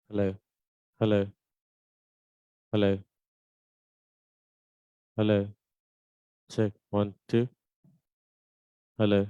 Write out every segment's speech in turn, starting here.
Hello, hello, hello, hello. Check 1, 2. Hello.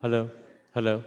Hello, hello.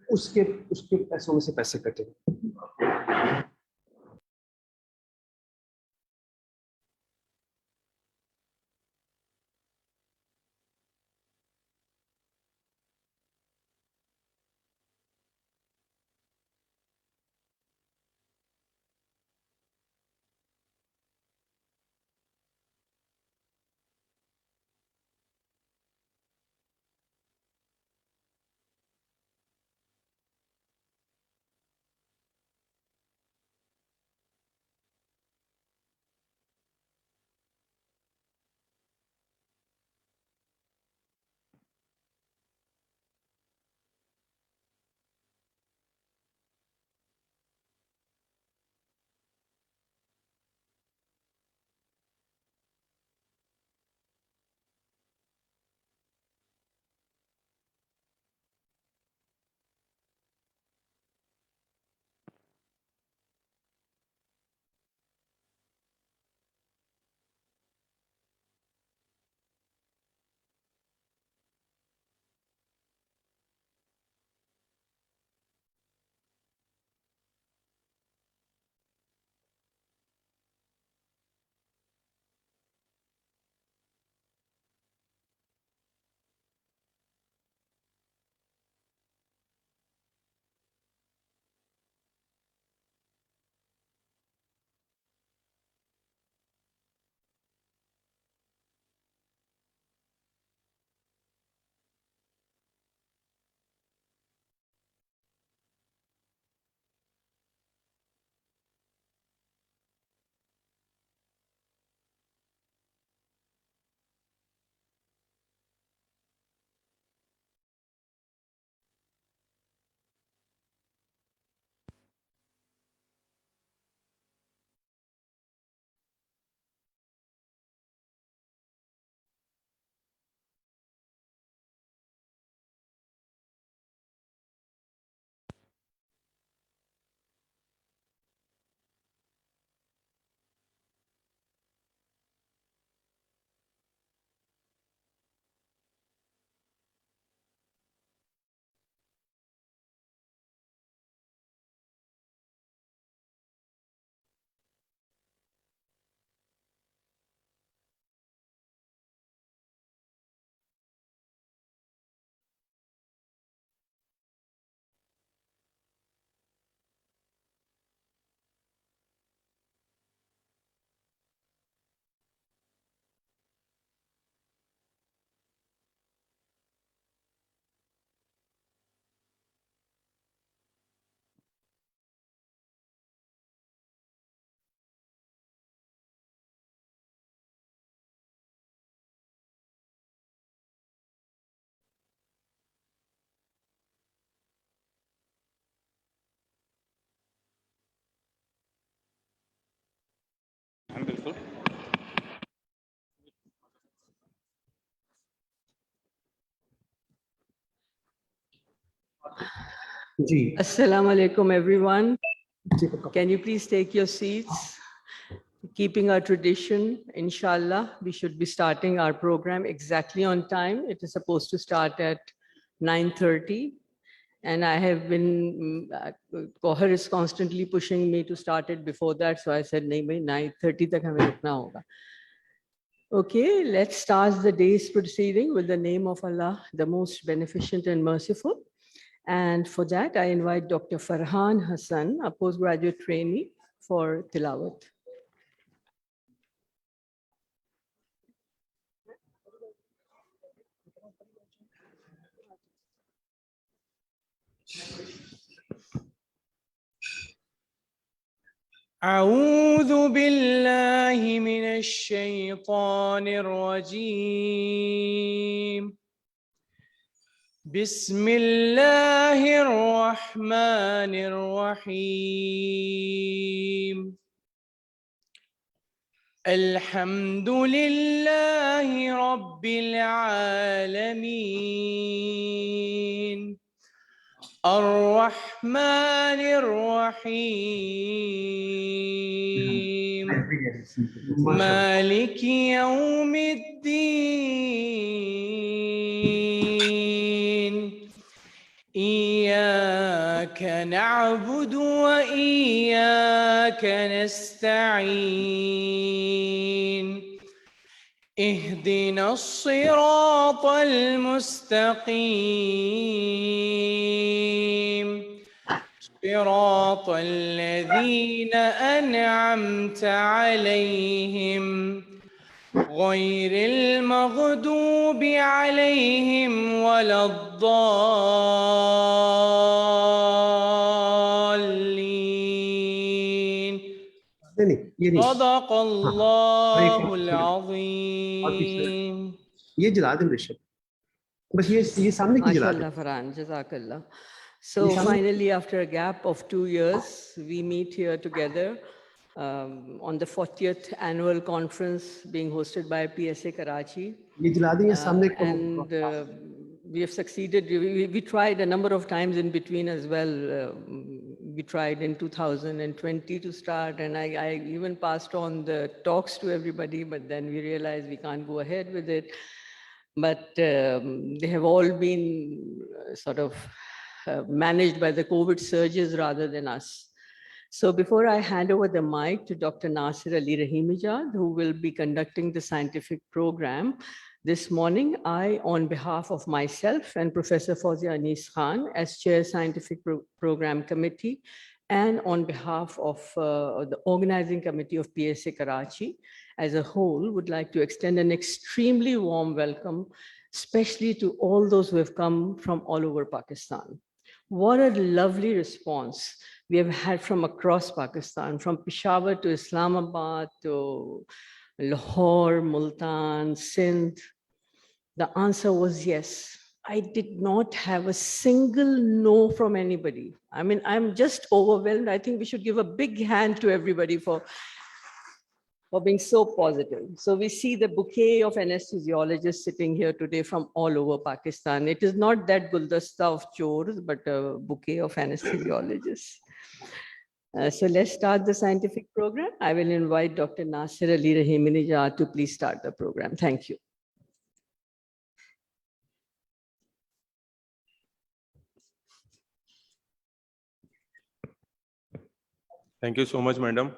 उसके उसके पैसों में से पैसे कटे। बिल्कुल। जी। Assalamu alaikum, everyone. जी, पक्का। Can you please take your seats? Keeping our tradition, inshallah, we should be starting our program exactly on time. It is supposed to start at 9:30. And I have been, Kohar is constantly pushing me to start it before that. So I said, nahi, bhai, 9:30 tak hame rukna hoga. Okay, let's start the day's proceeding with the name of Allah, the most beneficent and merciful. And for that, I invite Dr. Farhan Hassan, a postgraduate trainee, for Tilawat. أعوذ بالله من الشيطان الرجيم. بسم الله الرحمن الرحيم. الحمد لله رب العالمين. الرحمن الرحيم. مالك يوم الدين. إياك نعبد وإياك نستعين. اهدنا الصراط المستقيم. صراط الذين أنعمت عليهم غير المغضوب عليهم ولا الضالين. صدق الله العظيم. ये जला दे ऋषभ, बस ये सामने की जला दे। MashaAllah, Farhan, Jazakallah. So finally, after a gap of 2 years, we meet here together on the 40th annual conference being hosted by PSA Karachi. ये जला दे, ये सामने को। And we have succeeded. We tried a number of times in between as well. We tried in 2020 to start, and I even passed on the talks to everybody, but then we realized we can't go ahead with it. But they have all been sort of managed by the COVID surges rather than us. So before I hand over the mic to Dr. Nasir Ali Rahimijad, who will be conducting the scientific program this morning, I, on behalf of myself and Professor Fawzia Anis Khan as Chair Scientific Program Committee, and on behalf of the organizing committee of PSA Karachi as a whole, would like to extend an extremely warm welcome, especially to all those who have come from all over Pakistan. What a lovely response we have had from across Pakistan, from Peshawar to Islamabad to Lahore, Multan, Sindh. The answer was yes. I did not have a single no from anybody. I mean, I'm just overwhelmed. I think we should give a big hand to everybody for being so positive. So we see the bouquet of anesthesiologists sitting here today from all over Pakistan. It is not that guldasta of chores, but a bouquet of anesthesiologists. So let's start the scientific program. I will invite Dr. Nasir Ali Rahimijad to please start the program. Thank you. Thank you so much, madam.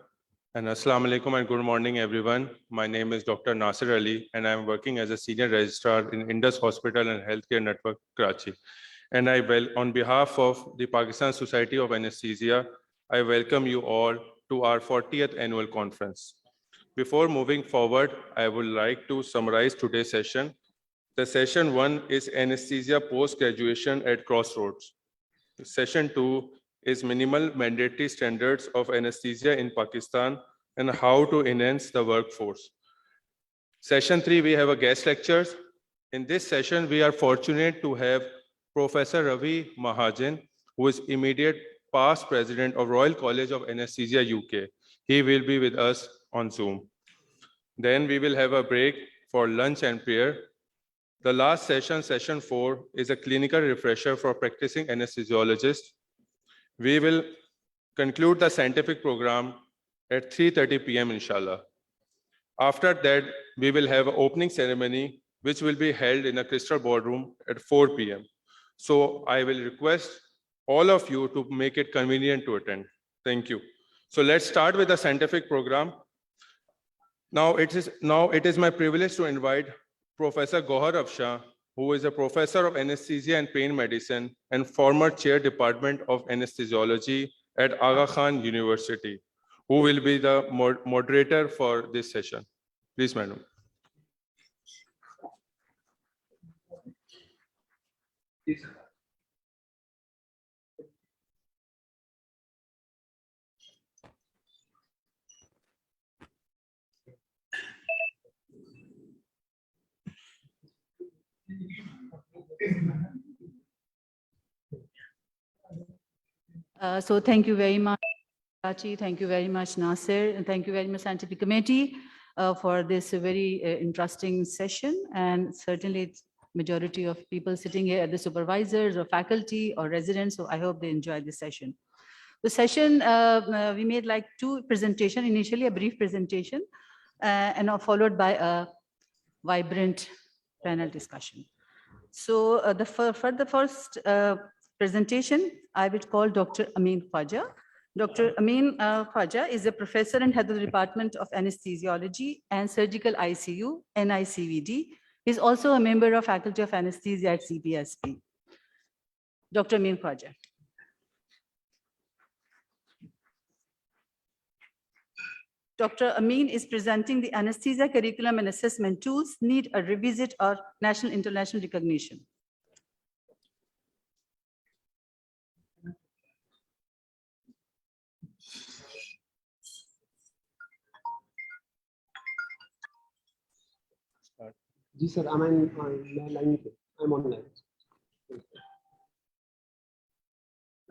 And Assalamu alaikum and good morning, everyone. My name is Dr. Nasir Ali, and I'm working as a senior registrar in Indus Hospital and Healthcare Network, Karachi. And on behalf of the Pakistan Society of Anesthesia, I welcome you all to our 40th annual conference. Before moving forward, I would like to summarize today's session. The session 1 is anesthesia post-graduation at Crossroads. Session 2 is minimal mandatory standards of anesthesia in Pakistan and how to enhance the workforce. Session 3, we have a guest lectures. In this session, we are fortunate to have Professor Ravi Mahajan, who is immediate past president of Royal College of Anesthesia, UK. He will be with us on Zoom. Then we will have a break for lunch and prayer. The last session, session 4, is a clinical refresher for practicing anesthesiologists. We will conclude the scientific program at 3:30 p.m. inshallah. After that, we will have an opening ceremony, which will be held in a crystal ballroom at 4 p.m. So I will request all of you to make it convenient to attend. Thank you. So let's start with the scientific program. Now it is my privilege to invite Professor Gohar Afshar, who is a professor of anesthesia and pain medicine and former chair department of anesthesiology at Aga Khan University, who will be the moderator for this session. Please, madam. So thank you very much, Karachi. Thank you very much, Nasir. And thank you very much, Scientific Committee, for this very interesting session. And certainly it's majority of people sitting here, the supervisors or faculty or residents. So I hope they enjoy this session. The session, we made like 2 presentations, initially a brief presentation, and followed by a vibrant panel discussion. So for the first presentation, I will call Dr. Amin Khwaja. Dr. Amin Khwaja is a professor and head of the Department of Anesthesiology and Surgical ICU, NICVD. He's also a member of Faculty of Anesthesia at CPSP. Dr. Amin Khwaja. Dr. Amin is presenting the anesthesia curriculum and assessment tools need a revisit or national international recognition. जी sir, I'm online.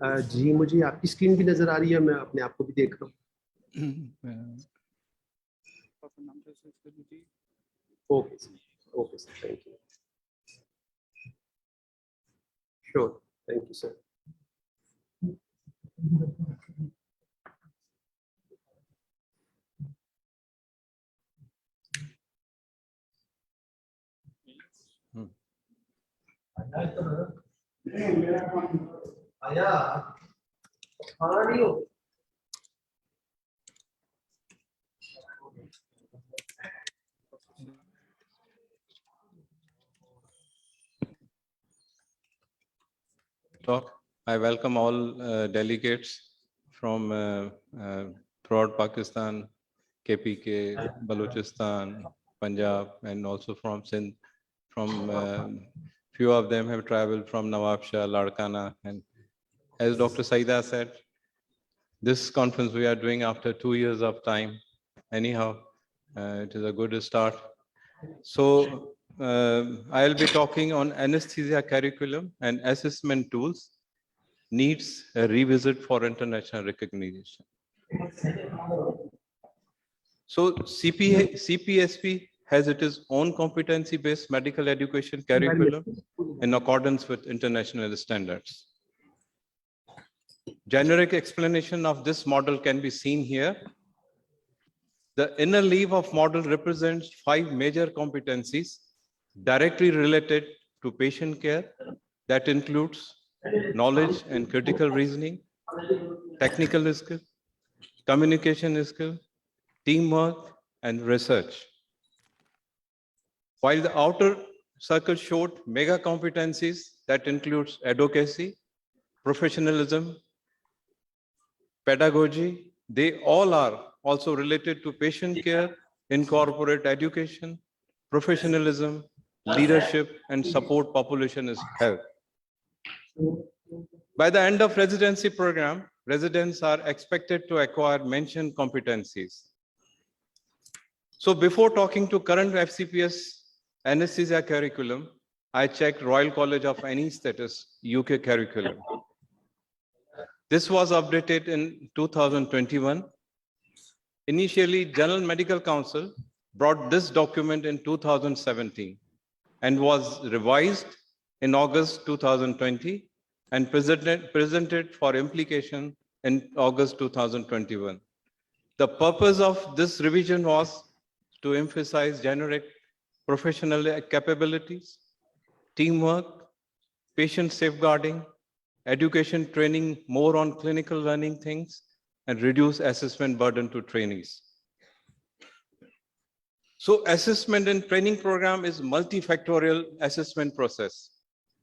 जी मुझे आपकी screen भी नजर आ रही है, मैं अपने आप को भी देख रहा हूँ. Okay, sir, thank you. Sure, thank you, sir. Talk. I welcome all delegates from throughout Pakistan, KPK, Balochistan, Punjab, and also from Sindh. From few of them have traveled from Nawab Shah, Larkana, and as Dr. Saida said, this conference we are doing after 2 years of time. Anyhow, it is a good start. So I'll be talking on anesthesia curriculum and assessment tools needs a revisit for international recognition. So CPSP has its own competency-based medical education curriculum in accordance with international standards. Generic explanation of this model can be seen here. The inner leaf of model represents 5 major competencies directly related to patient care. That includes knowledge and critical reasoning, technical skill, communication skill, teamwork, and research. While the outer circle showed mega competencies that includes advocacy, professionalism, pedagogy, they all are also related to patient care, incorporate education, professionalism, leadership, and support population health. By the end of residency program, residents are expected to acquire mentioned competencies. So before talking to current FCPS anesthesia curriculum, I checked Royal College of Anaesthetists UK curriculum. This was updated in 2021. Initially, General Medical Council brought this document in 2017 and was revised in August 2020 and presented for implication in August 2021. The purpose of this revision was to emphasize generic professional capabilities, teamwork, patient safeguarding, education training more on clinical learning things, and reduce assessment burden to trainees. So assessment and training program is multifactorial assessment process,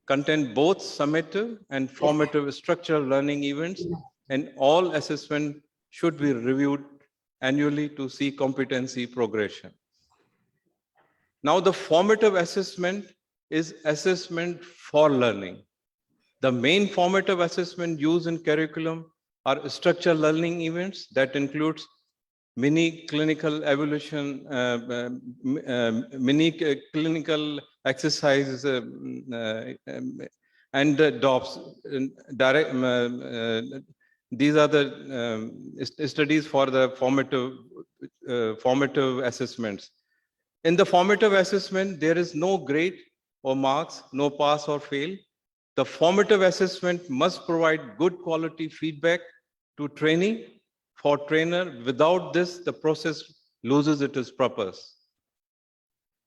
contain both summative and formative structural learning events, and all assessment should be reviewed annually to see competency progression. Now the formative assessment is assessment for learning. The main formative assessment used in curriculum are structural learning events that includes mini clinical evaluation, clinical exercises, and DOPS. These are the studies for the formative assessments. In the formative assessment, there is no grade or marks, no pass or fail. The formative assessment must provide good quality feedback to trainee for trainer. Without this, the process loses its purpose.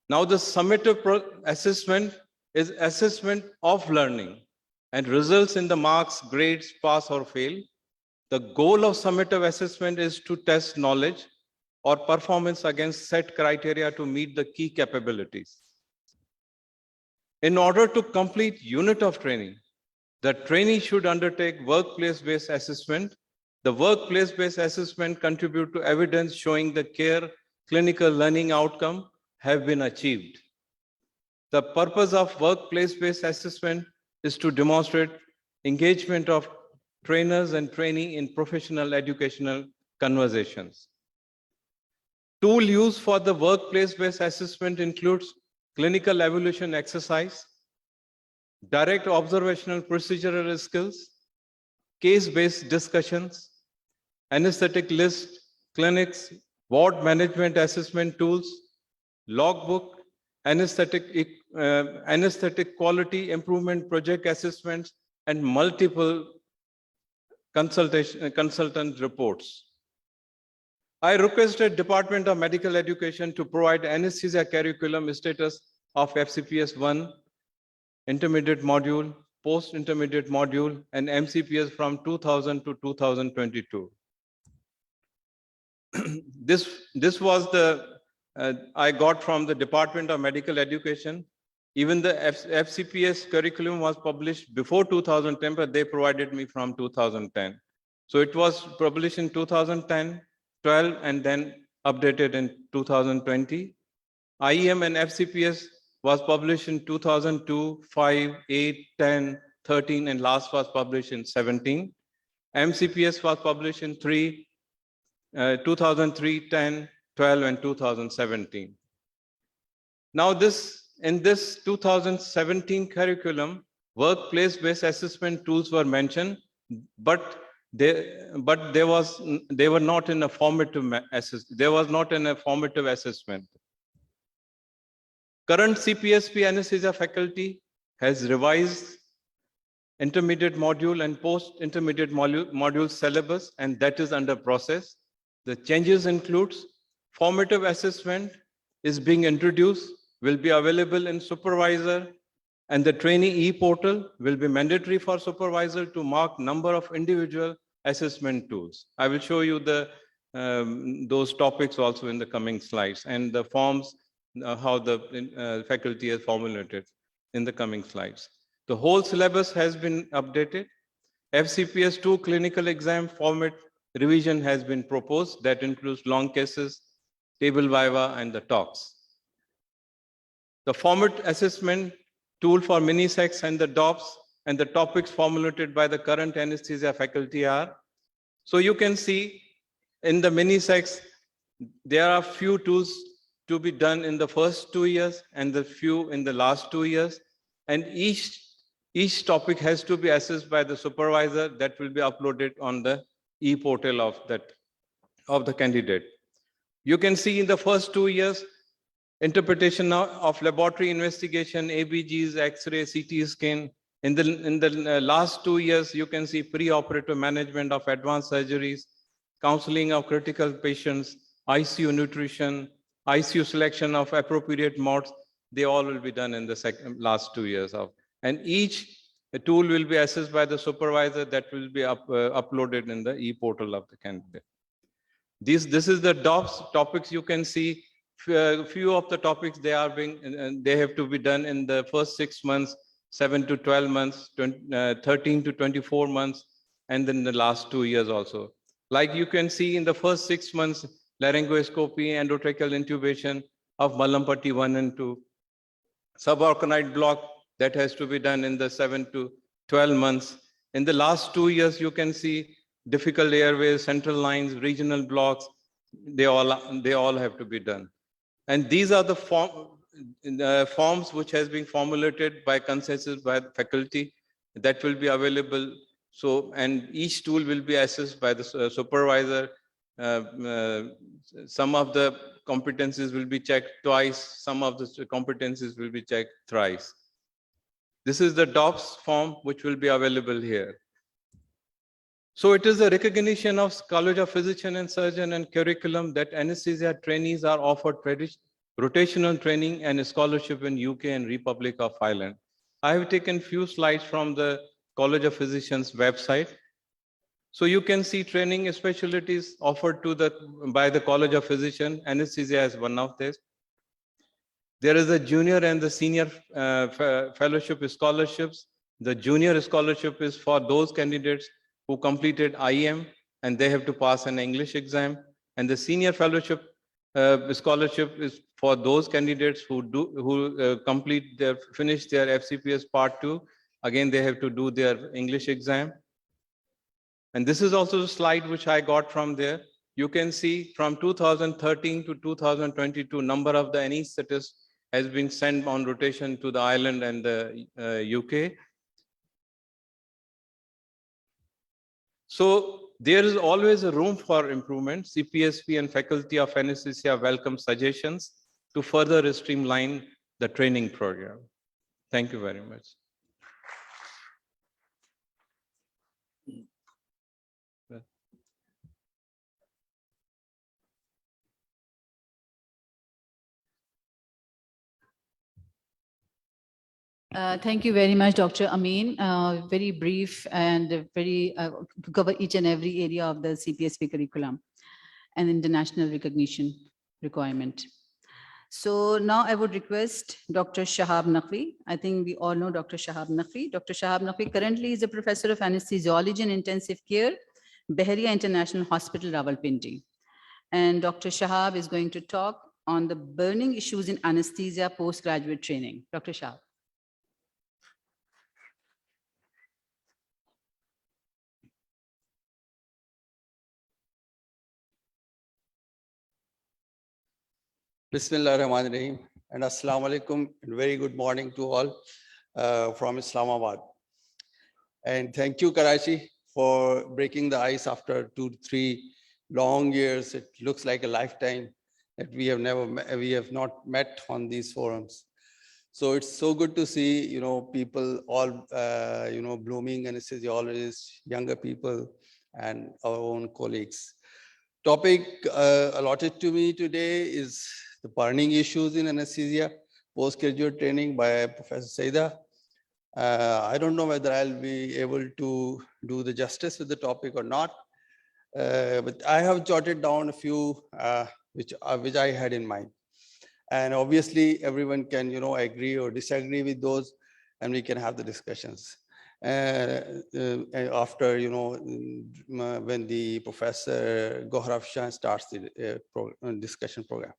Now, the summative assessment is assessment of learning and results in the marks, grades, pass or fail. The goal of summative assessment is to test knowledge or performance against set criteria to meet the key capabilities. In order to complete unit of training, the trainee should undertake workplace-based assessment. The workplace-based assessment contribute to evidence showing the care clinical learning outcome have been achieved. The purpose of workplace-based assessment is to demonstrate engagement of trainers and trainee in professional educational conversations. Tool used for the workplace-based assessment includes clinical evaluation exercise, direct observational procedural skills, case-based discussions, anesthetic list, clinics, ward management assessment tools, logbook, anesthetic quality improvement project assessments, and multiple consultant reports. I requested Department of Medical Education to provide anesthesia curriculum status of FCPS 1, intermediate module, post-intermediate module, and MCPS from 2000 to 2022. This was the I got from the Department of Medical Education. Even the FCPS curriculum was published before 2010, but they provided me from 2010. So it was published in 2010, 12, and then updated in 2020. IEM and FCPS was published in 2002, 5, 8, 10, 13, and last was published in 17. MCPS was published in 2003, 10, 12, and 2017. Now in this 2017 curriculum, workplace-based assessment tools were mentioned, but they were not in a formative assessment. There was not in a formative assessment. Current CPSP anesthesia faculty has revised intermediate module and post-intermediate module syllabus, and that is under process. The changes includes formative assessment is being introduced, will be available in supervisor, and the trainee e-portal will be mandatory for supervisor to mark number of individual assessment tools. I will show you those topics also in the coming slides, and the forms, how the faculty has formulated in the coming slides. The whole syllabus has been updated. FCPS 2 clinical exam format revision has been proposed that includes long cases, table viva, and the talks. The format assessment tool for mini-sex and the DOPS and the topics formulated by the current anesthesia faculty are. So you can see in the mini-sex, there are few tools to be done in the first 2 years and the few in the last 2 years. And each topic has to be assessed by the supervisor that will be uploaded on the e-portal of the candidate. You can see in the first 2 years, Interpretation of laboratory investigation, ABGs, X-ray, CT scan. In the last 2 years, you can see pre-operative management of advanced surgeries, counseling of critical patients, ICU nutrition, ICU selection of appropriate modes. They all will be done in the last 2 years of, and each tool will be assessed by the supervisor that will be uploaded in the e-portal of the candidate. This is the topics you can see. Few of the topics they have to be done in the first 6 months, 7 to 12 months, 13 to 24 months, and then the last 2 years also. Like you can see in the first 6 months, laryngoscopy, endotracheal intubation of Mallampati 1 and 2. Subarachnoid block that has to be done in the 7 to 12 months. In the last 2 years, you can see difficult airways, central lines, regional blocks, they all have to be done. And these are the forms which has been formulated by consensus by the faculty that will be available. So, and each tool will be assessed by the supervisor. Some of the competencies will be checked twice. Some of the competencies will be checked thrice. This is the DOPS form which will be available here. So it is a recognition of College of Physician and Surgeon and curriculum that anesthesia trainees are offered rotational training and scholarship in UK and Republic of Ireland. I have taken few slides from the College of Physicians website. So you can see training specialties offered by the College of Physician. Anesthesia is one of this. There is a junior and the senior fellowship scholarships. The junior scholarship is for those candidates who completed IM and they have to pass an English exam. And the senior fellowship scholarship is for those candidates who finish their FCPS Part 2. Again, they have to do their English exam. And this is also the slide which I got from there. You can see from 2013 to 2022, number of the anesthetists has been sent on rotation to the Ireland and the UK. So there is always a room for improvement. CPSP and Faculty of Anesthesia welcome suggestions to further streamline the training program. Thank you very much. Thank you very much, Dr. Amin. Very brief and very cover each and every area of the CPSP curriculum and international recognition requirement. So now I would request Dr. Shahab Naqvi. I think we all know Dr. Shahab Naqvi. Dr. Shahab Naqvi currently is a professor of anesthesiology and intensive care, Beharia International Hospital, Rawalpindi. And Dr. Shahab is going to talk on the burning issues in anesthesia postgraduate training. Dr. Shahab. Bismillah ar-Rahman ar-Rahim and Assalamu alaikum and very good morning to all from Islamabad. And thank you, Karachi, for breaking the ice after 2 to 3 long years. It looks like a lifetime that we have not met on these forums. So it's so good to see, people all, blooming anesthesiologists, younger people, and our own colleagues. Topic allotted to me today is the burning issues in anesthesia, postgraduate training by Professor Saida. I don't know whether I'll be able to do the justice with the topic or not, but I have jotted down a few which I had in mind. And obviously everyone can, agree or disagree with those, and we can have the discussions. After, when the Professor Gaurav Shah starts the discussion program.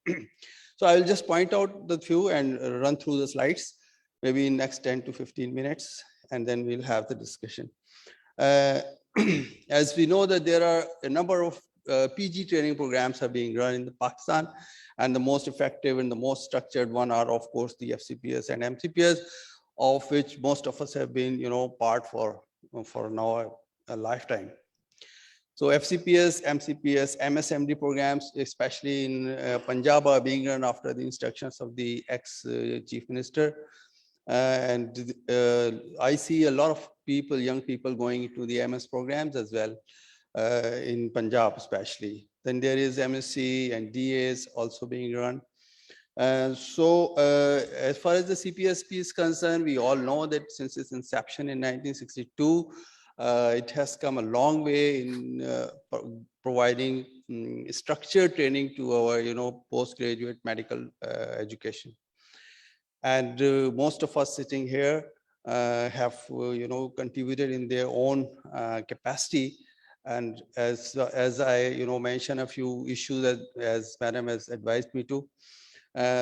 So I will just point out the few and run through the slides, maybe in next 10 to 15 minutes, and then we'll have the discussion. As we know that there are a number of PG training programs are being run in Pakistan, and the most effective and the most structured one are, of course, the FCPS and MCPS, of which most of us have been, part for now a lifetime. So FCPS, MCPS, MSMD programs, especially in Punjab, are being run after the instructions of the ex-chief minister. I see a lot of people, young people going into the MS programs as well, in Punjab especially. Then there is MSc and DAs also being run. As far as the CPSP is concerned, we all know that since its inception in 1962, it has come a long way in providing structured training to our, postgraduate medical education. And most of us sitting here have, contributed in their own capacity. And as I, mentioned a few issues as Madam has advised me to.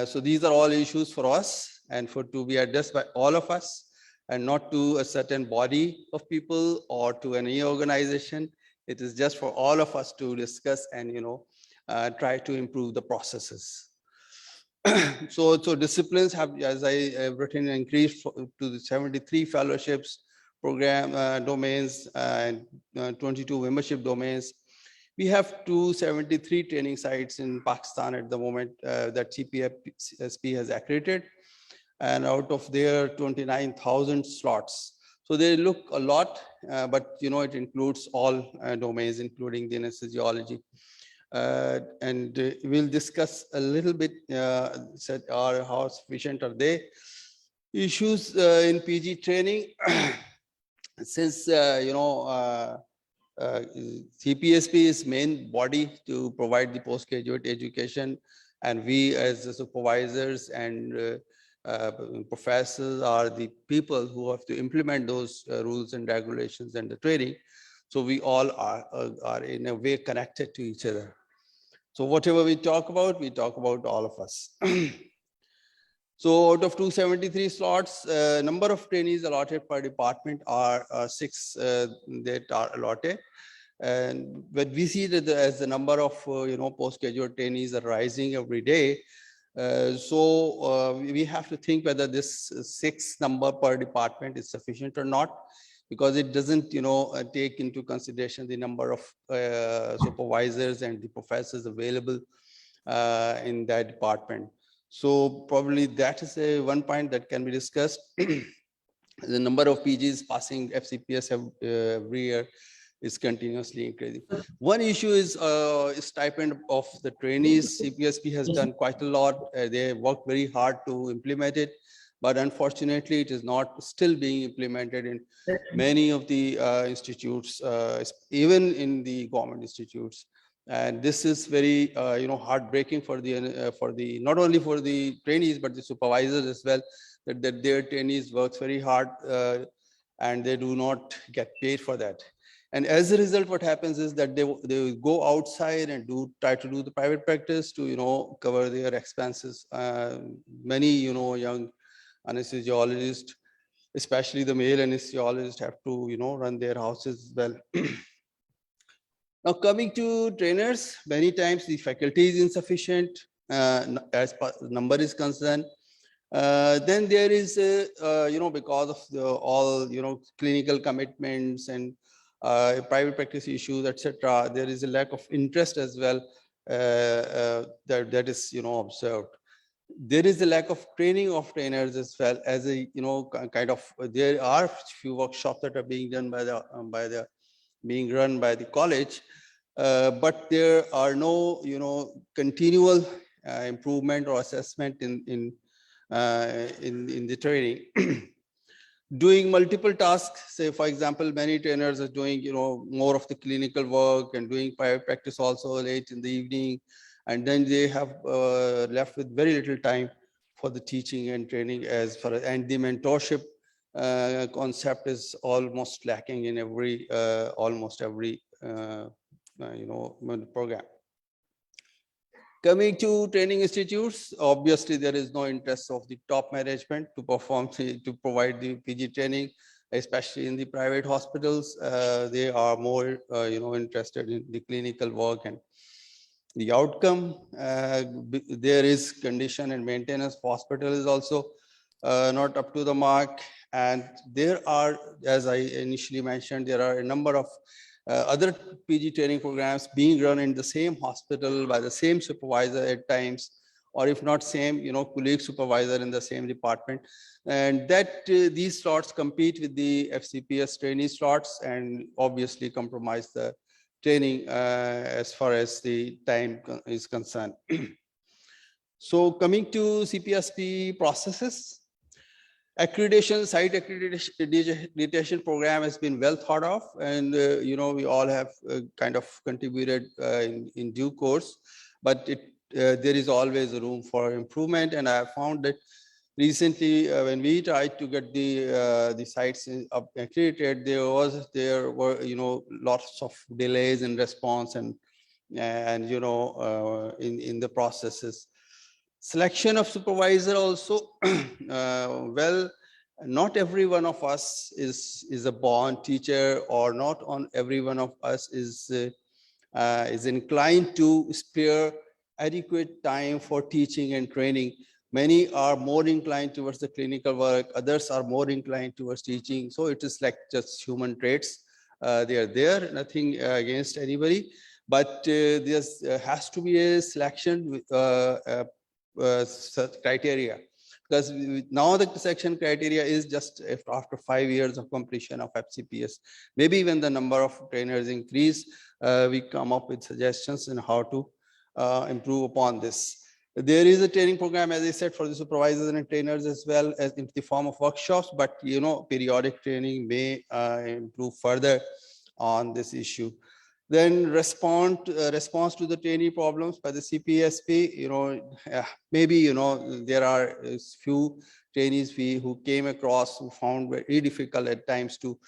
So these are all issues for us and to be addressed by all of us, and not to a certain body of people or to any organization. It is just for all of us to discuss and, try to improve the processes. So disciplines have, as I have written, increased to the 73 fellowships program domains and 22 membership domains. We have 273 training sites in Pakistan at the moment that CPSP has accredited, and out of their 29,000 slots. So they look a lot, but it includes all domains, including the anesthesiology. And we'll discuss a little bit how sufficient are they. Issues in PG training, since CPSP is main body to provide the postgraduate education, and we as the supervisors and professors are the people who have to implement those rules and regulations and the training. So we all are in a way connected to each other. So whatever we talk about all of us. So out of 273 slots, number of trainees allotted per department are 6 that are allotted. And when we see that as the number of postgraduate trainees are rising every day, we have to think whether this 6 number per department is sufficient or not, because it doesn't take into consideration the number of supervisors and the professors available in that department. So probably that is one point that can be discussed. The number of PGs passing FCPS every year is continuously increasing. One issue is stipend of the trainees. CPSP has done quite a lot. They worked very hard to implement it, but unfortunately it is not still being implemented in many of the institutes, even in the government institutes. And this is very heartbreaking for the not only for the trainees but the supervisors as well, that their trainees work very hard and they do not get paid for that. And as a result, what happens is that they go outside and try to do the private practice to cover their expenses. Many young anesthesiologists, especially the male anesthesiologists, have to run their houses as well. Now coming to trainers, many times the faculty is insufficient as far as number is concerned. Then there is because of all clinical commitments and private practice issues, etc. There is a lack of interest as well that is observed. There is a lack of training of trainers as well as a there are few workshops that are being done being run by the college, but there are no continual improvement or assessment in the training. Doing multiple tasks, say for example, many trainers are doing more of the clinical work and doing private practice also late in the evening, and then they have left with very little time for the teaching and training and the mentorship concept is almost lacking in almost every program. Coming to training institutes, obviously there is no interest of the top management to provide the PG training, especially in the private hospitals. They are more interested in the clinical work and the outcome. There is condition and maintenance for hospital is also not up to the mark. And there are, as I initially mentioned, there are a number of other PG training programs being run in the same hospital by the same supervisor at times, or if not same, colleague supervisor in the same department. And that these slots compete with the FCPS trainee slots and obviously compromise the training as far as the time is concerned. So coming to CPSP processes, accreditation, site accreditation program has been well thought of, and we all have kind of contributed in due course, but there is always room for improvement. And I have found that recently, when we tried to get the sites accredited, there were lots of delays in response and in the processes. Selection of supervisor also, well, not every one of us is a born teacher, or not on every one of us is inclined to spare adequate time for teaching and training. Many are more inclined towards the clinical work, others are more inclined towards teaching. So it is like just human traits. They are there, nothing against anybody, but there has to be a selection with criteria, because now the selection criteria is just after 5 years of completion of FCPS. Maybe when the number of trainers increase, we come up with suggestions on how to improve upon this. There is a training program, as I said, for the supervisors and trainers as well as in the form of workshops, but periodic training may improve further on this issue. Then response to the trainee problems by the CPSP. Maybe there are a few trainees who came across who found very difficult at times to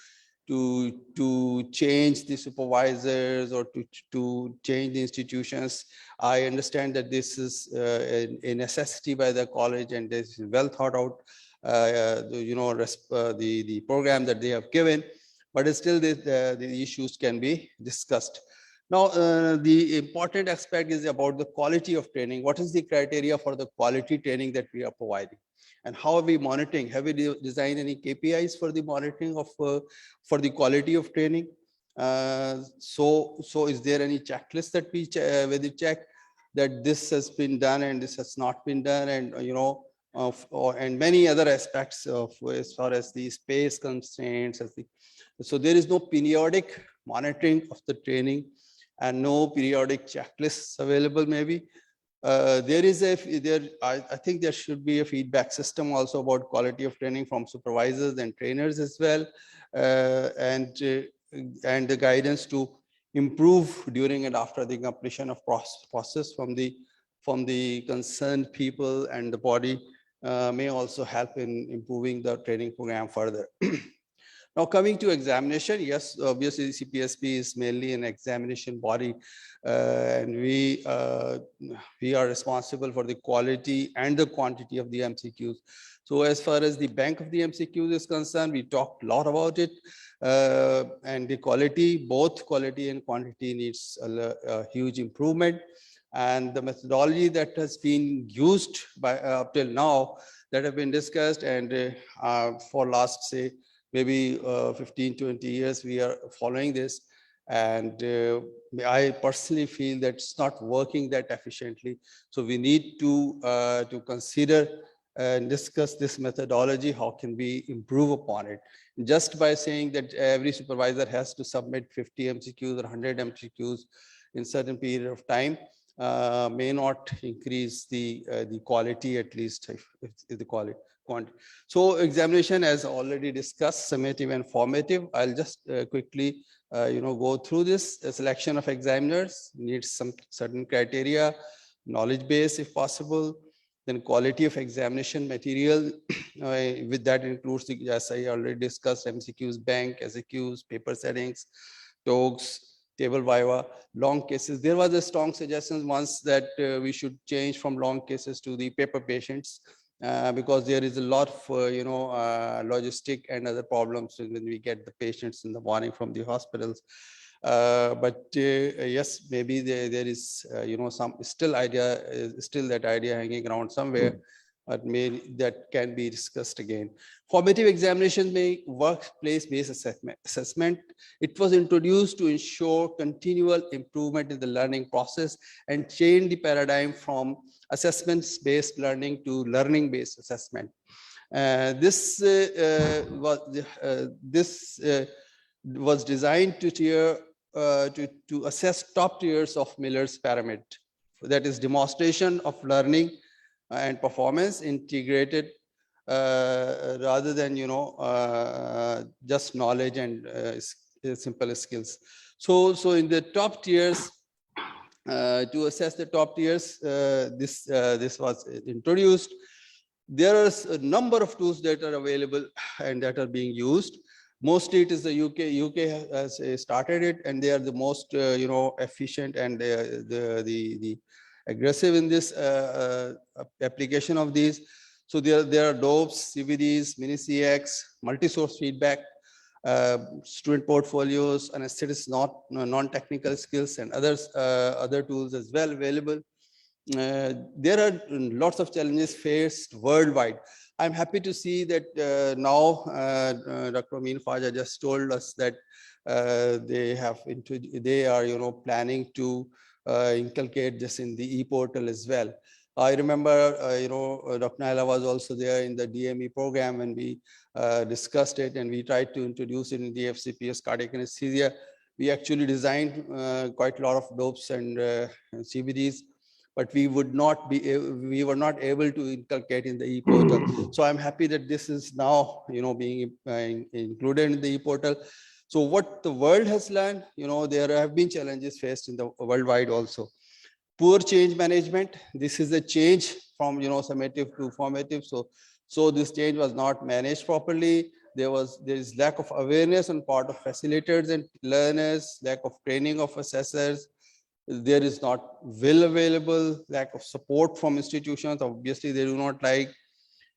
change the supervisors or to change the institutions. I understand that this is a necessity by the college, and this is well thought out, the program that they have given, but still the issues can be discussed. Now, the important aspect is about the quality of training. What is the criteria for the quality training that we are providing? And how are we monitoring? Have we designed any KPIs for the monitoring of for the quality of training? So is there any checklist that we check that this has been done and this has not been done, and and many other aspects of as far as the space constraints. So there is no periodic monitoring of the training and no periodic checklists available. Maybe I think there should be a feedback system also about quality of training from supervisors and trainers as well, and the guidance to improve during and after the completion of process from the concerned people and the body may also help in improving the training program further. Now, coming to examination, yes, obviously CPSP is mainly an examination body, and we are responsible for the quality and the quantity of the MCQs. So as far as the bank of the MCQs is concerned, we talked a lot about it, and the quality, both quality and quantity, needs a huge improvement. And the methodology that has been used by up till now, that have been discussed, and for last, say, maybe 15-20 years, we are following this. And I personally feel that it's not working that efficiently. So we need to consider and discuss this methodology. How can we improve upon it? Just by saying that every supervisor has to submit 50 MCQs or 100 MCQs in certain period of time may not increase the quality, at least if the quality. So examination, as already discussed, summative and formative. I'll just quickly go through this. The selection of examiners needs some certain criteria, knowledge base if possible, then quality of examination material. With that includes the, as I already discussed, MCQs, bank, SAQs, paper settings, TOGS, table viva, long cases. There was a strong suggestion once that we should change from long cases to the paper patients, because there is a lot of logistic and other problems when we get the patients in the morning from the hospitals. But yes, maybe there is some still that idea hanging around somewhere. that can be discussed again. Formative examinations may workplace-based assessment. It was introduced to ensure continual improvement in the learning process and change the paradigm from assessments-based learning to learning-based assessment. This was designed to assess top tiers of Miller's pyramid. That is demonstration of learning and performance integrated rather than just knowledge and simple skills. So in the top tiers, to assess the top tiers, this was introduced. There are a number of tools that are available and that are being used. Mostly it is the UK has started it, and they are the most efficient and the aggressive in this application of these. So there are DOPes, CVDs, mini-CX, multi-source feedback, student portfolios, and aesthetics, non-technical skills, and other tools as well available. There are lots of challenges faced worldwide. I'm happy to see that now Dr. Amin Faja just told us that they are planning to inculcate this in the e-portal as well. I remember Dr. Naila was also there in the DME program when we discussed it, and we tried to introduce it in the FCPS cardiac anesthesia. We actually designed quite a lot of DOPes and CVDs, but we were not able to inculcate in the e-portal. So I'm happy that this is now being included in the e-portal. So what the world has learned, there have been challenges faced in the worldwide also. Poor change management. This is a change from summative to formative. So this change was not managed properly. There is lack of awareness on part of facilitators and learners, lack of training of assessors. There is not will available, lack of support from institutions. Obviously, they do not like.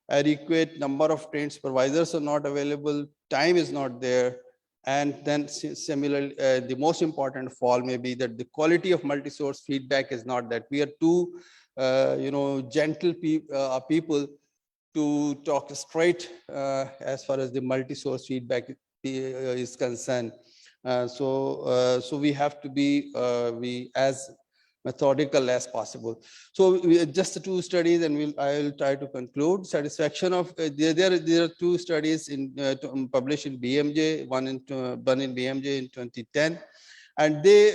Adequate number of trained supervisors are not available. Time is not there. And then similarly, the most important of all may be that the quality of multi-source feedback is not that. We are too, gentle people to talk straight as far as the multi-source feedback is concerned. So we have to be as methodical as possible. So just the two studies, and I will try to conclude. Satisfaction of there are two studies published in BMJ, one in BMJ in 2010, and they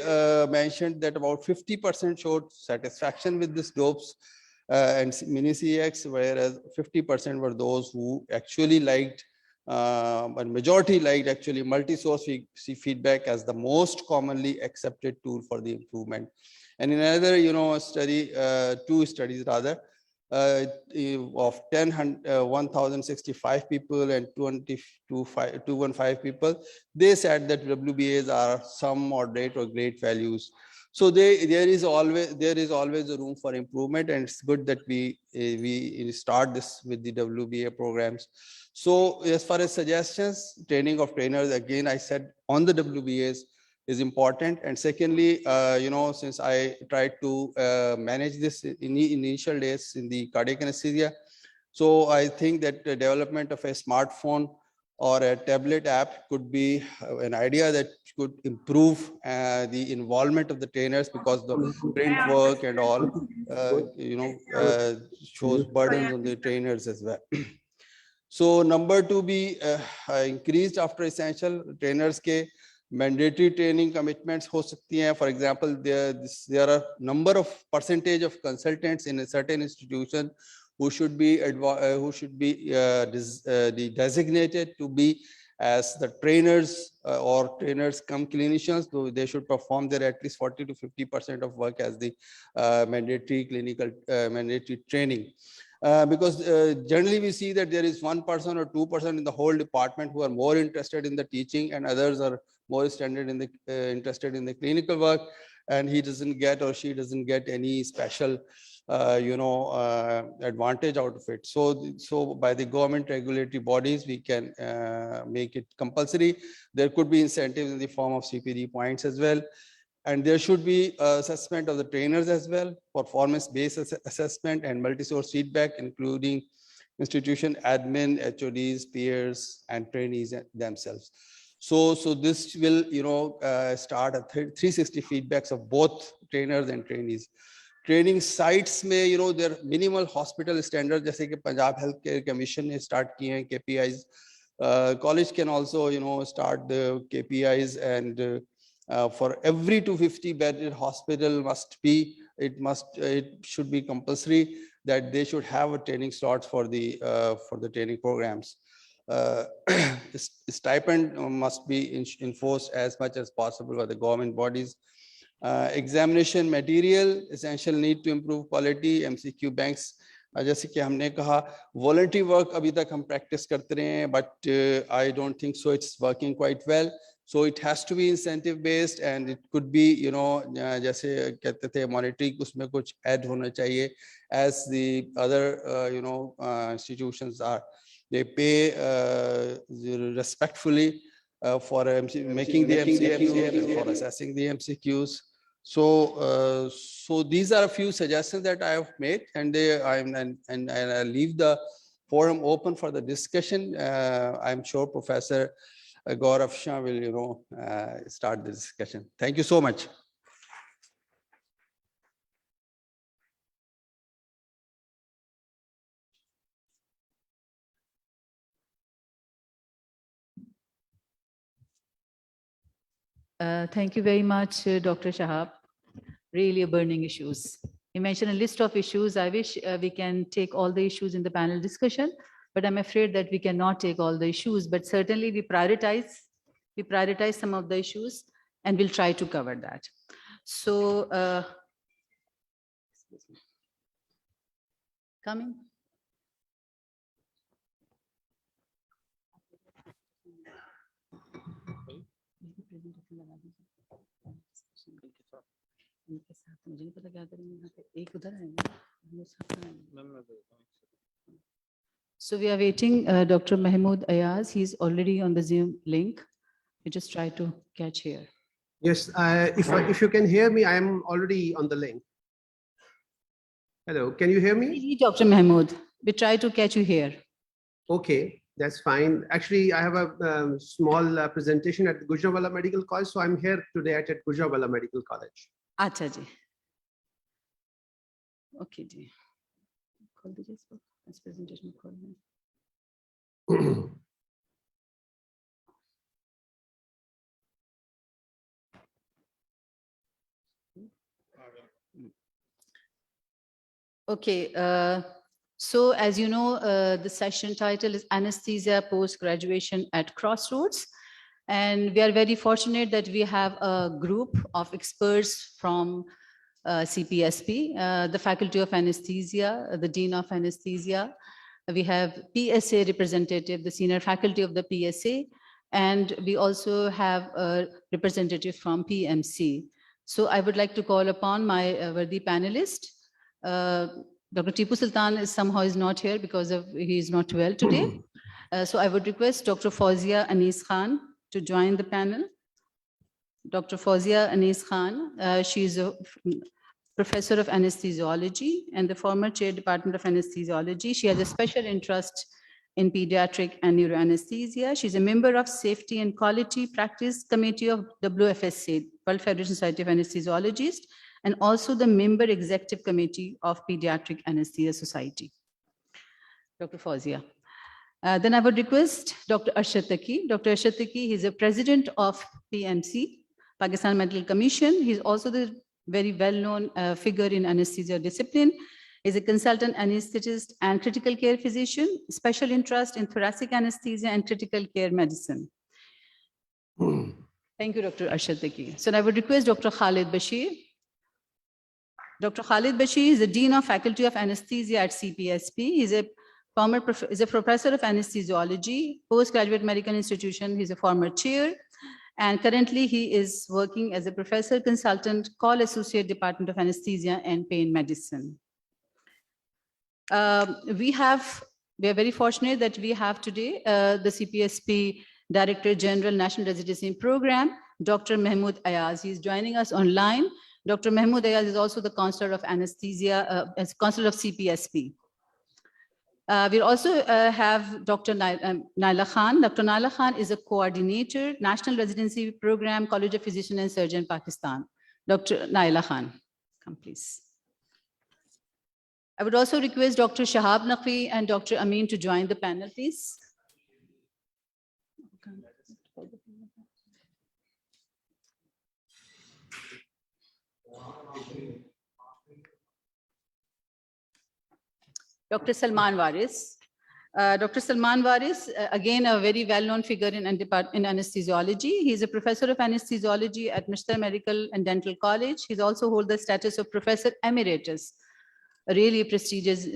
mentioned that about 50% showed satisfaction with this DOPes and mini-CX, whereas 50% were those who actually liked. But majority liked actually multi-source feedback as the most commonly accepted tool for the improvement. And in another, study, two studies rather, of 1,065 people and 215 people, they said that WBAs are some moderate or great values. So there is always a room for improvement, and it's good that we start this with the WBA programs. So as far as suggestions, training of trainers, again, I said on the WBAs is important. And secondly, since I tried to manage this in the initial days in the cardiac anesthesia, so I think that the development of a smartphone or a tablet app could be an idea that could improve the involvement of the trainers, because the print work and all, shows burdens on the trainers as well. So number two be increased after essential. Trainers ke mandatory training commitments ho sakti hain. For example, there are number of percentage of consultants in a certain institution who should be designated to be as the trainers or trainers come clinicians. So they should perform their at least 40 to 50% of work as the mandatory clinical mandatory training. Because generally we see that there is 1% or 2% in the whole department who are more interested in the teaching, and others are more interested in the clinical work, and he doesn't get or she doesn't get any special advantage out of it. So by the government regulatory bodies, we can make it compulsory. There could be incentives in the form of CPD points as well. And there should be assessment of the trainers as well, performance-based assessment and multi-source feedback, including institution admin, HODs, peers, and trainees themselves. So this will, start at 360 feedbacks of both trainers and trainees. Training sites may, there minimal hospital standards, जैसे कि Punjab Healthcare Commission ने start किए हैं KPIs. College can also, start the KPIs, and for every 250 bedded hospital it should be compulsory that they should have a training slots for the training programs. Stipend must be enforced as much as possible by the government bodies. Examination material, essential need to improve quality, MCQ banks. जैसे कि हमने कहा voluntary work अभी तक हम practice करते रहे हैं, but I don't think so it's working quite well. So it has to be incentive based, and it could be, जैसे कहते थे monetary, उसमें कुछ add होना चाहिए, as the other institutions are. They pay respectfully for making the MCQs and for assessing the MCQs. So these are a few suggestions that I have made, and I leave the forum open for the discussion. I'm sure Professor Gaurav Shah will, start the discussion. Thank you so much. Thank you very much, Dr. Shahab. Really burning issues. You mentioned a list of issues. I wish we can take all the issues in the panel discussion, but I'm afraid that we cannot take all the issues, but certainly we prioritize some of the issues, and we'll try to cover that. So, coming. So we are waiting Dr. Mahmood Ayaz. He's already on the Zoom link. We just try to catch here. Yes, if you can hear me, I am already on the link. Hello, can you hear me? Dr. Mahmood, we try to catch you here. Okay, that's fine. Actually, I have a small presentation at Gujranwala Medical College, so I'm here today at Gujranwala Medical College. Acha ji. Okay ji. खोल दीजिए इसको, इस presentation को खोल दें. Okay, so as you know, the session title is Anesthesia Post-Graduation at Crossroads. And we are very fortunate that we have a group of experts from CPSP, the Faculty of Anesthesia, the Dean of Anesthesia. We have PSA representative, the senior faculty of the PSA, and we also have a representative from PMC. So I would like to call upon my worthy panelist. Dr. Tipu Sultan is not here because he is not well today. So I would request Dr. Fauzia Anis Khan to join the panel. Dr. Fauzia Anis Khan, she is a professor of anesthesiology and the former chair department of anesthesiology. She has a special interest in pediatric and neuroanesthesia. She's a member of Safety and Quality Practice Committee of WFSA, World Federation Society of Anesthesiologists, and also the member executive committee of Pediatric Anesthesia Society. Dr. Fauzia. Then I would request Dr. Arshad Taqi. Dr. Arshad Taqi, he's a president of PMC, Pakistan Medical Commission. He's also the very well-known figure in anesthesia discipline. He's a consultant anesthetist and critical care physician, special interest in thoracic anesthesia and critical care medicine. Thank you, Dr. Arshad Taqi. So I would request Dr. Khalid Bashir. Dr. Khalid Bashir is the Dean of Faculty of Anesthesia at CPSP. He's a professor of anesthesiology, postgraduate medical institution. He's a former chair. And currently he is working as a professor consultant, call associate department of anesthesia and pain medicine. We are very fortunate that we have today the CPSP Director General National Residency Program, Dr. Mahmood Ayaz. He's joining us online. Dr. Mahmood Ayaz is also the counselor of anesthesia, as counselor of CPSP. We also have Dr. Naila Khan. Dr. Naila Khan is a coordinator, National Residency Program, College of Physician and Surgeon, Pakistan. Dr. Naila Khan, come please. I would also request Dr. Shahab Naqvi and Dr. Amin to join the panel, please. Dr. Salman Waris. Dr. Salman Waris, again, a very well-known figure in anesthesiology. He's a professor of anesthesiology at Mishtar Medical and Dental College. He's also holds the status of Professor Emeritus, a really prestigious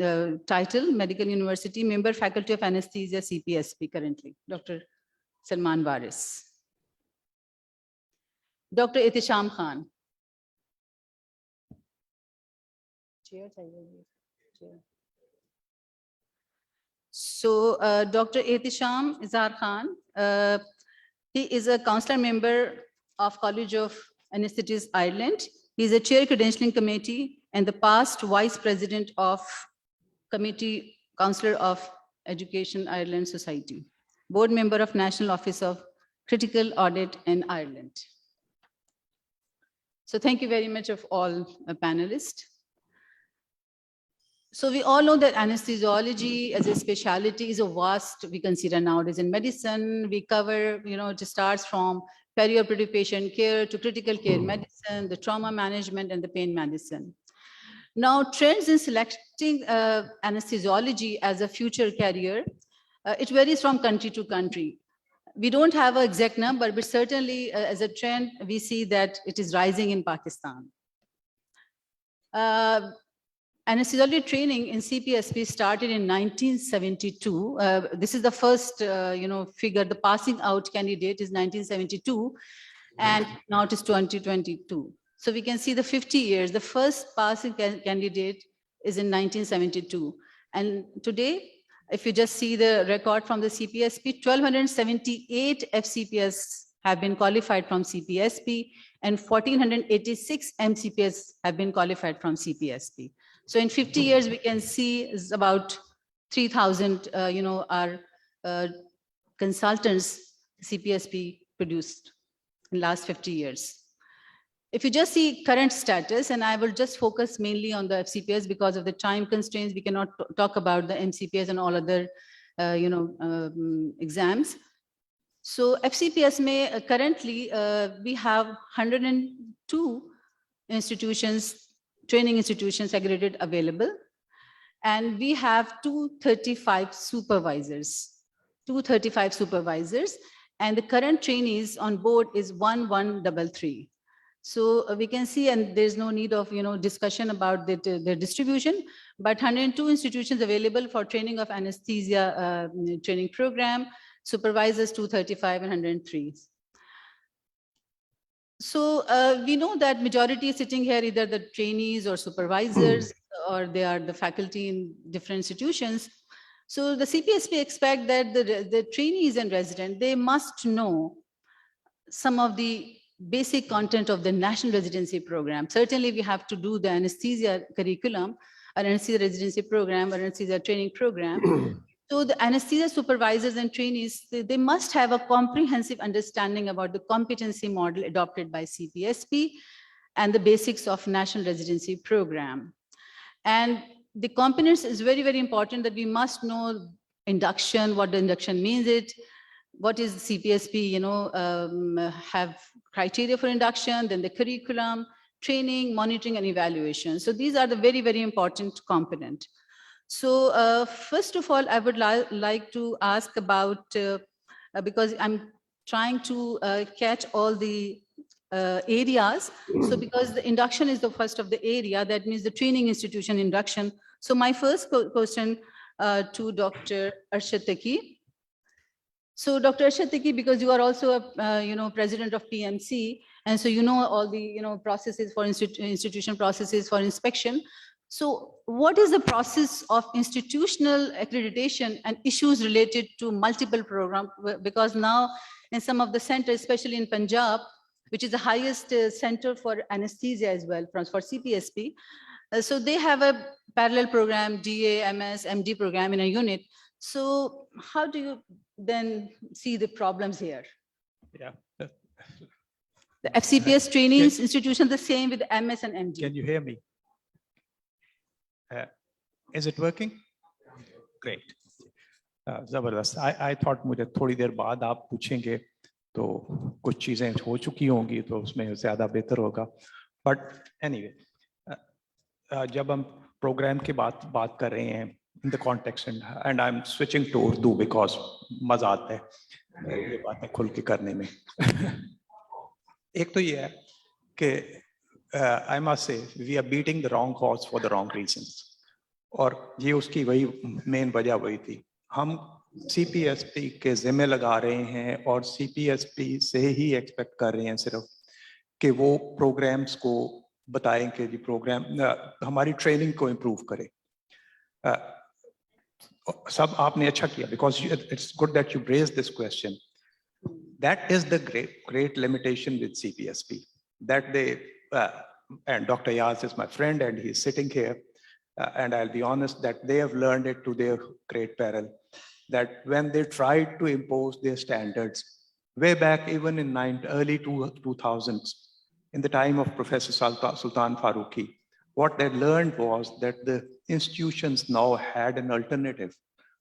title, Medical University, member faculty of anesthesia, CPSP currently, Dr. Salman Waris. Dr. Ihtisham Khan. Chair. So Dr. Ihtisham Izhar Khan, he is a counselor member of College of Anesthetists Ireland. He is a chair credentialing committee and the past vice president of committee counselor of Education Ireland Society, board member of National Office of Critical Audit in Ireland. So thank you very much of all panelists. So we all know that anesthesiology as a specialty is a vast, we consider nowadays in medicine. We cover, it starts from perioperative patient care to critical care medicine, the trauma management and the pain medicine. Now trends in selecting anesthesiology as a future career, it varies from country to country. We don't have an exact number, but certainly as a trend, we see that it is rising in Pakistan. Anesthesiology training in CPSP started in 1972. This is the first, figure. The passing out candidate is 1972, and now it is 2022. So we can see the 50 years. The first passing candidate is in 1972, and today, if you just see the record from the CPSP, 1,278 FCPS have been qualified from CPSP, and 1,486 MCPS have been qualified from CPSP. So in 50 years, we can see is about 3,000, our consultants CPSP produced in last 50 years. If you just see current status, and I will just focus mainly on the FCPS because of the time constraints, we cannot talk about the MCPS and all other, exams. So FCPS may currently we have 102 institutions, training institutions segregated available, and we have 235 supervisors, and the current trainees on board is 1133. So we can see, and there's no need of discussion about the distribution, but 102 institutions available for training of anesthesia training program, supervisors 235 and 103. So we know that majority is sitting here, either the trainees or supervisors, or they are the faculty in different institutions. So the CPSP expect that the trainees and residents, they must know some of the basic content of the national residency program. Certainly we have to do the anesthesia curriculum, or anesthesia residency program, or anesthesia training program. So the anesthesia supervisors and trainees, they must have a comprehensive understanding about the competency model adopted by CPSP and the basics of national residency program. And the competence is very, very important, that we must know induction, what the induction means what is CPSP, have criteria for induction, then the curriculum, training, monitoring, and evaluation. So these are the very, very important component. So first of all, I would like to ask about, because I'm trying to catch all the areas. So because the induction is the first of the area, that means the training institution induction. So my first question to Dr. Arshad Taqi. So Dr. Arshad Taqi, because you are also a president of PMC, and so all the processes for institution processes for inspection. So what is the process of institutional accreditation and issues related to multiple programs? Because now in some of the centers, especially in Punjab, which is the highest center for anesthesia as well for CPSP. So they have a parallel program, DA, MS, MD program in a unit. So how do you then see the problems here? Yeah. The FCPS trainings institution, the same with MS and MD. Can you hear me? Is it working? Great. जबरदस्त. I thought मुझे थोड़ी देर बाद आप पूछेंगे तो कुछ चीजें हो चुकी होंगी तो उसमें ज्यादा बेहतर होगा. But anyway, जब हम प्रोग्राम की बात कर रहे हैं in the context and I'm switching to Urdu because मजा आता है ये बातें खुल के करने में. एक तो ये है कि I must say we are beating the wrong horse for the wrong reasons. और ये उसकी वही मेन वजह वही थी. हम CPSP के जिम्मे लगा रहे हैं और CPSP से ही एक्सपेक्ट कर रहे हैं सिर्फ कि वो प्रोग्राम्स को बताएं कि जी प्रोग्राम हमारी ट्रेनिंग को इम्प्रूव करे. सब आपने अच्छा किया because it's good that you raised this question. That is the great limitation with CPSP that they and Dr. Yaz is my friend and he's sitting here and I'll be honest that they have learned it to their great peril that when they tried to impose their standards way back even in early 2000s in the time of Professor Sultan Farooqi, what they learned was that the institutions now had an alternative.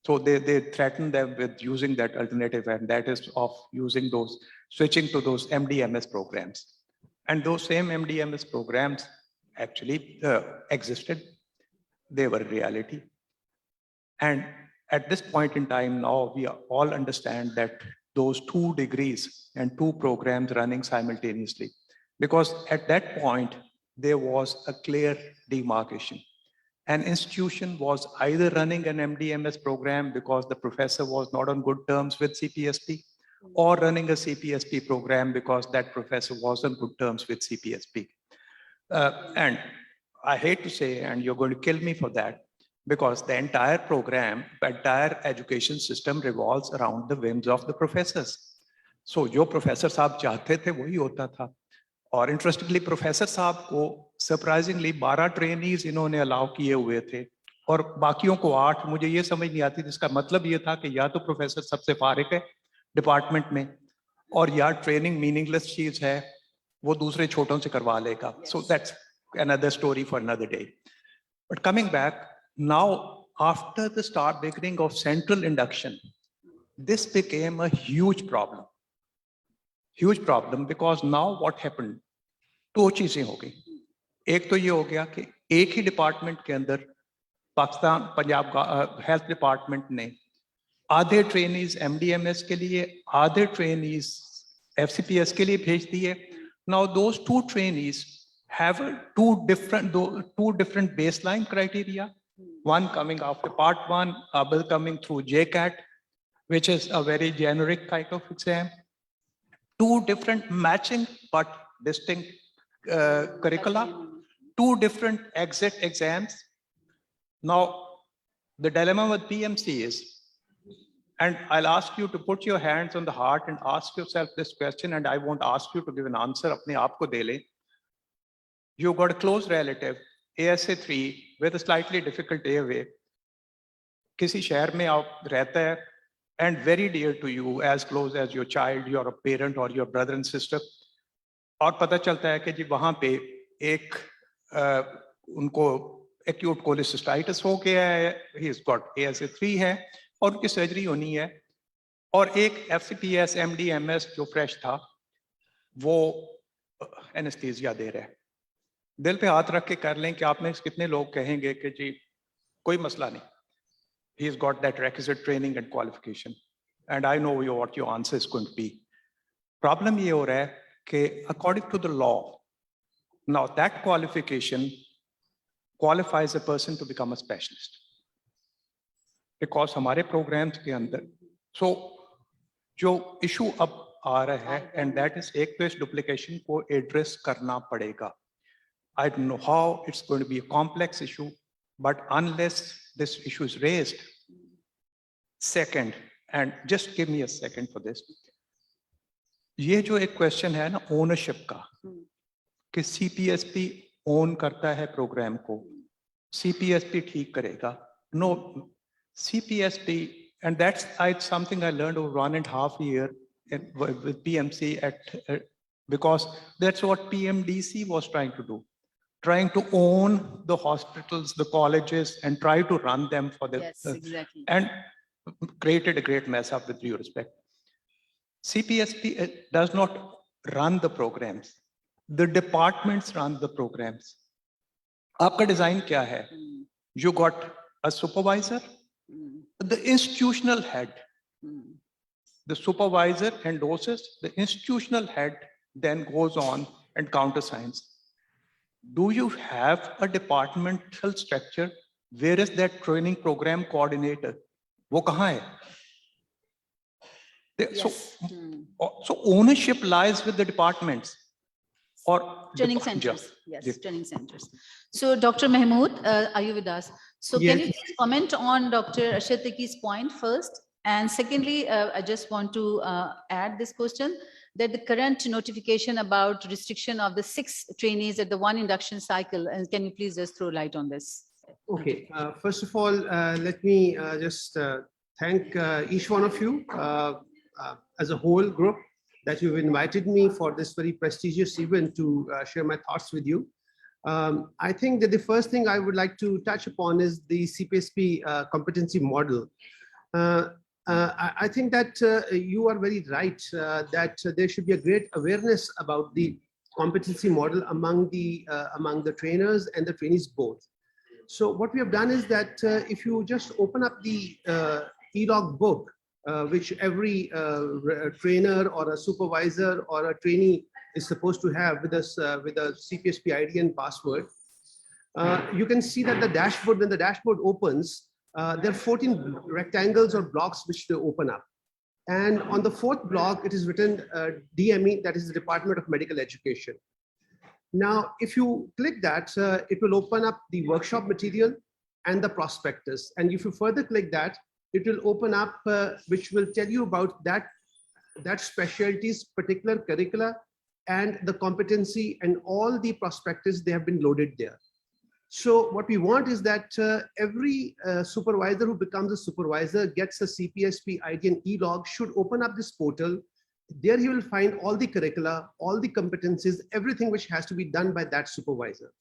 So they threatened them with using that alternative, and that is of switching to those MDMS programs. And those same MDMS programs actually existed. They were reality. And at this point in time now, we all understand that those 2 degrees and 2 programs running simultaneously, because at that point, there was a clear demarcation. An institution was either running an MDMS program because the professor was not on good terms with CPSP, or running a CPSP program because that professor was on good terms with CPSP. And I hate to say, and you're going to kill me for that, because the entire program, the entire education system revolves around the whims of the professors. So जो professor साहब चाहते थे वही होता था. और interestingly professor साहब को सरप्राइजिंगली 12 ट्रेनीज इन्होंने अलाउ किए हुए थे और बाकियों को 8. मुझे ये समझ नहीं आती जिसका मतलब ये था कि या तो प्रोफेसर सबसे फारिग है डिपार्टमेंट में और या ट्रेनिंग मीनिंगलेस चीज है वो दूसरे छोटों से करवा लेगा. So that's another story for another day. But coming back, now after the beginning of central induction, this became a huge problem. Huge problem because now what happened? 2 चीजें हो गई. एक तो ये हो गया कि एक ही डिपार्टमेंट के अंदर पाकिस्तान पंजाब हेल्थ डिपार्टमेंट ने आधे ट्रेनीज MDMS के लिए आधे ट्रेनीज FCPS के लिए भेज दिए. Now those 2 trainees have 2 different baseline criteria. One coming after part 1, other coming through JCAT, which is a very generic kind of exam. 2 different matching but distinct curricula, 2 different exit exams. Now, the dilemma with PMC is, and I'll ask you to put your hands on the heart and ask yourself this question, and I won't ask you to give an answer. अपने आप को दे ले. You've got a close relative, ASA3, with a slightly difficult airway. किसी शहर में आप रहता है, and very dear to you, as close as your child, your parent or your brother and sister. और पता चलता है कि जी वहाँ पे एक उनको acute cholecystitis हो गया है, he's got ASA3 है और उनकी सर्जरी होनी है और एक FCPS MDMS जो फ्रेश था वो एनेस्थीसिया दे रहा है. दिल पे हाथ रख के कर लें कि आप में कितने लोग कहेंगे कि जी कोई मसला नहीं. He's got that requisite training and qualification. And I know what your answer is going to be. Problem ये हो रहा है कि according to the law, now that qualification qualifies a person to become a specialist. Because हमारे programs के अंदर, so जो issue अब आ रहा है, and that is एक तो इस duplication को address करना पड़ेगा. I don't know how, it's going to be a complex issue, but unless this issue is raised, second, and just give me a second for this. ये जो एक question है ना ओनरशिप का, कि CPSP ओन करता है प्रोग्राम को, CPSP ठीक करेगा. No, CPSP, and that's something I learned over 1.5 years with PMC because that's what PMDC was trying to do, trying to own the hospitals, the colleges, and try to run them for the Yes, exactly. and created a great mess up, with due respect. CPSP does not run the programs. The departments run the programs. आपका design क्या है? You got a supervisor, the institutional head. The supervisor endorses, the institutional head then goes on and countersigns. Do you have a departmental structure? Where is that training program coordinator? वो कहाँ है? So ownership lies with the departments or Training centers, yes, training centers. So Dr. Mahmood, are you with us? So can you Yes. please comment on Dr. Ashatiki's point first? And secondly, I just want to add this question, that the current notification about restriction of the 6 trainees at the 1 induction cycle, and can you please just throw light on this? Okay, first of all, let me just thank each one of you as a whole group that you've invited me for this very prestigious event to share my thoughts with you. I think that the first thing I would like to touch upon is the CPSP competency model. I think that you are very right that there should be a great awareness about the competency model among the trainers and the trainees both. So what we have done is that if you just open up the e-log book, which every trainer or a supervisor or a trainee is supposed to have with us with a CPSP ID and password, you can see that the dashboard, when the dashboard opens, there are 14 rectangles or blocks which they open up. And on the 4th block, it is written DME, that is the Department of Medical Education. Now, if you click that, it will open up the workshop material and the prospectus. And if you further click that, it will open up, which will tell you about that specialty's particular curricula and the competency and all the prospectus, they have been loaded there. So what we want is that every supervisor who becomes a supervisor gets a CPSP ID and e-log, should open up this portal. There he will find all the curricula, all the competencies, everything which has to be done by that supervisor.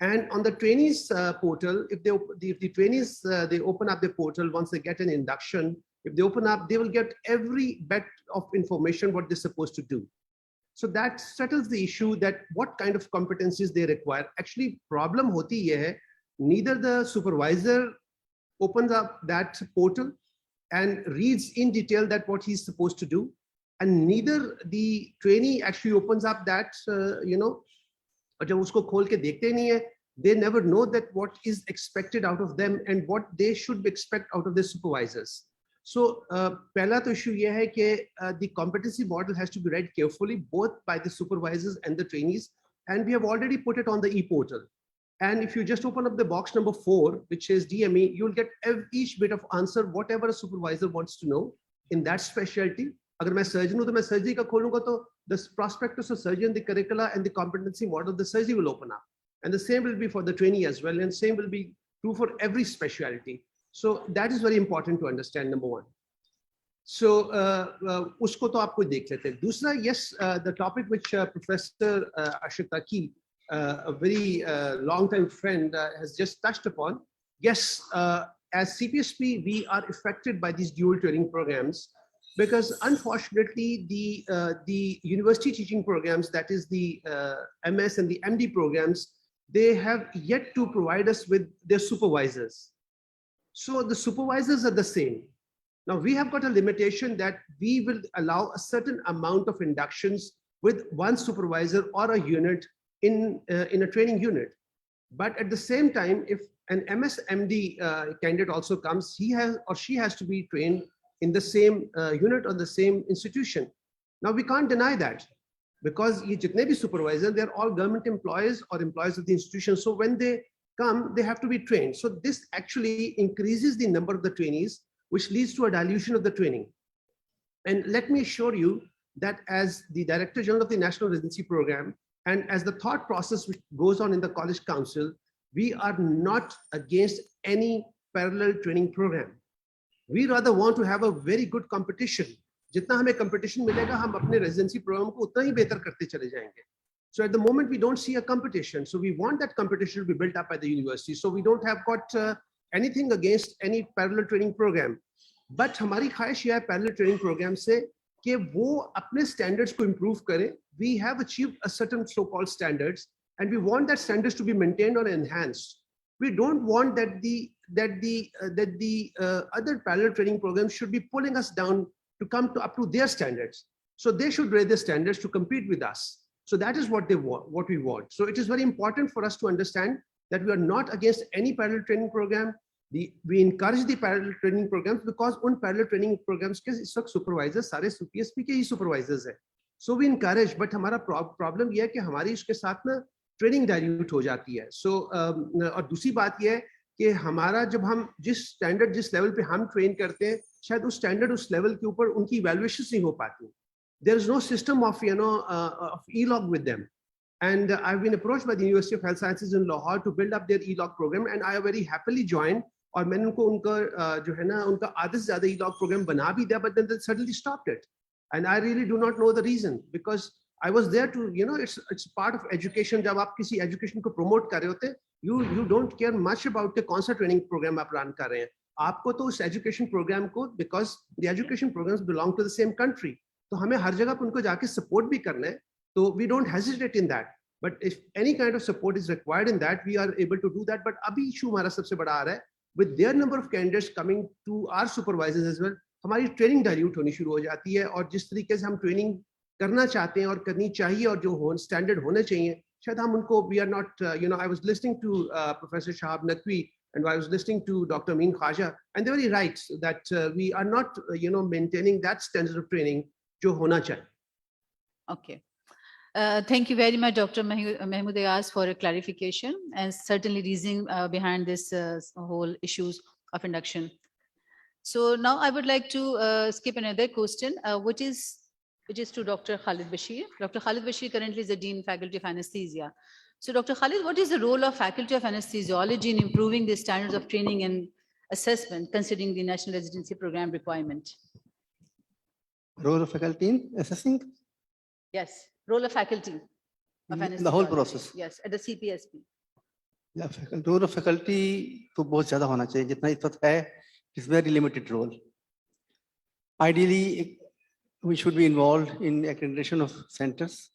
And on the trainees portal, if the trainees, they open up the portal once they get an induction, if they open up, they will get every bit of information what they're supposed to do. So that settles the issue that what kind of competencies they require. Actually, problem hoti ye hai, neither the supervisor opens up that portal and reads in detail that what he's supposed to do, and neither the trainee actually opens up that, जब उसको खोल के देखते नहीं है, they never know that what is expected out of them and what they should expect out of the supervisors. So पहला तो issue ये है कि the competency model has to be read carefully both by the supervisors and the trainees, and we have already put it on the e-portal. And if you just open up the box number 4, which is DME, you'll get each bit of answer, whatever a supervisor wants to know in that specialty. अगर मैं surgeon हूँ तो मैं surgery का खोलूँगा तो the prospectus of surgeon, the curricula and the competency model, the surgery will open up. And the same will be for the trainee as well, and same will be true for every specialty. So that is very important to understand, number one. So usko to aapko dekh lete hain. Dusra, yes, the topic which Professor Ashitaki, a very long-time friend, has just touched upon. Yes, as CPSP, we are affected by these dual training programs because unfortunately the university teaching programs, that is the MS and the MD programs, they have yet to provide us with their supervisors. So the supervisors are the same. Now we have got a limitation that we will allow a certain amount of inductions with one supervisor or a unit in a training unit. But at the same time, if an MSMD candidate also comes, he has or she has to be trained in the same unit or the same institution. Now we can't deny that because ye jitne bhi supervisor, they're all government employees or employees of the institution. So when they come, they have to be trained. So this actually increases the number of the trainees, which leads to a dilution of the training. And let me assure you that as the Director General of the National Residency Program and as the thought process which goes on in the College Council, we are not against any parallel training program. We rather want to have a very good competition. जितना हमें competition मिलेगा, हम अपने residency program को उतना ही बेहतर करते चले जाएंगे. So at the moment, we don't see a competition. So we want that competition to be built up by the university. So we don't have got anything against any parallel training program. But हमारी ख्वाहिश यह है parallel training program से कि वो अपने standards को improve करें. We have achieved a certain so-called standards, and we want that standards to be maintained or enhanced. We don't want that the other parallel training programs should be pulling us down to come up to their standards. So they should raise their standards to compete with us. So that is what they want, what we want. So it is very important for us to understand that we are not against any parallel training program. We encourage the parallel training programs because उन parallel training programs के इस वक्त supervisors सारे CPSP के ही supervisors हैं. So we encourage, but हमारा problem ये है कि हमारी इसके साथ ना training dilute हो जाती है. So और दूसरी बात ये है कि हमारा जब हम जिस standard जिस level पे हम train करते हैं, शायद उस standard उस level के ऊपर उनकी evaluations नहीं हो पाती. There is no system of of e-log with them. And I've been approached by the University of Health Sciences in Lahore to build up their e-log program, and I very happily joined. और मैंने उनको उनका जो है ना उनका आधे से ज़्यादा e-log program बना भी दिया, but then they suddenly stopped it. And I really do not know the reason, because I was there to, it's part of education. जब आप किसी education को promote कर रहे होते, you don't care much about the कौन सा training program आप run कर रहे हैं. आपको तो उस education program को, because the education programs belong to the same country, तो हमें हर जगह पे उनको जाके support भी करना है. So we don't hesitate in that. But if any kind of support is required in that, we are able to do that. But अभी issue हमारा सबसे बड़ा आ रहा है, with their number of candidates coming to our supervisors as well, हमारी training dilute होनी शुरू हो जाती है. और जिस तरीके से हम training करना चाहते हैं और करनी चाहिए और जो standard होने चाहिए, शायद हम उनको, we are not, I was listening to Professor Shahab Naqvi, and I was listening to Dr. Amin Khaja, and they're very right that we are not, maintaining that standard of training जो होना चाहिए. Okay. Thank you very much, Dr. Mahmood Ayaz, for a clarification and certainly reasoning behind this whole issues of induction. So now I would like to skip another question, which is to Dr. Khalid Bashir. Dr. Khalid Bashir currently is the Dean Faculty of Anesthesia. So Dr. Khalid, what is the role of Faculty of Anesthesiology in improving the standards of training and assessment, considering the National Residency Program requirement? Role of faculty in assessing? Yes, role of faculty of The whole anesthesiology. process. Yes, at the CPSP. Yeah, role of faculty तो बहुत ज़्यादा होना चाहिए, जितना इस वक्त है, it's very limited role. Ideally, we should be involved in accreditation of centers.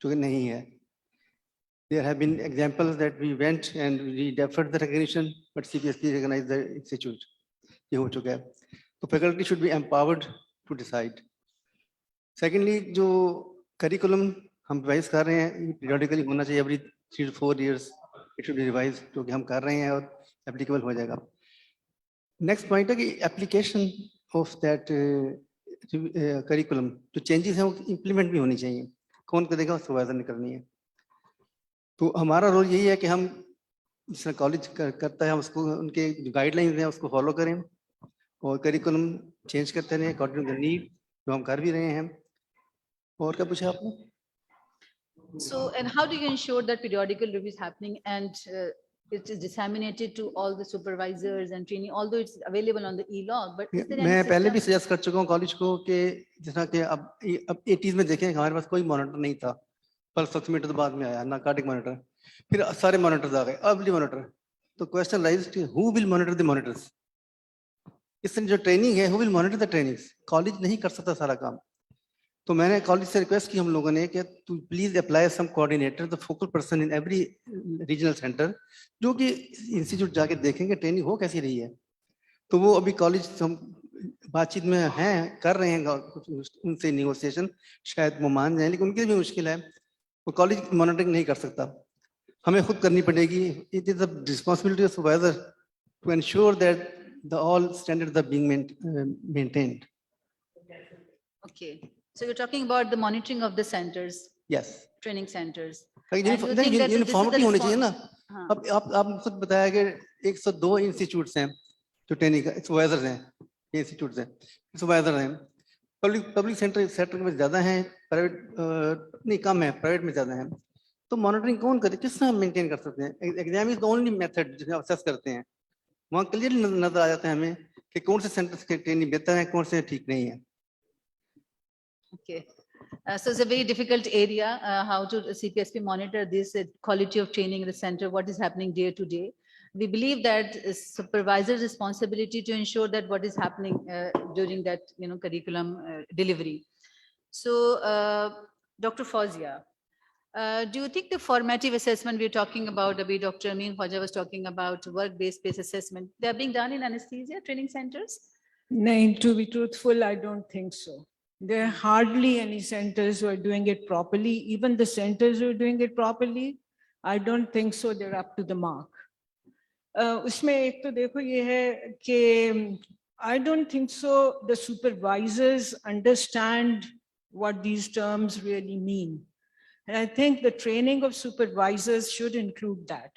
जो कि नहीं है. There have been examples that we went and we deferred the recognition, but CPSP recognized the institute. ये हो चुका है. तो faculty should be empowered to decide. Secondly, जो curriculum हम revise कर रहे हैं, periodically होना चाहिए, every 3 to 4 years it should be revised, जो कि हम कर रहे हैं और applicable हो जाएगा. Next point है कि application of that curriculum, जो changes हैं वो implement भी होनी चाहिए. कौन करेगा, supervisor ने करनी है. तो हमारा रोल यही है कि हम जिस तरह कॉलेज करता है, हम उसको उनके जो गाइडलाइंस हैं उसको फॉलो करें और करिकुलम चेंज करते रहें अकॉर्डिंग टू द नीड, जो हम कर भी रहे हैं. और क्या पूछा आपने? So, and how do you ensure that periodical review is happening and it is disseminated to all the supervisors and training, although it's available on the e-log, but is there any मैं पहले भी system? Suggest कर चुका हूँ college को कि जिस तरह के अब 80s में देखें हमारे पास कोई मॉनिटर नहीं था, पल्स ऑक्सीमीटर तो बाद में आया, नार्कोटिक मॉनिटर, फिर सारे मॉनिटर्स आ गए, अर्ली मॉनिटर. तो question rise, who will monitor the monitors? इसमें जो ट्रेनिंग है, who will monitor the trainings? College नहीं कर सकता सारा काम. तो मैंने कॉलेज से रिक्वेस्ट की हम लोगों ने कि to please apply some coordinator, the focal person in every regional centre, जो कि इंस्टीट्यूट जाके देखेंगे ट्रेनिंग हो कैसी रही है. तो वो अभी कॉलेज हम बातचीत में हैं, कर रहे हैं उनसे नेगोशिएशन, शायद वो मान जाए, लेकिन उनकी भी मुश्किल है, वो कॉलेज मॉनिटरिंग नहीं कर सकता, हमें खुद करनी पड़ेगी. It is the responsibility of supervisor to ensure that the all standards are being maintained. Okay, so you're talking about the monitoring of the centers, yes, training centers. And you think that this is the uniformity होनी चाहिए ना. हाँ. अब आप खुद बताया कि 102 institutes हैं जो ट्रेनिंग का सुपरवाइजर हैं, ये इंस्टीट्यूट्स हैं, सुपरवाइजर हैं. पब्लिक सेक्टर में ज्यादा है, प्राइवेट नहीं कम है, प्राइवेट में ज्यादा है। तो मॉनिटरिंग कौन करे, किस तरह मेंटेन कर सकते हैं? Exam is the only method जिसमें असेस करते हैं। वहाँ क्लियरली नजर आ जाता है हमें कि कौन से सेंटर्स की ट्रेनिंग बेहतर है, कौन से ठीक नहीं है। Okay. So it's a very difficult area, how to CPSP monitor this quality of training in the center, what is happening day to day. We believe that it's supervisor's responsibility to ensure that what is happening during that, curriculum delivery. So, Dr. Fawzia, do you think the formative assessment we're talking about, Abhi Dr. Amin Khwaja was talking about work-based assessment, they're being done in anesthesia training centers? No, to be truthful, I don't think so. There are hardly any centers who are doing it properly. Even the centers who are doing it properly, I don't think so. They're up to the mark. उसमें एक तो देखो ये है कि I don't think so. The supervisors understand what these terms really mean. And I think the training of supervisors should include that.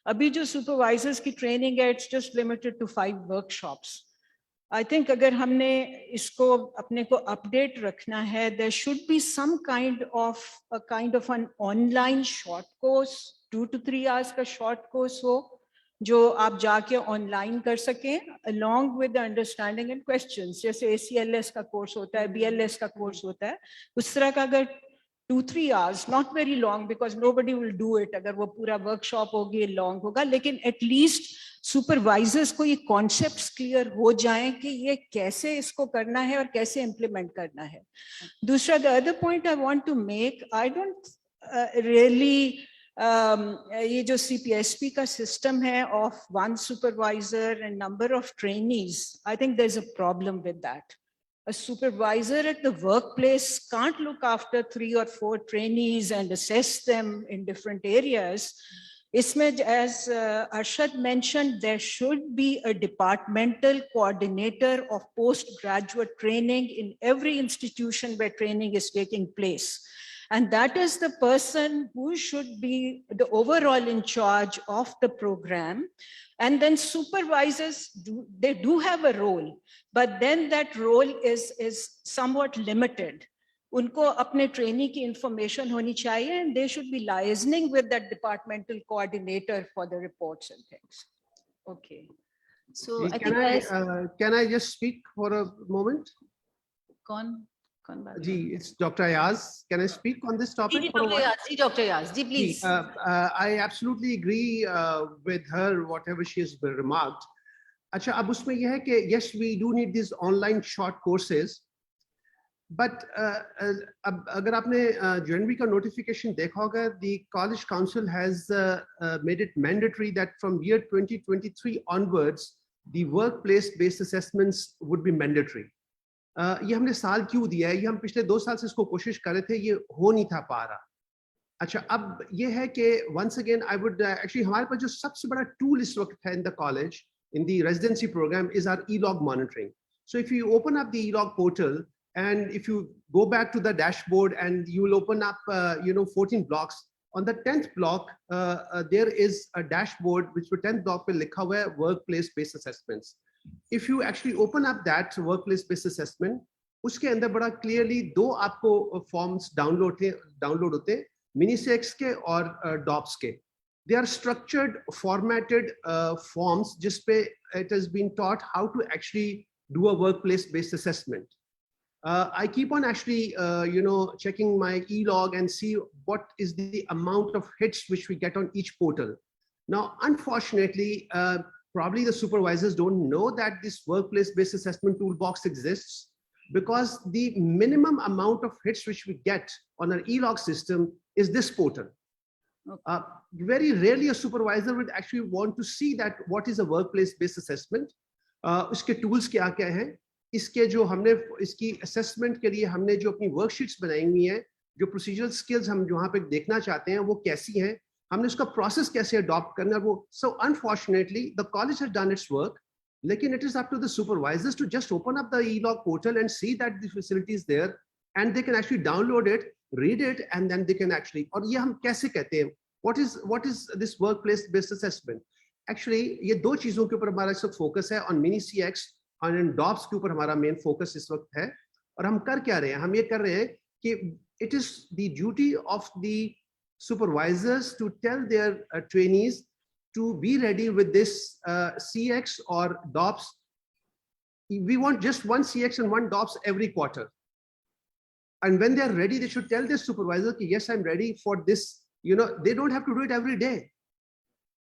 अभी जो supervisors की training है, it's just limited to 5 workshops. I think अगर हमने इसको अपने को update रखना है, there should be some kind of an online short course, 2 to 3 hours का short course हो, जो आप जाके online कर सकें, along with the understanding and questions. जैसे ACLS का course होता है, BLS का course होता है, उस तरह का अगर 2-3 hours, not very long because nobody will do it. अगर वो पूरा workshop होगी, long होगा, लेकिन at least supervisors को ये concepts clear हो जाएं कि ये कैसे इसको करना है और कैसे implement करना है. दूसरा, the other point I want to make, I don't really ये जो CPSP का system है of one supervisor and number of trainees, I think there's a problem with that. A supervisor at the workplace can't look after 3 or 4 trainees and assess them in different areas. Isme, as Arshad mentioned, there should be a departmental coordinator of postgraduate training in every institution where training is taking place. And that is the person who should be the overall in charge of the program. And then supervisors, they do have a role, but then that role is somewhat limited. Unko apne trainee ki information honi chahiye, and they should be liaising with that departmental coordinator for the reports and things. Okay. So I think can I just speak for a moment? Ji, it's Dr. Ayaz. Can I speak on this topic? Dr. Ayaz, please. I absolutely agree with her, whatever she has remarked. Acha, ab usme ye hai ki, yes, we do need these online short courses. But agar aapne January ka notification dekha hoga, the College Council has made it mandatory that from year 2023 onwards, the workplace-based assessments would be mandatory. ये हमने साल क्यों दिया है, ये हम पिछले 2 साल से इसको कोशिश कर रहे थे, ये हो नहीं था पा रहा. अच्छा, अब ये है कि once again I would actually हमारे पास जो सबसे बड़ा tool इस वक्त है in the college, in the residency program, is our e-log monitoring. So if you open up the e-log portal and if you go back to the dashboard and you will open up 14 blocks, on the 10th block there is a dashboard which for 10th block पे लिखा हुआ है workplace based assessments. If you actually open up that workplace-based assessment, उसके अंदर बड़ा clearly 2 आपको forms download होते, Minisex के और DOPS के. They are structured, formatted forms जिस पे it has been taught how to actually do a workplace-based assessment. I keep on actually, checking my e-log and see what is the amount of hits which we get on each portal. Now, unfortunately, probably the supervisors don't know that this workplace-based assessment toolbox exists, because the minimum amount of hits which we get on our e-log system is this portal. Okay. Very rarely a supervisor would actually want to see that what is a workplace-based assessment, uske tools kya kya hai, iske jo humne iski assessment ke liye humne jo apni worksheets बनाई हुई हैं, जो procedural skills हम जहाँ पे देखना चाहते हैं वो कैसी हैं, हमने उसका process कैसे adopt करना है वो. So unfortunately the college has done its work, लेकिन it is up to the supervisors to just open up the e-log portal and see that the facility is there and they can actually download it, read it, and then they can actually, और ये हम कैसे कहते हैं, what is this workplace based assessment? Actually ये 2 चीजों के ऊपर हमारा इस वक्त focus है, on mini CX और in DOPS के ऊपर हमारा main focus इस वक्त है. और हम कर क्या रहे हैं? हम ये कर रहे हैं कि it is the duty of the supervisors to tell their trainees to be ready with this CX or DOPS. We want just one CX and one DOPS every quarter. And when they are ready, they should tell their supervisor, ki, yes, I'm ready for this. You know, they don't have to do it every day.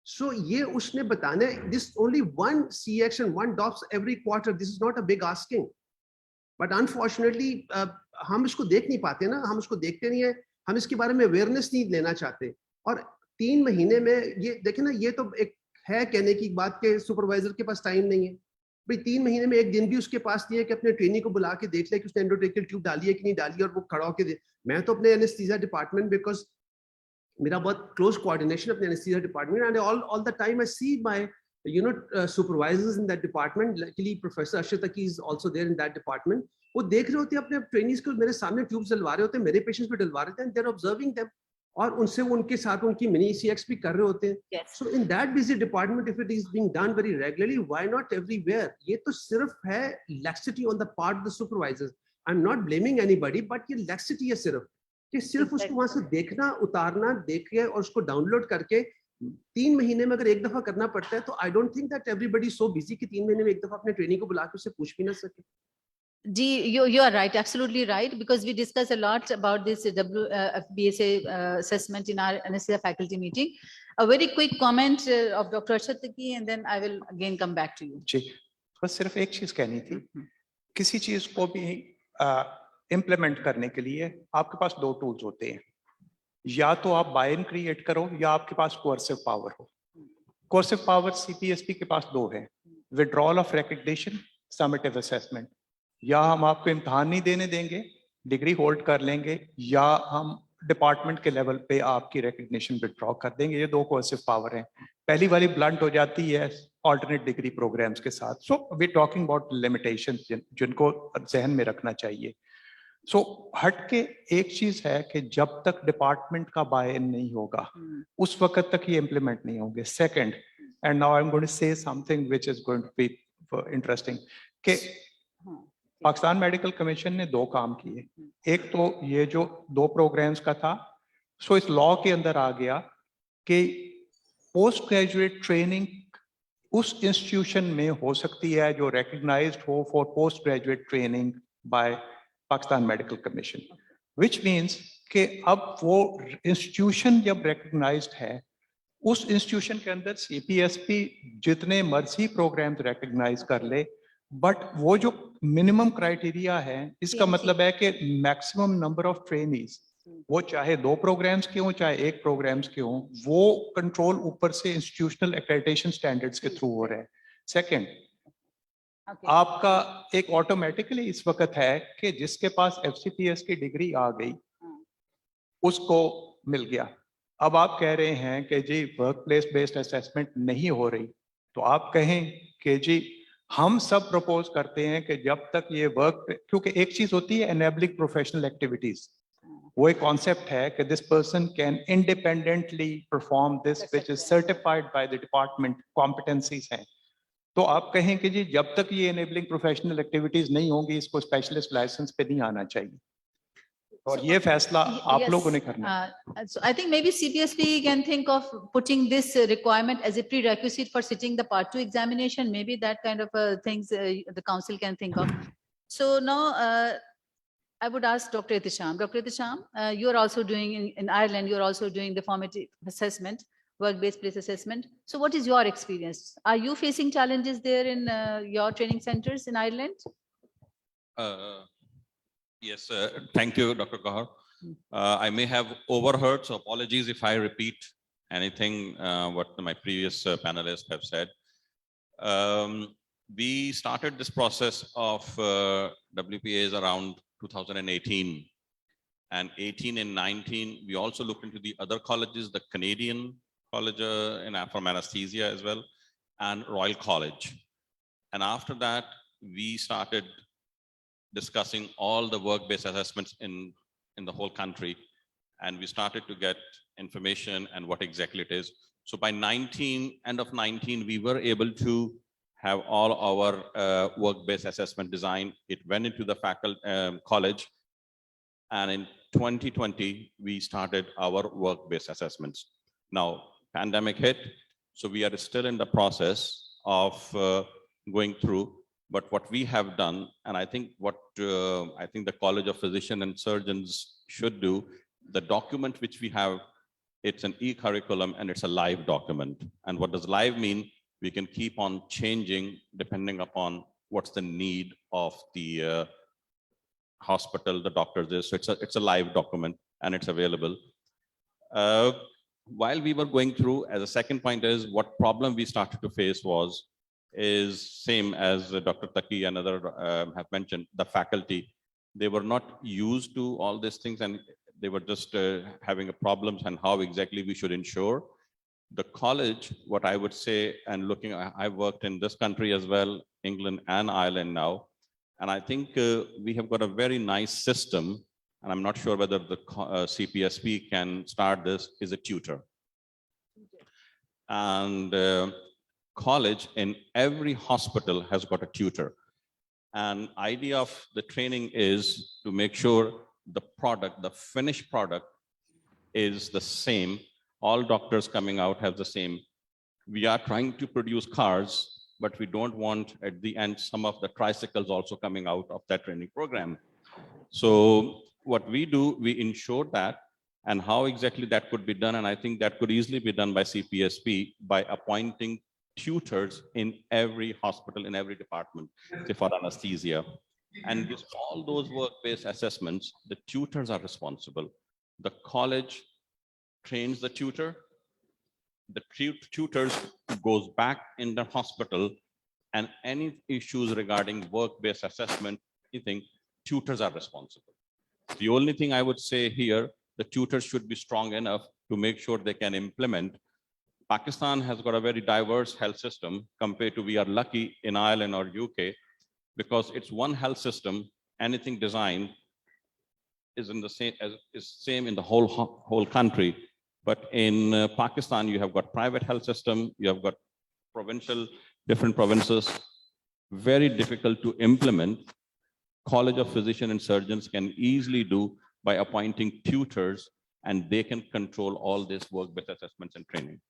So ye usne batane, this only one CX and one DOPS every quarter. This is not a big asking. But unfortunately, हम इसको देख नहीं पाते ना, हम इसको देखते नहीं है, हम इसके बारे में अवेयरनेस नहीं लेना चाहते. और 3 महीने में ये देखें ना, ये तो एक है कहने की बात के सुपरवाइजर के पास टाइम नहीं है. भाई 3 महीने में एक दिन भी उसके पास नहीं है कि अपने ट्रेनी को बुला के देख ले कि उसने एंडोट्रेकियल ट्यूब डाली है कि नहीं डाली और वो खड़ा होकर दे. मैं तो अपने एनेस्थीसिया डिपार्टमेंट, बिकॉज मेरा बहुत क्लोज कोऑर्डिनेशन अपने anaesthesia department, and all the time I see my supervisors in that department. Luckily Professor Ashit Taki is also there in that department. वो देख रहे होते हैं अपने ट्रेनीज को, मेरे सामने ट्यूब्स डलवा रहे होते हैं, मेरे पेशेंट्स भी डलवा रहे थे, and they're observing them. और उनसे उनके साथ उनकी मिनी CX भी कर रहे होते हैं. Yes. So in that busy department, if it is being done very regularly, why not everywhere? ये तो सिर्फ है laxity on the part of the supervisors. I'm not blaming anybody, but ये laxity है सिर्फ कि सिर्फ उसको वहां से देखना, उतारना, देख के और उसको डाउनलोड करके 3 महीने में अगर एक दफा करना पड़ता है, तो I don't think that everybody so busy कि 3 महीने में एक दफा अपने ट्रेनिंग को बुला के उससे पूछ भी ना सके. You are right, absolutely right, because we discussed a lot about this FBSA assessment in our anesthesia faculty meeting. A very quick comment of Dr. Ashit Taki, and then I will again come back to you. जी, बस सिर्फ एक चीज कहनी थी. किसी चीज को भी इम्प्लीमेंट करने के लिए आपके पास 2 टूल्स होते हैं. या तो आप बाय इन क्रिएट करो, या आपके पास कोर्सिव पावर हो. कोर्सिव पावर CPSP के पास 2 है: withdrawal of recognition, summative assessment. या हम आपको इम्तिहान नहीं देने देंगे, डिग्री होल्ड कर लेंगे, या हम डिपार्टमेंट के लेवल पे आपकी रिकग्निशन विड्रॉ कर देंगे. ये 2 कोर्सिव पावर हैं. पहली वाली ब्लंट हो जाती है ऑल्टरनेट डिग्री प्रोग्राम्स के साथ. So we talking about limitations जिनको जहन में रखना चाहिए. सो हट के एक चीज है कि जब तक डिपार्टमेंट का बाय इन नहीं होगा, उस वक्त तक ये इम्प्लीमेंट नहीं होंगे. Second, and now I am going to say something which is going to be interesting, कि पाकिस्तान मेडिकल कमीशन ने 2 काम किए. एक तो ये जो 2 प्रोग्राम्स का था, सो इस लॉ के अंदर आ गया कि पोस्ट ग्रेजुएट ट्रेनिंग उस इंस्टीट्यूशन में हो सकती है जो रिकग्नाइज्ड हो for post graduate training bye Pakistan medical commission, which means कि अब वो इंस्टीट्यूशन जब रिकग्नाइज्ड है, उस इंस्टीट्यूशन के अंदर CPSP जितने मर्जी प्रोग्राम्स रिकग्नाइज कर ले, बट वो जो मिनिमम क्राइटेरिया है, इसका मतलब है कि मैक्सिमम नंबर ऑफ ट्रेनीज, वो चाहे 2 प्रोग्राम्स के हों चाहे 1 प्रोग्राम्स के हों, वो कंट्रोल ऊपर से इंस्टीट्यूशनल एक्रेडिटेशन स्टैंडर्ड्स के थ्रू हो रहे हैं. सेकेंड, आपका एक ऑटोमेटिकली इस वक्त है कि जिसके पास FCPS की डिग्री आ गई उसको मिल गया. अब आप कह रहे हैं कि जी वर्क प्लेस बेस्ड असेसमेंट नहीं हो रही, तो आप कहें कि जी हम सब प्रपोज करते हैं कि जब तक ये वर्क, क्योंकि एक चीज होती है एनेबलिंग प्रोफेशनल एक्टिविटीज, वो एक कॉन्सेप्ट है कि this person can independently perform this which is certified by the department, competencies हैं. तो आप कहें कि जी जब तक ये एनेबलिंग प्रोफेशनल एक्टिविटीज नहीं होंगी, इसको स्पेशलिस्ट लाइसेंस पे नहीं आना चाहिए. और ये फैसला आप लोगों ने करना है. So I think maybe CPSP can think of putting this requirement as a prerequisite for sitting the Part 2 examination. Maybe that kind of things the council can think of. So now I would ask Dr. Ihtisham. Dr. Ihtisham, you are also doing in Ireland, you are also doing the formative assessment, work-based place assessment. So what is your experience? Are you facing challenges there in your training centers in Ireland? Yes, thank you, Dr. Kahar. I may have overheard, so apologies if I repeat anything what my previous panelists have said. We started this process of WPAs around 2018, and 18 and 19, we also looked into the other colleges, the Canadian College from anesthesia as well, and Royal College. And after that, we started discussing all the work-based assessments in the whole country. And we started to get information and what exactly it is. So by end of 19, we were able to have all our work-based assessment design. It went into the college. And in 2020, we started our work-based assessments. Now, pandemic hit, so we are still in the process of going through. But what we have done, and I think what I think the College of Physicians and Surgeons should do, the document which we have, it's an e-curriculum and it's a live document. And what does live mean? We can keep on changing depending upon what's the need of the hospital, the doctors is. So it's a live document and it's available. While we were going through, as a second point is what problem we started to face is same as Dr. Taki and other have mentioned, the faculty. They were not used to all these things and they were just having problems and how exactly we should ensure. The college, what I would say, and looking, I've worked in this country as well, England and Ireland now, and I think we have got a very nice system, and I'm not sure whether the CPSP can start this, is a tutor. And college in every hospital has got a tutor. And idea of the training is to make sure the product, the finished product is the same. All doctors coming out have the same. We are trying to produce cars, but we don't want at the end some of the tricycles also coming out of that training program. So what we do, we ensure that, and how exactly that could be done. And I think that could easily be done by CPSP by appointing tutors in every hospital, in every department, say for anesthesia. And with all those work-based assessments, the tutors are responsible. The college trains the tutor. The tutors goes back in the hospital, and any issues regarding work-based assessment, anything, tutors are responsible. The only thing I would say here, the tutors should be strong enough to make sure they can implement. Pakistan has got a very diverse health system compared to, we are lucky in Ireland or UK, because it's one health system, anything designed is in the same in the whole country. But in Pakistan, you have got private health system, you have got provincial, different provinces, very difficult to implement. College of Physicians and Surgeons can easily do by appointing tutors, and they can control all this work-based assessments and training.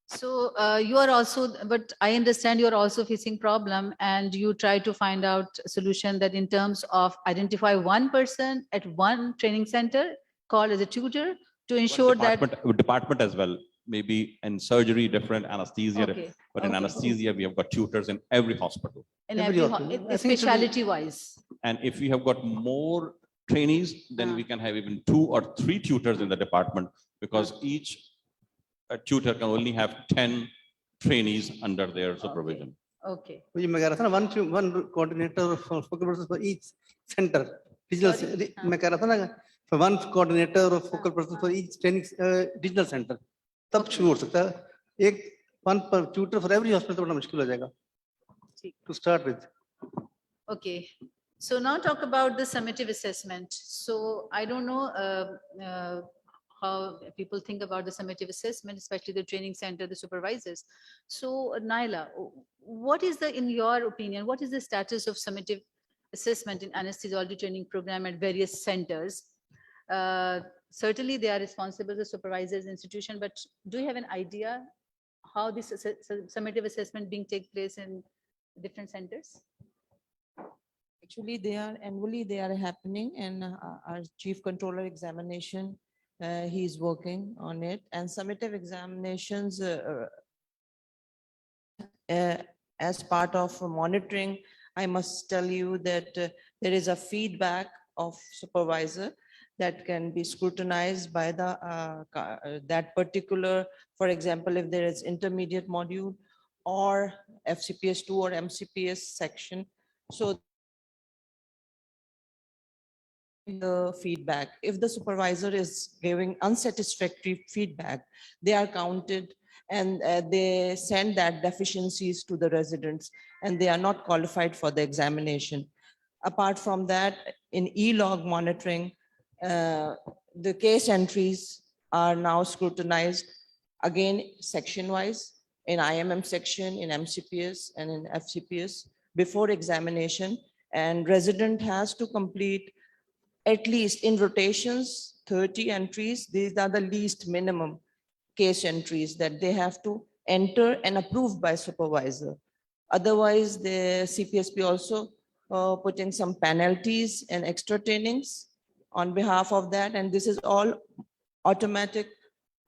So you are also, but I understand you are also facing problem and you try to find out a solution that in terms of identify one person at one training center called as a tutor to ensure that. Department as well, maybe in surgery, different, anesthesia, Okay, but in okay. anesthesia, we have got tutors in every hospital. In Every every, hospital. I think so. specialty wise. And if we have got more trainees, then we can have even 2 or 3 tutors in the department, because each tutor can only have 10 trainees under their supervision. Okay. मुझे मैं कह रहा था ना one coordinator for focal persons for each center regional मैं कह रहा था ना for one coordinator of focal persons for each training regional center तब शुरू हो सकता है एक one per tutor for every hospital तो बड़ा मुश्किल हो जाएगा to start with. Okay. So now talk about the summative assessment. So I don't know how people think about the summative assessment, especially the training center, the supervisors. So Naila, what is in your opinion, what is the status of summative assessment in anesthesiology training program at various centers? Certainly they are responsible, the supervisors institution, but do you have an idea how this summative assessment being take place in different centers? Actually, they are annually, they are happening, and our chief controller examination, he is working on it, and summative examinations as part of monitoring. I must tell you that there is a feedback of supervisor that can be scrutinized by the that particular, for example, if there is intermediate module or FCPS 2 or MCPS section. So the feedback, if the supervisor is giving unsatisfactory feedback, they are counted and they send that deficiencies to the residents and they are not qualified for the examination. Apart from that, in e-log monitoring, the case entries are now scrutinized again section wise, in IMM section, in MCPS and in FCPS before examination. And resident has to complete at least in rotations, 30 entries. These are the least minimum case entries that they have to enter and approved by supervisor. Otherwise, the CPSP also put in some penalties and extra trainings on behalf of that. And this is all automatic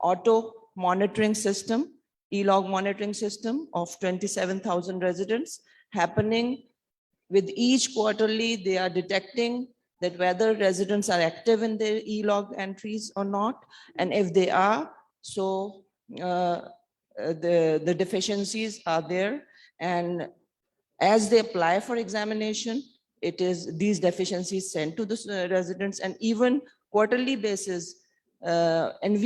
auto monitoring system, e-log monitoring system of 27,000 residents happening with each quarterly. They are detecting that whether residents are active in their e-log entries or not. And if they are, so the deficiencies are there. And as they apply for examination, it is these deficiencies sent to the residents, and even quarterly basis and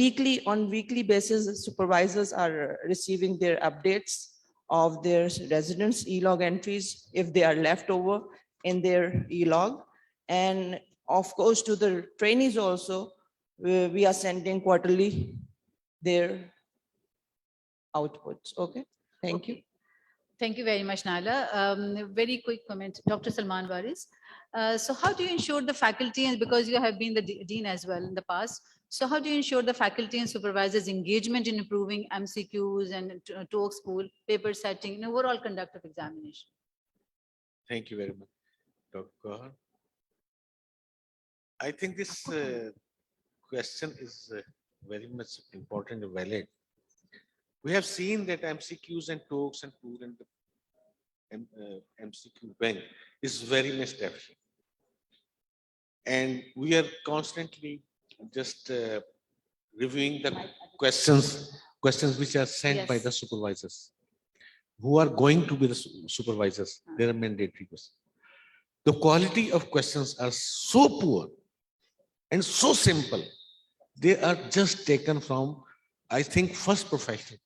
on weekly basis, supervisors are receiving their updates of their residents' e-log entries if they are left over in their e-log. And of course, to the trainees also, we are sending quarterly their outputs. Okay, thank you. Thank you very much, Naila. Very quick comment, Dr. Salman Waris. So how do you ensure the faculty, and because you have been the dean as well in the past, so how do you ensure the faculty and supervisors' engagement in improving MCQs and talk school, paper setting, and overall conduct of examination? Thank you very much, Dr. Gohar. I think this question is very much important and valid. We have seen that MCQs and talks and pool and the MCQ bank is very much deficient. And we are constantly just reviewing the questions which are sent by the supervisors, who are going to be the supervisors. They are mandatory questions. The quality of questions are so poor and so simple. They are just taken from, I think, first professional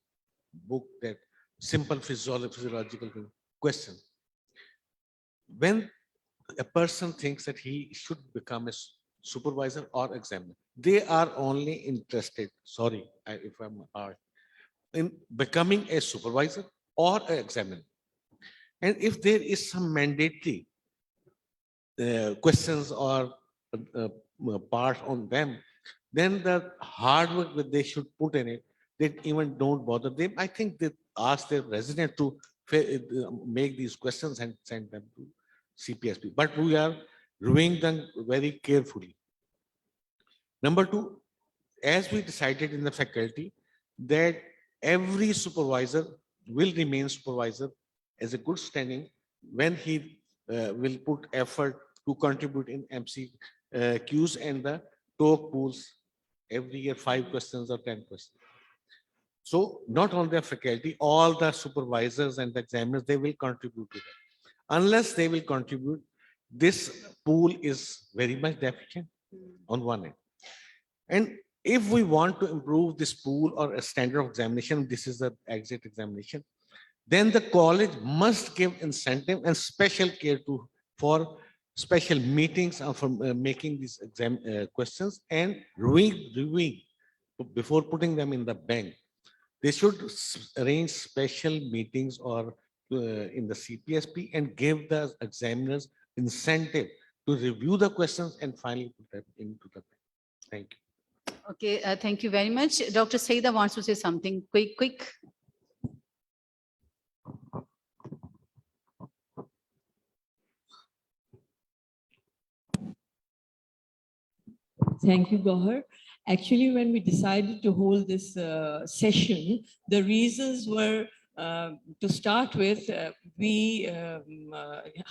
book, that simple physiological question. When a person thinks that he should become a supervisor or examiner, they are only interested, sorry if I'm hard, in becoming a supervisor or an examiner. And if there is some mandatory questions or part on them, then the hard work that they should put in it, they even don't bother them. I think they ask their resident to make these questions and send them to CPSP. But we are reviewing them very carefully. Number two, as we decided in the faculty, that every supervisor will remain supervisor as a good standing when he will put effort to contribute in MCQs and the talk pools every year, 5 questions or 10 questions. So not only the faculty, all the supervisors and the examiners, they will contribute to that. Unless they will contribute, this pool is very much deficient on one end. And if we want to improve this pool or a standard of examination, this is the exit examination, then the college must give incentive and special care for special meetings for making these exam questions and reviewing before putting them in the bank. They should arrange special meetings or in the CPSP and give the examiners incentive to review the questions and finally put them into the bank. Thank you. Okay, thank you very much. Dr. Saida wants to say something quick. Thank you, Gohar. Actually, when we decided to hold this session, the reasons were to start with,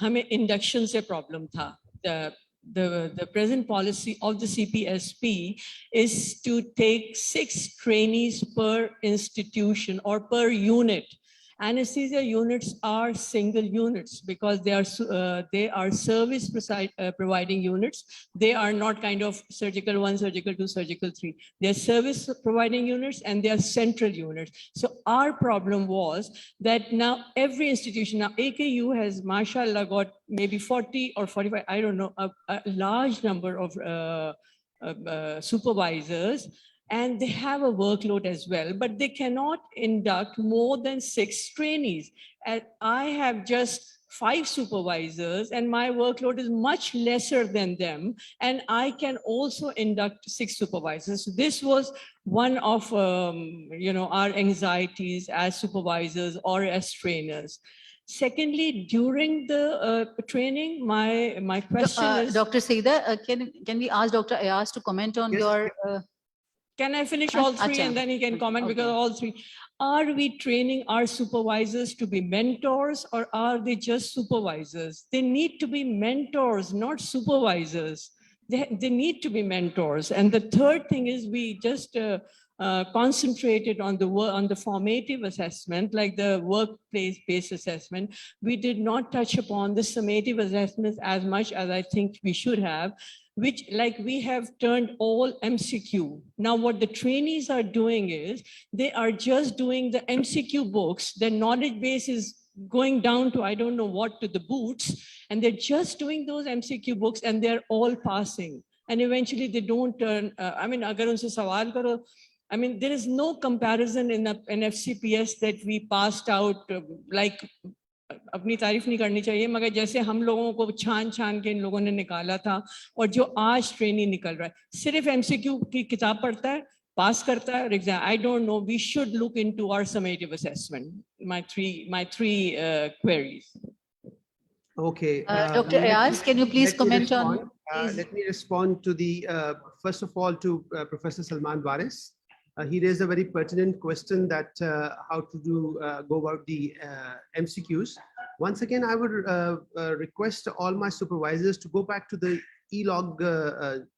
हमें induction से problem था. The present policy of the CPSP is to take 6 trainees per institution or per unit. Anesthesia units are single units because they are service providing units. They are not kind of surgical 1, surgical 2, surgical 3. They are service providing units and they are central units. So our problem was that now every institution, now AKU has mashallah got maybe 40 or 45, I don't know, a large number of supervisors. and they have a workload as well, but they cannot induct more than 6 trainees. And I have just 5 supervisors and my workload is much lesser than them. And I can also induct 6 supervisors. So this was one of our anxieties as supervisors or as trainers. Secondly, during the training, my question is— Dr. Saida, can we ask Dr. Ayaz to comment on Yes. your? Can I finish all 3 Acha. and then he can comment, because Okay. all 3. Are we training our supervisors to be mentors or are they just supervisors? They need to be mentors, not supervisors. They need to be mentors. And the third thing is we just concentrated on the formative assessment, like the workplace-based assessment. We did not touch upon the summative assessments as much as I think we should have, which like we have turned all MCQ. Now what the trainees are doing is they are just doing the MCQ books. Their knowledge base is going down to, I don't know what, to the boots, and they're just doing those MCQ books and they're all passing. And eventually they don't turn, agar unse sawal karo, there is no comparison in an FCPS that we passed out like अपनी तारीफ नहीं करनी चाहिए, मगर जैसे हम लोगों को छान छान के इन लोगों ने निकाला था और जो आज ट्रेनी निकल रहा है सिर्फ MCQ की किताब पढ़ता है, पास करता है और exam. I don't know, we should look into our summative assessment. My three queries. Okay. Dr. Ayaz, can you please comment on? Let me respond to the, first of all, to Professor Salman Waris. He raised a very pertinent question that how to go about the MCQs. Once again, I would request all my supervisors to go back to the e-log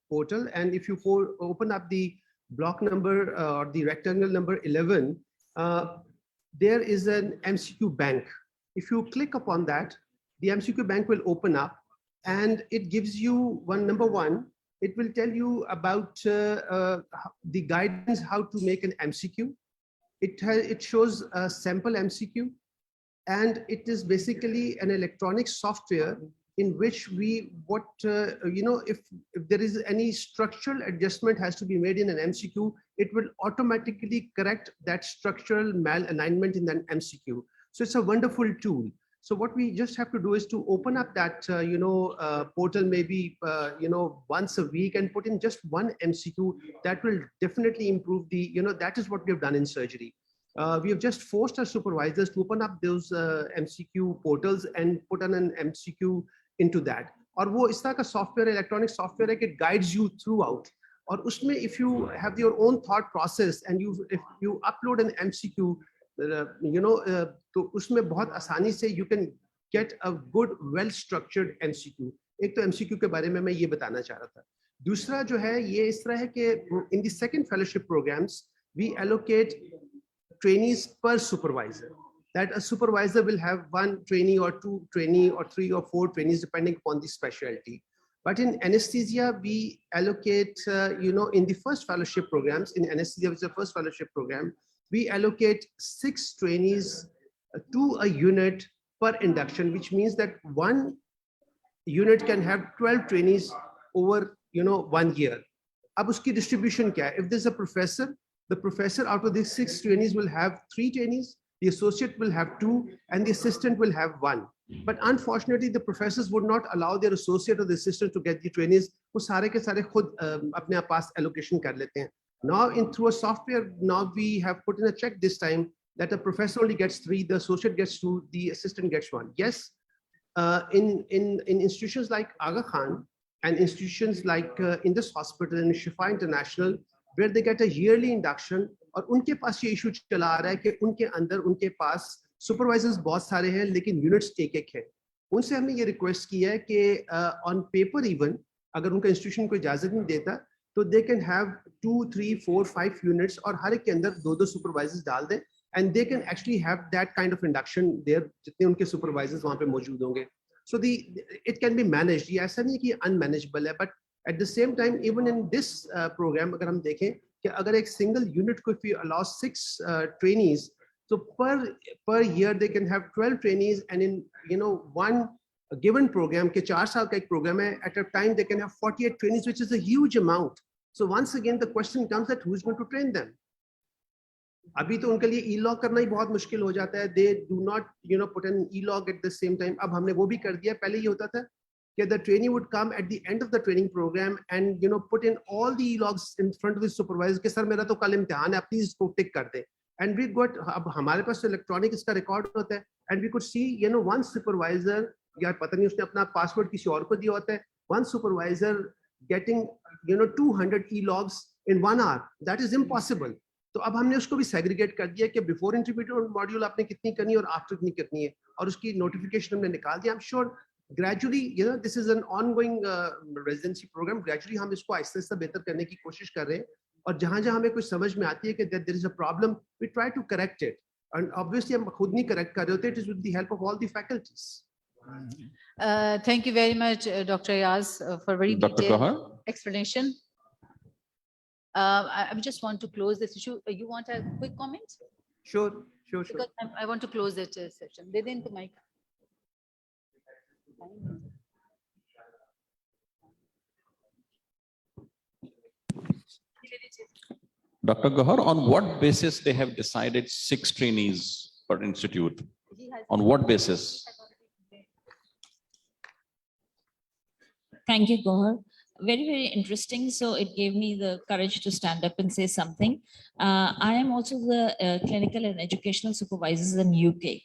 portal. And if you open up the block number or the rectangle number 11, there is an MCQ bank. If you click upon that, the MCQ bank will open up and it gives you number one, it will tell you about the guidance how to make an MCQ. It shows a sample MCQ, and it is basically an electronic software in which if there is any structural adjustment has to be made in an MCQ, it will automatically correct that structural malalignment in an MCQ. So it's a wonderful tool. So what we just have to do is to open up that, portal maybe, once a week and put in just one MCQ. That will definitely improve the, that is what we have done in surgery. We have just forced our supervisors to open up those MCQ portals and put on an MCQ into that. और वो इस तरह का software, electronic software है कि it guides you throughout. और उसमें if you have your own thought process and if you upload an MCQ, तो उसमें बहुत आसानी से you can get a good well-structured MCQ. एक तो MCQ के बारे में मैं ये बताना चाह रहा था. दूसरा जो है ये इस तरह है कि in the second fellowship programs we allocate trainees per supervisor. That a supervisor will have 1 trainee or 2 trainee or 3 or 4 trainees depending upon the specialty. But in anesthesia we allocate, in the first fellowship programs, in anesthesia which is the first fellowship program, we allocate 6 trainees to a unit per induction, which means that 1 unit can have 12 trainees over 1 year. Ab uski distribution kya hai? If there's a professor, the professor out of these 6 trainees will have 3 trainees, the associate will have 2, and the assistant will have 1. But unfortunately, the professors would not allow their associate or the assistant to get the trainees. वो सारे के सारे खुद अपने पास allocation कर लेते हैं. Now, through a software, now we have put in a check this time that the professor only gets 3, the associate gets 2, the assistant gets 1. Yes, in institutions like Aga Khan and institutions like Indus Hospital and Shifa International, where they get a yearly induction, और उनके पास ये issue चला आ रहा है कि उनके अंदर उनके पास supervisors बहुत सारे हैं लेकिन units एक हैं. उनसे हमने ये request किया है कि on paper even अगर उनका institution को इजाजत नहीं देता, तो they can have 2, 3, 4, 5 units और हर एक के अंदर 2 supervisors डाल दें, and they can actually have that kind of induction there जितने उनके supervisors वहाँ पे मौजूद होंगे. So it can be managed. ये ऐसा नहीं कि unmanageable है, but at the same time, even in this program, अगर हम देखें कि अगर एक single unit को if we allow 6 trainees, so per year they can have 12 trainees, and in one given program के 4 साल का एक program है, at a time they can have 48 trainees, which is a huge amount. So once again, the question comes that who is going to train them? अभी तो उनके लिए e-log करना ही बहुत मुश्किल हो जाता है. They do not, put an e-log at the same time. अब हमने वो भी कर दिया. पहले ये होता था कि the trainee would come at the end of the training program and put in all the e-logs in front of the supervisor कि सर मेरा तो कल इम्तिहान है, please इसको tick कर दे. And we got, अब हमारे पास तो electronic इसका record होता है, and we could see, one supervisor, या पता नहीं उसने अपना password किसी और को दिया होता है, one supervisor getting, 200 e-logs in 1 hour. That is impossible. तो अब हमने उसको भी segregate कर दिया कि before intermediate module आपने कितनी करनी है और after कितनी करनी है, और उसकी notification हमने निकाल दिया. I'm sure gradually, this is an ongoing residency program. Gradually हम इसको आहिस्ता-आहिस्ता बेहतर करने की कोशिश कर रहे हैं. और जहाँ-जहाँ हमें कुछ समझ में आती है कि there is a problem, we try to correct it. And obviously हम खुद नहीं correct कर रहे होते. It is with the help of all the faculties. Thank you very much, Dr. Ayaz, for very Dr. detailed Gohar? explanation. I just want to close this issue. You want a quick comment? Sure. Because I want to close that session. They didn't mic. Dr. Gohar, on what basis they have decided 6 trainees per institute? On what basis? Thank you, Gohar. Very, very interesting. So it gave me the courage to stand up and say something. I am also the clinical and educational supervisors in UK.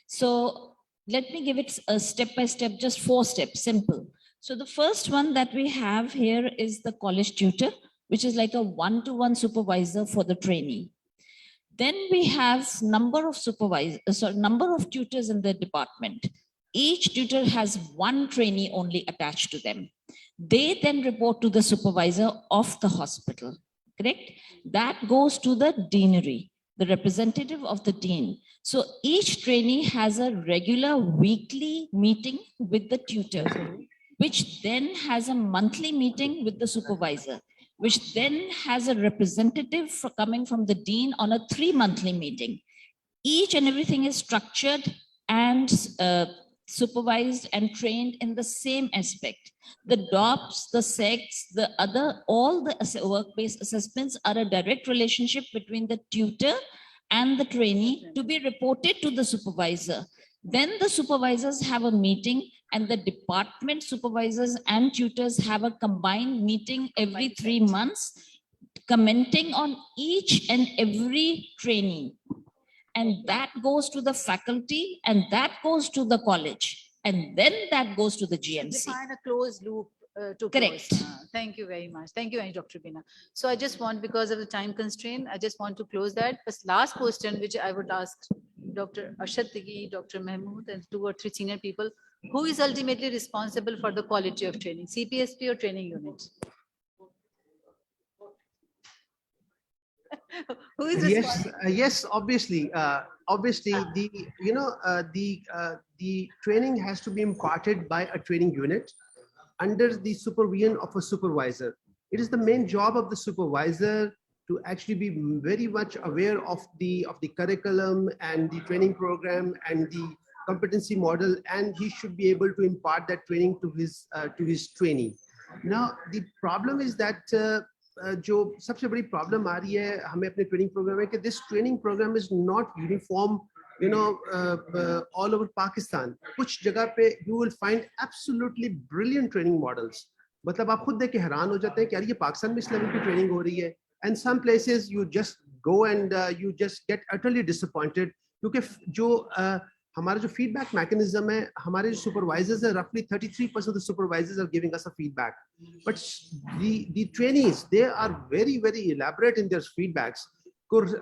So let me give it a step by step, just 4 steps, simple. So the first one that we have here is the college tutor, which is like a one-to-one supervisor for the trainee. Then we have number of tutors in the department. Each tutor has 1 trainee only attached to them. They then report to the supervisor of the hospital, correct? That goes to the deanery, the representative of the dean. So each trainee has a regular weekly meeting with the tutor, which then has a monthly meeting with the supervisor, which then has a representative coming from the dean on a 3-monthly meeting. Each and everything is structured and supervised and trained in the same aspect. The DOPS, the SECs, all the work-based assessments are a direct relationship between the tutor and the trainee to be reported to the supervisor. Then the supervisors have a meeting and the department supervisors and tutors have a combined meeting every 3 months, commenting on each and every trainee. And that goes to the faculty and that goes to the college. And then that goes to the GMC. Define a closed loop to Correct. close. Thank you very much. Thank you, Dr. Bina. So I just want, because of the time constraint, I just want to close that. But last question, which I would ask Dr. Arshad Tighi, Dr. Mahmood, and 2 or 3 senior people, who is ultimately responsible for the quality of training, CPSP or training units? Who is Yes, obviously, the training has to be imparted by a training unit under the supervision of a supervisor. It is the main job of the supervisor to actually be very much aware of the curriculum and the training program and the competency model, and he should be able to impart that training to his trainee. Now, the problem is that जो सबसे बड़ी problem आ रही है हमें अपने training program में कि this training program is not uniform all over Pakistan. कुछ जगह पे you will find absolutely brilliant training models. मतलब आप खुद देख के हैरान हो जाते हैं कि यार ये पाकिस्तान में इस लेवल की ट्रेनिंग हो रही है. And some places you just go and you just get utterly disappointed क्योंकि जो हमारा जो feedback mechanism है, हमारे जो supervisors है, roughly 33% of the supervisors are giving us a feedback. But the trainees, they are very, very elaborate in their feedbacks.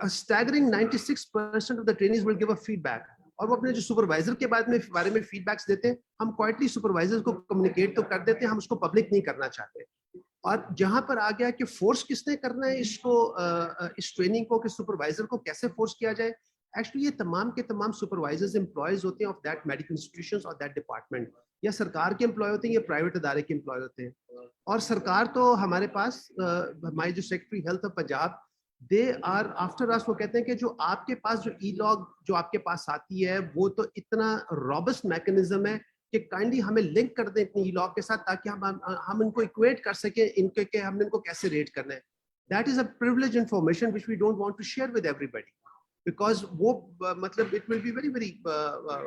A staggering 96% of the trainees will give a feedback. और वो अपने जो supervisor के बारे में feedbacks देते हैं, हम quietly supervisors को communicate तो कर देते हैं, हम उसको public नहीं करना चाहते. और जहां पर आ गया कि force किसने करना है इसको इस training को कि supervisor को कैसे force किया जाए. Actually ये तमाम के तमाम supervisors employees होते हैं of that medical institutions or that department. या सरकार के employee होते हैं या private अदारे के employee होते हैं. और सरकार तो हमारे पास हमारे जो Secretary Health of Punjab, they are after us. वो कहते हैं कि जो आपके पास जो e-log जो आपके पास आती है वो तो इतना robust mechanism है कि काइंडली हमें लिंक कर दें अपनी लॉ के साथ, ताकि हम इनको इक्वेट कर सकें इनके कि हमने इनको कैसे रेट करना है. That is a privileged information which we don't want to share with everybody, because वो मतलब it will be very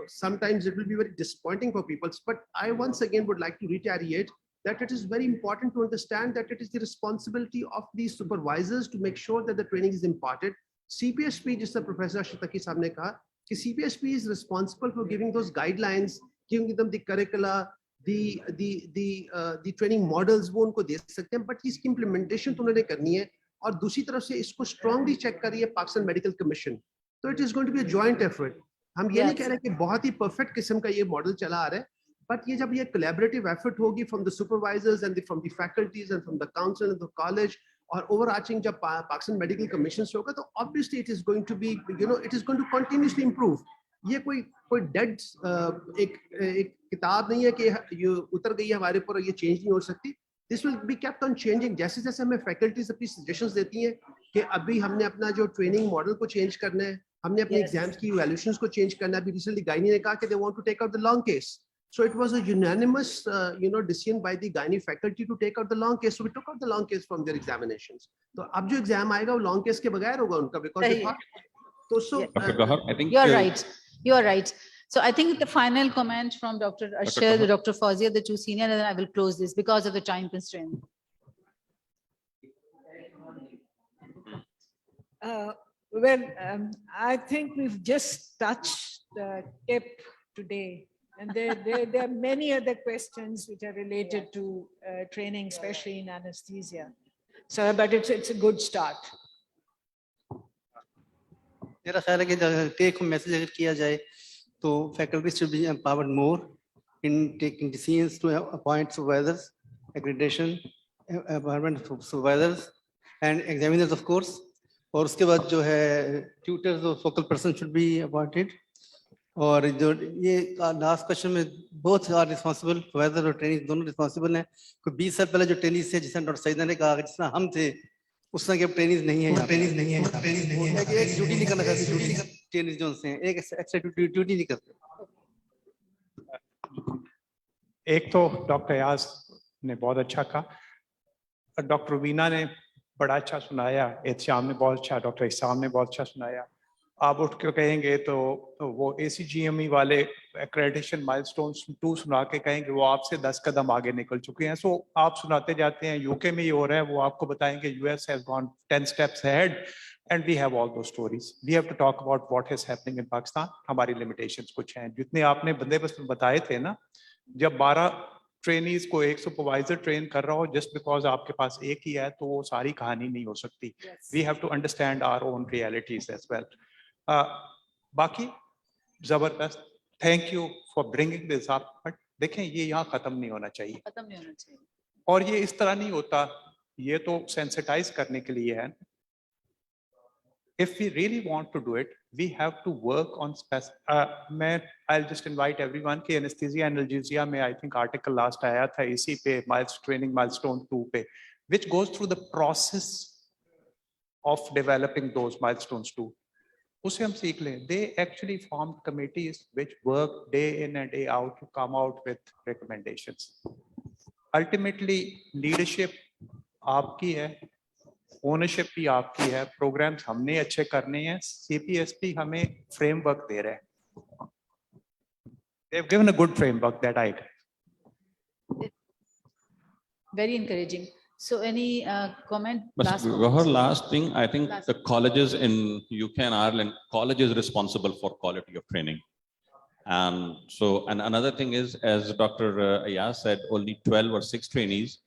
sometimes it will be very disappointing for people. But I once again would like to reiterate that it is very important to understand that it is the responsibility of these supervisors to make sure that the training is imparted. CPSP, जिस तरह Professor Shitaki साहब ने कहा कि CPSP is responsible for giving those guidelines, giving them the curricula, the training models, वो उनको दे सकते हैं, but इसकी implementation तो उन्होंने करनी है. और दूसरी तरफ से इसको strongly check कर रही है Pakistan Medical Commission. So it is going to be a joint effort. हम ये नहीं कह रहे कि बहुत ही perfect किस्म का ये model चला आ रहा है, but ये जब ये collaborative effort होगी from the supervisors and from the faculties and from the council and the college, और overarching जब Pakistan Medical Commission से होगा, तो obviously it is going to be, it is going to continuously improve. ये कोई dead एक किताब नहीं है कि ये उतर गई है हमारे ऊपर और ये change नहीं हो सकती. This will be kept on changing. जैसे जैसे हमें faculties अपनी suggestions देती हैं कि अभी हमने अपना जो training model को change करना है, हमने अपने exams की evaluations को change करना है. अभी recently Gynae ने कहा कि they want to take out the long case. So it was a unanimous, decision by the Gynae faculty to take out the long case. So we took out the long case from their examinations. So अब जो exam आएगा वो long case के बगैर होगा उनका, because they thought. So Dr. Gahar, I think You're right. You are right. So I think the final comment from Dr. Ashar, Dr. Fawzia, the two senior, and then I will close this because of the time constraint. I think we've just touched the tip today. And there are many other questions which are related to training, especially in anesthesia. So, but it's a good start. मेरा ख्याल है कि take home message अगर किया जाए तो faculty should be empowered more in taking decisions to appoint supervisors, accreditation, appointment of supervisors and examiners of course. और उसके बाद जो है tutors और focal person should be appointed. और जो ये लास्ट क्वेश्चन में both are responsible, supervisor और ट्रेनिंग दोनों responsible हैं. कोई 20 साल पहले जो ट्रेनिंग से जिस डॉक्टर सईदा ने कहा जिस तरह हम थे उस तरह के ट्रेनिंग नहीं है, एक ड्यूटी नहीं करना चाहते, ड्यूटी ट्रेनिंग जो से एक एक्स्ट्रा ड्यूटी नहीं करते. एक तो डॉक्टर यास ने बहुत अच्छा कहा, डॉक्टर वीना ने बड़ा अच्छा सुनाया, एहतिशाम ने बहुत अच्छा, डॉक्टर इसाम ने बहुत अच्छा सुनाया. आप उठ के कहेंगे तो वो ACGME वाले एक्रेडिटेशन माइलस्टोन्स 2 सुना के कहेंगे वो आपसे 10 कदम आगे निकल चुके हैं. सो आप सुनाते जाते हैं UK में ये हो रहा है, वो आपको बताएंगे US has gone 10 steps ahead and we have all those stories. We have to talk about what is happening in Pakistan. हमारी limitations कुछ हैं जितने आपने बंदोबस्त बताए थे ना, जब 12 ट्रेनीज को एक सुपरवाइजर ट्रेन कर रहा हो just because आपके पास एक ही है तो वो सारी कहानी नहीं हो सकती. We have to understand our own realities as well. बाकी जबरदस्त, thank you for bringing this up. But देखें ये यहाँ खत्म नहीं होना चाहिए, खत्म नहीं होना चाहिए. और ये इस तरह नहीं होता, ये तो सेंसिटाइज करने के लिए है. If we really want to do it, we have to work on I'll just invite everyone कि anesthesia and analgesia में I think article last आया था इसी पे training milestone 2 पे, which goes through the process of developing those milestones too. उसे हम सीख लें. They actually formed committees which work day in and day out to come out with recommendations. Ultimately, leadership आपकी है, ownership भी आपकी है, programs हमने अच्छे करने हैं, CPSP हमें framework दे रहे हैं. They've given a good framework that I agree. Very encouraging. So any comment? Gahar, last thing, I think the colleges in UK and Ireland, college is responsible for quality of training. And so, and another thing is, as Dr. Ayaz said, only 12 or 6 trainees.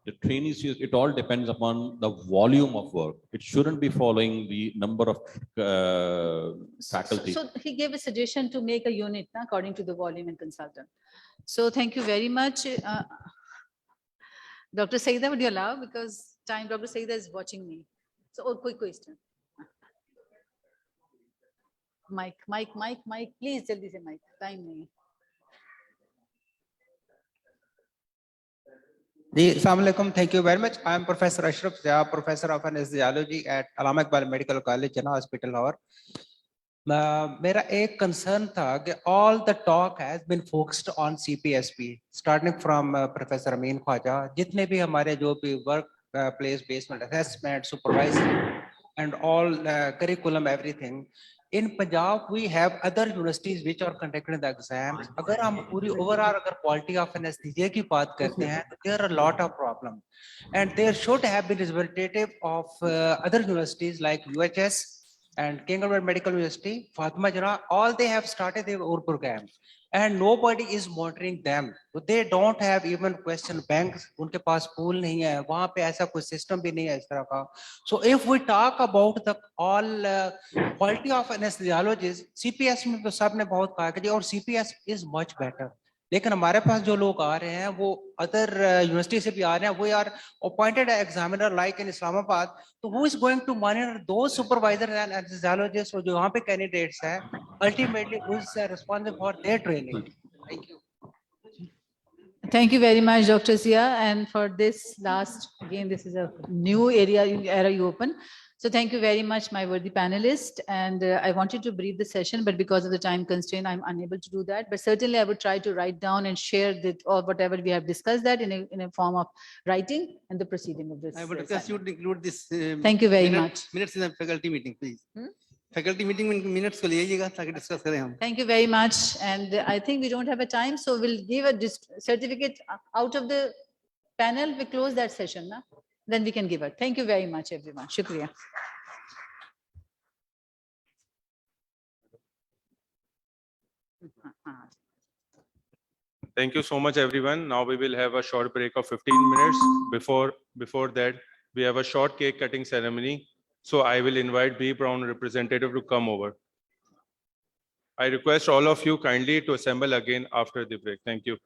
The trainees, it all depends upon the volume of work. It shouldn't be following the number of faculty. So he gave a suggestion to make a unit according to the volume and consultant. So thank you very much. Dr. Saida, would you allow? Because time, Dr. Saida is watching me. So, quick question. Mike, please jaldi se mic. Time nahi. Assalamu alaikum. Thank you very much. I am Professor Ashraf Zia, Professor of Anesthesiology at Allama Iqbal Medical College, Jinnah Hospital, Lahore. मेरा एक concern था कि all the talk has been focused on CPSP, starting from Professor Amin Khwaja, जितने भी हमारे जो भी work place basement assessment, supervisory, and all curriculum, everything. In Punjab, we have other universities which are conducting the exams. अगर हम पूरी overall अगर quality of anesthesia की बात करते हैं, तो there are a lot of problems, and there should have been representative of other universities like UHS and King Edward Medical University, Fatima Jara, all they have started their own program, and nobody is monitoring them. So they don't have even question banks. उनके पास pool नहीं है, वहाँ पे ऐसा कोई system भी नहीं है इस तरह का. So if we talk about the all quality of anesthesiologists, CPS में तो सबने बहुत कहा कि जी और CPS is much better. लेकिन हमारे पास जो लोग आ रहे हैं वो अदर यूनिवर्सिटी से भी आ रहे हैं, वो are appointed examiner like in Islamabad, तो who is going to monitor दो सुपरवाइजर एंड एनेस्थेसियोलॉजिस्ट जो यहाँ पे कैंडिडेट्स हैं, ultimately who is responsible for their training. Thank you. Thank you very much, Dr. Zia. And for this last, again, this is a new era you open. So thank you very much, my worthy panelists. And I wanted to brief the session, but because of the time constraint, I'm unable to do that. But certainly I would try to write down and share that or whatever we have discussed that in a form of writing and the proceeding of this. I would request you to include this. Thank you very much. Minutes in the faculty meeting, please. Faculty meeting में minutes को लीजिएगा ताकि discuss करें हम. Thank you very much. And I think we don't have a time, so we'll give a certificate out of the panel. We close that session, na? Then we can give it. Thank you very much, everyone. Shukriya. Thank you so much, everyone. Now we will have a short break of 15 minutes. Before that, we have a short cake cutting ceremony. So I will invite B Brown representative to come over. I request all of you kindly to assemble again after the break. Thank you.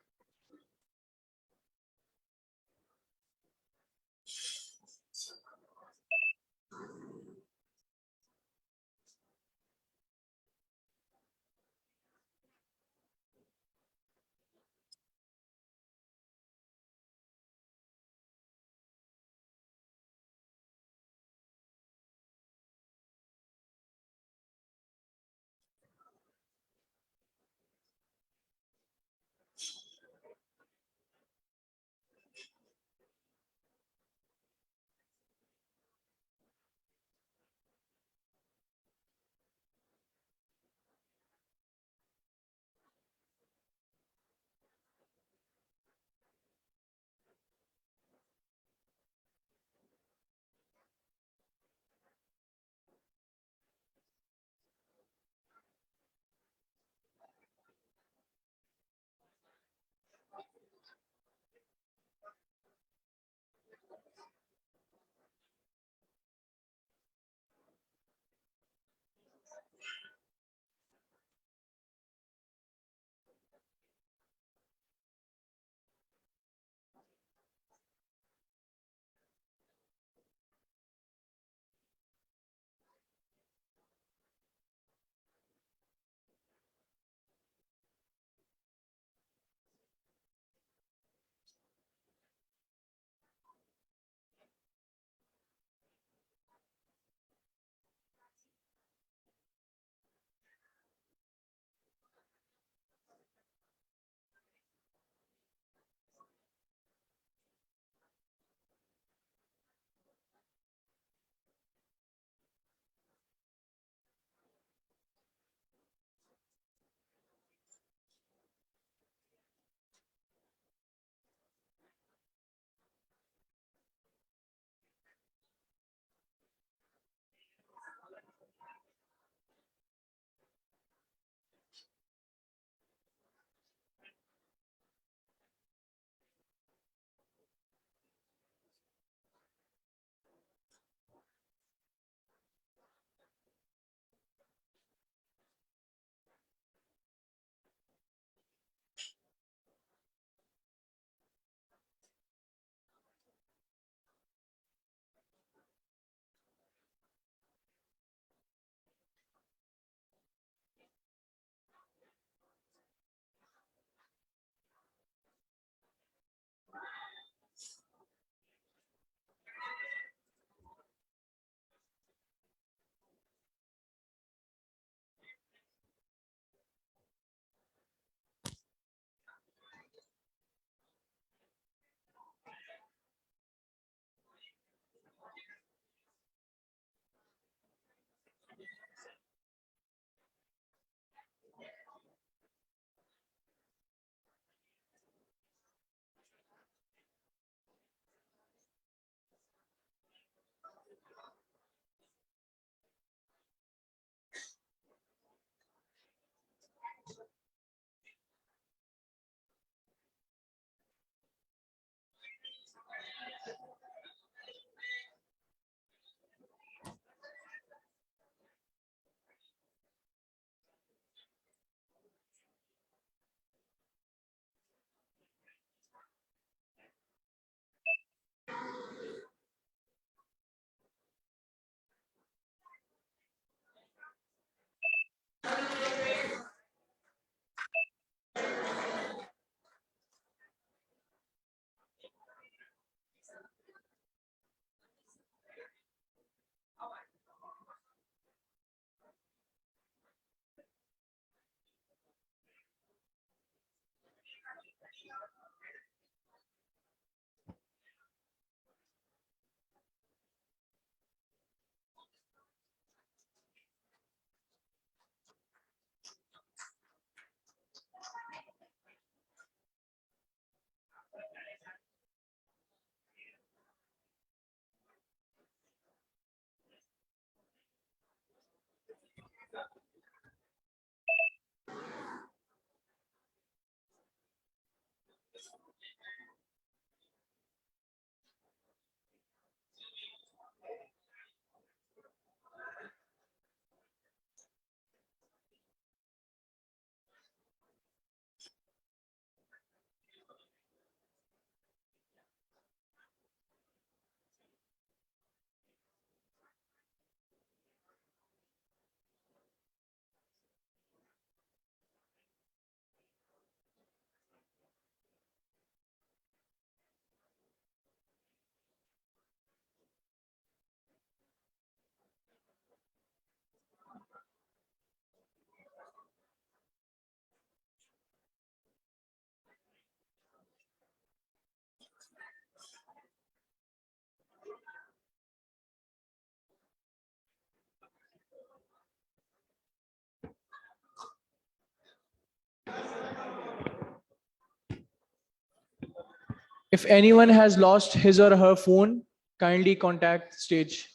If anyone has lost his or her phone, kindly contact stage.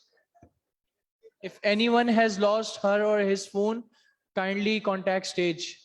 If anyone has lost her or his phone, kindly contact stage.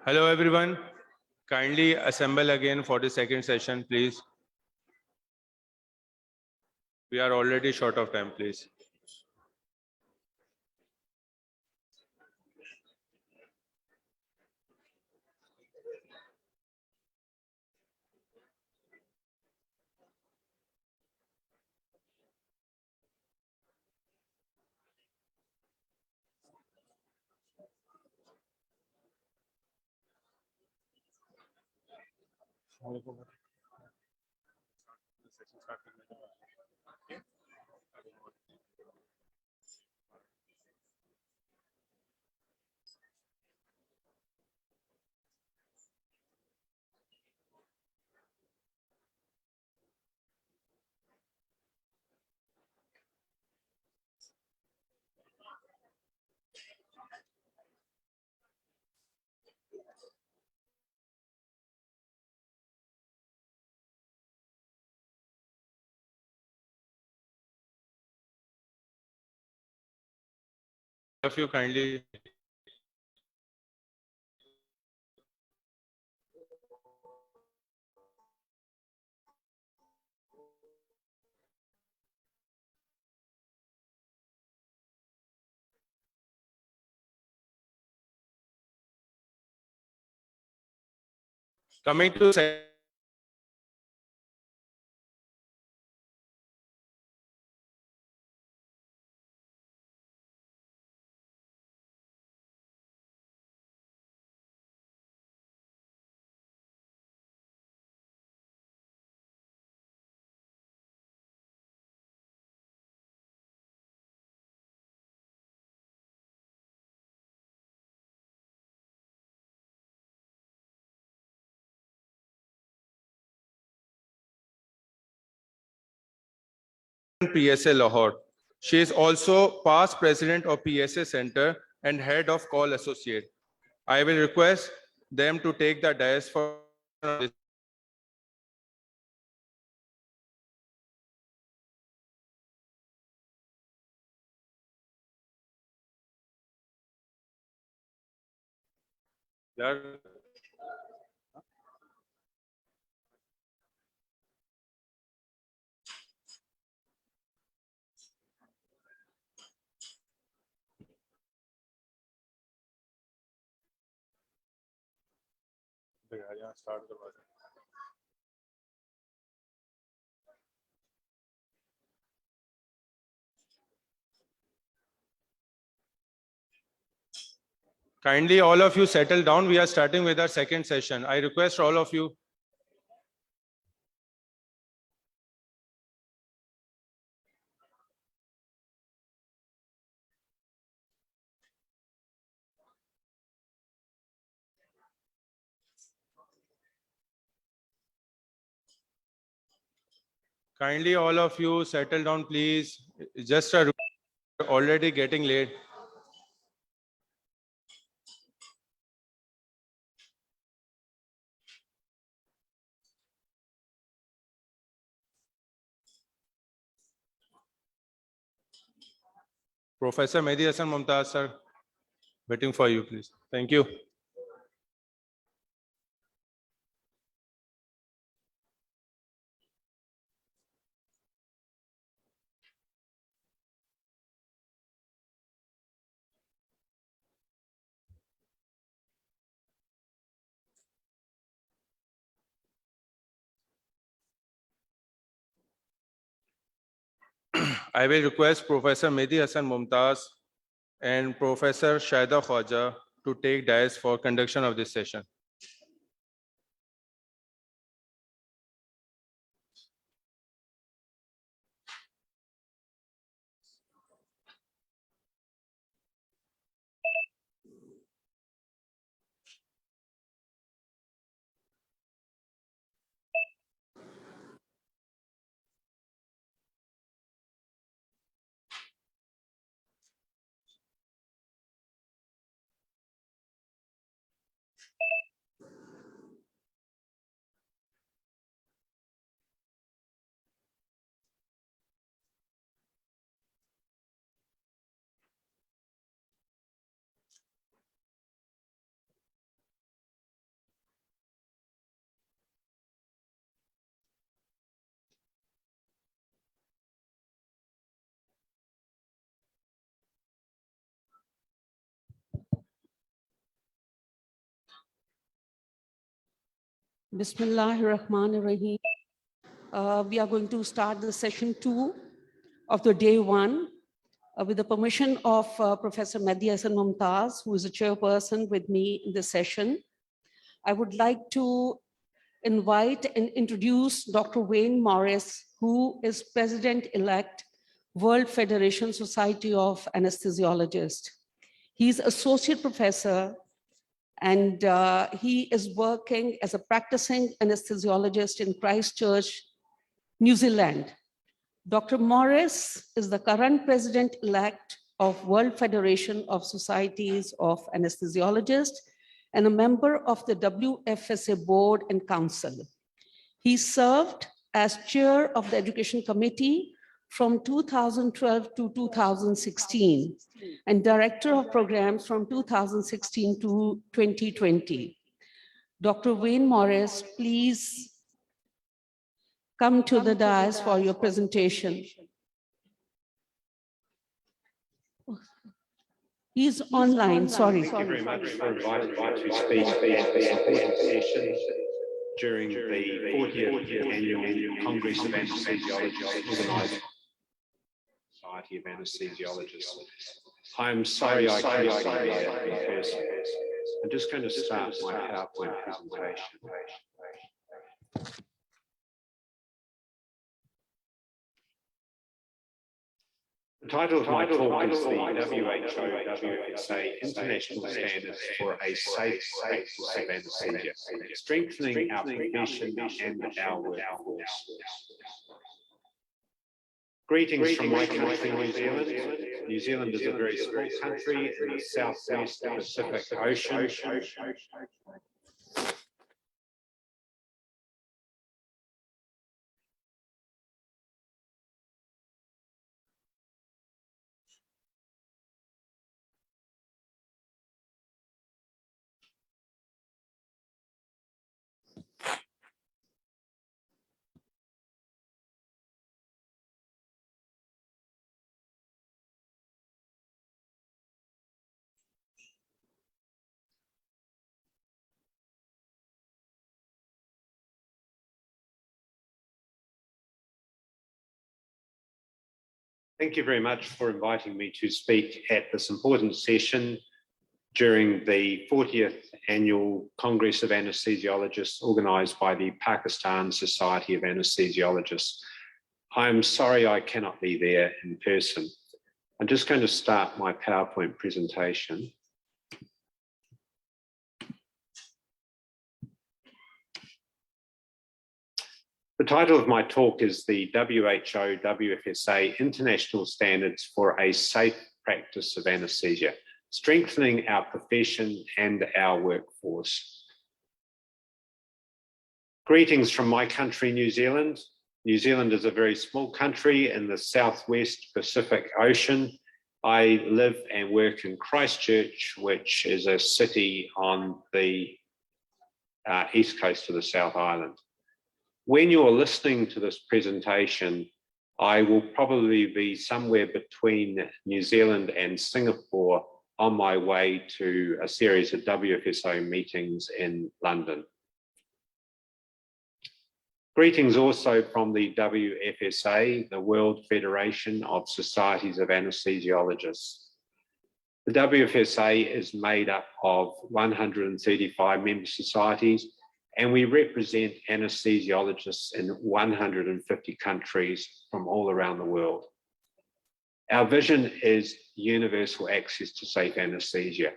Hello, everyone. Kindly assemble again for the second session, please. We are already short of time, please. If you kindly coming to PSA Lahore. She is also past president of PSA Center and head of Call Associate. I will request them to take the dais for this. Yaar, यहाँ start करवा दो। Kindly, all of you settle down. We are starting with our second session. I request all of you. Kindly, all of you settle down, please. Just a already getting late. Professor Mehdi Hassan Mumtaz, sir, waiting for you, please. Thank you. I will request Professor Mehdi Hassan Mumtaz and Professor Shaida Khwaja to take dais for conduction of this session. Bismillahirrahmanirrahim. We are going to start the session 2 of the day 1 with the permission of Professor Mehdi Hasan Mumtaz, who is the chairperson with me in this session. I would like to invite and introduce Dr. Wayne Morris, who is President-elect, World Federation Society of Anesthesiologists. He's Associate Professor and he is working as a practicing anesthesiologist in Christchurch, New Zealand. Dr. Morris is the current President-elect of World Federation of Societies of Anesthesiologists and a member of the WFSA Board and Council. He served as chair of the Education Committee from 2012 to 2016 and director of programs from 2016 to 2020. Dr. Wayne Morris, please come to the dais for your presentation. He's online, sorry. Thank you very much for inviting me to speak at this important session during the 40th Annual Congress of Anesthesiologists organised by the Society of Anesthesiologists. I'm sorry I can't be there in person. I'm just going to start my PowerPoint presentation. The title of my talk is the WHO-WFSA International Standards for a Safe Practice of Anesthesia, Strengthening Our Profession and Our Workforce. Greetings from my country, New Zealand. New Zealand is a very small country in the southwest Pacific Ocean. Thank you very much for inviting me to speak at this important session during the 40th Annual Congress of Anesthesiologists organised by the Pakistan Society of Anesthesiologists. I'm sorry I cannot be there in person. I'm just going to start my PowerPoint presentation. The title of my talk is the WHO-WFSA International Standards for a Safe Practice of Anesthesia, Strengthening Our Profession and Our Workforce. Greetings from my country, New Zealand. New Zealand is a very small country in the southwest Pacific Ocean. I live and work in Christchurch, which is a city on the east coast of the South Island. When you're listening to this presentation, I will probably be somewhere between New Zealand and Singapore on my way to a series of WFSO meetings in London. Greetings also from the WFSA, the World Federation of Societies of Anesthesiologists. The WFSA is made up of 135 member societies, and we represent anesthesiologists in 150 countries from all around the world. Our vision is universal access to safe anesthesia.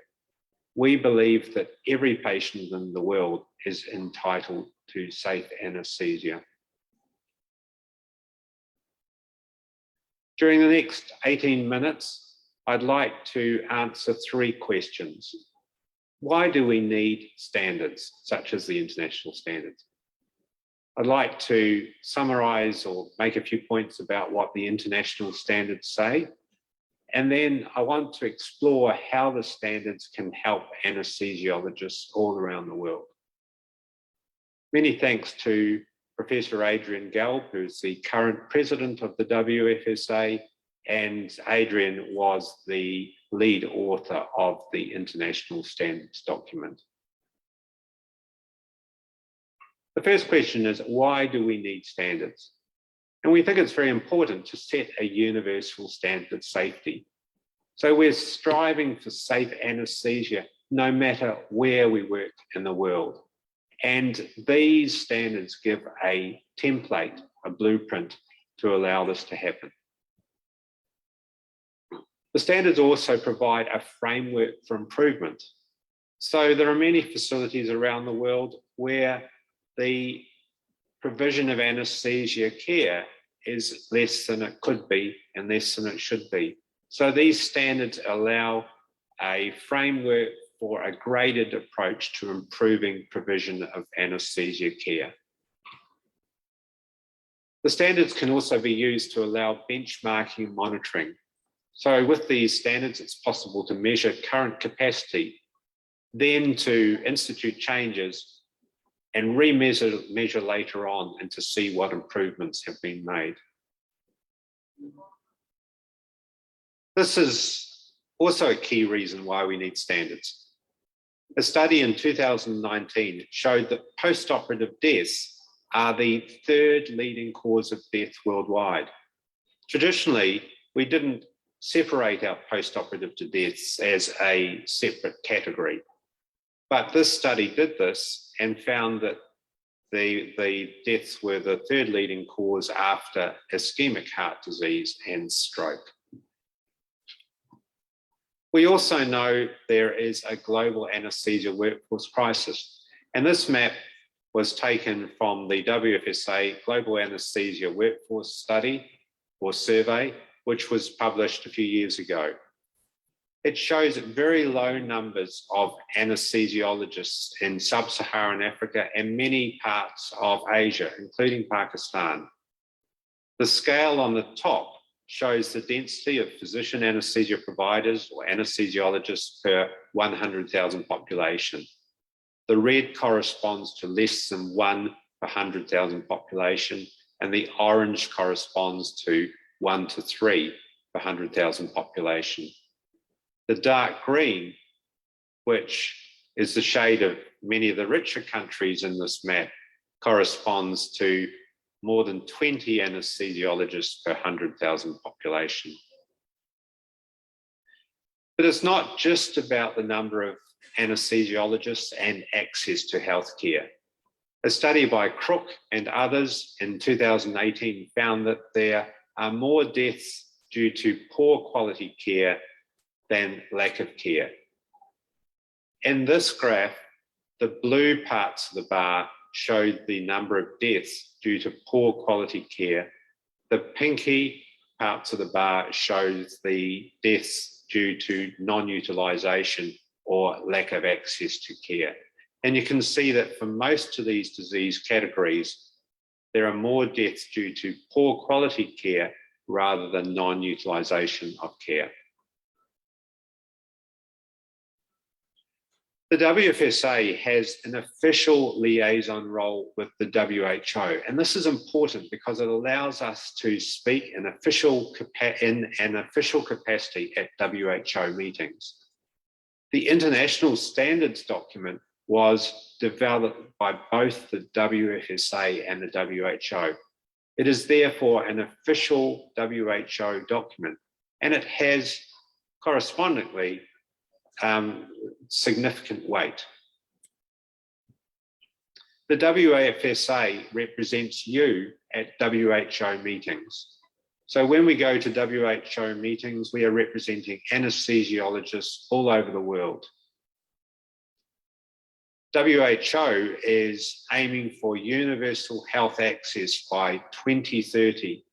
We believe that every patient in the world is entitled to safe anesthesia. During the next 18 minutes, I'd like to answer 3 questions. Why do we need standards such as the international standards? I'd like to summarize or make a few points about what the international standards say. And then I want to explore how the standards can help anesthesiologists all around the world. Many thanks to Professor Adrian Gelb, who's the current president of the WFSA, and Adrian was the lead author of the international standards document. The first question is, why do we need standards? And we think it's very important to set a universal standard of safety. So we're striving for safe anesthesia no matter where we work in the world. And these standards give a template, a blueprint to allow this to happen. The standards also provide a framework for improvement. So there are many facilities around the world where the provision of anesthesia care is less than it could be and less than it should be. So these standards allow a framework for a graded approach to improving provision of anesthesia care. The standards can also be used to allow benchmarking and monitoring. So with these standards, it's possible to measure current capacity, then to institute changes and measure later on and to see what improvements have been made. This is also a key reason why we need standards. A study in 2019 showed that post-operative deaths are the third leading cause of death worldwide. Traditionally, we didn't separate out post-operative deaths as a separate category. But this study did this and found that the deaths were the third leading cause after ischemic heart disease and stroke. We also know there is a global anesthesia workforce crisis, and this map was taken from the WFSA Global Anesthesia Workforce Study or Survey, which was published a few years ago. It shows very low numbers of anesthesiologists in sub-Saharan Africa and many parts of Asia, including Pakistan. The scale on the top shows the density of physician anesthesia providers or anesthesiologists per 100,000 population. The red corresponds to less than 1 per 100,000 population, and the orange corresponds to 1 to 3 per 100,000 population. The dark green, which is the shade of many of the richer countries in this map, corresponds to more than 20 anesthesiologists per 100,000 population. But it's not just about the number of anesthesiologists and access to healthcare. A study by Crook and others in 2018 found that there are more deaths due to poor quality care than lack of care. In this graph, the blue parts of the bar showed the number of deaths due to poor quality care. The pinky parts of the bar shows the deaths due to non-utilisation or lack of access to care. And you can see that for most of these disease categories, there are more deaths due to poor quality care rather than non-utilisation of care. The WFSA has an official liaison role with the WHO, and this is important because it allows us to speak in an official capacity at WHO meetings. The international standards document was developed by both the WFSA and the WHO. It is therefore an official WHO document, and it has correspondingly significant weight. The WFSA represents you at WHO meetings. So when we go to WHO meetings, we are representing anesthesiologists all over the world. WHO is aiming for universal health access by 2030.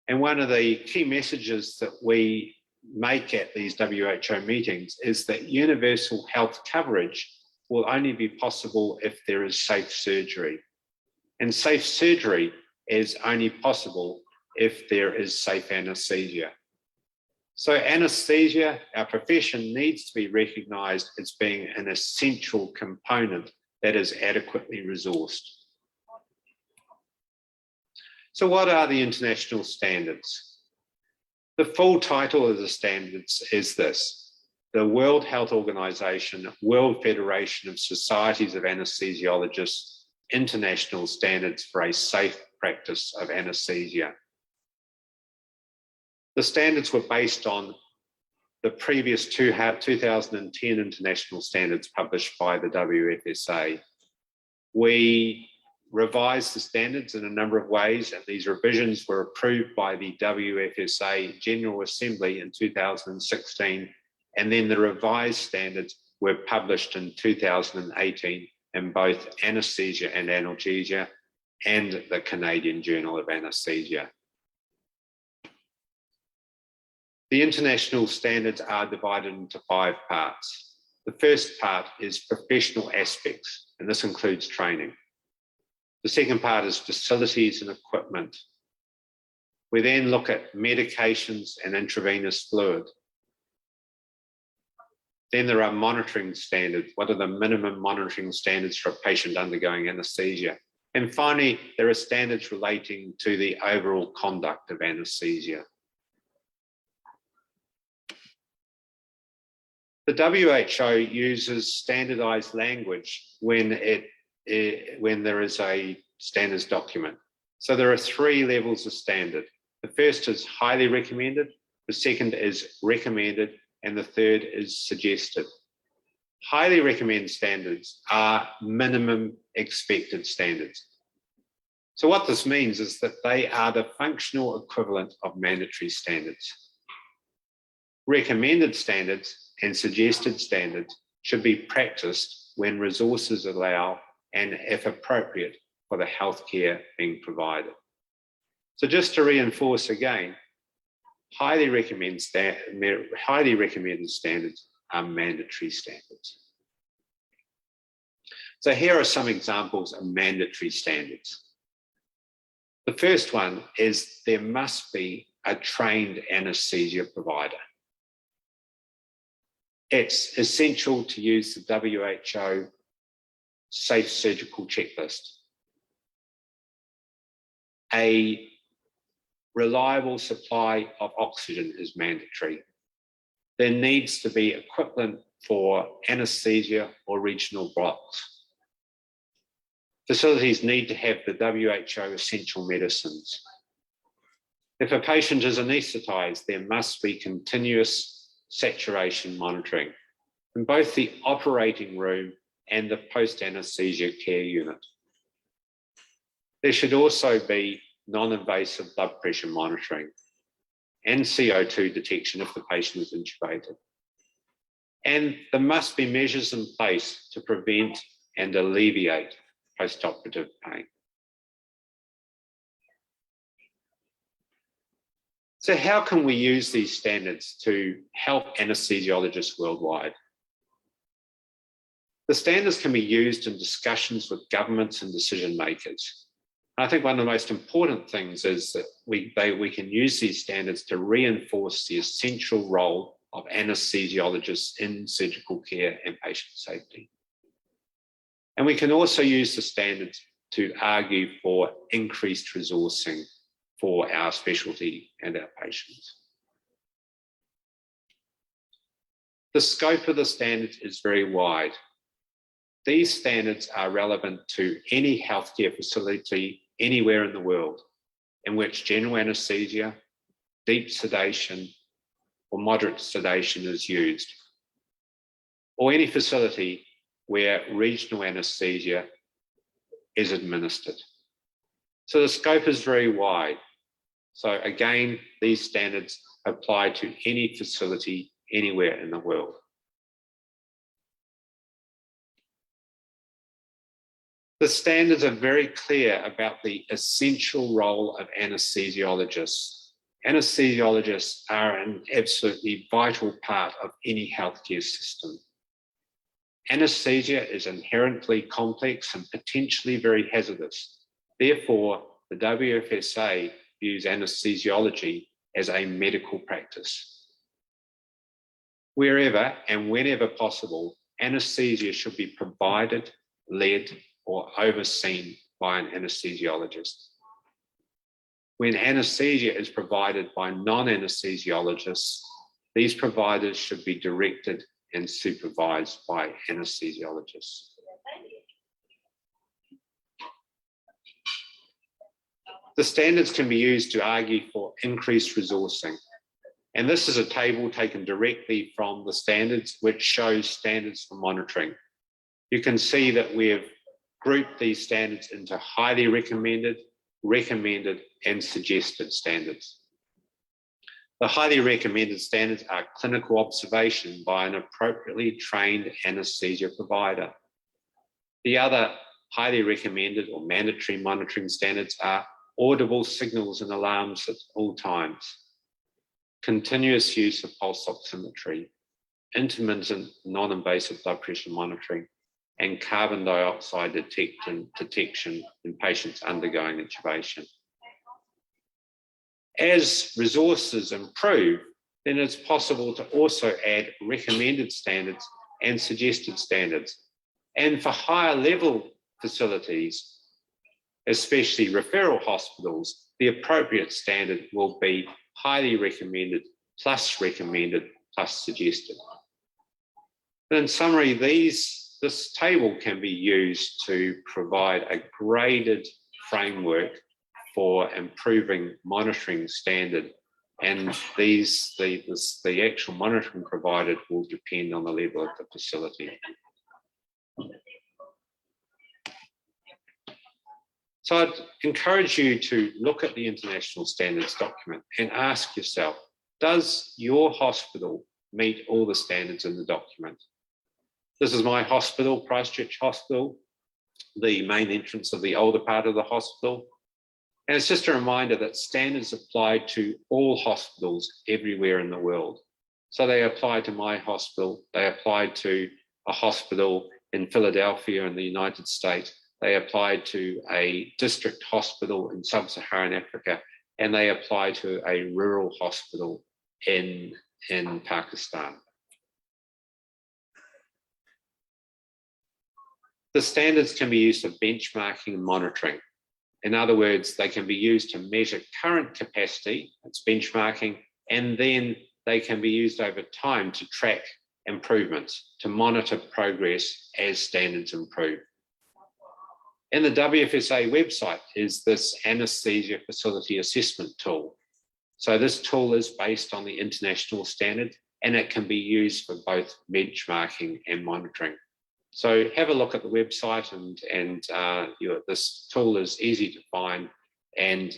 And one of the key messages that we make at these WHO meetings is that universal health coverage will only be possible if there is safe surgery. And safe surgery is only possible if there is safe anesthesia. So anesthesia, our profession, needs to be recognised as being an essential component that is adequately resourced. So what are the international standards? The full title of the standards is this: the World Health Organization, World Federation of Societies of Anesthesiologists, international standards for a safe practice of anesthesia. The standards were based on the previous 2010 international standards published by the WFSA. We revised the standards in a number of ways, and these revisions were approved by the WFSA General Assembly in 2016, and then the revised standards were published in 2018 in both Anesthesia and Analgesia and the Canadian Journal of Anesthesia. The international standards are divided into 5 parts. The first part is professional aspects, and this includes training. The second part is facilities and equipment. We then look at medications and intravenous fluid. Then there are monitoring standards. What are the minimum monitoring standards for a patient undergoing anesthesia? And finally, there are standards relating to the overall conduct of anesthesia. The WHO uses standardized language when there is a standards document. So there are 3 levels of standard. The first is highly recommended, the second is recommended, and the third is suggested. Highly recommended standards are minimum expected standards. So what this means is that they are the functional equivalent of mandatory standards. Recommended standards and suggested standards should be practiced when resources allow and if appropriate for the healthcare being provided. So just to reinforce again, highly recommended standards are mandatory standards. So here are some examples of mandatory standards. The first one is there must be a trained anesthesia provider. It's essential to use the WHO Safe Surgical Checklist. A reliable supply of oxygen is mandatory. There needs to be equipment for anesthesia or regional blocks. Facilities need to have the WHO essential medicines. If a patient is anaesthetized, there must be continuous saturation monitoring in both the operating room and the post-anesthesia care unit. There should also be non-invasive blood pressure monitoring and CO2 detection if the patient is intubated. And there must be measures in place to prevent and alleviate post-operative pain. So how can we use these standards to help anesthesiologists worldwide? The standards can be used in discussions with governments and decision makers. I think one of the most important things is that we can use these standards to reinforce the essential role of anesthesiologists in surgical care and patient safety. And we can also use the standards to argue for increased resourcing for our specialty and our patients. The scope of the standards is very wide. These standards are relevant to any healthcare facility anywhere in the world in which general anesthesia, deep sedation, or moderate sedation is used, or any facility where regional anesthesia is administered. So the scope is very wide. So again, these standards apply to any facility anywhere in the world. The standards are very clear about the essential role of anesthesiologists. Anesthesiologists are an absolutely vital part of any healthcare system. Anesthesia is inherently complex and potentially very hazardous. Therefore, the WFSA views anesthesiology as a medical practice. Wherever and whenever possible, anesthesia should be provided, led, or overseen by an anesthesiologist. When anesthesia is provided by non-anesthesiologists, these providers should be directed and supervised by anesthesiologists. The standards can be used to argue for increased resourcing. And this is a table taken directly from the standards, which shows standards for monitoring. You can see that we have grouped these standards into highly recommended, recommended, and suggested standards. The highly recommended standards are clinical observation by an appropriately trained anesthesia provider. The other highly recommended or mandatory monitoring standards are audible signals and alarms at all times, continuous use of pulse oximetry, intermittent non-invasive blood pressure monitoring, and carbon dioxide detection in patients undergoing intubation. As resources improve, then it's possible to also add recommended standards and suggested standards. And for higher level facilities, especially referral hospitals, the appropriate standard will be highly recommended plus suggested. But in summary, this table can be used to provide a graded framework for improving monitoring standard, and the actual monitoring provided will depend on the level of the facility. So I'd encourage you to look at the international standards document and ask yourself, does your hospital meet all the standards in the document? This is my hospital, Christchurch Hospital, the main entrance of the older part of the hospital. And it's just a reminder that standards apply to all hospitals everywhere in the world. So they apply to my hospital, they apply to a hospital in Philadelphia in the United States, they apply to a district hospital in sub-Saharan Africa, and they apply to a rural hospital in Pakistan. The standards can be used for benchmarking and monitoring. In other words, they can be used to measure current capacity, that's benchmarking, and then they can be used over time to track improvements, to monitor progress as standards improve. In the WFSA website is this anesthesia facility assessment tool. So this tool is based on the international standard, and it can be used for both benchmarking and monitoring. So have a look at the website, and this tool is easy to find, and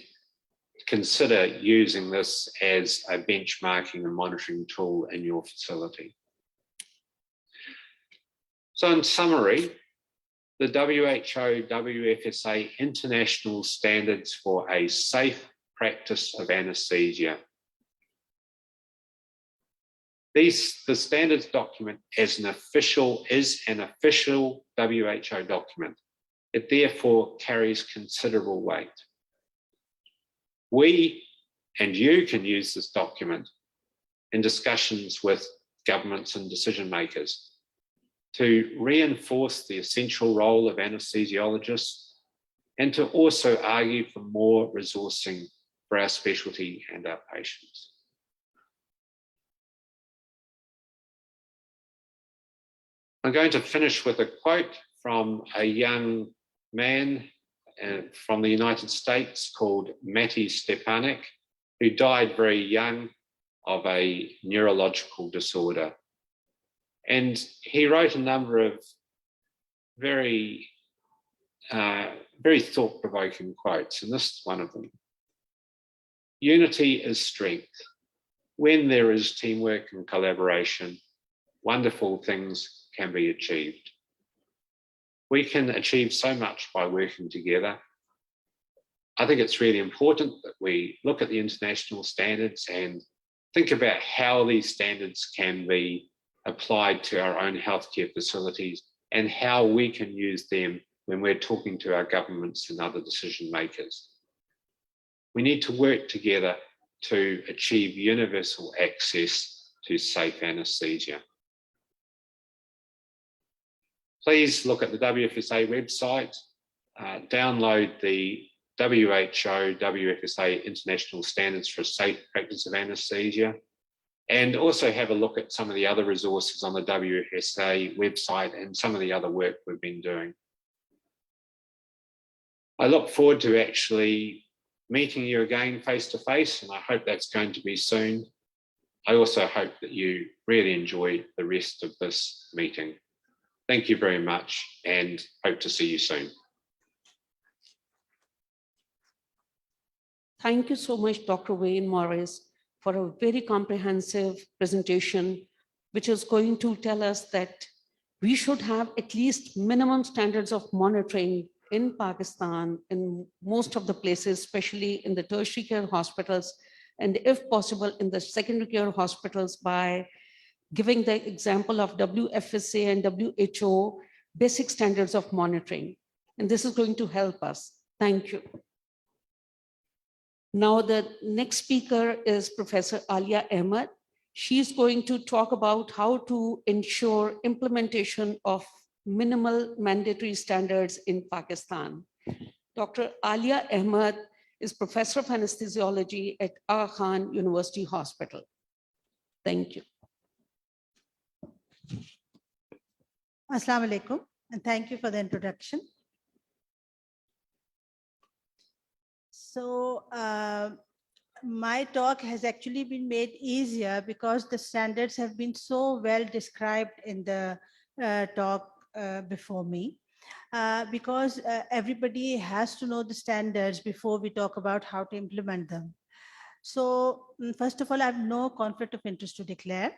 consider using this as a benchmarking and monitoring tool in your facility. So in summary, the WHO WFSA international standards for a safe practice of anesthesia. The standards document is an official WHO document. It therefore carries considerable weight. We and you can use this document in discussions with governments and decision makers to reinforce the essential role of anesthesiologists, and to also argue for more resourcing for our specialty and our patients. I'm going to finish with a quote from a young man from the United States called Matti Stepanek, who died very young of a neurological disorder. And he wrote a number of very thought-provoking quotes, and this is one of them. Unity is strength. When there is teamwork and collaboration, wonderful things can be achieved. We can achieve so much by working together. I think it's really important that we look at the international standards and think about how these standards can be applied to our own healthcare facilities, and how we can use them when we're talking to our governments and other decision makers. We need to work together to achieve universal access to safe anesthesia. Please look at the WFSA website, download the WHO WFSA International Standards for a Safe Practice of Anesthesia, and also have a look at some of the other resources on the WFSA website and some of the other work we've been doing. I look forward to actually meeting you again face to face, and I hope that's going to be soon. I also hope that you really enjoy the rest of this meeting. Thank you very much and hope to see you soon. Thank you so much, Dr. Wayne Morris, for a very comprehensive presentation, which is going to tell us that we should have at least minimum standards of monitoring in Pakistan, in most of the places, especially in the tertiary care hospitals, and if possible, in the secondary care hospitals, by giving the example of WFSA and WHO basic standards of monitoring. And this is going to help us. Thank you. Now, the next speaker is Professor Alia Ahmed. She's going to talk about how to ensure implementation of minimal mandatory standards in Pakistan. Dr. Alia Ahmed is Professor of Anesthesiology at Aga Khan University Hospital. Thank you. Assalamu alaikum, and thank you for the introduction. So my talk has actually been made easier because the standards have been so well described in the talk before me. Because everybody has to know the standards before we talk about how to implement them. So first of all, I have no conflict of interest to declare.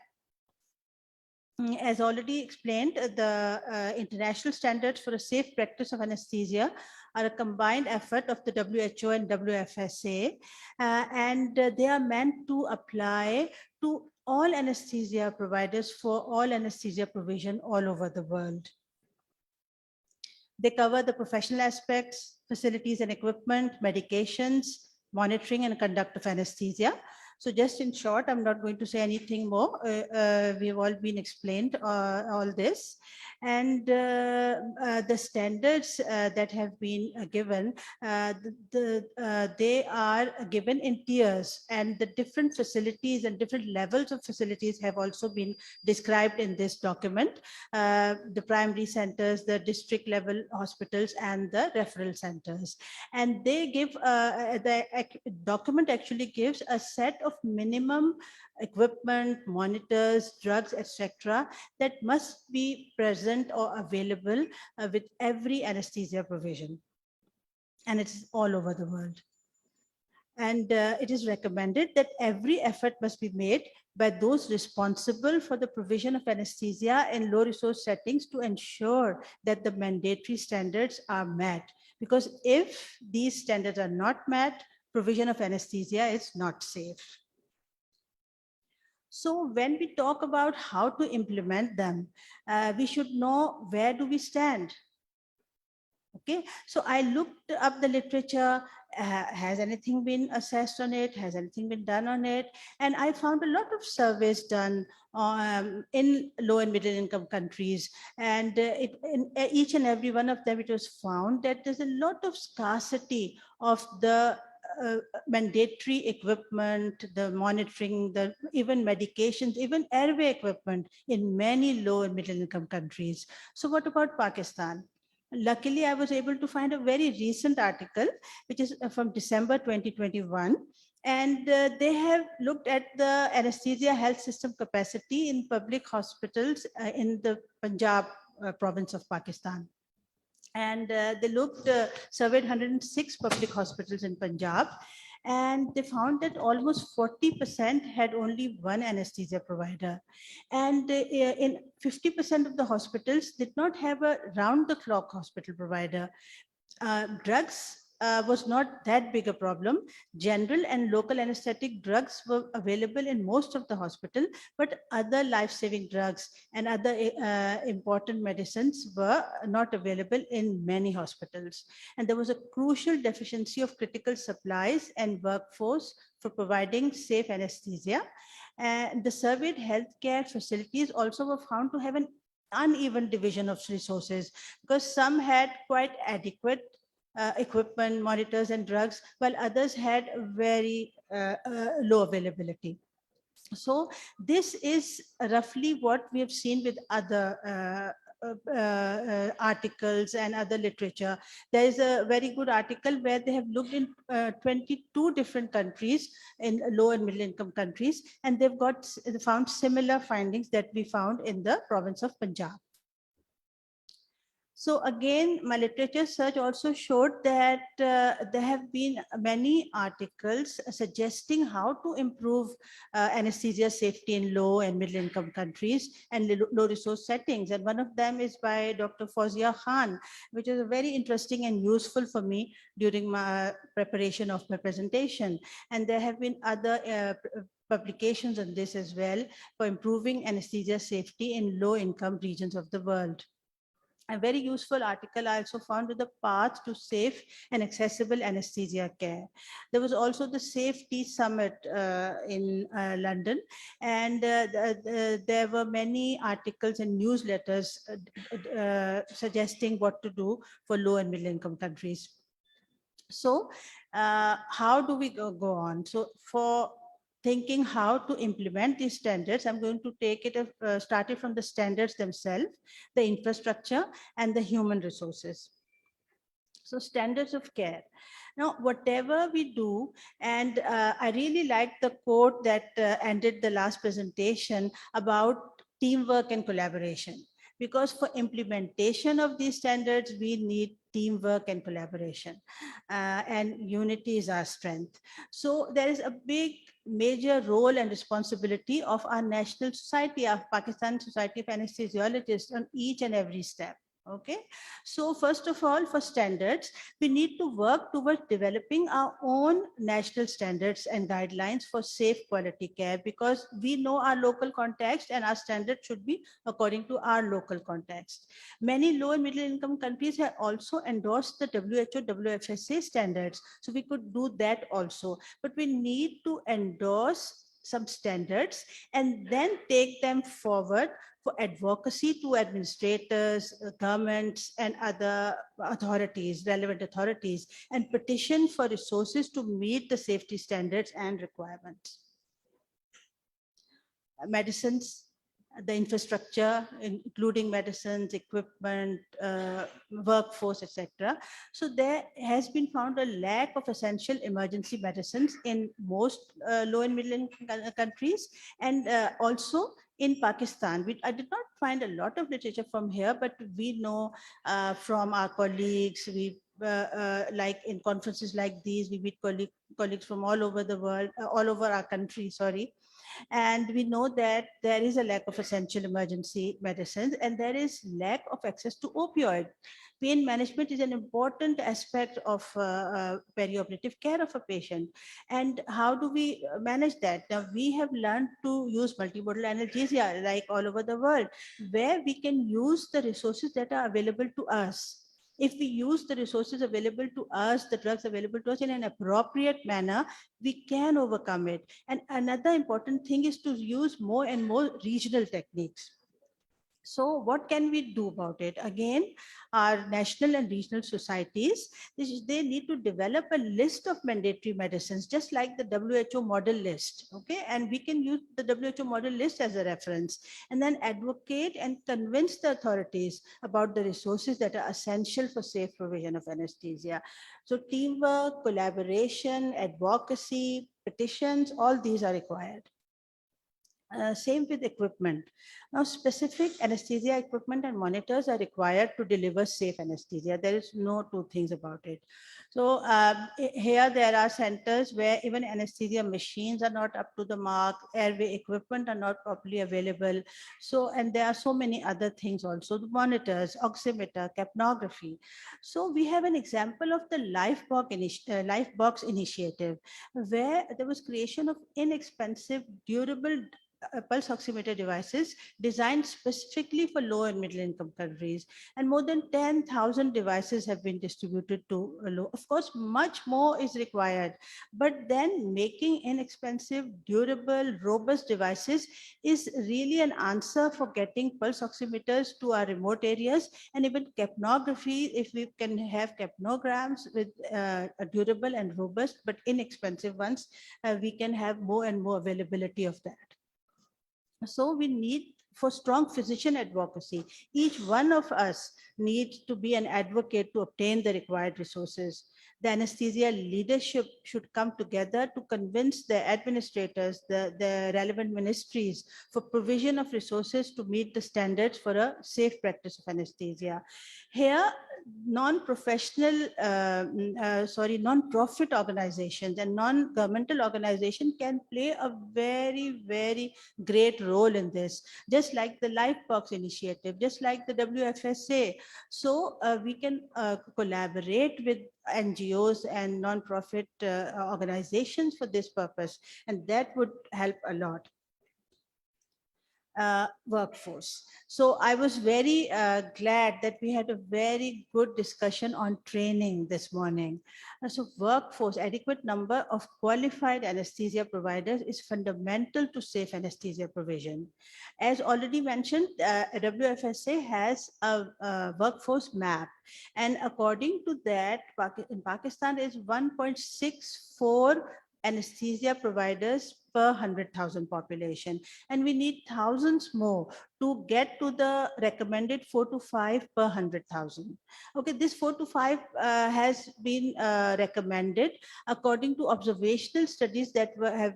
As already explained, the international standards for a safe practice of anesthesia are a combined effort of the WHO and WFSA, and they are meant to apply to all anesthesia providers for all anesthesia provision all over the world. They cover the professional aspects, facilities and equipment, medications, monitoring and conduct of anesthesia. So just in short, I'm not going to say anything more. We've all been explained all this. And the standards that have been given, they are given in tiers, and the different facilities and different levels of facilities have also been described in this document. The primary centers, the district level hospitals, and the referral centers. And they give, the document actually gives a set of minimum equipment, monitors, drugs, etc., that must be present or available with every anesthesia provision. And it's all over the world. And it is recommended that every effort must be made by those responsible for the provision of anesthesia in low resource settings to ensure that the mandatory standards are met. Because if these standards are not met, provision of anesthesia is not safe. So when we talk about how to implement them, we should know where do we stand. Okay, so I looked up the literature. Has anything been assessed on it? Has anything been done on it? And I found a lot of surveys done in low and middle income countries. And in each and every one of them, it was found that there's a lot of scarcity of the mandatory equipment, the monitoring, the even medications, even airway equipment in many low and middle income countries. So what about Pakistan? Luckily, I was able to find a very recent article, which is from December 2021. And they have looked at the anesthesia health system capacity in public hospitals in the Punjab province of Pakistan. And they surveyed 106 public hospitals in Punjab, and they found that almost 40% had only one anesthesia provider. And in 50% of the hospitals did not have a round-the-clock hospital provider. Drugs was not that big a problem. General and local anesthetic drugs were available in most of the hospital, but other life-saving drugs and other important medicines were not available in many hospitals. And there was a crucial deficiency of critical supplies and workforce for providing safe anesthesia. And the surveyed healthcare facilities also were found to have an uneven division of resources, because some had quite adequate equipment, monitors, and drugs, while others had very low availability. So this is roughly what we have seen with other articles and other literature. There is a very good article where they have looked in 22 different countries, in low and middle income countries, and they've found similar findings that we found in the province of Punjab. So again, my literature search also showed that there have been many articles suggesting how to improve anesthesia safety in low and middle income countries and low resource settings. And one of them is by Dr. Fawzia Khan, which is very interesting and useful for me during my preparation of my presentation. And there have been other publications on this as well for improving anesthesia safety in low income regions of the world. A very useful article I also found with the path to safe and accessible anesthesia care. There was also the Safety Summit in London, and there were many articles and newsletters suggesting what to do for low and middle income countries. So how do we go on? So for thinking how to implement these standards, I'm going to take it started from the standards themselves, the infrastructure, and the human resources. So standards of care. Now, whatever we do, and I really like the quote that ended the last presentation about teamwork and collaboration. Because for implementation of these standards, we need teamwork and collaboration, and unity is our strength. So there is a big major role and responsibility of our national society, of Pakistan Society of Anesthesiologists, on each and every step. Okay, so first of all, for standards, we need to work towards developing our own national standards and guidelines for safe quality care, because we know our local context and our standards should be according to our local context. Many low and middle income countries have also endorsed the WHO WFSA standards, so we could do that also, but we need to endorse some standards and then take them forward for advocacy to administrators, governments, and other authorities, relevant authorities, and petition for resources to meet the safety standards and requirements. Medicines, the infrastructure, including medicines, equipment, workforce, etc. So there has been found a lack of essential emergency medicines in most low and middle income countries, and also in Pakistan. I did not find a lot of literature from here, but we know from our colleagues, like in conferences like these, we meet colleagues from all over the world, all over our country, sorry. And we know that there is a lack of essential emergency medicines, and there is lack of access to opioid. Pain management is an important aspect of perioperative care of a patient. And how do we manage that? Now, we have learned to use multimodal analgesia like all over the world, where we can use the resources that are available to us. If we use the resources available to us, the drugs available to us in an appropriate manner, we can overcome it. And another important thing is to use more and more regional techniques. So what can we do about it? Again, our national and regional societies, they need to develop a list of mandatory medicines, just like the WHO model list, okay? And we can use the WHO model list as a reference, and then advocate and convince the authorities about the resources that are essential for safe provision of anesthesia. So teamwork, collaboration, advocacy, petitions, all these are required. Same with equipment. Now, specific anesthesia equipment and monitors are required to deliver safe anesthesia. There is no two things about it. So here there are centers where even anesthesia machines are not up to the mark, airway equipment are not properly available. So, and there are so many other things also, the monitors, oximeter, capnography. So we have an example of the Lifebox initiative, where there was creation of inexpensive, durable pulse oximeter devices designed specifically for low and middle income countries, and more than 10,000 devices have been distributed to low. Of course, much more is required, but then making inexpensive, durable, robust devices is really an answer for getting pulse oximeters to our remote areas, and even capnography. If we can have capnograms with a durable and robust but inexpensive ones, we can have more and more availability of that. So we need for strong physician advocacy. Each one of us needs to be an advocate to obtain the required resources. The anesthesia leadership should come together to convince the administrators, the relevant ministries for provision of resources to meet the standards for a safe practice of anesthesia. Here, non-professional, non-profit organizations and non-governmental organizations can play a very, very great role in this, just like the LifeBox initiative, just like the WFSA. So we can collaborate with NGOs and non-profit organizations for this purpose, and that would help a lot. Workforce. So I was very glad that we had a very good discussion on training this morning. So workforce, adequate number of qualified anesthesia providers is fundamental to safe anesthesia provision. As already mentioned, WFSA has a workforce map, and according to that, in Pakistan is 1.64 anesthesia providers per 100,000 population, and we need thousands more to get to the recommended 4 to 5 per 100,000. Okay, this 4 to 5 has been recommended according to observational studies that have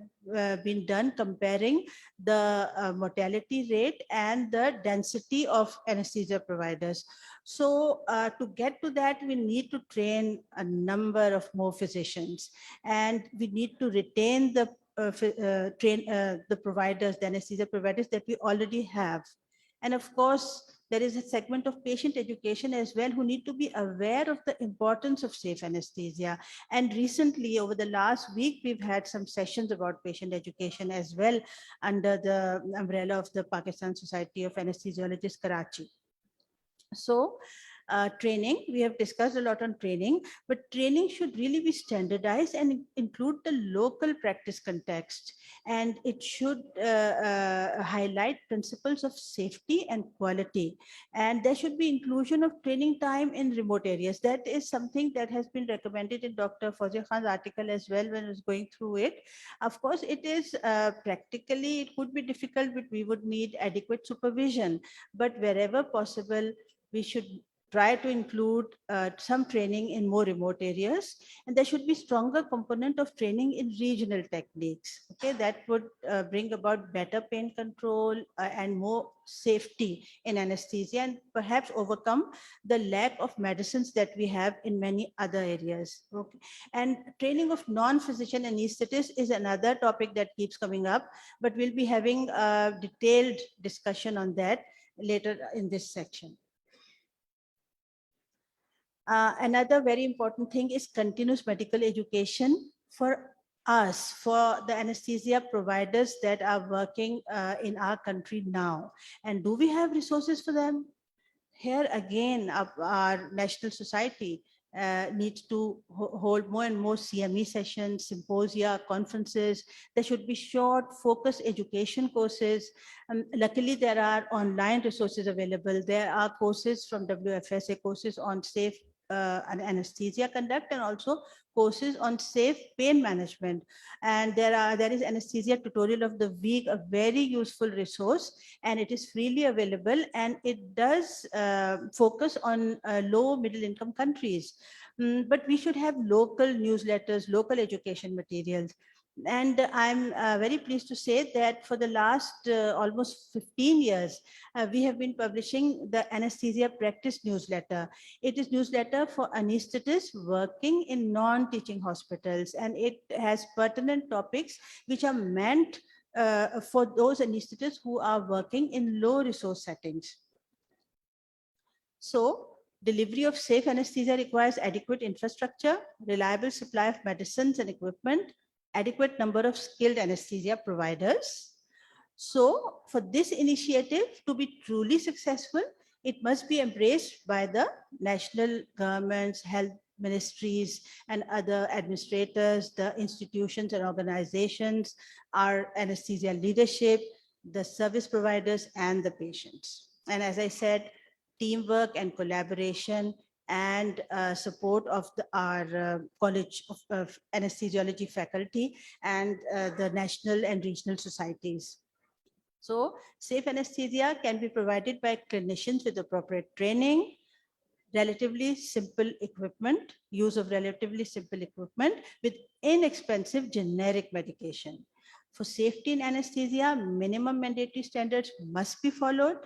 been done comparing the mortality rate and the density of anesthesia providers. So to get to that, we need to train a number of more physicians, and we need to retain the the providers, the anesthesia providers that we already have. And of course, there is a segment of patient education as well who need to be aware of the importance of safe anesthesia. And recently, over the last week, we've had some sessions about patient education as well under the umbrella of the Pakistan Society of Anesthesiologists, Karachi. So training, we have discussed a lot on training, but training should really be standardized and include the local practice context. And it should highlight principles of safety and quality. And there should be inclusion of training time in remote areas. That is something that has been recommended in Dr. Fawzia Khan's article as well when I was going through it. Of course, it is practically, it could be difficult, but we would need adequate supervision. But wherever possible, we should try to include some training in more remote areas, and there should be stronger component of training in regional techniques. Okay, that would bring about better pain control and more safety in anesthesia, and perhaps overcome the lack of medicines that we have in many other areas. Okay, and training of non-physician anesthetists is another topic that keeps coming up, but we'll be having a detailed discussion on that later in this section. Another very important thing is continuous medical education for us, for the anesthesia providers that are working in our country now. And do we have resources for them? Here again, our national society needs to hold more and more CME sessions, symposia, conferences. There should be short, focused education courses. Luckily, there are online resources available. There are courses from WFSA, courses on safe anesthesia conduct, and also courses on safe pain management. And there is anesthesia tutorial of the week, a very useful resource, and it is freely available, and it does focus on low middle income countries. But we should have local newsletters, local education materials. And I'm very pleased to say that for the last almost 15 years, we have been publishing the anesthesia practice newsletter. It is newsletter for anesthetists working in non-teaching hospitals, and it has pertinent topics which are meant for those anesthetists who are working in low resource settings. So, delivery of safe anesthesia requires adequate infrastructure, reliable supply of medicines and equipment, adequate number of skilled anesthesia providers. So for this initiative to be truly successful, it must be embraced by the national governments, health ministries, and other administrators, the institutions and organizations, our anesthesia leadership, the service providers, and the patients. And as I said, teamwork and collaboration and support of our College of Anesthesiology faculty and the national and regional societies. So safe anesthesia can be provided by clinicians with appropriate training, relatively simple equipment, use of relatively simple equipment with inexpensive generic medication. For safety in anesthesia, minimum mandatory standards must be followed.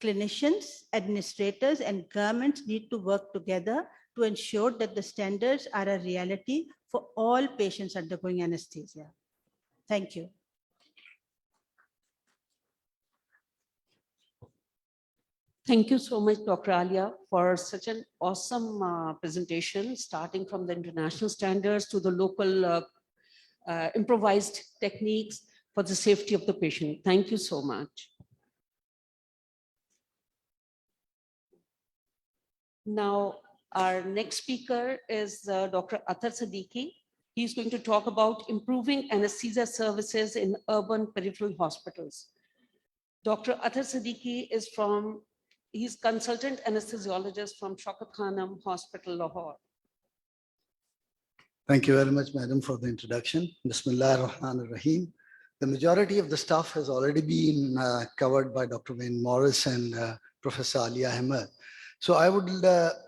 Clinicians, administrators, and governments need to work together to ensure that the standards are a reality for all patients undergoing anesthesia. Thank you. Thank you so much, Dr. Alia, for such an awesome presentation, starting from the international standards to the local improvised techniques for the safety of the patient. Thank you so much. Now, our next speaker is Dr. Athar Siddiqui. He's going to talk about improving anesthesia services in urban peripheral hospitals. Dr. Athar Siddiqui is he's consultant anesthesiologist from Shaukat Khanum Hospital, Lahore. Thank you very much, Madam, for the introduction. Bismillah ar-Rahman ar-Rahim. The majority of the stuff has already been covered by Dr. Wayne Morris and Professor Alia Ahmed. So I would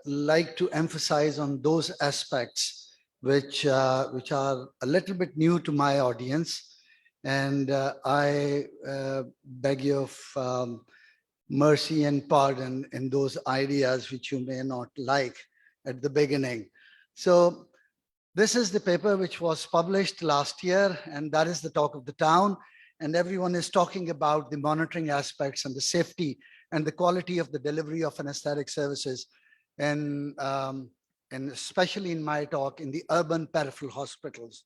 like to emphasize on those aspects which are a little bit new to my audience. And I beg your mercy and pardon in those ideas which you may not like at the beginning. So this is the paper which was published last year, and that is the talk of the town. And everyone is talking about the monitoring aspects and the safety and the quality of the delivery of anesthetic services, and especially in my talk in the urban peripheral hospitals.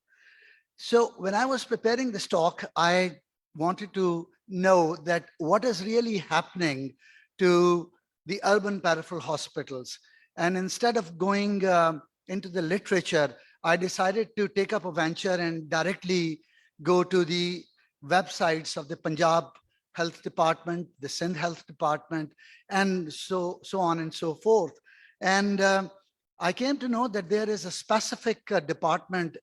So when I was preparing this talk, I wanted to know that what is really happening to the urban peripheral hospitals. And instead of going into the literature, I decided to take up a venture and directly go to the websites of the Punjab Health Department, the Sindh Health Department, and so on and so forth. And I came to know that there is a specific department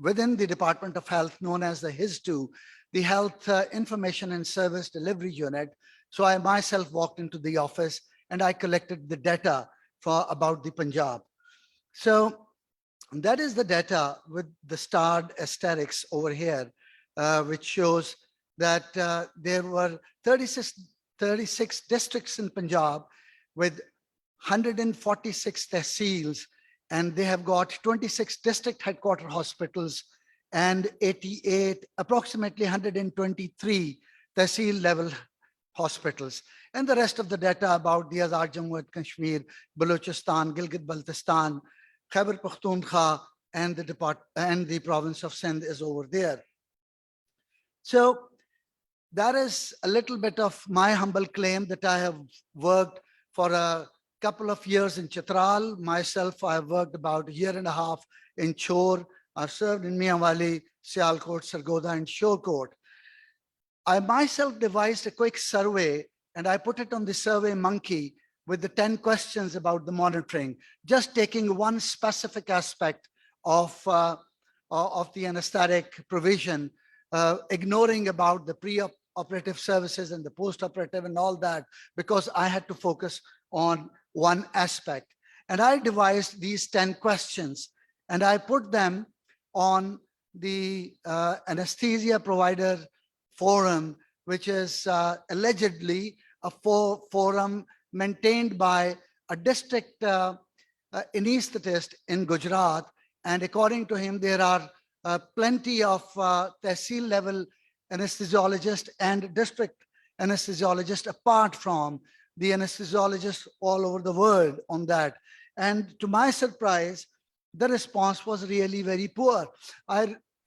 within the Department of Health known as the HISDU, the Health Information and Service Delivery Unit. So I myself walked into the office and I collected the data about the Punjab. So that is the data with the starred asterisks over here, which shows that there were 36 districts in Punjab with 146 tehsils, and they have got 26 district headquarter hospitals and approximately 123 tehsil level hospitals. And the rest of the data about the Azad Jammu and Kashmir, Balochistan, Gilgit-Baltistan, Khyber Pakhtunkhwa, and the province of Sindh is over there. So that is a little bit of my humble claim that I have worked for a couple of years in Chitral. Myself, I have worked about a year and a half in Chor. I've served in Mianwali, Sialkot, Sargodha, and Shorkot. I myself devised a quick survey and I put it on the Survey Monkey with the 10 questions about the monitoring, just taking one specific aspect of the anesthetic provision, ignoring about the pre-operative services and the post-operative and all that, because I had to focus on one aspect. And I devised these 10 questions and I put them on the anesthesia provider forum, which is allegedly a forum maintained by a district anesthetist in Gujarat. And according to him, there are plenty of tehsil level anesthesiologists and district anesthesiologists apart from the anesthesiologists all over the world on that. And to my surprise, the response was really very poor.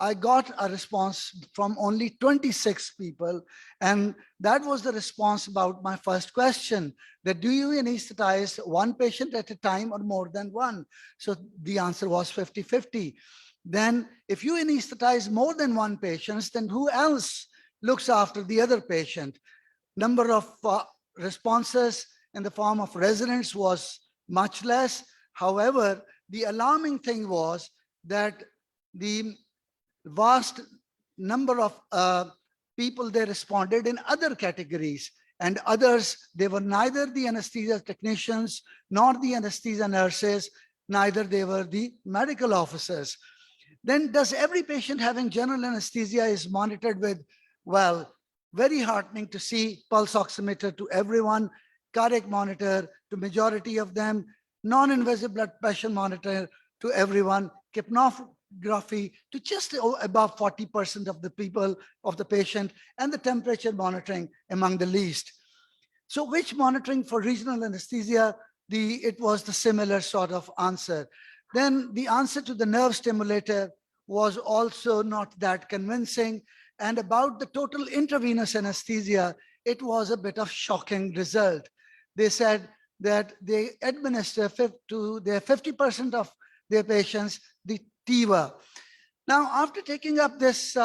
I got a response from only 26 people, and that was the response about my first question, that do you anesthetize one patient at a time or more than one? So the answer was 50-50. Then if you anesthetize more than one patient, then who else looks after the other patient? Number of responses in the form of residents was much less. However, the alarming thing was that the vast number of people, they responded in other categories. And others, they were neither the anesthesia technicians, nor the anesthesia nurses, neither they were the medical officers. Then does every patient having general anesthesia is monitored with, well, very heartening to see pulse oximeter to everyone, cardiac monitor to majority of them, non-invasive blood pressure monitor to everyone, capnography to just above 40% of the people, of the patient, and the temperature monitoring among the least. So which monitoring for regional anesthesia? It was the similar sort of answer. Then the answer to the nerve stimulator was also not that convincing. And about the total intravenous anesthesia, it was a bit of shocking result. They said that they administer to their 50% of their patients the TIVA. Now, after taking up this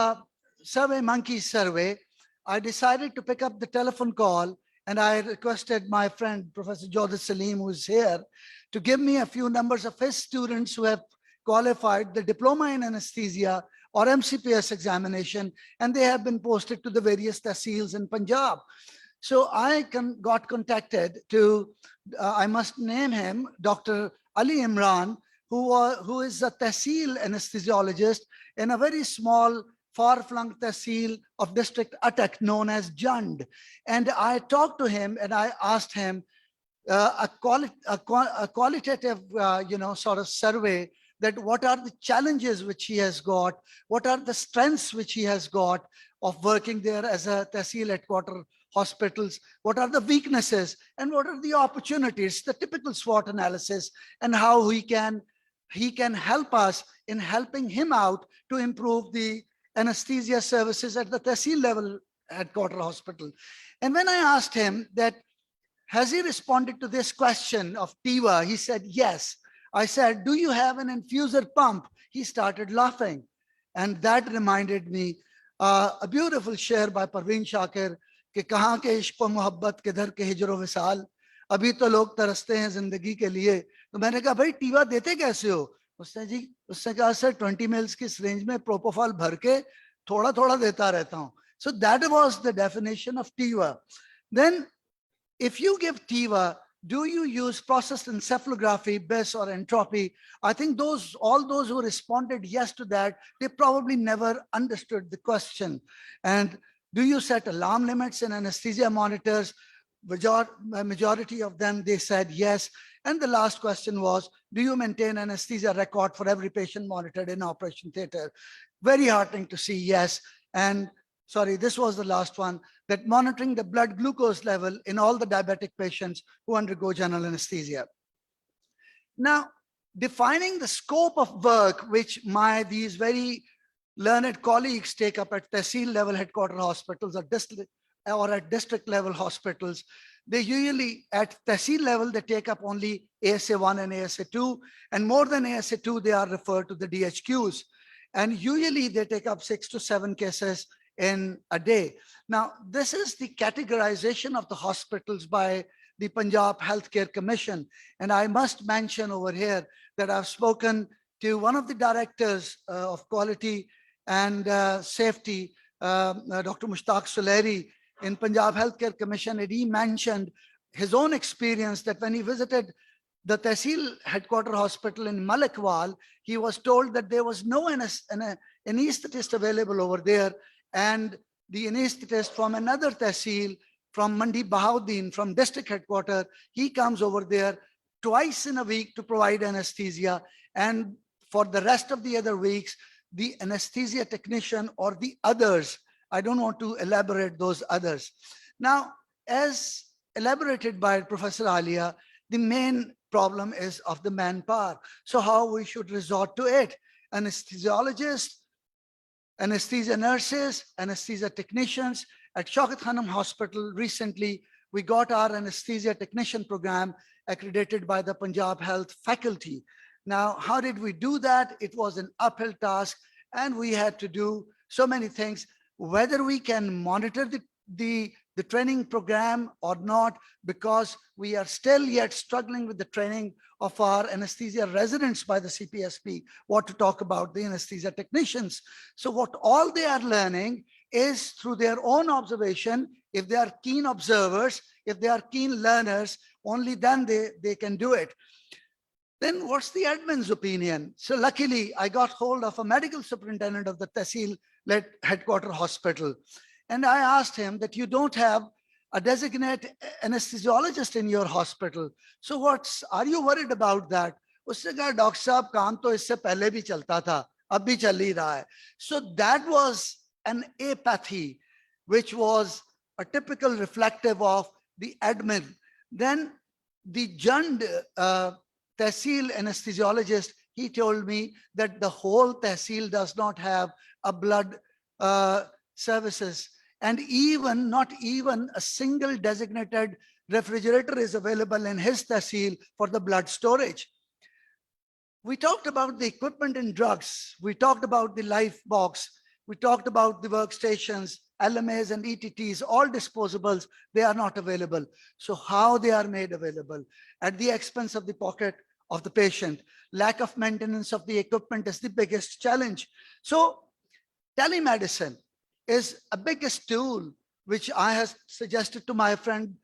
Survey Monkey survey, I decided to pick up the telephone call, and I requested my friend, Professor Jawed Salim, who is here, to give me a few numbers of his students who have qualified the diploma in anesthesia or MCPS examination, and they have been posted to the various tehsils in Punjab. So I got contacted to, I must name him, Dr. Ali Imran, who is a tehsil anesthesiologist in a very small, far-flung tehsil of district Attock known as Jand. And I talked to him and I asked him a qualitative, sort of survey that what are the challenges which he has got, what are the strengths which he has got of working there as a tehsil headquarter hospitals, what are the weaknesses and what are the opportunities, the typical SWOT analysis, and how he can help us in helping him out to improve the anesthesia services at the tehsil level headquarter hospital. And when I asked him that, has he responded to this question of TIVA? He said, yes. I said, do you have an infuser pump? He started laughing. And that reminded me a beautiful share by Parveen Shakir, कि कहाँ के इश्क व मोहब्बत किधर के हिजर व विसाल, अभी तो लोग तरसते हैं जिंदगी के लिए. तो मैंने कहा भाई टीवा देते कैसे हो? उसने कहा सर 20 ml की syringe में propofol भर के थोड़ा थोड़ा देता रहता हूँ. So that was the definition of TIVA. Then if you give TIVA, do you use processed encephalography, BIS or entropy? I think all those who responded yes to that, they probably never understood the question. And do you set alarm limits in anesthesia monitors? Majority of them, they said yes. And the last question was, do you maintain anesthesia record for every patient monitored in operation theater? Very heartening to see yes. And sorry, this was the last one, that monitoring the blood glucose level in all the diabetic patients who undergo general anesthesia. Now, defining the scope of work which these very learned colleagues take up at tehsil level headquarter hospitals or at district level hospitals, they usually at tehsil level, they take up only ASA1 and ASA2, and more than ASA2, they are referred to the DHQs. And usually they take up 6 to 7 cases in a day. Now, this is the categorization of the hospitals by the Punjab Healthcare Commission. And I must mention over here that I've spoken to one of the directors of quality and safety, Dr. Mushtaq Suleri in Punjab Healthcare Commission, and he mentioned his own experience that when he visited the tehsil headquarter hospital in Malikwal, he was told that there was no anesthetist available over there, and the anesthetist from another tehsil, from Mandi Bahauddin, from district headquarter, he comes over there twice in a week to provide anesthesia, and for the rest of the other weeks, the anesthesia technician or the others, I don't want to elaborate those others. Now, as elaborated by Professor Alia, the main problem is of the manpower. So how we should resort to it? Anesthesiologists, anesthesia nurses, anesthesia technicians. At Shaukat Khanum Hospital recently, we got our anesthesia technician program accredited by the Punjab Health faculty. Now, how did we do that? It was an uphill task, and we had to do so many things. Whether we can monitor the training program or not, because we are still yet struggling with the training of our anesthesia residents by the CPSP, what to talk about the anesthesia technicians. So what all they are learning is through their own observation. If they are keen observers, if they are keen learners, only then they can do it. Then what's the admin's opinion? So luckily, I got hold of a medical superintendent of the Tehsil-led headquarter hospital. And I asked him that you don't have a designated anesthesiologist in your hospital. So are you worried about that? उसने कहा doctor साहब काम तो इससे पहले भी चलता था, अब भी चल ही रहा है. So that was an apathy, which was a typical reflective of the admin. Then the Jand Tehsil anesthesiologist, he told me that the whole Tehsil does not have a blood services, and not even a single designated refrigerator is available in his Tehsil for the blood storage. We talked about the equipment and drugs. We talked about the life box. We talked about the workstations, LMAs and ETTs, all disposables, they are not available. So how they are made available? At the expense of the pocket of the patient. Lack of maintenance of the equipment is the biggest challenge. So telemedicine is a biggest tool which I have suggested to my friend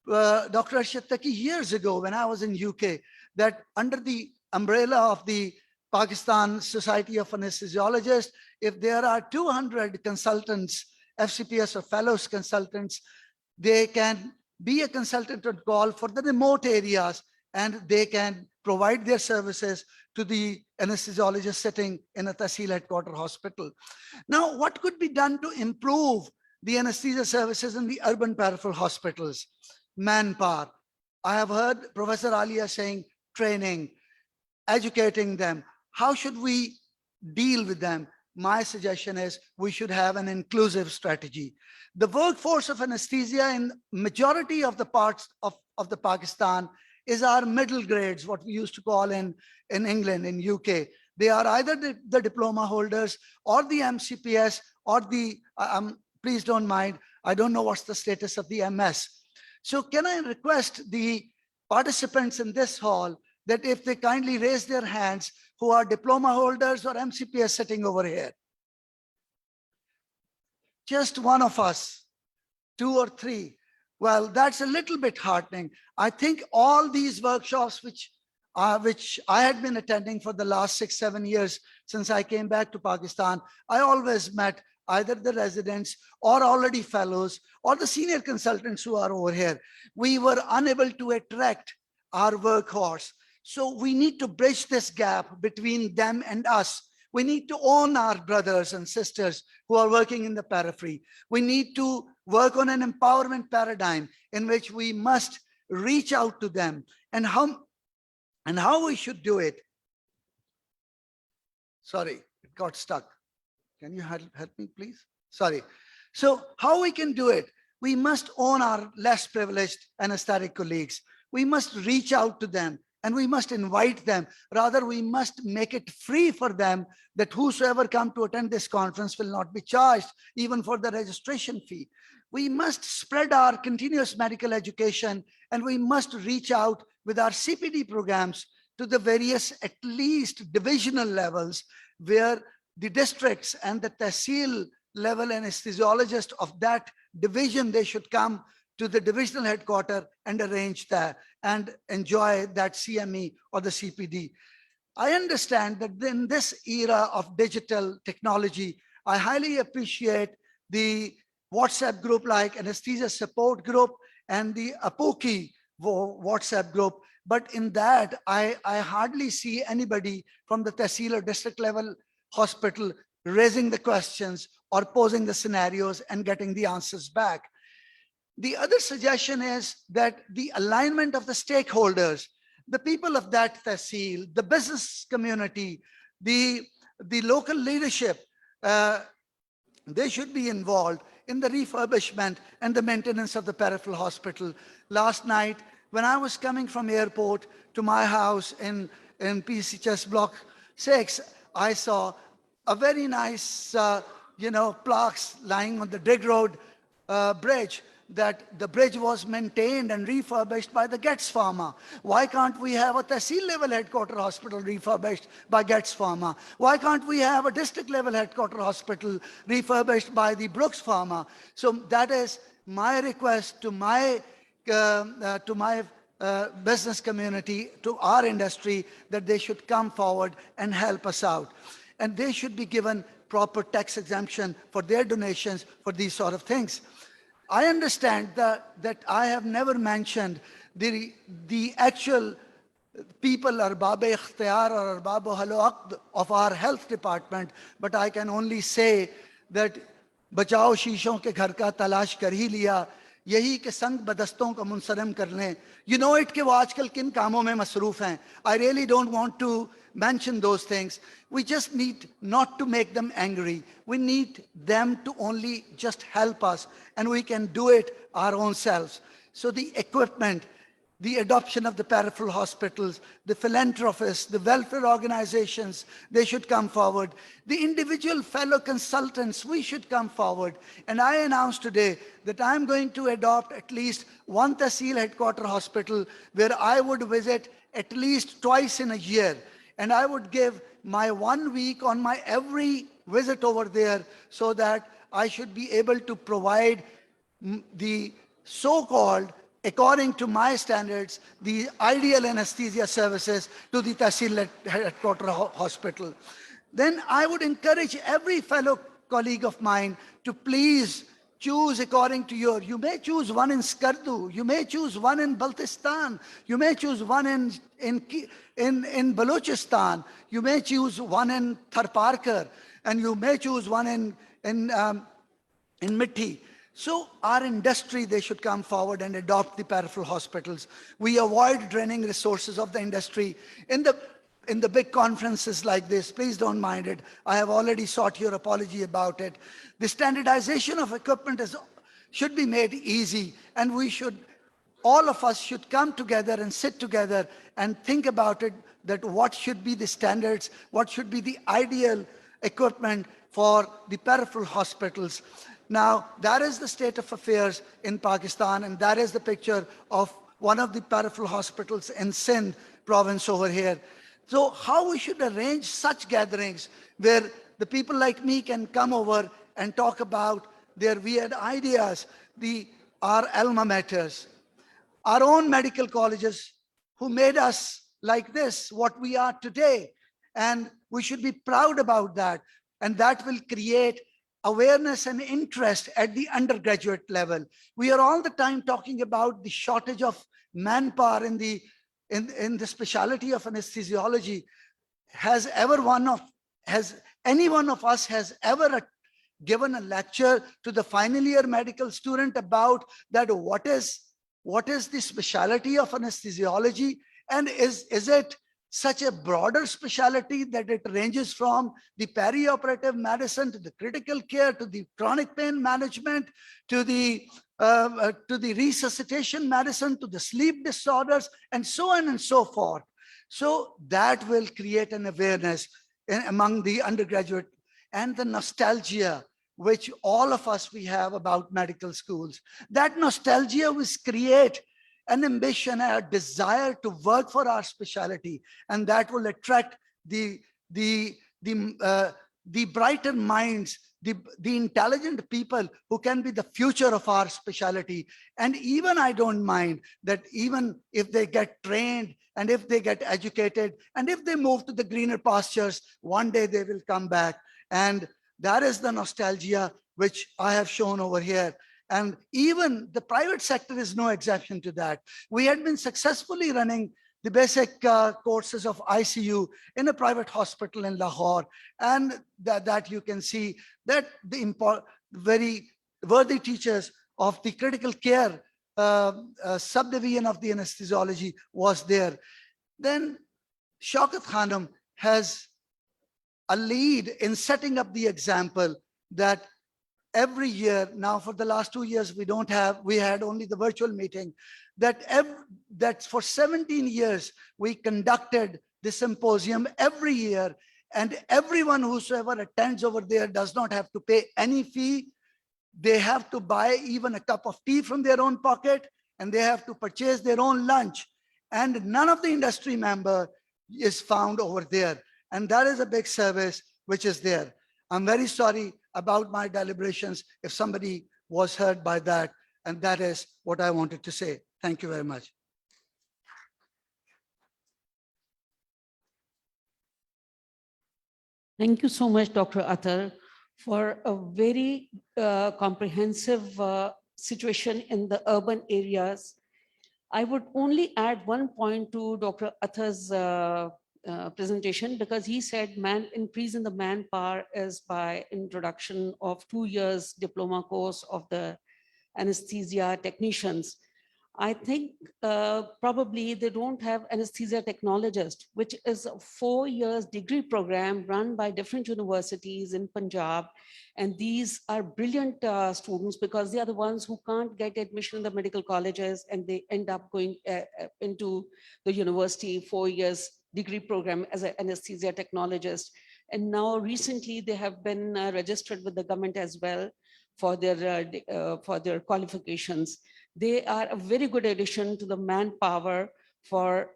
Dr. Arshad Taqi years ago when I was in UK, that under the umbrella of the Pakistan Society of Anesthesiologists, if there are 200 consultants, FCPS or fellows consultants, they can be a consultant on call for the remote areas, and they can provide their services to the anesthesiologist sitting in a Tehsil headquarter hospital. Now, what could be done to improve the anesthesia services in the urban peripheral hospitals? Manpower. I have heard Professor Alia saying training, educating them. How should we deal with them? My suggestion is we should have an inclusive strategy. The workforce of anesthesia in majority of the parts of the Pakistan is our middle grades, what we used to call in England, in UK. They are either the diploma holders or the MCPS or the, please don't mind, I don't know what's the status of the MS. So can I request the participants in this hall that if they kindly raise their hands who are diploma holders or MCPS sitting over here? Just one of us, 2 or 3. Well, that's a little bit heartening. I think all these workshops which I had been attending for the last 6-7 years since I came back to Pakistan, I always met either the residents or already fellows or the senior consultants who are over here. We were unable to attract our workhorse. So we need to bridge this gap between them and us. We need to own our brothers and sisters who are working in the periphery. We need to work on an empowerment paradigm in which we must reach out to them. And how we should do it. Sorry, it got stuck. Can you help me, please? Sorry. So how we can do it? We must own our less privileged anesthetic colleagues. We must reach out to them and we must invite them. Rather, we must make it free for them that whosoever come to attend this conference will not be charged even for the registration fee. We must spread our continuous medical education, and we must reach out with our CPD programs to the various, at least divisional levels, where the districts and the Tehsil level anesthesiologist of that division, they should come to the divisional headquarters and arrange that and enjoy that CME or the CPD. I understand that in this era of digital technology, I highly appreciate the WhatsApp group like Anesthesia Support Group and the APOKI WhatsApp group. But in that, I hardly see anybody from the Tehsil or district level hospital raising the questions or posing the scenarios and getting the answers back. The other suggestion is that the alignment of the stakeholders, the people of that Tehsil, the business community, the local leadership, they should be involved in the refurbishment and the maintenance of the peripheral hospital. Last night, when I was coming from airport to my house in PCHS Block 6, I saw a very nice, plaques lying on the Dig Road bridge. that the bridge was maintained and refurbished by the Getz Pharma? Why can't we have a Tehsil level headquarter hospital refurbished by Getz Pharma? Why can't we have a district level headquarter hospital refurbished by the Brooks Pharma? So that is my request to my business community, to our industry, that they should come forward and help us out. And they should be given proper tax exemption for their donations for these sort of things. I understand that I have never mentioned the actual people, arbab-e ikhtiyar or arbab halo aqd of our health department, but I can only say that bachao sheeshon ke ghar ka talash kar hi liya, यही के संग बदस्तों को मुंसरम कर लें. You know it कि वो आजकल किन कामों में मसरूफ हैं. I really don't want to mention those things. We just need not to make them angry. We need them to only just help us, and we can do it our own selves. So the equipment, the adoption of the peripheral hospitals, the philanthropists, the welfare organizations, they should come forward. The individual fellow consultants, we should come forward. And I announced today that I'm going to adopt at least one Tehsil headquarter hospital where I would visit at least twice in a year. And I would give my 1 week on my every visit over there so that I should be able to provide the so-called, according to my standards, the ideal anesthesia services to the Tehsil headquarter hospital. Then I would encourage every fellow colleague of mine to please choose according to you may choose one in Skardu, you may choose one in Baltistan, you may choose one in Balochistan, you may choose one in Tharparkar, and you may choose one in Mithi. So our industry, they should come forward and adopt the peripheral hospitals. We avoid draining resources of the industry. In the big conferences like this, please don't mind it. I have already sought your apology about it. The standardization of equipment should be made easy, and all of us should come together and sit together and think about it, that what should be the standards, what should be the ideal equipment for the peripheral hospitals. Now, that is the state of affairs in Pakistan, and that is the picture of one of the peripheral hospitals in Sindh province over here. So how we should arrange such gatherings where the people like me can come over and talk about their weird ideas, our alma maters, our own medical colleges who made us like this, what we are today. And we should be proud about that. And that will create awareness and interest at the undergraduate level. We are all the time talking about the shortage of manpower in the specialty of anesthesiology. Has any one of us has ever given a lecture to the final year medical student about that what is the specialty of anesthesiology, and is it such a broader specialty that it ranges from the perioperative medicine to the critical care to the chronic pain management to the resuscitation medicine to the sleep disorders and so on and so forth. So that will create an awareness among the undergraduate, and the nostalgia which all of us we have about medical schools. That nostalgia will create an ambition, a desire to work for our specialty, and that will attract the brighter minds, the intelligent people who can be the future of our specialty. And even I don't mind that even if they get trained and if they get educated and if they move to the greener pastures, one day they will come back. And that is the nostalgia which I have shown over here. And even the private sector is no exception to that. We had been successfully running the basic courses of ICU in a private hospital in Lahore. And that you can see that the very worthy teachers of the critical care subdivision of the anesthesiology was there. Then Shaukat Khanum has a lead in setting up the example that every year, now for the last 2 years, we had only the virtual meeting, that for 17 years, we conducted the symposium every year, and everyone whosoever attends over there does not have to pay any fee. They have to buy even a cup of tea from their own pocket, and they have to purchase their own lunch. And none of the industry member is found over there. And that is a big service which is there. I'm very sorry about my deliberations if somebody was hurt by that. And that is what I wanted to say. Thank you very much. Thank you so much, Dr. Athar, for a very comprehensive situation in the urban areas. I would only add one point to Dr. Athar's presentation, because he said increase in the manpower is by introduction of 2 years diploma course of the anesthesia technicians. I think probably they don't have anesthesia technologist, which is a 4 years degree program run by different universities in Punjab. And these are brilliant students, because they are the ones who can't get admission in the medical colleges, and they end up going into the university 4 years degree program as an anesthesia technologist. And now recently they have been registered with the government as well for their qualifications. They are a very good addition to the manpower for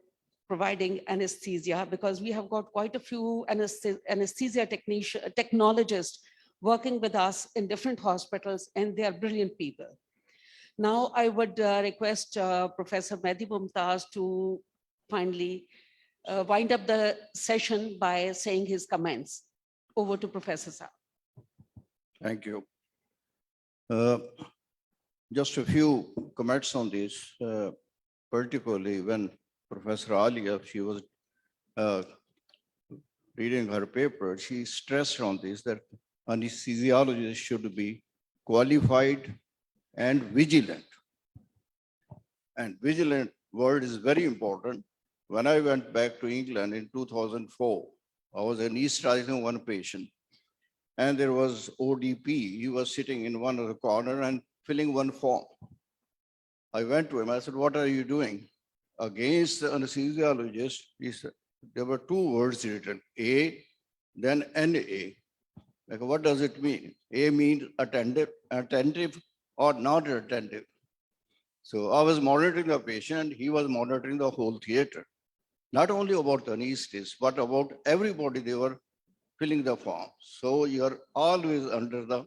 providing anesthesia, because we have got quite a few anesthesia technologists working with us in different hospitals, and they are brilliant people. Now I would request Professor Mehdi Mumtaz to finally wind up the session by saying his comments. Over to Professor Saab. Thank you. Just a few comments on this, particularly when Professor Alia, she was reading her paper, she stressed on this, that anesthesiologists should be qualified and vigilant. And vigilant word is very important. When I went back to England in 2004, I was anesthetizing one patient, and there was ODP. He was sitting in one of the corner and filling one form. I went to him, I said, what are you doing? Against the anesthesiologist, he said, there were 2 words written, A, then NA. Like, what does it mean? A means attentive or not attentive. So I was monitoring the patient, he was monitoring the whole theater. Not only about the anesthetist, but about everybody, they were filling the form. So you're always under the,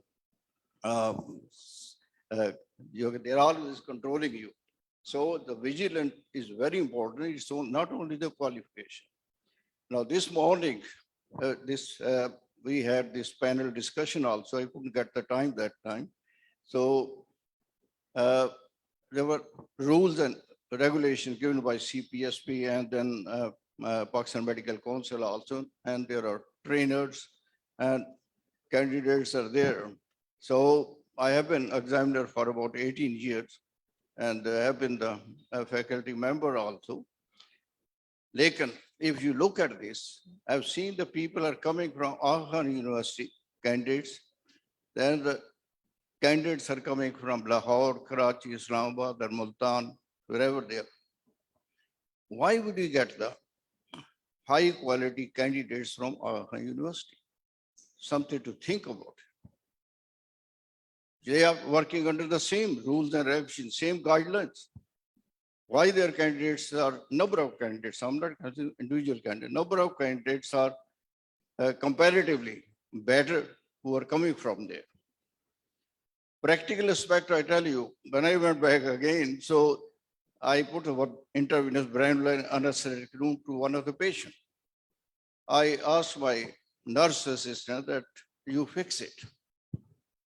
they're always controlling you. So the vigilant is very important. It's not only the qualification. Now this morning, we had this panel discussion also. I couldn't get the time that time. So there were rules and regulations given by CPSP and then Pakistan Medical Council also, and there are trainers and candidates are there. So I have been examiner for about 18 years and I have been the faculty member also. Lekin, if you look at this, I've seen the people are coming from Aga University candidates, then the candidates are coming from Lahore, Karachi, Islamabad, or Multan, wherever they are. Why would you get the high quality candidates from Aga University? Something to think about. They are working under the same rules and regulations, same guidelines. Why their candidates are, number of candidates, I'm not considering individual candidates, number of candidates are comparatively better who are coming from there. Practical aspect, I tell you, when I went back again, so I put a intravenous brain anesthetic room to one of the patients. I asked my nurse assistant that you fix it.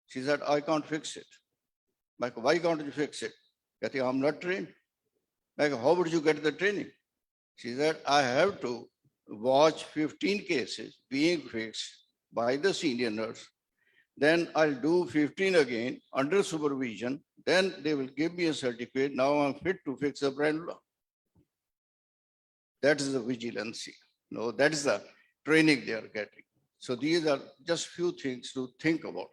She said, I can't fix it. Like, why can't you fix it? I think I'm not trained. Like, how would you get the training? She said, I have to watch 15 cases being fixed by the senior nurse. Then I'll do 15 again under supervision. Then they will give me a certificate. Now I'm fit to fix a brainula. That is the vigilancy. No, that is the training they are getting. So these are just few things to think about.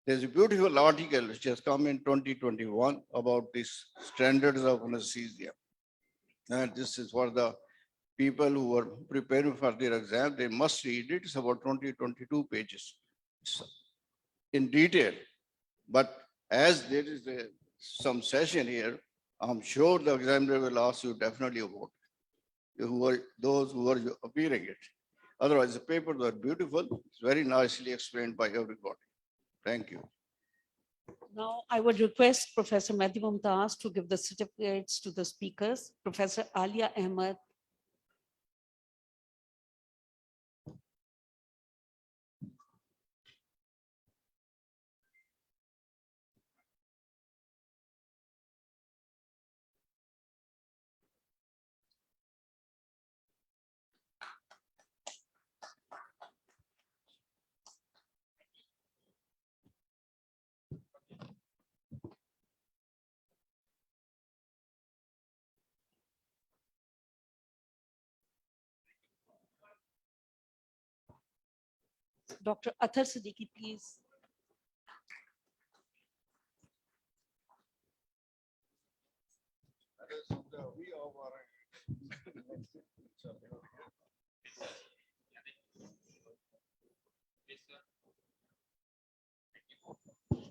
There's a beautiful article which has come in 2021 about these standards of anesthesia. And this is for the people who are preparing for their exam. They must read it. It's about 22 pages. in detail. But as there is some session here, I'm sure the examiner will ask you definitely about those who are appearing it. Otherwise, the papers are beautiful. It's very nicely explained by everybody. Thank you. Now, I would request Professor Mehdi Mumtaz to give the certificates to the speakers. Professor Alia Ahmed. Dr. Athar Siddiqui, please.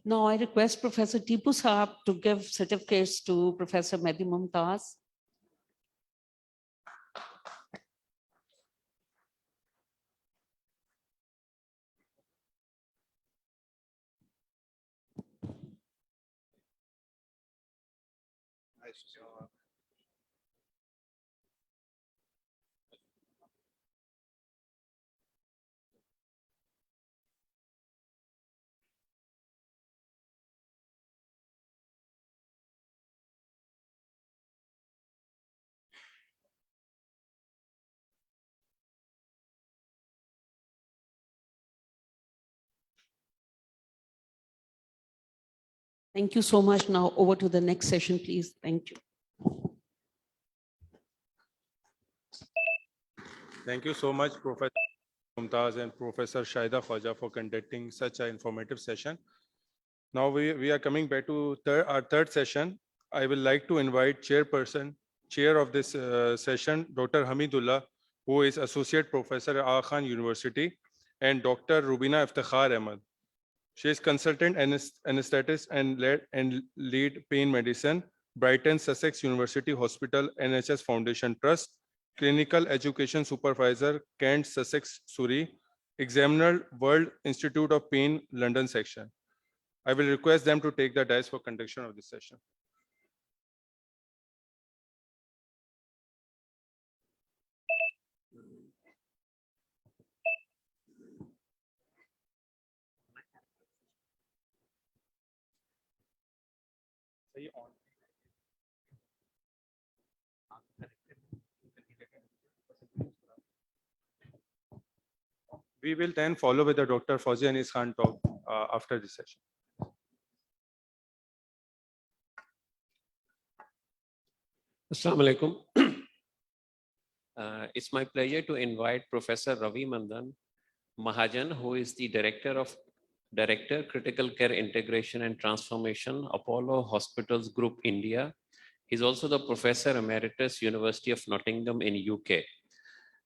Now I request Professor Tipu Saab to give certificates to Professor Mehdi Mumtaz. Thank you so much. Now over to the next session, please. Thank you. Thank you so much, Professor Mumtaz and Professor Shaida Khwaja for conducting such an informative session. Now we are coming back to our third session. I will like to invite chair of this session, Dr. Hamidullah, who is Associate Professor at Aga Khan University, and Dr. Rubina Iftikhar Ahmed. She is consultant anesthetist and lead pain medicine, Brighton Sussex University Hospital NHS Foundation Trust, clinical education supervisor, Kent Sussex Surrey, examiner, World Institute of Pain, London section. I will request them to take the dais for conduction of this session. We will then follow with the Dr. Fauzi Anis Khan talk after this session. Assalamu alaikum. It's my pleasure to invite Professor Ravi Mandan Mahajan, who is the Director, Critical Care Integration and Transformation, Apollo Hospitals Group, India. He's also the Professor Emeritus, University of Nottingham in UK.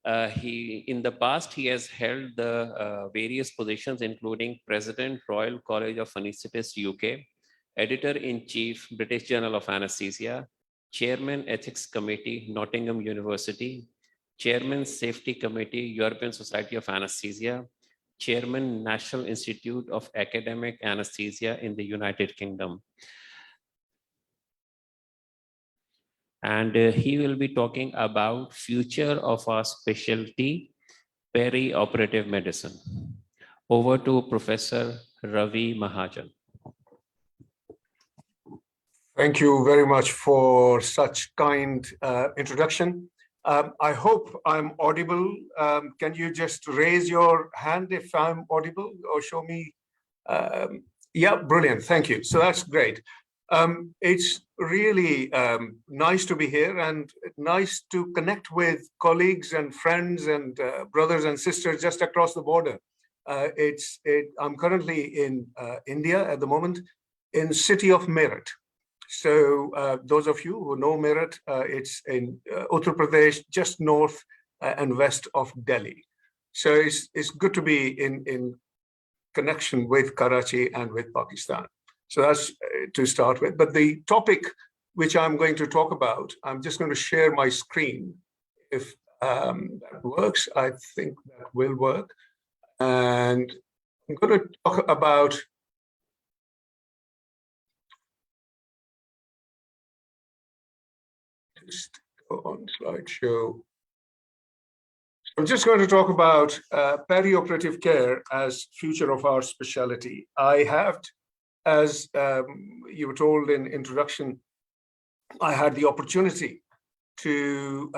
In the past, he has held the various positions, including President, Royal College of Anaesthetists, UK, Editor-in-Chief, British Journal of Anesthesia, Chairman, Ethics Committee, Nottingham University, Chairman, Safety Committee, European Society of Anesthesia, Chairman, National Institute of Academic Anesthesia in the United Kingdom. And he will be talking about future of our specialty, peri-operative medicine. Over to Professor Ravi Mahajan. Thank you very much for such kind introduction. I hope I'm audible. Can you just raise your hand if I'm audible or show me? Yeah, brilliant. Thank you. So that's great. It's really nice to be here and nice to connect with colleagues and friends and brothers and sisters just across the border. I'm currently in India at the moment, in city of Meerut. So those of you who know Meerut, it's in Uttar Pradesh, just north and west of Delhi. So it's good to be in connection with Karachi and with Pakistan. So that's to start with. But the topic which I'm going to talk about, I'm just going to share my screen. If that works, I think that will work. And I'm going to talk about just go on slideshow. I'm just going to talk about perioperative care as future of our specialty. I have, as you were told in introduction, I had the opportunity to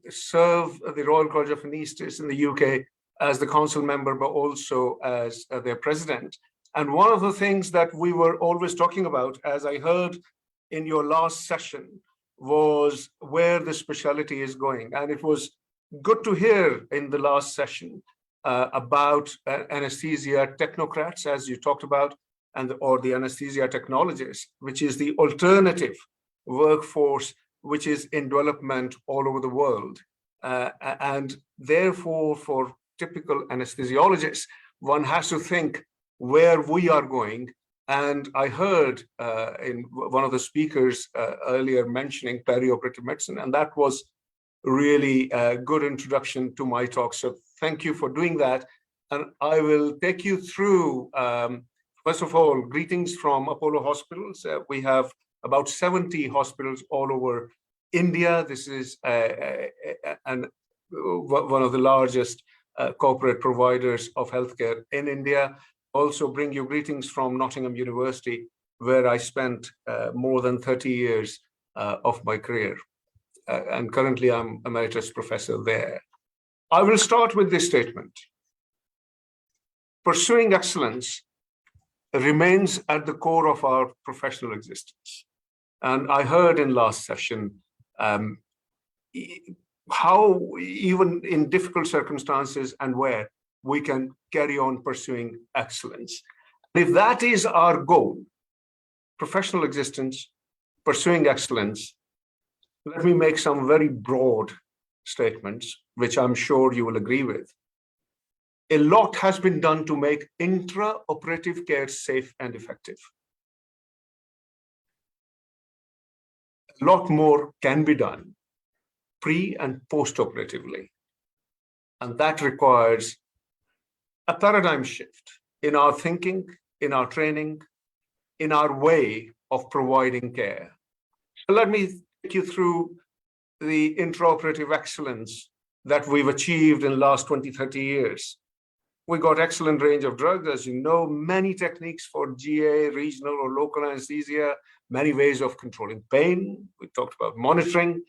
serve the Royal College of Anaesthetists in the UK as the council member, but also as their president. And one of the things that we were always talking about, as I heard in your last session, was where the specialty is going. And it was good to hear in the last session about anesthesia technocrats, as you talked about, or the anesthesia technologists, which is the alternative workforce which is in development all over the world. And therefore, for typical anesthesiologists, one has to think where we are going. And I heard in one of the speakers earlier mentioning perioperative medicine, and that was really a good introduction to my talk. So thank you for doing that. And I will take you through, first of all, greetings from Apollo Hospitals. We have about 70 hospitals all over India. This is one of the largest corporate providers of healthcare in India. Also bring you greetings from Nottingham University, where I spent more than 30 years of my career. And currently I'm emeritus professor there. I will start with this statement. Pursuing excellence remains at the core of our professional existence. And I heard in last session how even in difficult circumstances and where we can carry on pursuing excellence. If that is our goal, professional existence, pursuing excellence, let me make some very broad statements, which I'm sure you will agree with. A lot has been done to make intraoperative care safe and effective. A lot more can be done pre and post-operatively. And that requires a paradigm shift in our thinking, in our training, in our way of providing care. So let me take you through the intraoperative excellence that we've achieved in the last 20, 30 years. We got excellent range of drugs, as you know, many techniques for GA, regional or local anesthesia, many ways of controlling pain. We talked about monitoring.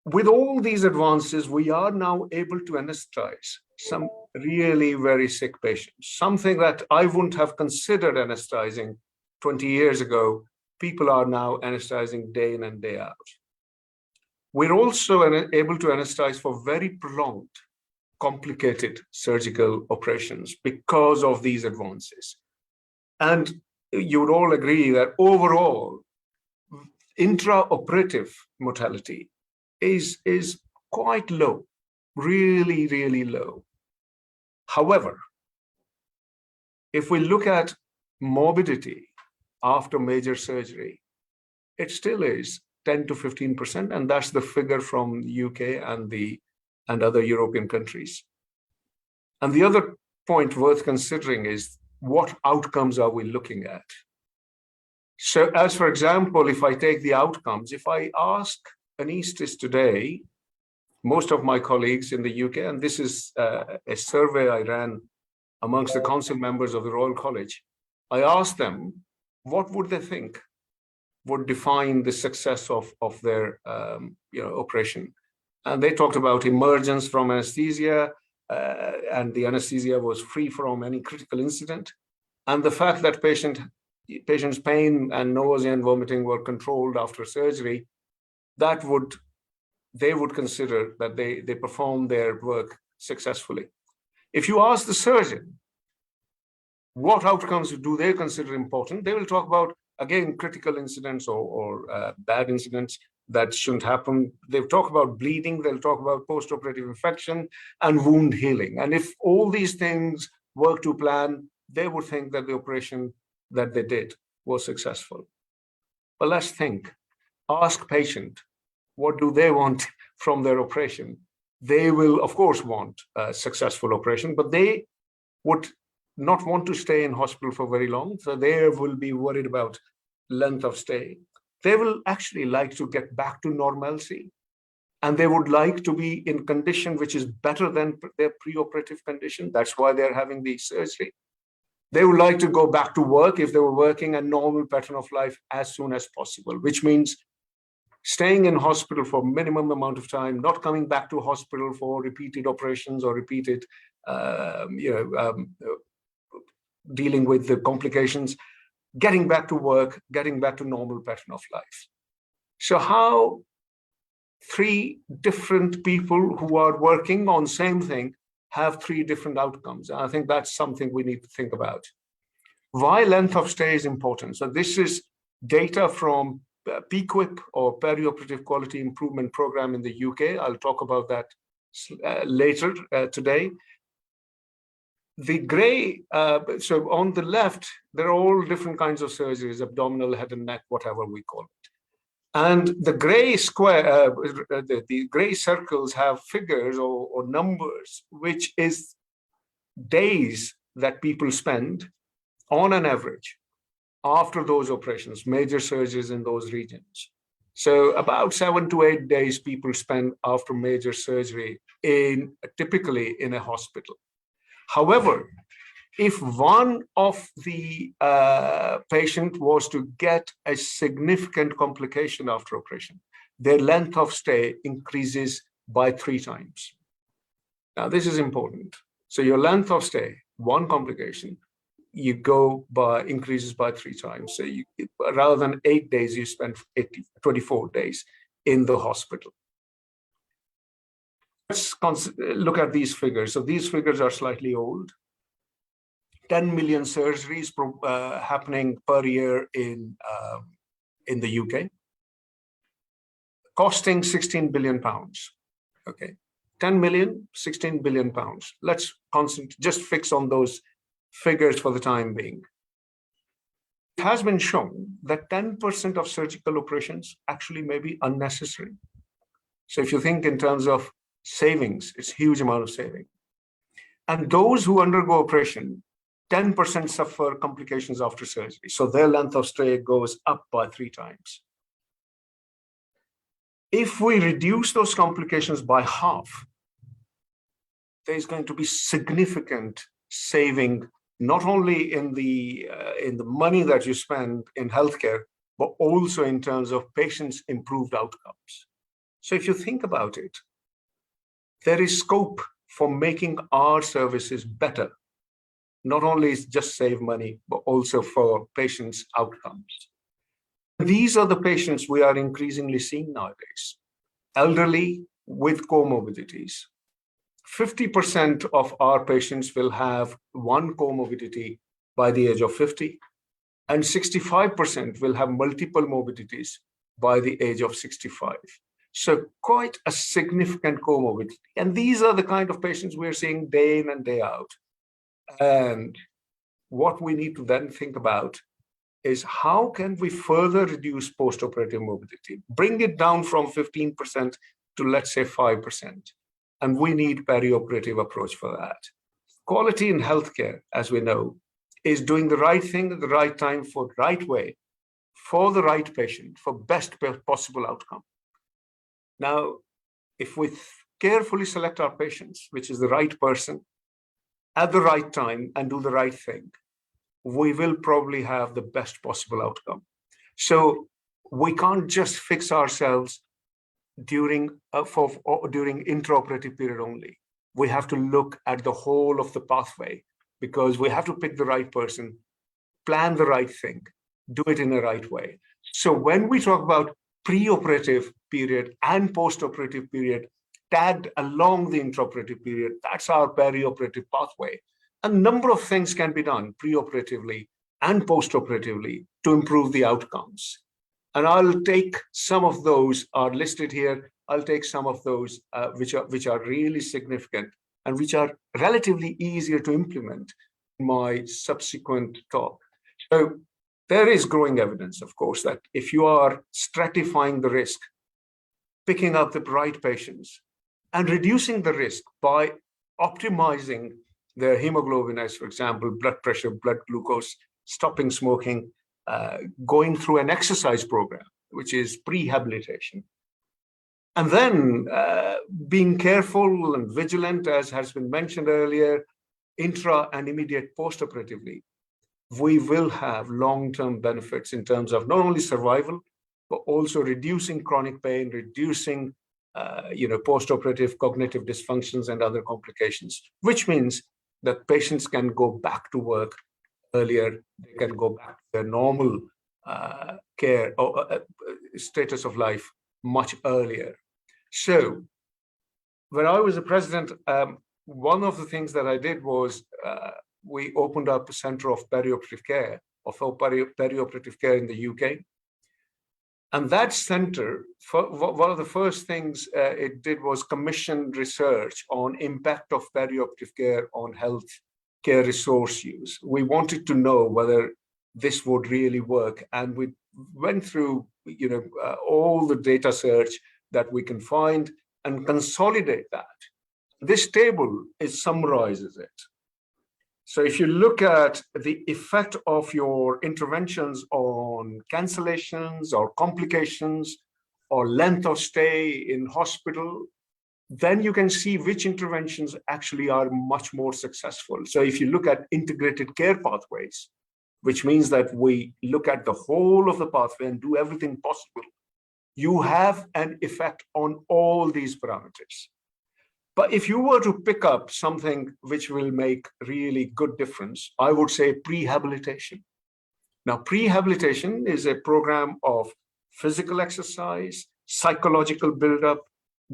With all these advances, we are now able to anesthetize some really very sick patients, something that I wouldn't have considered anesthetizing 20 years ago. People are now anesthetizing day in and day out. We're also able to anesthetize for very prolonged, complicated surgical operations because of these advances. And you would all agree that overall, intraoperative mortality is quite low, really, really low. However, if we look at morbidity after major surgery, it still is 10 to 15%, and that's the figure from the UK and other European countries. And the other point worth considering is what outcomes are we looking at? So as for example, if I take the outcomes, if I ask anesthetists today, most of my colleagues in the UK, and this is a survey I ran amongst the council members of the Royal College, I asked them, what would they think would define the success of their operation? And they talked about emergence from anesthesia, and the anesthesia was free from any critical incident. And the fact that patient's pain and nausea and vomiting were controlled after surgery, they would consider that they performed their work successfully. If you ask the surgeon, what outcomes do they consider important? They will talk about, again, critical incidents or bad incidents that shouldn't happen. They'll talk about bleeding, they'll talk about post-operative infection and wound healing. And if all these things work to plan, they would think that the operation that they did was successful. But let's think, ask patient, what do they want from their operation? They will, of course, want a successful operation, but they would not want to stay in hospital for very long. So they will be worried about length of stay. They will actually like to get back to normalcy. And they would like to be in condition which is better than their preoperative condition. That's why they're having the surgery. They would like to go back to work if they were working a normal pattern of life as soon as possible, which means staying in hospital for minimum amount of time, not coming back to hospital for repeated operations or repeated, dealing with the complications, getting back to work, getting back to normal pattern of life. So how three different people who are working on same thing have three different outcomes? I think that's something we need to think about. Why length of stay is important. So this is data from PQIP, or Perioperative Quality Improvement Program in the UK. I'll talk about that later today. The gray, so on the left, there are all different kinds of surgeries, abdominal, head and neck, whatever we call it. And the gray square, the gray circles have figures or numbers, which is days that people spend on an average after those operations, major surgeries in those regions. So about 7 to 8 days people spend after major surgery typically in a hospital. However, if one of the patient was to get a significant complication after operation, their length of stay increases by 3 times. Now, this is important. So your length of stay, one complication, you go by increases by 3 times. So you, rather than 8 days, you spend 24 days in the hospital. Let's look at these figures. So these figures are slightly old. 10 million surgeries happening per year in the UK, costing 16 billion pounds. Okay, 10 million, 16 billion pounds. Let's just fix on those figures for the time being. It has been shown that 10% of surgical operations actually may be unnecessary. So if you think in terms of savings, it's a huge amount of saving. And those who undergo operation, 10% suffer complications after surgery. So their length of stay goes up by 3 times. If we reduce those complications by half, there's going to be significant saving, not only in the money that you spend in healthcare, but also in terms of patients' improved outcomes. So if you think about it, there is scope for making our services better. Not only just save money, but also for patients' outcomes. These are the patients we are increasingly seeing nowadays. Elderly with comorbidities. 50% of our patients will have one comorbidity by the age of 50, and 65% will have multiple morbidities by the age of 65. So quite a significant comorbidity. And these are the kind of patients we're seeing day in and day out. And what we need to then think about is how can we further reduce post-operative morbidity, bring it down from 15% to, let's say, 5%. And we need perioperative approach for that. Quality in healthcare, as we know, is doing the right thing at the right time for the right way, for the right patient, for best possible outcome. Now, if we carefully select our patients, which is the right person, at the right time and do the right thing, we will probably have the best possible outcome. So we can't just fix ourselves during intraoperative period only. We have to look at the whole of the pathway, because we have to pick the right person, plan the right thing, do it in the right way. So when we talk about preoperative period and postoperative period, tagged along the intraoperative period, that's our perioperative pathway. A number of things can be done preoperatively and postoperatively to improve the outcomes. And I'll take some of those are listed here. I'll take some of those which are really significant and which are relatively easier to implement in my subsequent talk. So there is growing evidence, of course, that if you are stratifying the risk, picking up the right patients, and reducing the risk by optimizing their hemoglobin, as for example, blood pressure, blood glucose, stopping smoking, going through an exercise program, which is prehabilitation. And then being careful and vigilant, as has been mentioned earlier, intra and immediate postoperatively, we will have long-term benefits in terms of not only survival, but also reducing chronic pain, reducing postoperative cognitive dysfunctions and other complications, which means that patients can go back to work earlier, they can go back to their normal care or status of life much earlier. So when I was a president, one of the things that I did was we opened up a center of perioperative care, perioperative care in the UK. And that center, one of the first things it did was commission research on impact of perioperative care on health care resource use. We wanted to know whether this would really work. And we went through all the data search that we can find and consolidate that. This table summarizes it. So if you look at the effect of your interventions on cancellations or complications or length of stay in hospital, then you can see which interventions actually are much more successful. So if you look at integrated care pathways, which means that we look at the whole of the pathway and do everything possible, you have an effect on all these parameters. But if you were to pick up something which will make really good difference, I would say prehabilitation. Now, prehabilitation is a program of physical exercise, psychological buildup,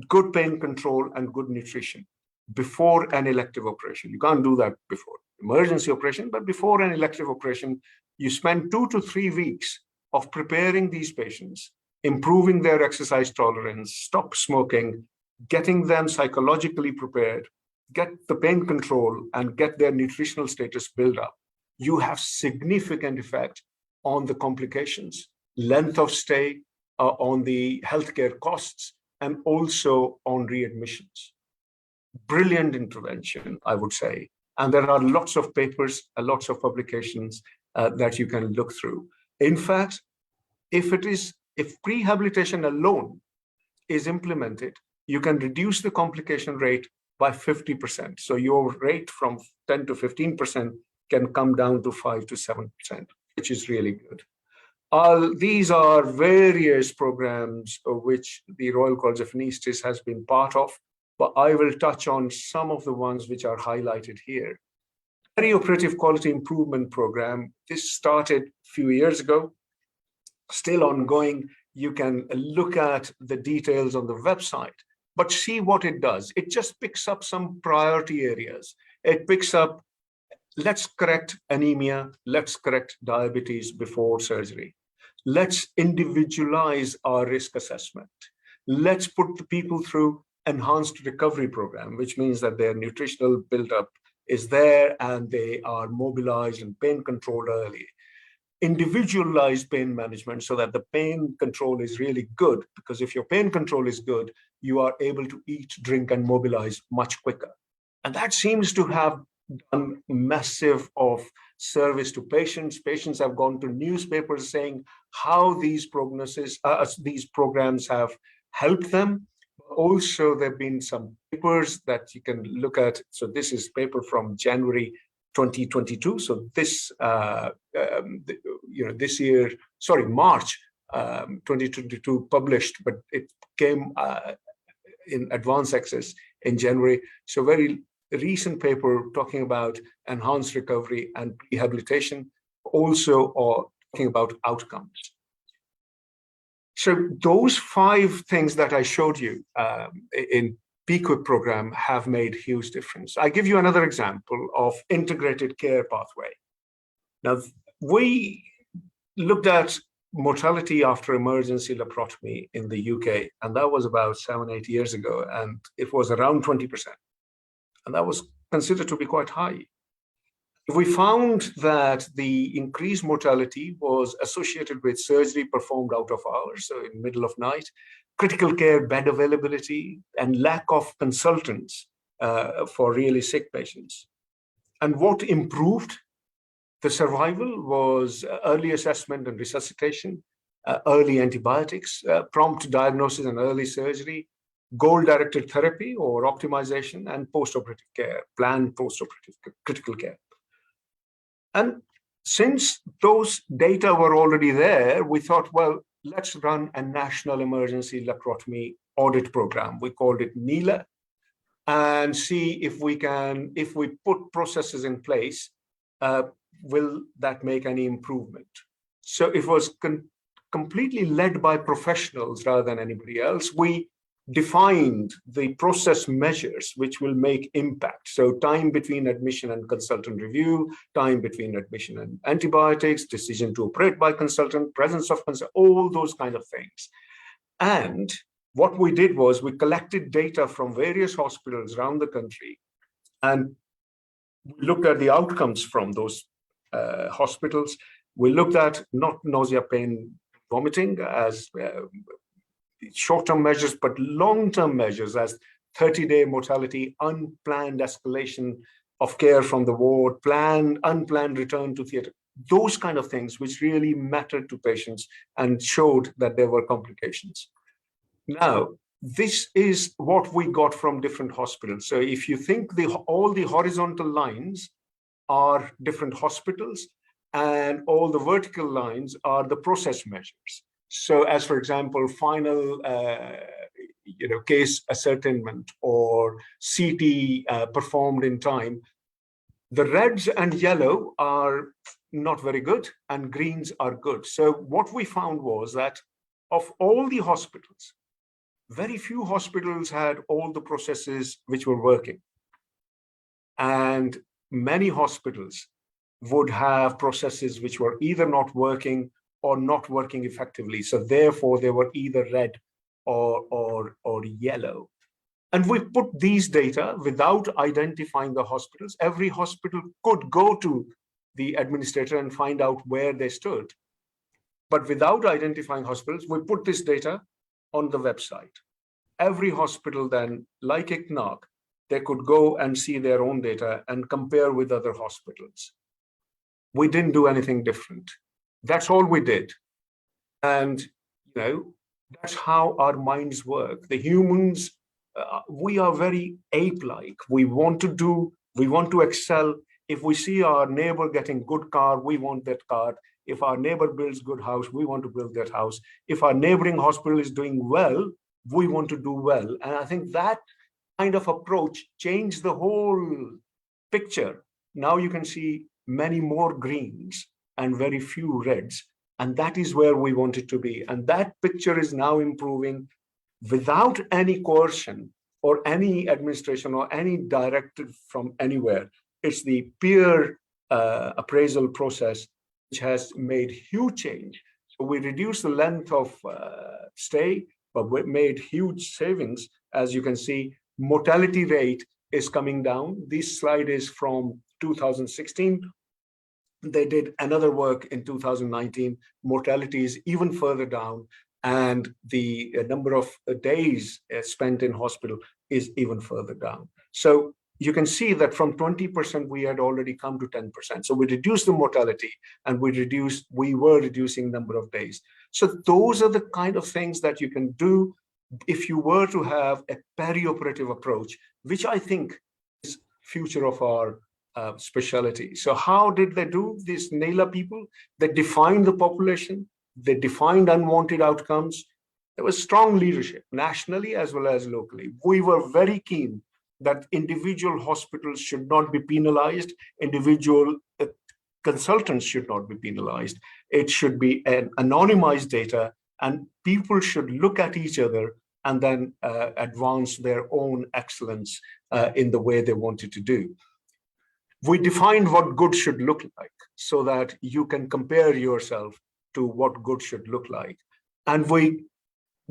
good pain control, and good nutrition before an elective operation. You can't do that before emergency operation, but before an elective operation, you spend 2 to 3 weeks of preparing these patients, improving their exercise tolerance, stop smoking, getting them psychologically prepared, get the pain control, and get their nutritional status built up. You have significant effect on the complications, length of stay, on the healthcare costs, and also on readmissions. Brilliant intervention, I would say. And there are lots of papers, lots of publications that you can look through. In fact, if prehabilitation alone is implemented, you can reduce the complication rate by 50%. So your rate from 10 to 15% can come down to 5 to 7%, which is really good. These are various programs which the Royal College of Anaesthetists has been part of, but I will touch on some of the ones which are highlighted here. Perioperative Quality Improvement Program, this started a few years ago, still ongoing. You can look at the details on the website, but see what it does. It just picks up some priority areas. It picks up, let's correct anemia, let's correct diabetes before surgery. Let's individualize our risk assessment. Let's put the people through enhanced recovery program, which means that their nutritional buildup is there and they are mobilized and pain controlled early. Individualized pain management so that the pain control is really good, because if your pain control is good, you are able to eat, drink, and mobilize much quicker. And that seems to have done massive of service to patients. Patients have gone to newspapers saying how these programs have helped them. Also, there have been some papers that you can look at. So this is paper from January 2022. So this, this year, March 2022 published, but it came in advance access in January. So very recent paper talking about enhanced recovery and rehabilitation, also talking about outcomes. So those 5 things that I showed you in PQIP program have made huge difference. I give you another example of integrated care pathway. Now, we looked at mortality after emergency laparotomy in the UK, and that was about 7-8 years ago, and it was around 20%. And that was considered to be quite high. We found that the increased mortality was associated with surgery performed out of hours, so in middle of night, critical care bed availability, and lack of consultants for really sick patients. And what improved the survival was early assessment and resuscitation, early antibiotics, prompt diagnosis and early surgery, goal-directed therapy or optimization, and post-operative care, planned post-operative critical care. And since those data were already there, we thought, well, let's run a national emergency laparotomy audit program. We called it NELA, and see if we put processes in place, will that make any improvement? So it was completely led by professionals rather than anybody else. We defined the process measures which will make impact. So time between admission and consultant review, time between admission and antibiotics, decision to operate by consultant, presence of consultant, all those kind of things. And what we did was we collected data from various hospitals around the country and looked at the outcomes from those hospitals. We looked at not nausea, pain, vomiting as short-term measures, but long-term measures as 30-day mortality, unplanned escalation of care from the ward, unplanned return to theater, those kind of things which really mattered to patients and showed that there were complications. Now, this is what we got from different hospitals. So if you think all the horizontal lines are different hospitals and all the vertical lines are the process measures. So as for example, final case ascertainment or CT performed in time, the reds and yellow are not very good and greens are good. So what we found was that of all the hospitals, very few hospitals had all the processes which were working. And many hospitals would have processes which were either not working or not working effectively. So therefore they were either red or yellow. And we put these data without identifying the hospitals. Every hospital could go to the administrator and find out where they stood. But without identifying hospitals, we put this data on the website. Every hospital then, like ICNOC, they could go and see their own data and compare with other hospitals. We didn't do anything different. That's all we did. And that's how our minds work. The humans, we are very ape-like. We want to excel. If we see our neighbor getting good car, we want that car. If our neighbor builds good house, we want to build that house. If our neighboring hospital is doing well, we want to do well. And I think that kind of approach changed the whole picture. Now you can see many more greens and very few reds. And that is where we want it to be. And that picture is now improving without any coercion or any administration or any directive from anywhere. It's the peer appraisal process which has made huge change. So we reduced the length of stay, but we made huge savings. As you can see, mortality rate is coming down. This slide is from 2016. They did another work in 2019. Mortality is even further down, and the number of days spent in hospital is even further down. So you can see that from 20%, we had already come to 10%. So we reduced the mortality and we were reducing number of days. So those are the kind of things that you can do if you were to have a perioperative approach, which I think is future of our specialty. So how did they do this? NELA people, they defined the population, they defined unwanted outcomes. There was strong leadership nationally as well as locally. We were very keen that individual hospitals should not be penalized, individual consultants should not be penalized. It should be an anonymized data, and people should look at each other and then advance their own excellence in the way they wanted to do. We defined what good should look like so that you can compare yourself to what good should look like. And we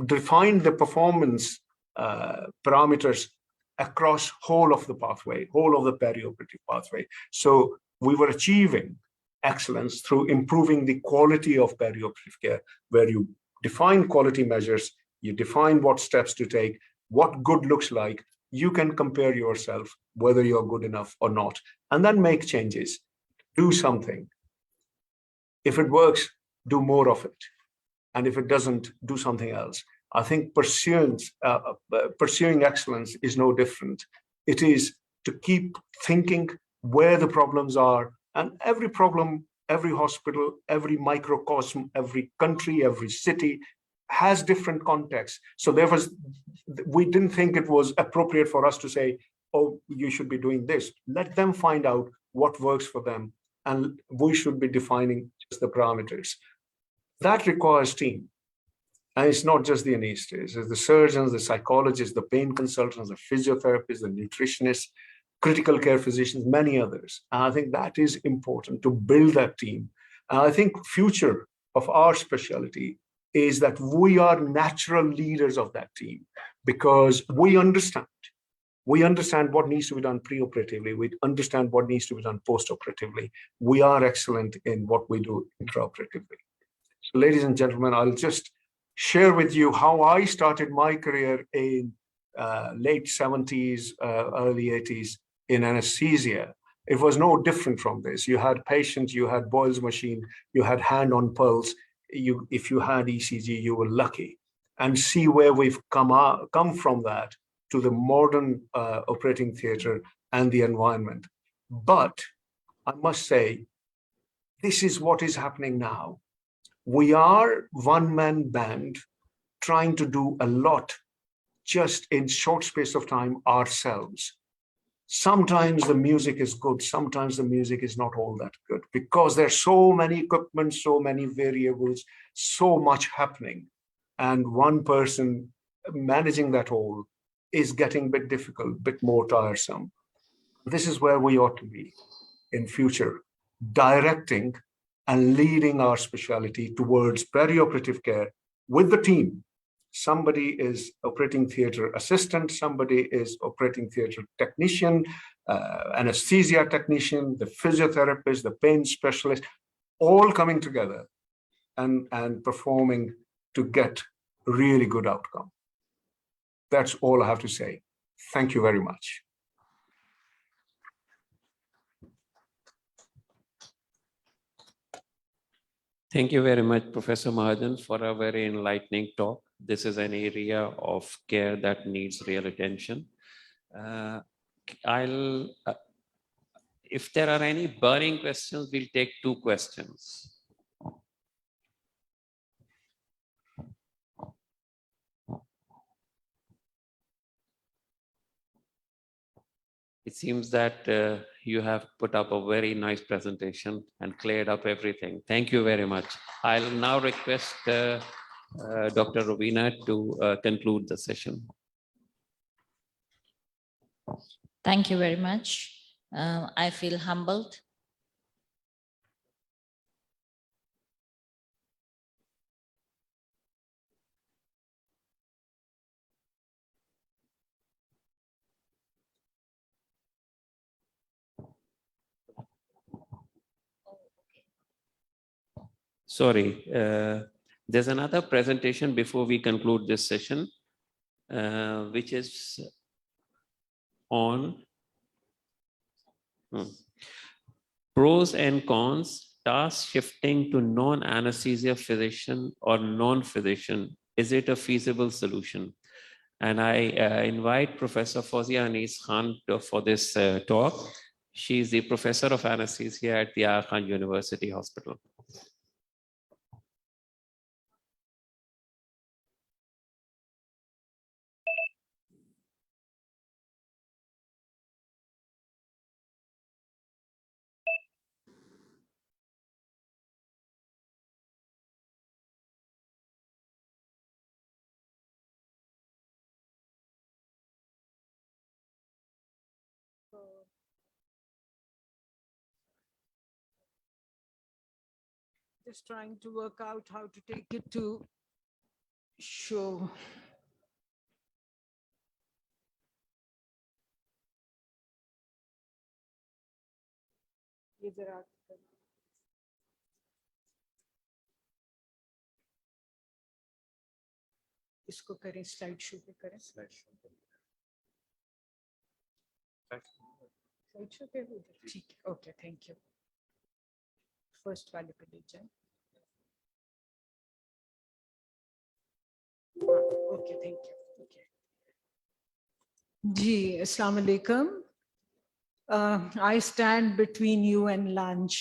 defined the performance parameters across whole of the pathway, whole of the perioperative pathway. So we were achieving excellence through improving the quality of perioperative care, where you define quality measures, you define what steps to take, what good looks like. You can compare yourself whether you're good enough or not, and then make changes, do something. If it works, do more of it. And if it doesn't, do something else. I think pursuing excellence is no different. It is to keep thinking where the problems are, and every problem, every hospital, every microcosm, every country, every city has different contexts. So we didn't think it was appropriate for us to say, oh, you should be doing this. Let them find out what works for them, and we should be defining just the parameters. That requires team. And it's not just the anesthetists, it's the surgeons, the psychologists, the pain consultants, the physiotherapists, the nutritionists, critical care physicians, many others. And I think that is important to build that team. And I think future of our specialty is that we are natural leaders of that team, because we understand what needs to be done preoperatively. We understand what needs to be done postoperatively. We are excellent in what we do intraoperatively. So ladies and gentlemen, I'll just share with you how I started my career in late 70s, early 80s in anesthesia. It was no different from this. You had patients, you had Boyle's machine, you had hand on pulse. If you had ECG, you were lucky. And see where we've come from that to the modern operating theater and the environment. But I must say, this is what is happening now. We are one-man band trying to do a lot just in short space of time ourselves. Sometimes the music is good, sometimes the music is not all that good, because there's so many equipment, so many variables, so much happening. And one person managing that all is getting a bit difficult, a bit more tiresome. This is where we ought to be in future, directing and leading our specialty towards perioperative care with the team. Somebody is operating theater assistant, somebody is operating theater technician, anesthesia technician, the physiotherapist, the pain specialist, all coming together and performing to get really good outcome. That's all I have to say. Thank you very much. Thank you very much, Professor Mahajan, for a very enlightening talk. This is an area of care that needs real attention. If there are any burning questions, we'll take 2 questions. It seems that you have put up a very nice presentation and cleared up everything. Thank you very much. I'll now request Dr. Rubina to conclude the session. Thank you very much. I feel humbled. Sorry, there's another presentation before we conclude this session, which is on pros and cons, task shifting to non-anesthesia physician or non-physician. Is it a feasible solution? And I invite Professor Fawzia Anis Khan for this talk. She is the professor of anesthesia at the Aga Khan University Hospital. Just trying to work out how to take it to show. ये जरा इसको करें, slide show पे करें। Slide show पे हो जाए, ठीक है, ओके, थैंक यू। फर्स्ट वाले पे ले जाए। Okay, thank you. ओके जी, अस्सलाम वालेकुम। I stand between you and lunch,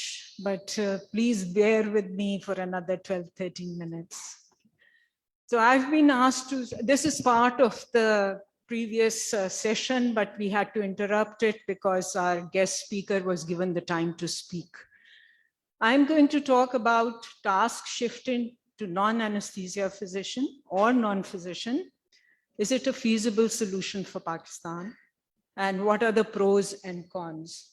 but please bear with me for another 12-13 minutes. So I've been asked to, this is part of the previous session, but we had to interrupt it because our guest speaker was given the time to speak. I'm going to talk about task shifting to non-anesthesia physician or non-physician. Is it a feasible solution for Pakistan? And what are the pros and cons?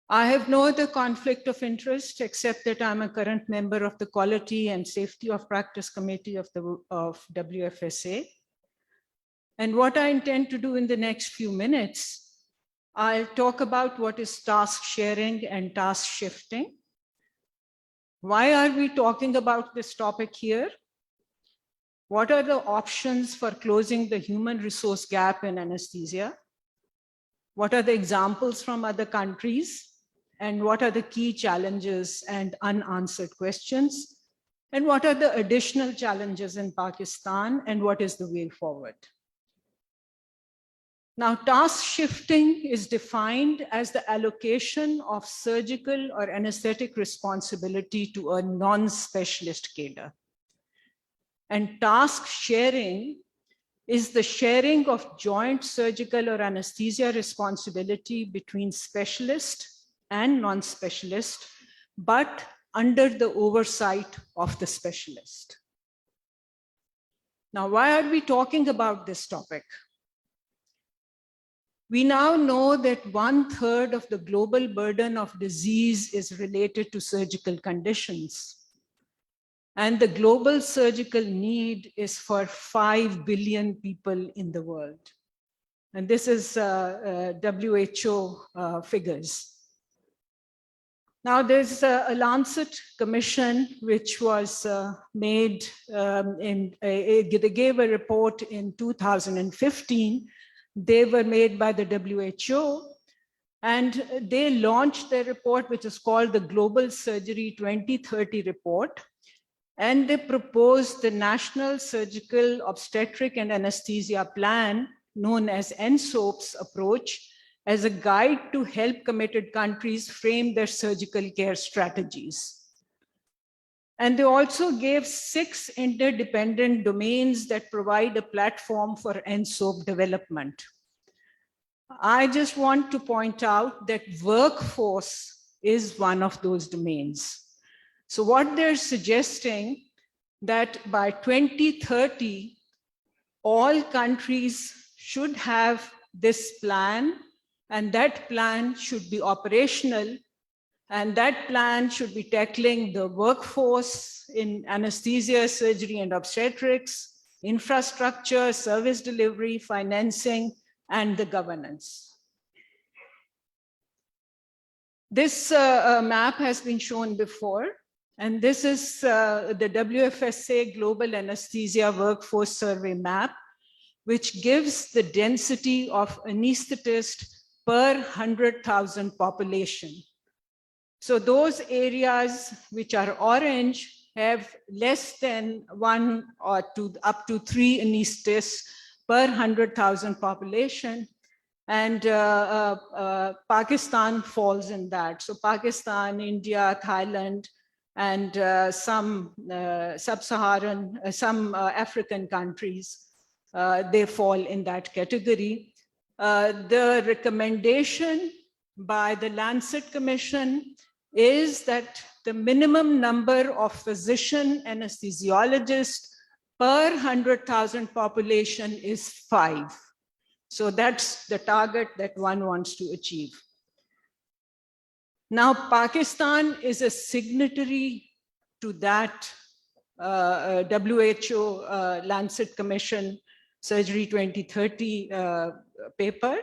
I have no other conflict of interest except that I'm a current member of the Quality and Safety of Practice Committee of WFSA. And what I intend to do in the next few minutes, I'll talk about what is task sharing and task shifting. Why are we talking about this topic here? What are the options for closing the human resource gap in anesthesia? What are the examples from other countries? And what are the key challenges and unanswered questions? And what are the additional challenges in Pakistan? And what is the way forward? Now, task shifting is defined as the allocation of surgical or anesthetic responsibility to a non-specialist cadre. And task sharing is the sharing of joint surgical or anesthesia responsibility between specialist and non-specialist, but under the oversight of the specialist. Now, why are we talking about this topic? We now know that 1/3 of the global burden of disease is related to surgical conditions. And the global surgical need is for 5 billion people in the world. And this is WHO figures. Now there's a Lancet commission which was made, they gave a report in 2015. They were made by the WHO. And they launched their report, which is called the Global Surgery 2030 report. And they proposed the National Surgical Obstetric and Anesthesia Plan, known as NSOAP's approach, as a guide to help committed countries frame their surgical care strategies. And they also gave 6 interdependent domains that provide a platform for NSOAP development. I just want to point out that workforce is one of those domains. So what they're suggesting that by 2030, all countries should have this plan, and that plan should be operational, and that plan should be tackling the workforce in anesthesia, surgery, and obstetrics, infrastructure, service delivery, financing, and the governance. This map has been shown before. And this is the WFSA Global Anesthesia Workforce Survey map, which gives the density of anesthetist per 100,000 population. So those areas which are orange have less than 1 or up to 3 anesthetists per 100,000 population. And Pakistan falls in that. So Pakistan, India, Thailand, and some sub-Saharan, some African countries, they fall in that category. The recommendation by the Lancet Commission is that the minimum number of physician anesthesiologists per 100,000 population is 5. So that's the target that one wants to achieve. Now, Pakistan is a signatory to that WHO Lancet Commission Surgery 2030 paper.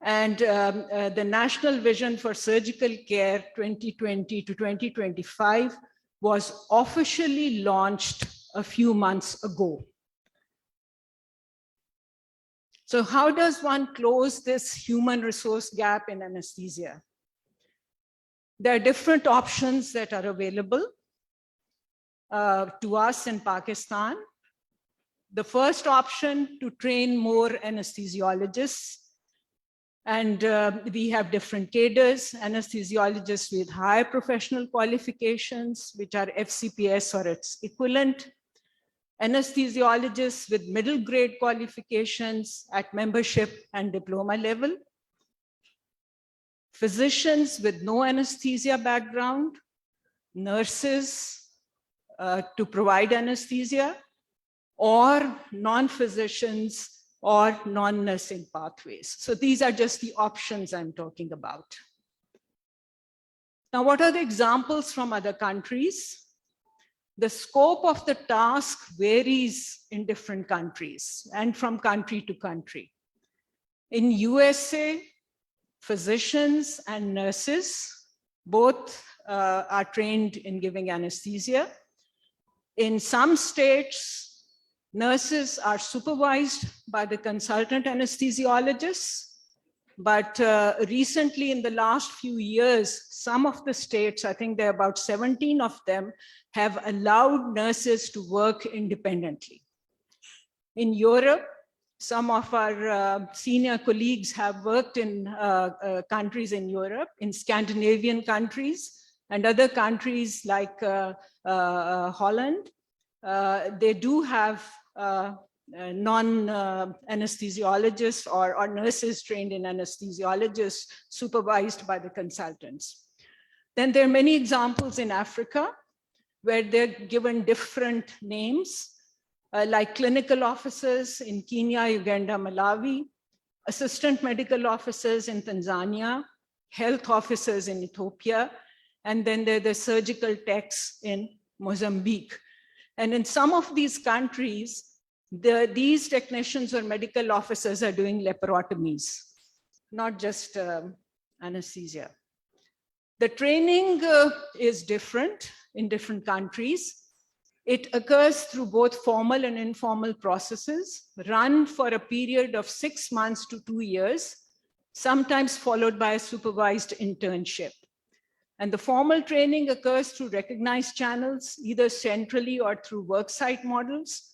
And the National Vision for Surgical Care 2020 to 2025 was officially launched a few months ago. So how does one close this human resource gap in anesthesia? There are different options that are available to us in Pakistan. The first option, to train more anesthesiologists. And we have different cadres, anesthesiologists with high professional qualifications, which are FCPS or its equivalent, anesthesiologists with middle grade qualifications at membership and diploma level, physicians with no anesthesia background, nurses to provide anesthesia, or non-physicians or non-nursing pathways. So these are just the options I'm talking about. Now, what are the examples from other countries? The scope of the task varies in different countries and from country to country. In USA, physicians and nurses both are trained in giving anesthesia. In some states, nurses are supervised by the consultant anesthesiologists, but recently in the last few years, some of the states, I think there are about 17 of them, have allowed nurses to work independently. In Europe, some of our senior colleagues have worked in countries in Europe, in Scandinavian countries, and other countries like Holland. They do have non-anesthesiologists or nurses trained in anesthesiologists supervised by the consultants. Then there are many examples in Africa where they're given different names, like clinical officers in Kenya, Uganda, Malawi, assistant medical officers in Tanzania, health officers in Ethiopia, and then there are the surgical techs in Mozambique. And in some of these countries, these technicians or medical officers are doing laparotomies, not just anesthesia. The training is different in different countries. It occurs through both formal and informal processes, run for a period of 6 months to 2 years, sometimes followed by a supervised internship. And the formal training occurs through recognized channels, either centrally or through worksite models.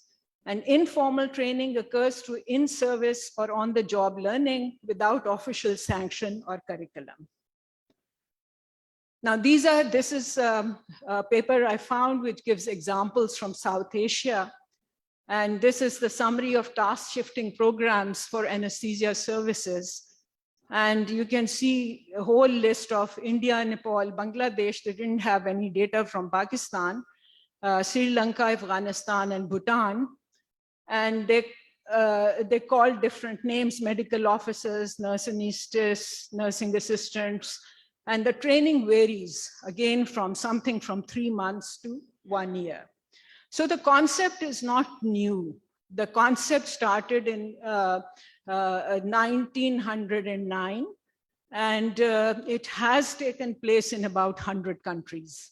And informal training occurs through in-service or on-the-job learning without official sanction or curriculum. Now, this is a paper I found which gives examples from South Asia. And this is the summary of task shifting programs for anesthesia services. And you can see a whole list of India, Nepal, Bangladesh. They didn't have any data from Pakistan, Sri Lanka, Afghanistan, and Bhutan. And they called different names: medical officers, nurse anesthetists, nursing assistants. And the training varies, again, from something from 3 months to 1 year. So the concept is not new. The concept started in 1909, and it has taken place in about 100 countries.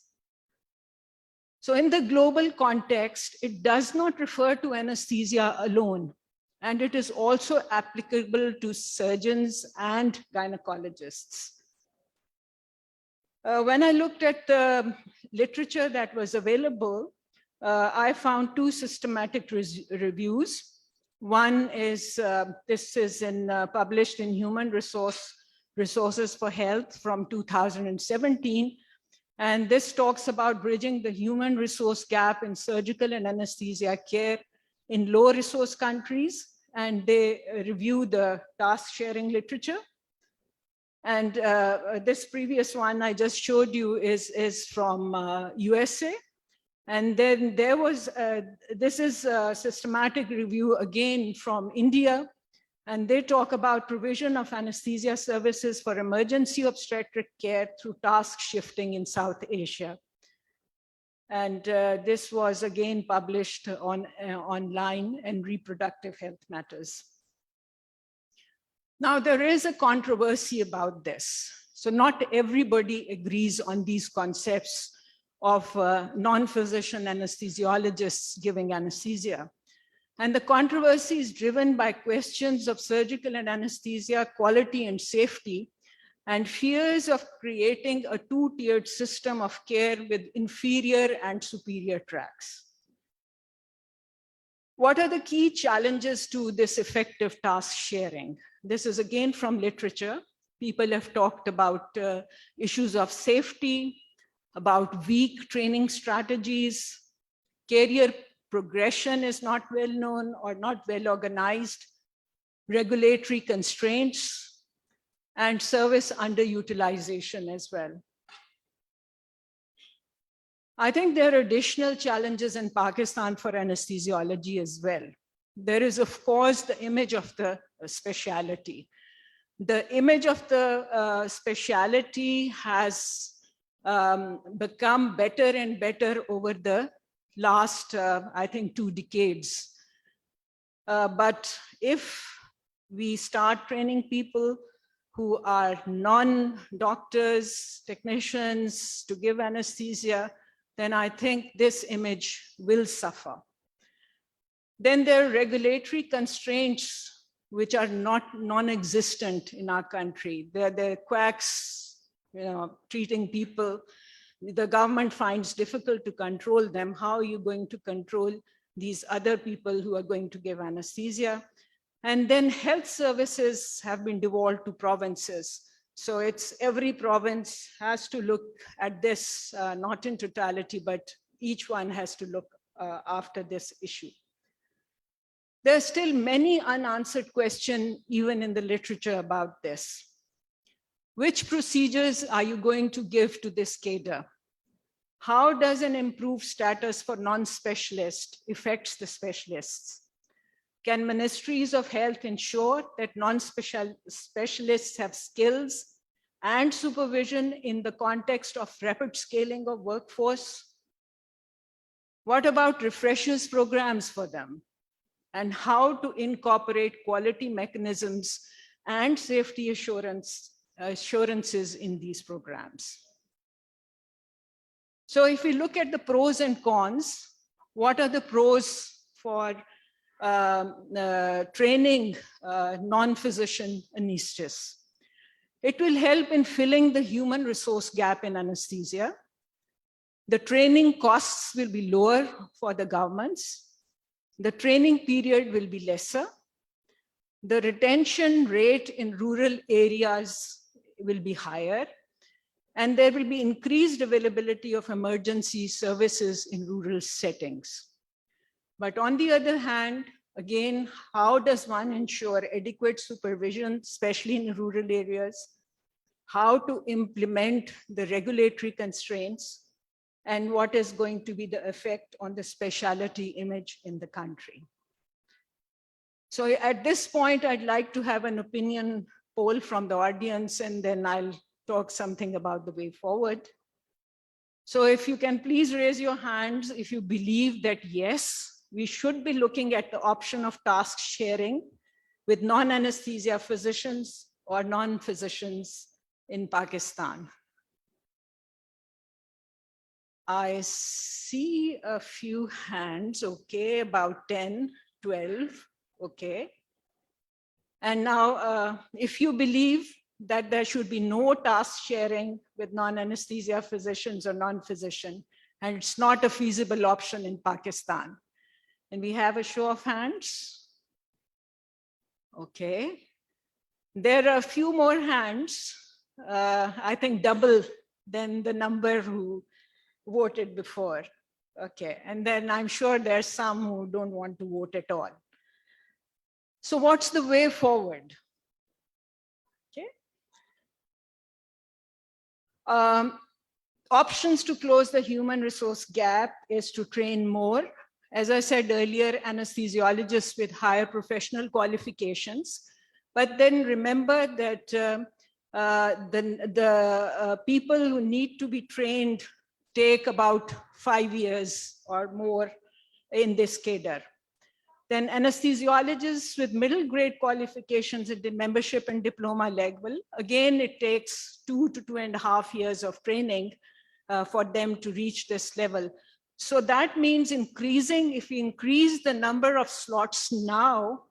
So in the global context, it does not refer to anesthesia alone, and it is also applicable to surgeons and gynecologists. When I looked at the literature that was available, I found 2 systematic reviews. One is, this is published in Human Resources for Health from 2017. And this talks about bridging the human resource gap in surgical and anesthesia care in low resource countries. And they review the task sharing literature. And this previous one I just showed you is from USA. And then there was, this is a systematic review again from India. And they talk about provision of anesthesia services for emergency obstetric care through task shifting in South Asia. And this was again published online in Reproductive Health Matters. Now, there is a controversy about this. So not everybody agrees on these concepts of non-physician anesthesiologists giving anesthesia. And the controversy is driven by questions of surgical and anesthesia quality and safety, and fears of creating a two-tiered system of care with inferior and superior tracks. What are the key challenges to this effective task sharing? This is again from literature. People have talked about issues of safety, about weak training strategies, career progression is not well known or not well organized, regulatory constraints, and service underutilization as well. I think there are additional challenges in Pakistan for anesthesiology as well. There is, of course, the image of the specialty. The image of the specialty has become better and better over the last, I think, 2 decades. But if we start training people who are non-doctors, technicians to give anesthesia, then I think this image will suffer. Then there are regulatory constraints which are not non-existent in our country. They're quacks, treating people. The government finds difficult to control them. How are you going to control these other people who are going to give anesthesia? And then health services have been devolved to provinces. So it's every province has to look at this, not in totality, but each one has to look after this issue. There are still many unanswered questions, even in the literature, about this. Which procedures are you going to give to this cadre? How does an improved status for non-specialists affect the specialists? Can ministries of health ensure that non-specialists have skills and supervision in the context of rapid scaling of workforce? What about refreshers programs for them? And how to incorporate quality mechanisms and safety assurances in these programs? So if we look at the pros and cons, what are the pros for training non-physician anesthetists? It will help in filling the human resource gap in anesthesia. The training costs will be lower for the governments. The training period will be lesser. The retention rate in rural areas will be higher. And there will be increased availability of emergency services in rural settings. But on the other hand, again, how does one ensure adequate supervision, especially in rural areas? How to implement the regulatory constraints? And what is going to be the effect on the specialty image in the country? So at this point, I'd like to have an opinion poll from the audience, and then I'll talk something about the way forward. So if you can please raise your hands if you believe that yes, we should be looking at the option of task sharing with non-anesthesia physicians or non-physicians in Pakistan. I see a few hands, okay, about 10, 12, okay. And now, if you believe that there should be no task sharing with non-anesthesia physicians or non-physician, and it's not a feasible option in Pakistan, and we have a show of hands, okay. There are a few more hands, I think double than the number who voted before. Okay, and then I'm sure there's some who don't want to vote at all. So what's the way forward? Okay. Options to close the human resource gap is to train more. As I said earlier, anesthesiologists with higher professional qualifications. But then remember that the people who need to be trained take about 5 years or more in this cadre. Then anesthesiologists with middle grade qualifications at the membership and diploma level. Again, it takes 2 to 2.5 years of training for them to reach this level. So that means increasing, if we increase the number of slots now,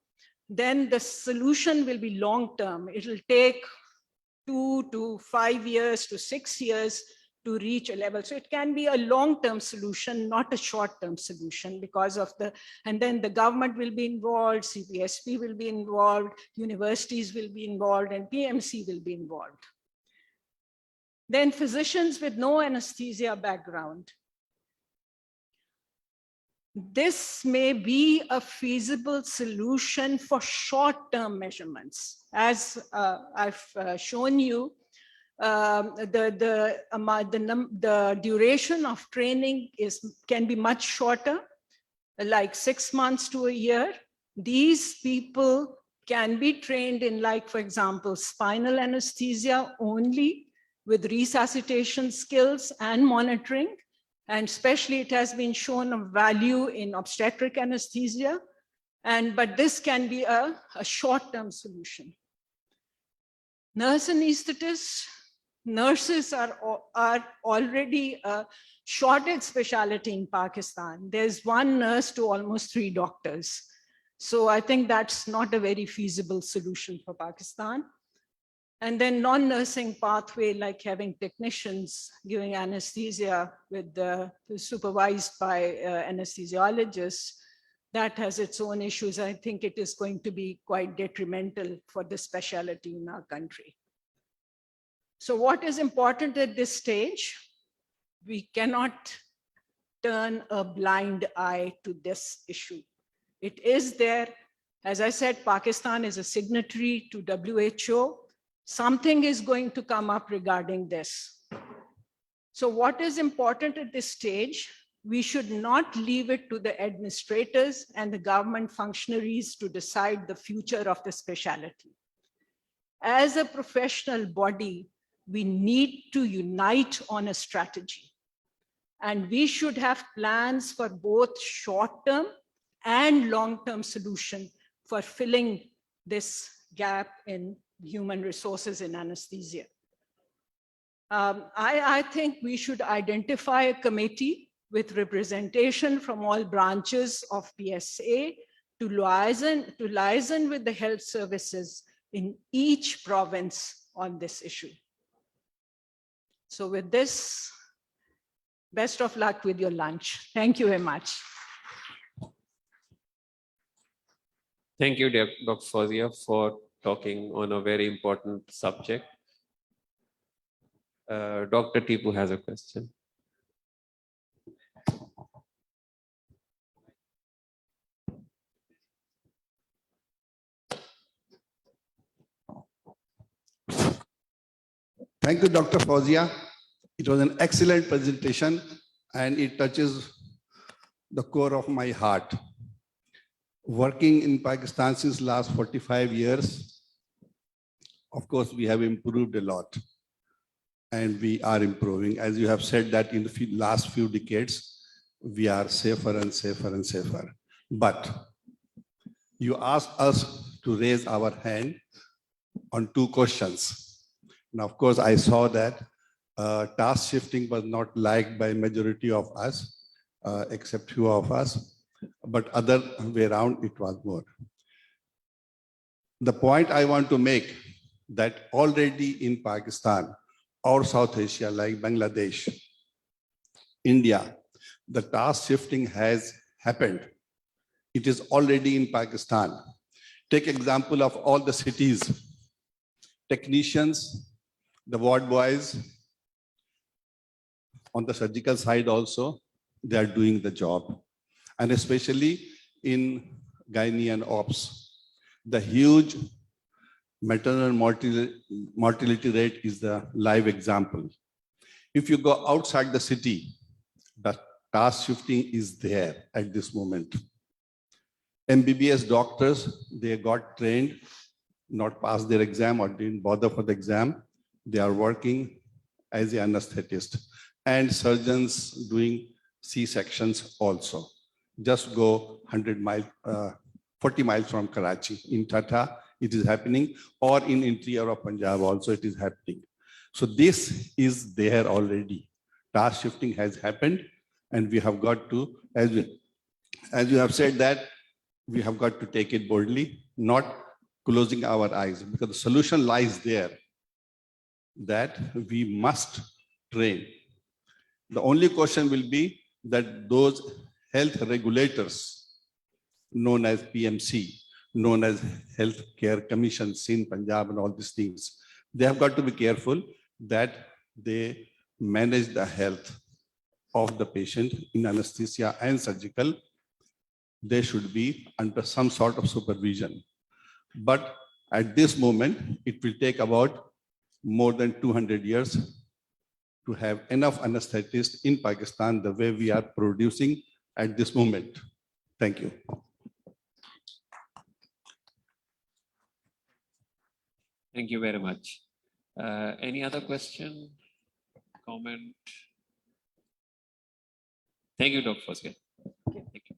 then the solution will be long-term. It will take 2 to 5 years to 6 years to reach a level. So it can be a long-term solution, not a short-term solution because of and then the government will be involved, CPSP will be involved, universities will be involved, and PMC will be involved. Then physicians with no anesthesia background. This may be a feasible solution for short-term measurements. As I've shown you, the duration of training can be much shorter, like 6 months to a year. These people can be trained in, like, for example, spinal anesthesia only with resuscitation skills and monitoring. And especially it has been shown of value in obstetric anesthesia. But this can be a short-term solution. Nurse anesthetists, nurses are already a shortage specialty in Pakistan. There's 1 nurse to almost 3 doctors. So I think that's not a very feasible solution for Pakistan. And then non-nursing pathway, like having technicians giving anesthesia supervised by anesthesiologists, that has its own issues. I think it is going to be quite detrimental for the specialty in our country. So what is important at this stage? We cannot turn a blind eye to this issue. It is there. As I said, Pakistan is a signatory to WHO. Something is going to come up regarding this. So what is important at this stage? We should not leave it to the administrators and the government functionaries to decide the future of the specialty. As a professional body, we need to unite on a strategy. And we should have plans for both short-term and long-term solution for filling this gap in human resources in anesthesia. I think we should identify a committee with representation from all branches of PSA to liaison with the health services in each province on this issue. So with this, best of luck with your lunch. Thank you very much. Thank you, Dr. Fawzia, for talking on a very important subject. Dr. Tipu has a question. Thank you, Dr. Fawzia. It was an excellent presentation and it touches the core of my heart. Working in Pakistan since last 45 years, of course, we have improved a lot and we are improving. As you have said that in the last few decades, we are safer and safer and safer. But you asked us to raise our hand on 2 questions. Now, of course, I saw that task shifting was not liked by majority of us, except few of us, but other way around, it was more. The point I want to make that already in Pakistan or South Asia, like Bangladesh, India, the task shifting has happened. It is already in Pakistan. Take example of all the cities, technicians, the ward boys, on the surgical side also, they are doing the job. And especially in gynae and ops, the huge maternal mortality rate is the live example. If you go outside the city, the task shifting is there at this moment. MBBS doctors, they got trained, not passed their exam or didn't bother for the exam. They are working as an anesthetist, and surgeons doing C-sections also. Just go 100 40 miles from Karachi. In Tata, it is happening, or in interior of Punjab also it is happening. So this is there already. Task shifting has happened, and we have got to, as you have said, that we have got to take it boldly, not closing our eyes, because the solution lies there, that we must train. The only question will be that those health regulators, known as PMC, known as Healthcare Commissions in Punjab and all these things, they have got to be careful that they manage the health of the patient in anesthesia and surgical. They should be under some sort of supervision. But at this moment, it will take about more than 200 years to have enough anesthetists in Pakistan the way we are producing at this moment. Thank you. Thank you very much. Any other question, comment? Thank you, Dr. Fosgate. Thank you.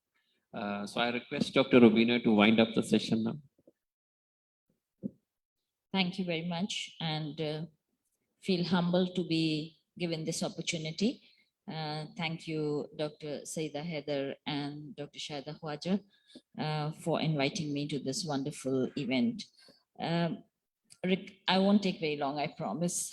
So I request Dr. Rubina to wind up the session now. Thank you very much, and feel humbled to be given this opportunity. Thank you, Dr. Saida Heather and Dr. Shahida Khwaja, for inviting me to this wonderful event. I won't take very long, I promise.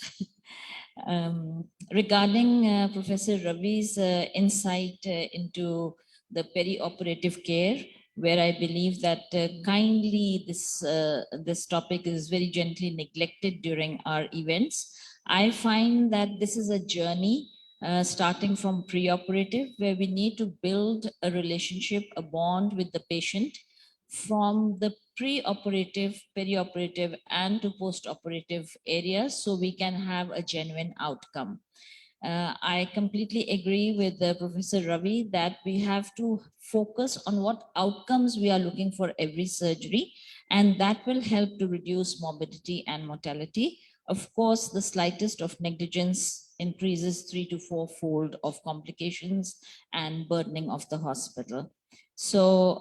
Regarding Professor Ravi's insight into the perioperative care, where I believe that kindly this topic is very gently neglected during our events. I find that this is a journey starting from preoperative, where we need to build a relationship, a bond with the patient from the preoperative, perioperative, and to postoperative areas, so we can have a genuine outcome. I completely agree with Professor Ravi that we have to focus on what outcomes we are looking for every surgery, and that will help to reduce morbidity and mortality. Of course, the slightest of negligence increases 3 to 4-fold of complications and burdening of the hospital. So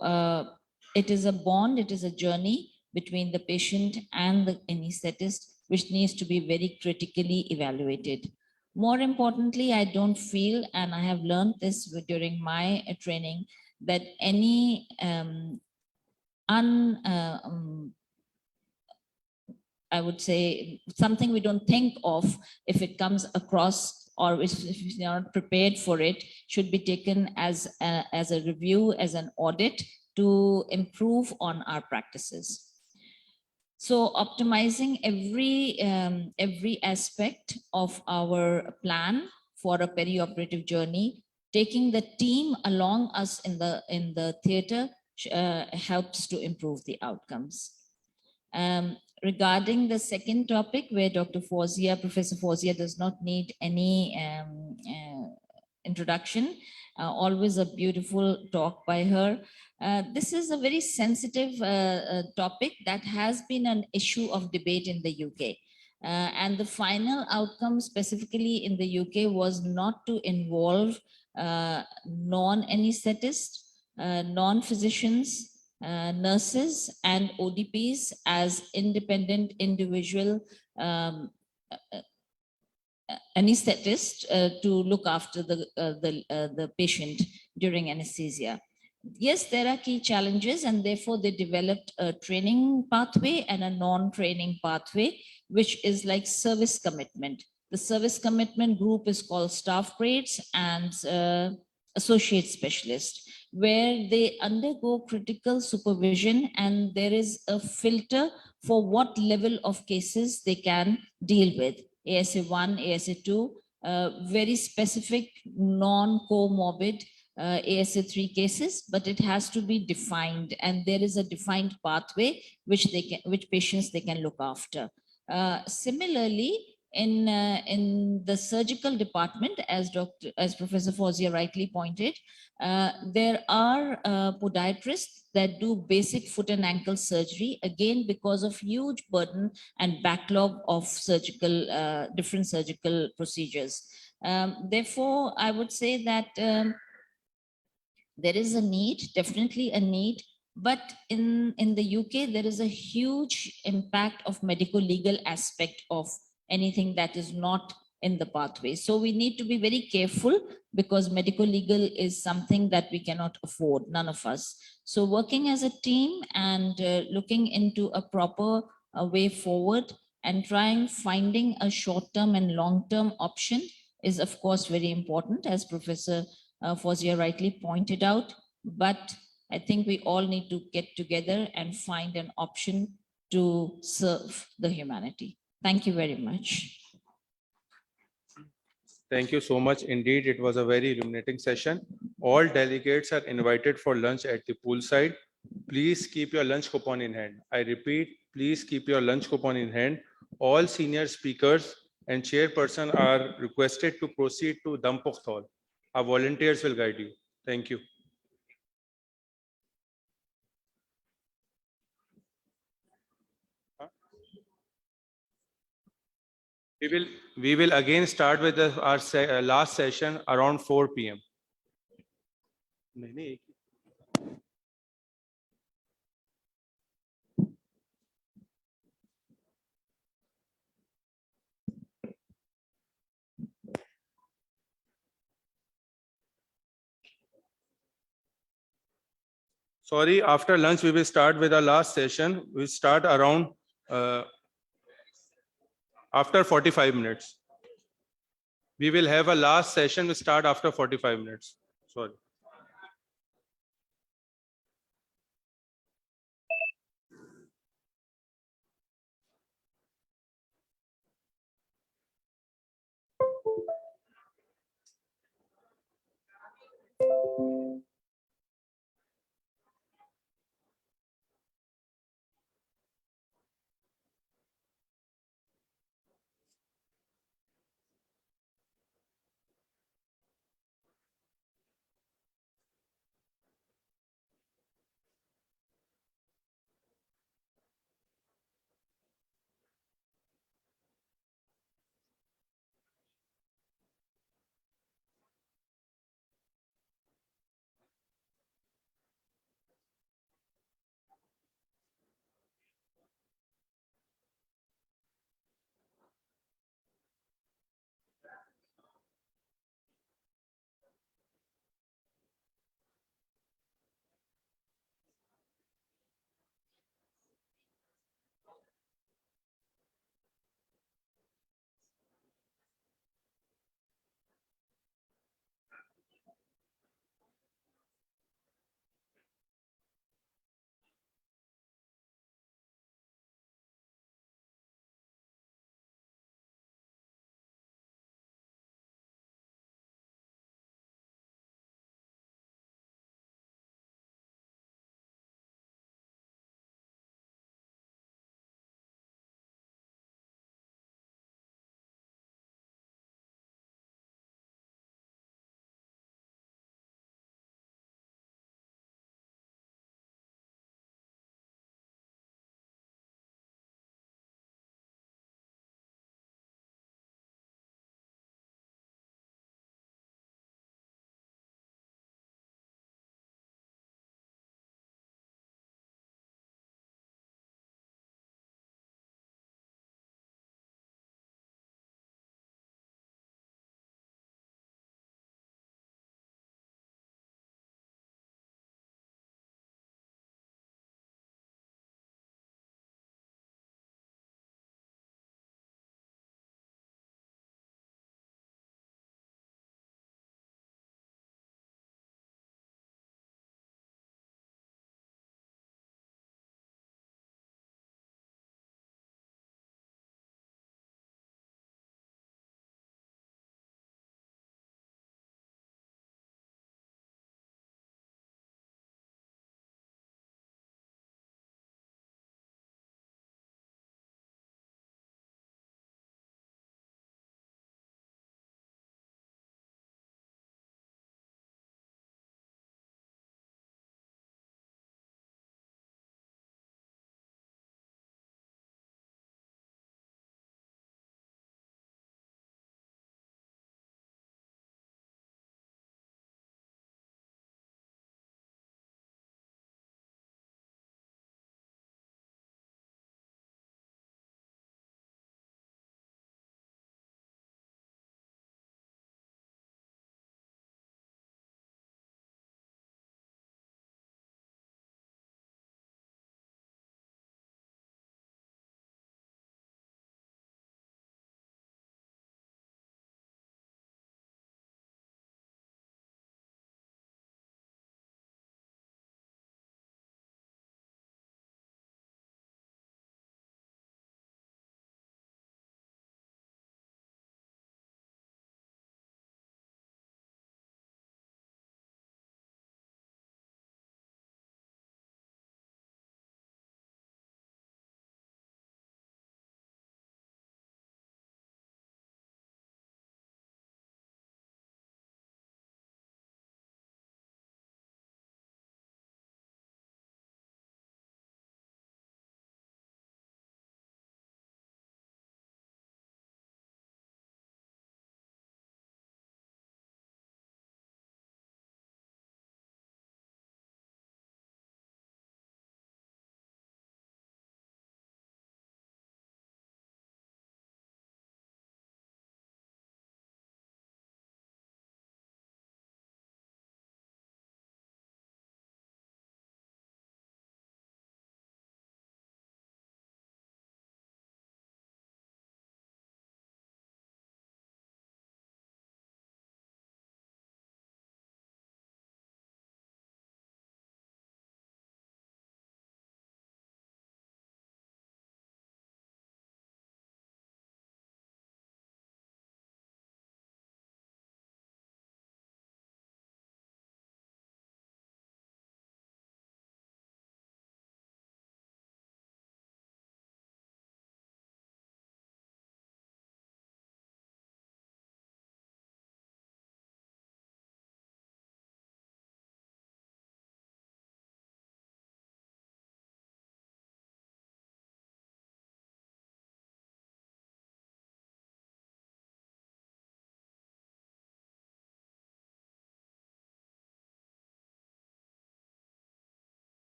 it is a bond, it is a journey between the patient and the anesthetist, which needs to be very critically evaluated. More importantly, I don't feel, and I have learned this during my training, that any I would say something we don't think of, if it comes across or if we are not prepared for it, should be taken as a review, as an audit to improve on our practices. So optimizing every aspect of our plan for a perioperative journey, taking the team along us in the theater helps to improve the outcomes. Regarding the second topic, where Dr. Fawzia, Professor Fawzia does not need any introduction, always a beautiful talk by her. This is a very sensitive topic that has been an issue of debate in the UK. And the final outcome specifically in the UK was not to involve non-anesthetists, non-physicians, nurses and ODPs as independent individual anesthetist to look after the patient during anesthesia. Yes, there are key challenges, and therefore they developed a training pathway and a non-training pathway, which is like service commitment. The service commitment group is called staff grades and associate specialist, where they undergo critical supervision, and there is a filter for what level of cases they can deal with. ASA 1, ASA 2, very specific non-comorbid ASA 3 cases, but it has to be defined, and there is a defined pathway which patients they can look after. Similarly, in the surgical department, as Professor Fawzia rightly pointed, there are podiatrists that do basic foot and ankle surgery, again because of huge burden and backlog of surgical different surgical procedures. Therefore, I would say that there is a need, definitely a need But in the UK, there is a huge impact of medical legal aspect of anything that is not in the pathway. So we need to be very careful because medical legal is something that we cannot afford, none of us. So working as a team and looking into a proper way forward and trying finding a short-term and long-term option is of course very important, as Professor Fawzia rightly pointed out. But I think we all need to get together and find an option to serve the humanity. Thank you very much. Thank you so much. Indeed, it was a very illuminating session. All delegates are invited for lunch at the poolside. Please keep your lunch coupon in hand. I repeat, please keep your lunch coupon in hand. All senior speakers and chairperson are requested to proceed to Dampukh Hall. Our volunteers will guide you. Thank you. We will again start with our last session around 4 p.m. Sorry, after lunch, we will start with our last session. We start around after 45 minutes. We will have a last session. We start after 45 minutes. Sorry.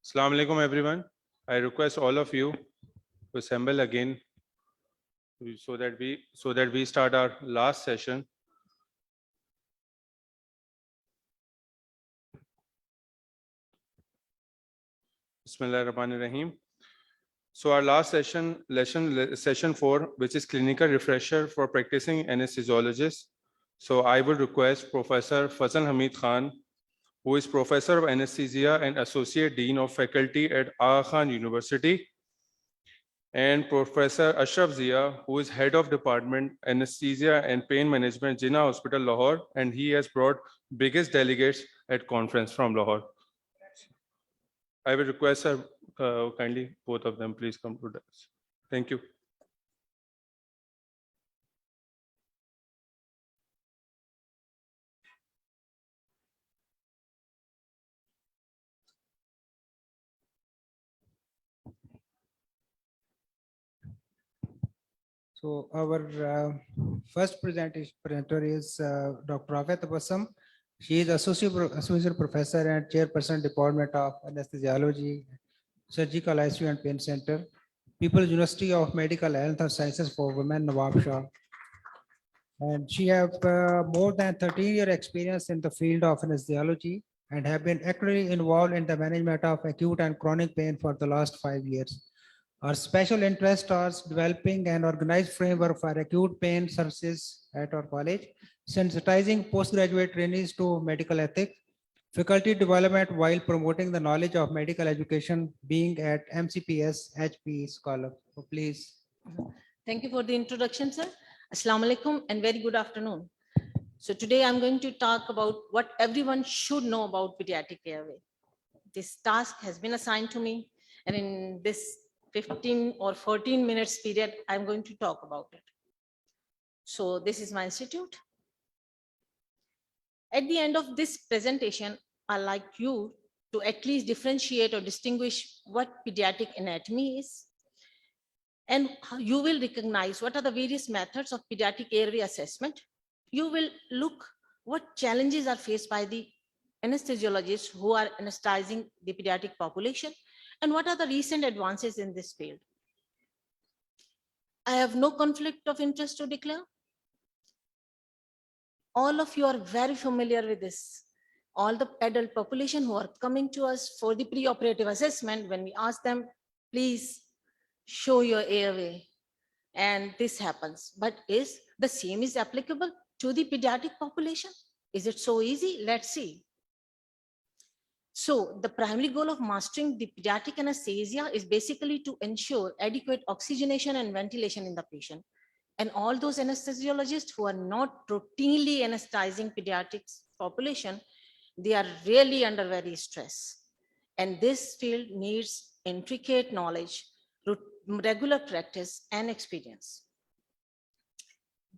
Assalamu alaikum, everyone. I request all of you to assemble again so that we start our last session. Bismillahirrahmanirrahim. So our last session 4, which is clinical refresher for practicing anesthesiologists. So I would request Professor Fazal Hamid Khan, who is Professor of Anesthesia and Associate Dean of Faculty at Aga Khan University, and Professor Ashraf Zia, who is Head of Department Anesthesia and Pain Management, Jinnah Hospital, Lahore, and he has brought biggest delegates at conference from Lahore. I will request kindly both of them please come to us. Thank you. So our first presenter is Dr. Afet Abassam. She is associate professor and chairperson Department of Anesthesiology, Surgical ICU and Pain Center, People's University of Medical Health and Sciences for Women, Nawab Shah. And she have more than 13-year experience in the field of anesthesiology and have been actively involved in the management of acute and chronic pain for the last 5 years. Our special interest is developing an organized framework for acute pain services at our college, sensitizing postgraduate trainees to medical ethics, faculty development while promoting the knowledge of medical education, being at MCPS HP Scholar. So please. Thank you for the introduction, sir. Assalamu alaikum and very good afternoon. So today I'm going to talk about what everyone should know about pediatric airway. This task has been assigned to me, and in this 15 or 14 minutes period, I'm going to talk about it. So this is my institute. At the end of this presentation, I'd like you to at least differentiate or distinguish what pediatric anatomy is, and you will recognize what are the various methods of pediatric airway assessment. You will look what challenges are faced by the anesthesiologists who are anesthetizing the pediatric population, and what are the recent advances in this field. I have no conflict of interest to declare. All of you are very familiar with this. All the adult population who are coming to us for the preoperative assessment, when we ask them, please show your airway, and this happens. But is the same is applicable to the pediatric population? Is it so easy? Let's see. So the primary goal of mastering the pediatric anesthesia is basically to ensure adequate oxygenation and ventilation in the patient. And all those anesthesiologists who are not routinely anesthetizing pediatrics population, they are really under very stress. And this field needs intricate knowledge, regular practice, and experience.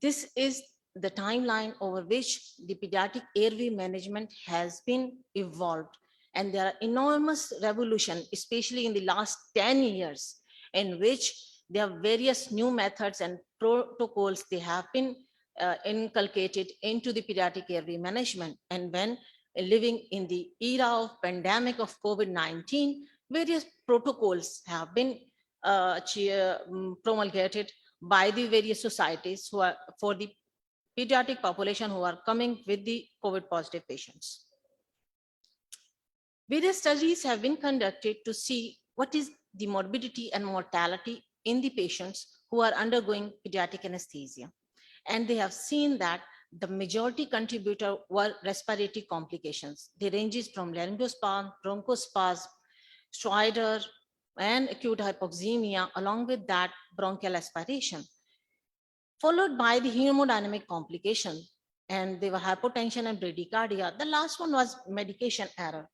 This is the timeline over which the pediatric airway management has been evolved. And there are enormous revolution, especially in the last 10 years, in which there are various new methods and protocols they have been inculcated into the pediatric airway management. And when living in the era of pandemic of COVID-19, various protocols have been promulgated by the various societies who are for the pediatric population who are coming with the COVID positive patients. Various studies have been conducted to see what is the morbidity and mortality in the patients who are undergoing pediatric anesthesia. And they have seen that the majority contributor were respiratory complications. They ranges from laryngospasm, bronchospasm, stridor, and acute hypoxemia, along with that bronchial aspiration, followed by the hemodynamic complication. And they were hypotension and bradycardia. The last one was medication error.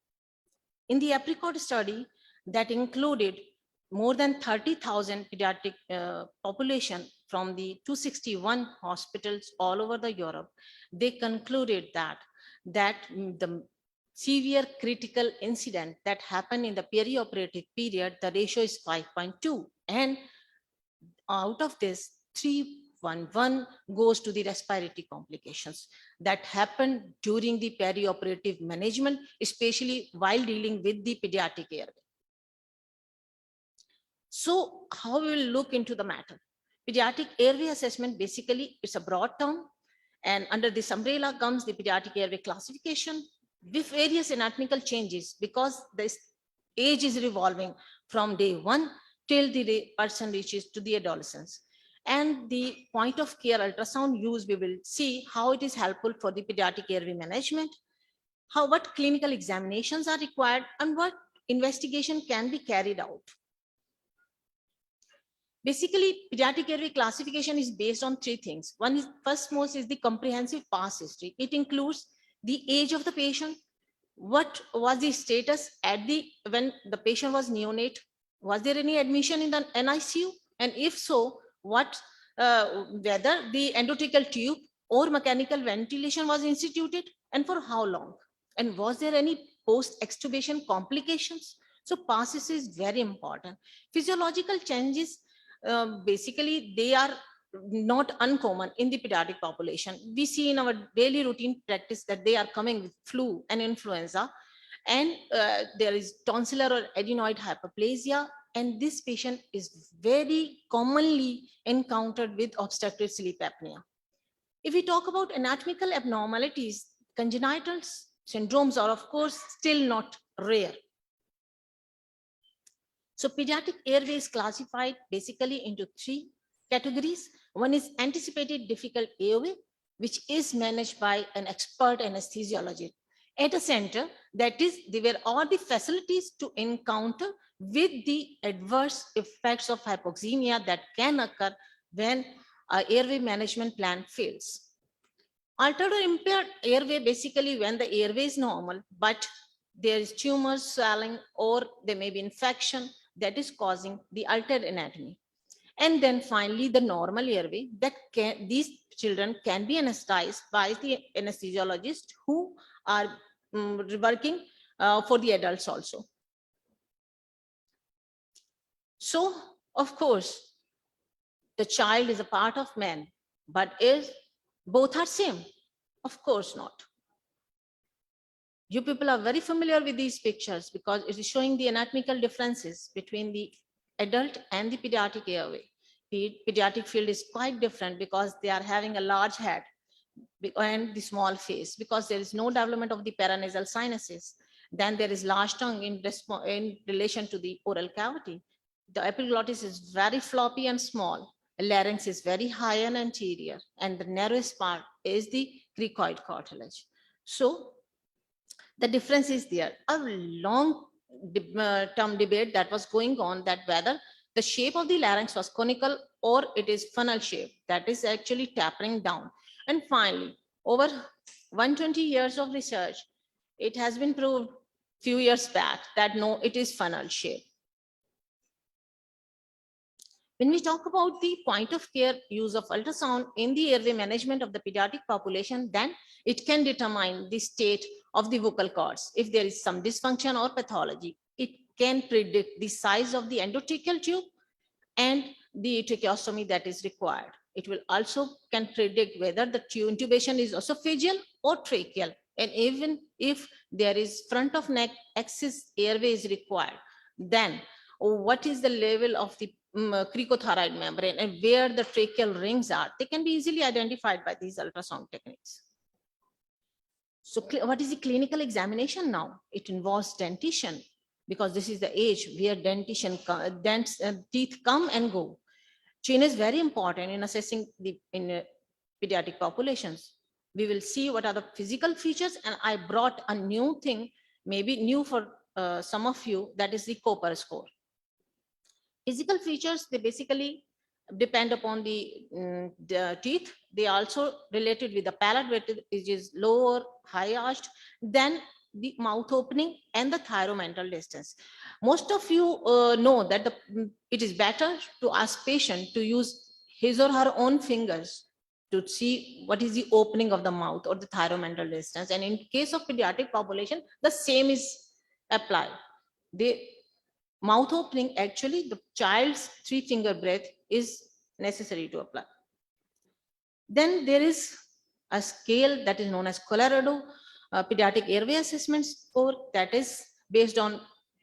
In the Apricot study that included more than 30,000 pediatric population from the 261 hospitals all over the Europe, they concluded that the severe critical incident that happened in the perioperative period, the ratio is 5.2. And out of this, 3.11 goes to the respiratory complications that happened during the perioperative management, especially while dealing with the pediatric airway. So how we will look into the matter? Pediatric airway assessment, basically it's a broad term, and under this umbrella comes the pediatric airway classification with various anatomical changes, because this age is revolving from day 1 till the person reaches to the adolescence. And the point of care ultrasound use, we will see how it is helpful for the pediatric airway management, what clinical examinations are required, and what investigation can be carried out. Basically, pediatric airway classification is based on 3 things. One is, first most is the comprehensive past history. It includes the age of the patient, what was the status when the patient was neonate, was there any admission in the NICU, and if so, whether the endotracheal tube or mechanical ventilation was instituted, and for how long, and was there any post-extubation complications. So past history is very important. Physiological changes, basically they are not uncommon in the pediatric population. We see in our daily routine practice that they are coming with flu and influenza, and there is tonsillar or adenoid hyperplasia, and this patient is very commonly encountered with obstructive sleep apnea. If we talk about anatomical abnormalities, congenital syndromes are of course still not rare. So pediatric airway is classified basically into 3 categories. One is anticipated difficult airway, which is managed by an expert anesthesiologist at a center, that is, there were all the facilities to encounter with the adverse effects of hypoxemia that can occur when an airway management plan fails. Altered or impaired airway, basically when the airway is normal, but there is tumor, swelling, or there may be infection that is causing the altered anatomy. And then finally, the normal airway, that these children can be anesthetized by the anesthesiologist who are working for the adults also. So, of course, the child is a part of man, but is both are same? Of course not. You people are very familiar with these pictures because it is showing the anatomical differences between the adult and the pediatric airway. The pediatric field is quite different because they are having a large head and the small face, because there is no development of the paranasal sinuses. Then there is large tongue in relation to the oral cavity. The epiglottis is very floppy and small. The larynx is very high and anterior, and the narrowest part is the cricoid cartilage. So the difference is there. A long term debate that was going on, that whether the shape of the larynx was conical or it is funnel shape, that is actually tapering down. And finally, over 120 years of research, it has been proved few years back that no, it is funnel shape. When we talk about the point of care use of ultrasound in the airway management of the pediatric population, then it can determine the state of the vocal cords. If there is some dysfunction or pathology, it can predict the size of the endotracheal tube and the tracheostomy that is required. It will also can predict whether the intubation is esophageal or tracheal. And even if there is front of neck axis airway is required, then what is the level of the cricothyroid membrane and where the tracheal rings are, they can be easily identified by these ultrasound techniques. So what is the clinical examination now? It involves dentition, because this is the age where teeth come and go. Chin is very important in assessing the pediatric populations. We will see what are the physical features, and I brought a new thing, maybe new for some of you, that is the Cooper score. Physical features, they basically depend upon the teeth. They also related with the palate, which is lower, high arched, then the mouth opening and the thyromental distance. Most of you know that it is better to ask patient to use his or her own fingers to see what is the opening of the mouth or the thyromental distance. And in case of pediatric population, the same is applied. The mouth opening, actually the child's 3-finger breath is necessary to apply. Then there is a scale that is known as Colorado Pediatric Airway Assessment Score, that is based on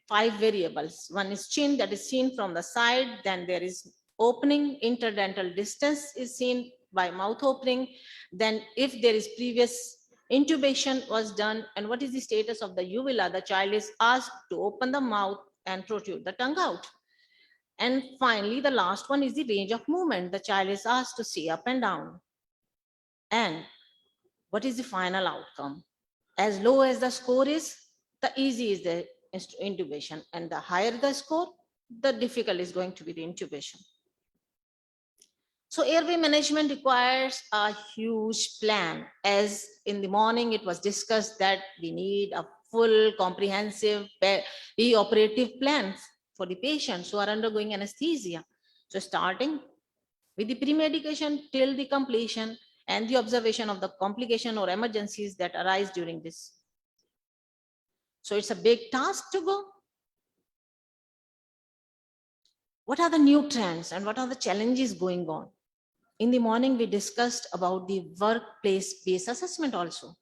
5 variables. One is chin, that is seen from the side. Then there is opening, interdental distance is seen by mouth opening. Then if there is previous intubation was done, and what is the status of the uvula, the child is asked to open the mouth and protrude the tongue out. And finally, the last one is the range of movement. The child is asked to see up and down. And what is the final outcome? As low as the score is, the easy is the intubation, and the higher the score, the difficult is going to be the intubation. So airway management requires a huge plan. As in the morning, it was discussed that we need a full comprehensive operative plan for the patients who are undergoing anesthesia. So starting with the pre-medication till the completion and the observation of the complication or emergencies that arise during this. So it's a big task to go. What are the new trends and what are the challenges going on? In the morning, we discussed about the workplace-based assessment also.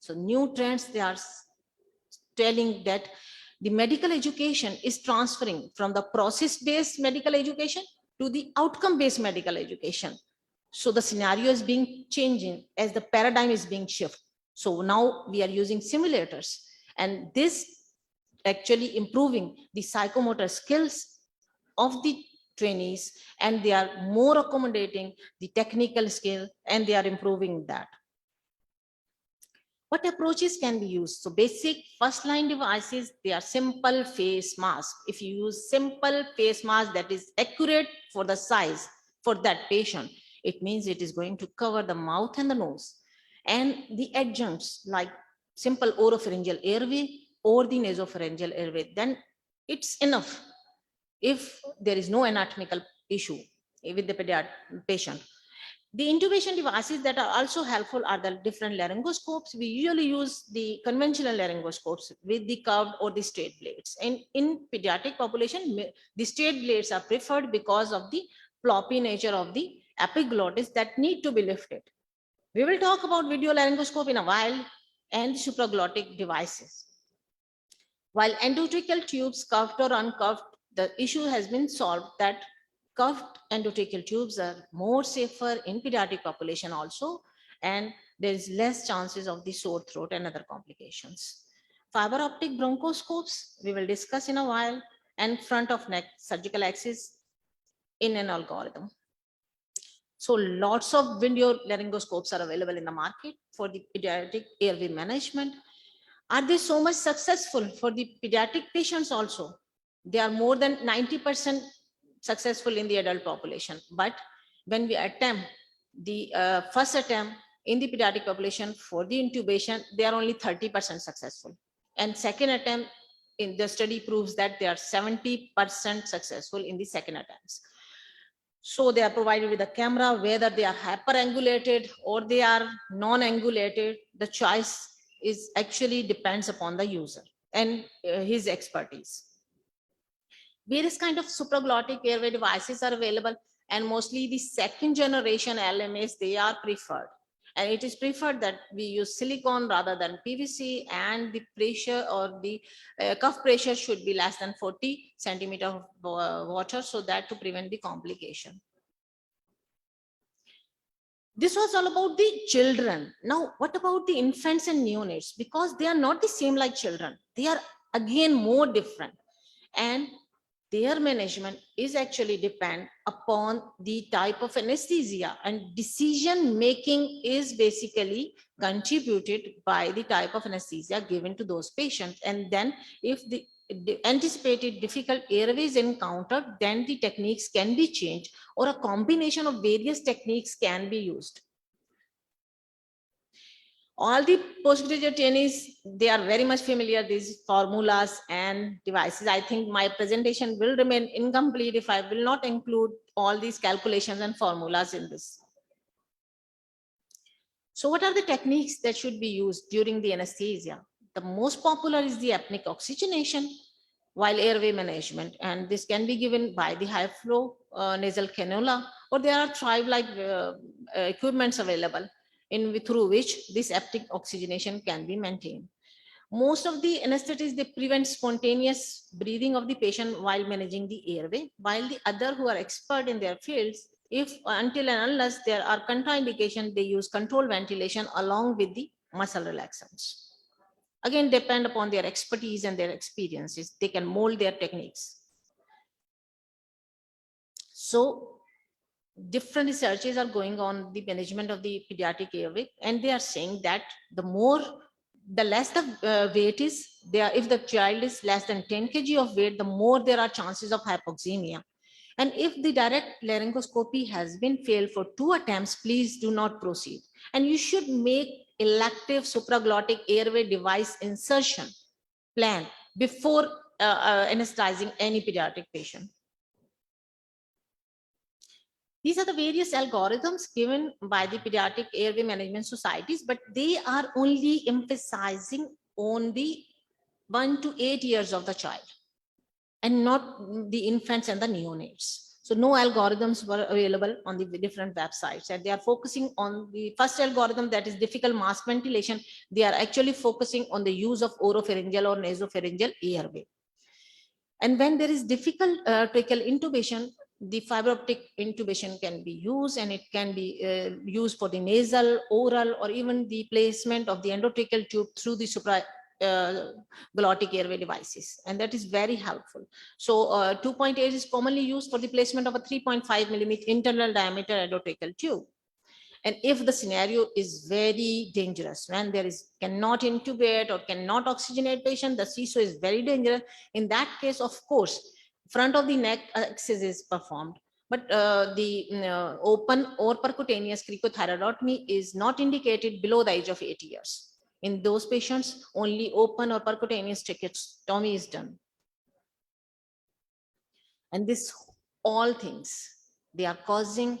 So new trends, they are telling that the medical education is transferring from the process-based medical education to the outcome-based medical education. So the scenario is being changing as the paradigm is being shifted. So now we are using simulators, and this actually improving the psychomotor skills of the trainees, and they are more accommodating the technical skill, and they are improving that. What approaches can be used? So basic first line devices, they are simple face mask. If you use simple face mask that is accurate for the size for that patient, it means it is going to cover the mouth and the nose. And the adjuncts like simple oropharyngeal airway or the nasopharyngeal airway, then it's enough if there is no anatomical issue with the pediatric patient. The intubation devices that are also helpful are the different laryngoscopes. We usually use the conventional laryngoscopes with the curved or the straight blades. And in pediatric population, the straight blades are preferred because of the floppy nature of the epiglottis that need to be lifted. We will talk about video laryngoscope in a while and the supraglottic devices. While endotracheal tubes, curved or uncurved, the issue has been solved that curved endotracheal tubes are more safer in pediatric population also, and there is less chances of the sore throat and other complications. Fiber optic bronchoscopes, we will discuss in a while, and front of neck surgical axis in an algorithm. So lots of video laryngoscopes are available in the market for the pediatric airway management. Are they so much successful for the pediatric patients also? They are more than 90% successful in the adult population. But when we attempt the first attempt in the pediatric population for the intubation, they are only 30% successful. And second attempt in the study proves that they are 70% successful in the second attempts. So they are provided with a camera, whether they are hyperangulated or they are non-angulated, the choice is actually depends upon the user and his expertise. Various kind of supraglottic airway devices are available, and mostly the second generation LMAs, they are preferred. And it is preferred that we use silicone rather than PVC, and the pressure or the cuff pressure should be less than 40 centimeter of water, so that to prevent the complication. This was all about the children. Now, what about the infants and neonates? Because they are not the same like children. They are again more different. And their management is actually depend upon the type of anesthesia, and decision making is basically contributed by the type of anesthesia given to those patients. And then if the anticipated difficult airways encountered, then the techniques can be changed, or a combination of various techniques can be used. All the postgraduate trainees, they are very much familiar with these formulas and devices. I think my presentation will remain incomplete if I will not include all these calculations and formulas in this. So what are the techniques that should be used during the anesthesia? The most popular is the apneic oxygenation while airway management, and this can be given by the high flow nasal cannula, or there are Thrive-like equipments available through which this apneic oxygenation can be maintained. Most of the anesthetics, they prevent spontaneous breathing of the patient while managing the airway, while the other who are expert in their fields, if until and unless there are contraindications, they use controlled ventilation along with the muscle relaxants. Again, depend upon their expertise and their experiences, they can mold their techniques. So different researches are going on the management of the pediatric airway, and they are saying that the less the weight is there, if the child is less than 10 kg of weight, the more there are chances of hypoxemia. And if the direct laryngoscopy has been failed for 2 attempts, please do not proceed. And you should make elective supraglottic airway device insertion plan before anesthetizing any pediatric patient. These are the various algorithms given by the pediatric airway management societies, but they are only emphasizing on the 1 to 8 years of the child and not the infants and the neonates. So no algorithms were available on the different websites, and they are focusing on the first algorithm, that is difficult mask ventilation. They are actually focusing on the use of oropharyngeal or nasopharyngeal airway. And when there is difficult tracheal intubation, the fiber optic intubation can be used, and it can be used for the nasal, oral, or even the placement of the endotracheal tube through the supraglottic airway devices. And that is very helpful. So 2.8 is commonly used for the placement of a 3.5 millimeter internal diameter endotracheal tube. And if the scenario is very dangerous, when there is cannot intubate or cannot oxygenate patient, the CISO is very dangerous. In that case, of course, front of the neck axis is performed, but the open or percutaneous cricothyroidotomy is not indicated below the age of 8 years. In those patients, only open or percutaneous tracheostomy is done. And this all things, they are causing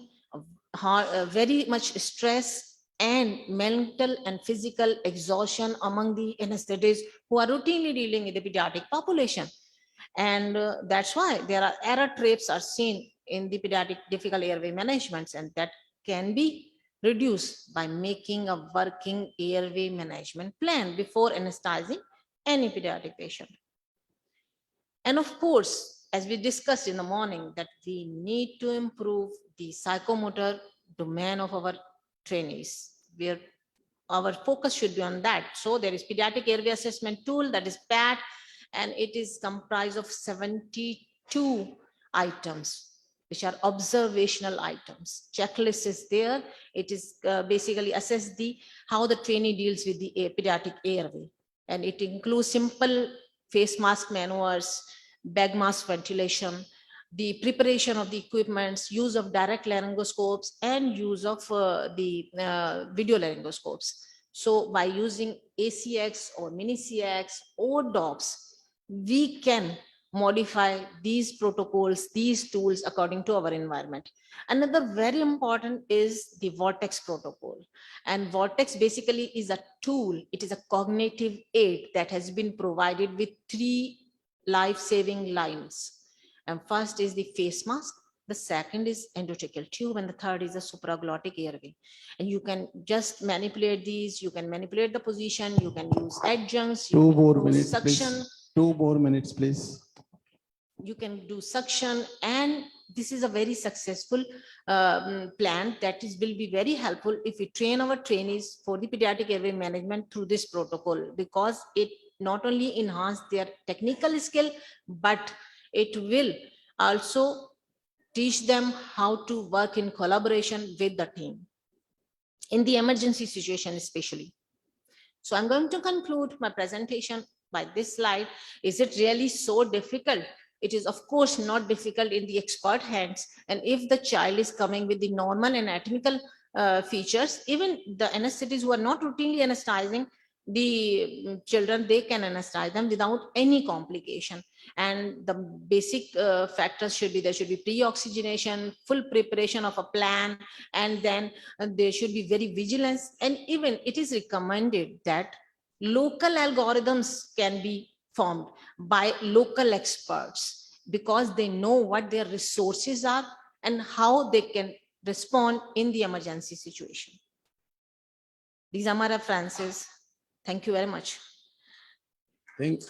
very much stress and mental and physical exhaustion among the anesthetists who are routinely dealing with the pediatric population. And that's why there are error traps are seen in the pediatric difficult airway managements, and that can be reduced by making a working airway management plan before anesthetizing any pediatric patient. And of course, as we discussed in the morning, that we need to improve the psychomotor domain of our trainees, where our focus should be on that. So there is pediatric airway assessment tool, that is PAT, and it is comprised of 72 items, which are observational items. Checklist is there. It is basically assess how the trainee deals with the pediatric airway. And it includes simple face mask maneuvers, bag mask ventilation, the preparation of the equipments, use of direct laryngoscopes, and use of the video laryngoscopes. So by using ACX or mini CX or DOPS, we can modify these protocols, these tools according to our environment. Another very important is the Vortex protocol. And Vortex basically is a tool. It is a cognitive aid that has been provided with 3 life-saving lines. And first is the face mask, the second is endotracheal tube, and the third is the supraglottic airway. And you can just manipulate these, you can manipulate the position, you can use adjuncts, you 2 can more do minutes, suction. please. 2 more minutes, please. You can do suction, and this is a very successful plan that will be very helpful if we train our trainees for the pediatric airway management through this protocol, because it not only enhance their technical skill, but it will also teach them how to work in collaboration with the team in the emergency situation especially. So I'm going to conclude my presentation by this slide. Is it really so difficult? It is of course not difficult in the expert hands. And if the child is coming with the normal anatomical features, even the anesthetists who are not routinely anesthetizing the children, they can anesthetize them without any complication. And the basic factors should be, there should be pre-oxygenation, full preparation of a plan, and then there should be very vigilance. And even it is recommended that local algorithms can be formed by local experts, because they know what their resources are and how they can respond in the emergency situation. These are my references. Thank you very much. Thank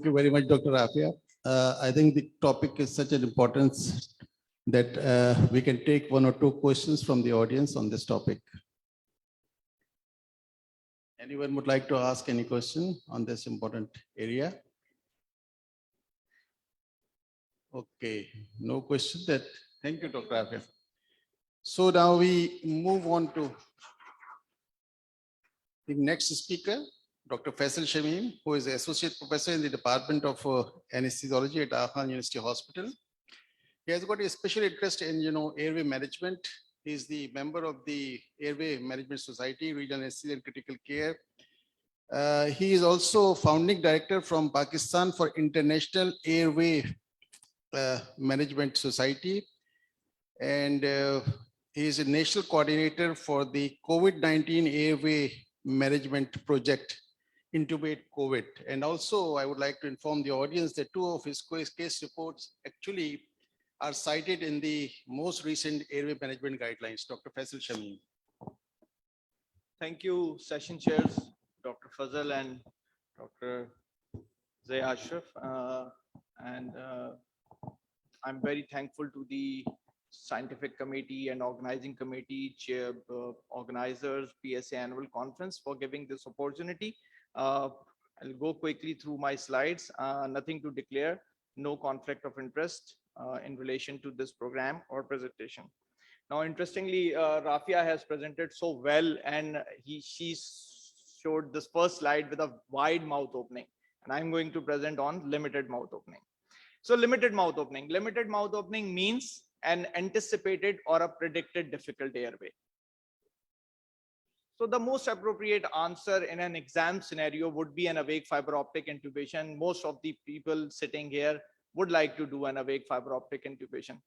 you very much, Dr. Afia. I think the topic is such an importance that we can take one or two questions from the audience on this topic. Anyone would like to ask any question on this important area? Okay, no question. Thank you, Dr. Afia. So now we move on to the next speaker, Dr. Faisal Shamim, who is Associate Professor in the Department of Anesthesiology at Aga Khan University Hospital. He has got a special interest in, airway management. He is the member of the Airway Management Society, Regional Anesthesia and Critical Care. He is also founding director from Pakistan for International Airway Management Society. And he is a national coordinator for the COVID-19 Airway Management Project, Intubate COVID. And also, I would like to inform the audience that two of his case reports actually are cited in the most recent airway management guidelines. Dr. Faisal Shamim. Thank you, session chairs, Dr. Fazal and Dr. Zay Ashraf. I'm very thankful to the scientific committee and organizing committee, chair, organizers, PSA annual conference for giving this opportunity. I'll go quickly through my slides. Nothing to declare, no conflict of interest in relation to this program or presentation. Now, interestingly, Rafia has presented so well, and she showed this first slide with a wide mouth opening, and I'm going to present on limited mouth opening. So limited mouth opening means an anticipated or a predicted difficult airway. So the most appropriate answer in an exam scenario would be an awake fiber optic intubation. Most of the people sitting here would like to do an awake fiber optic intubation.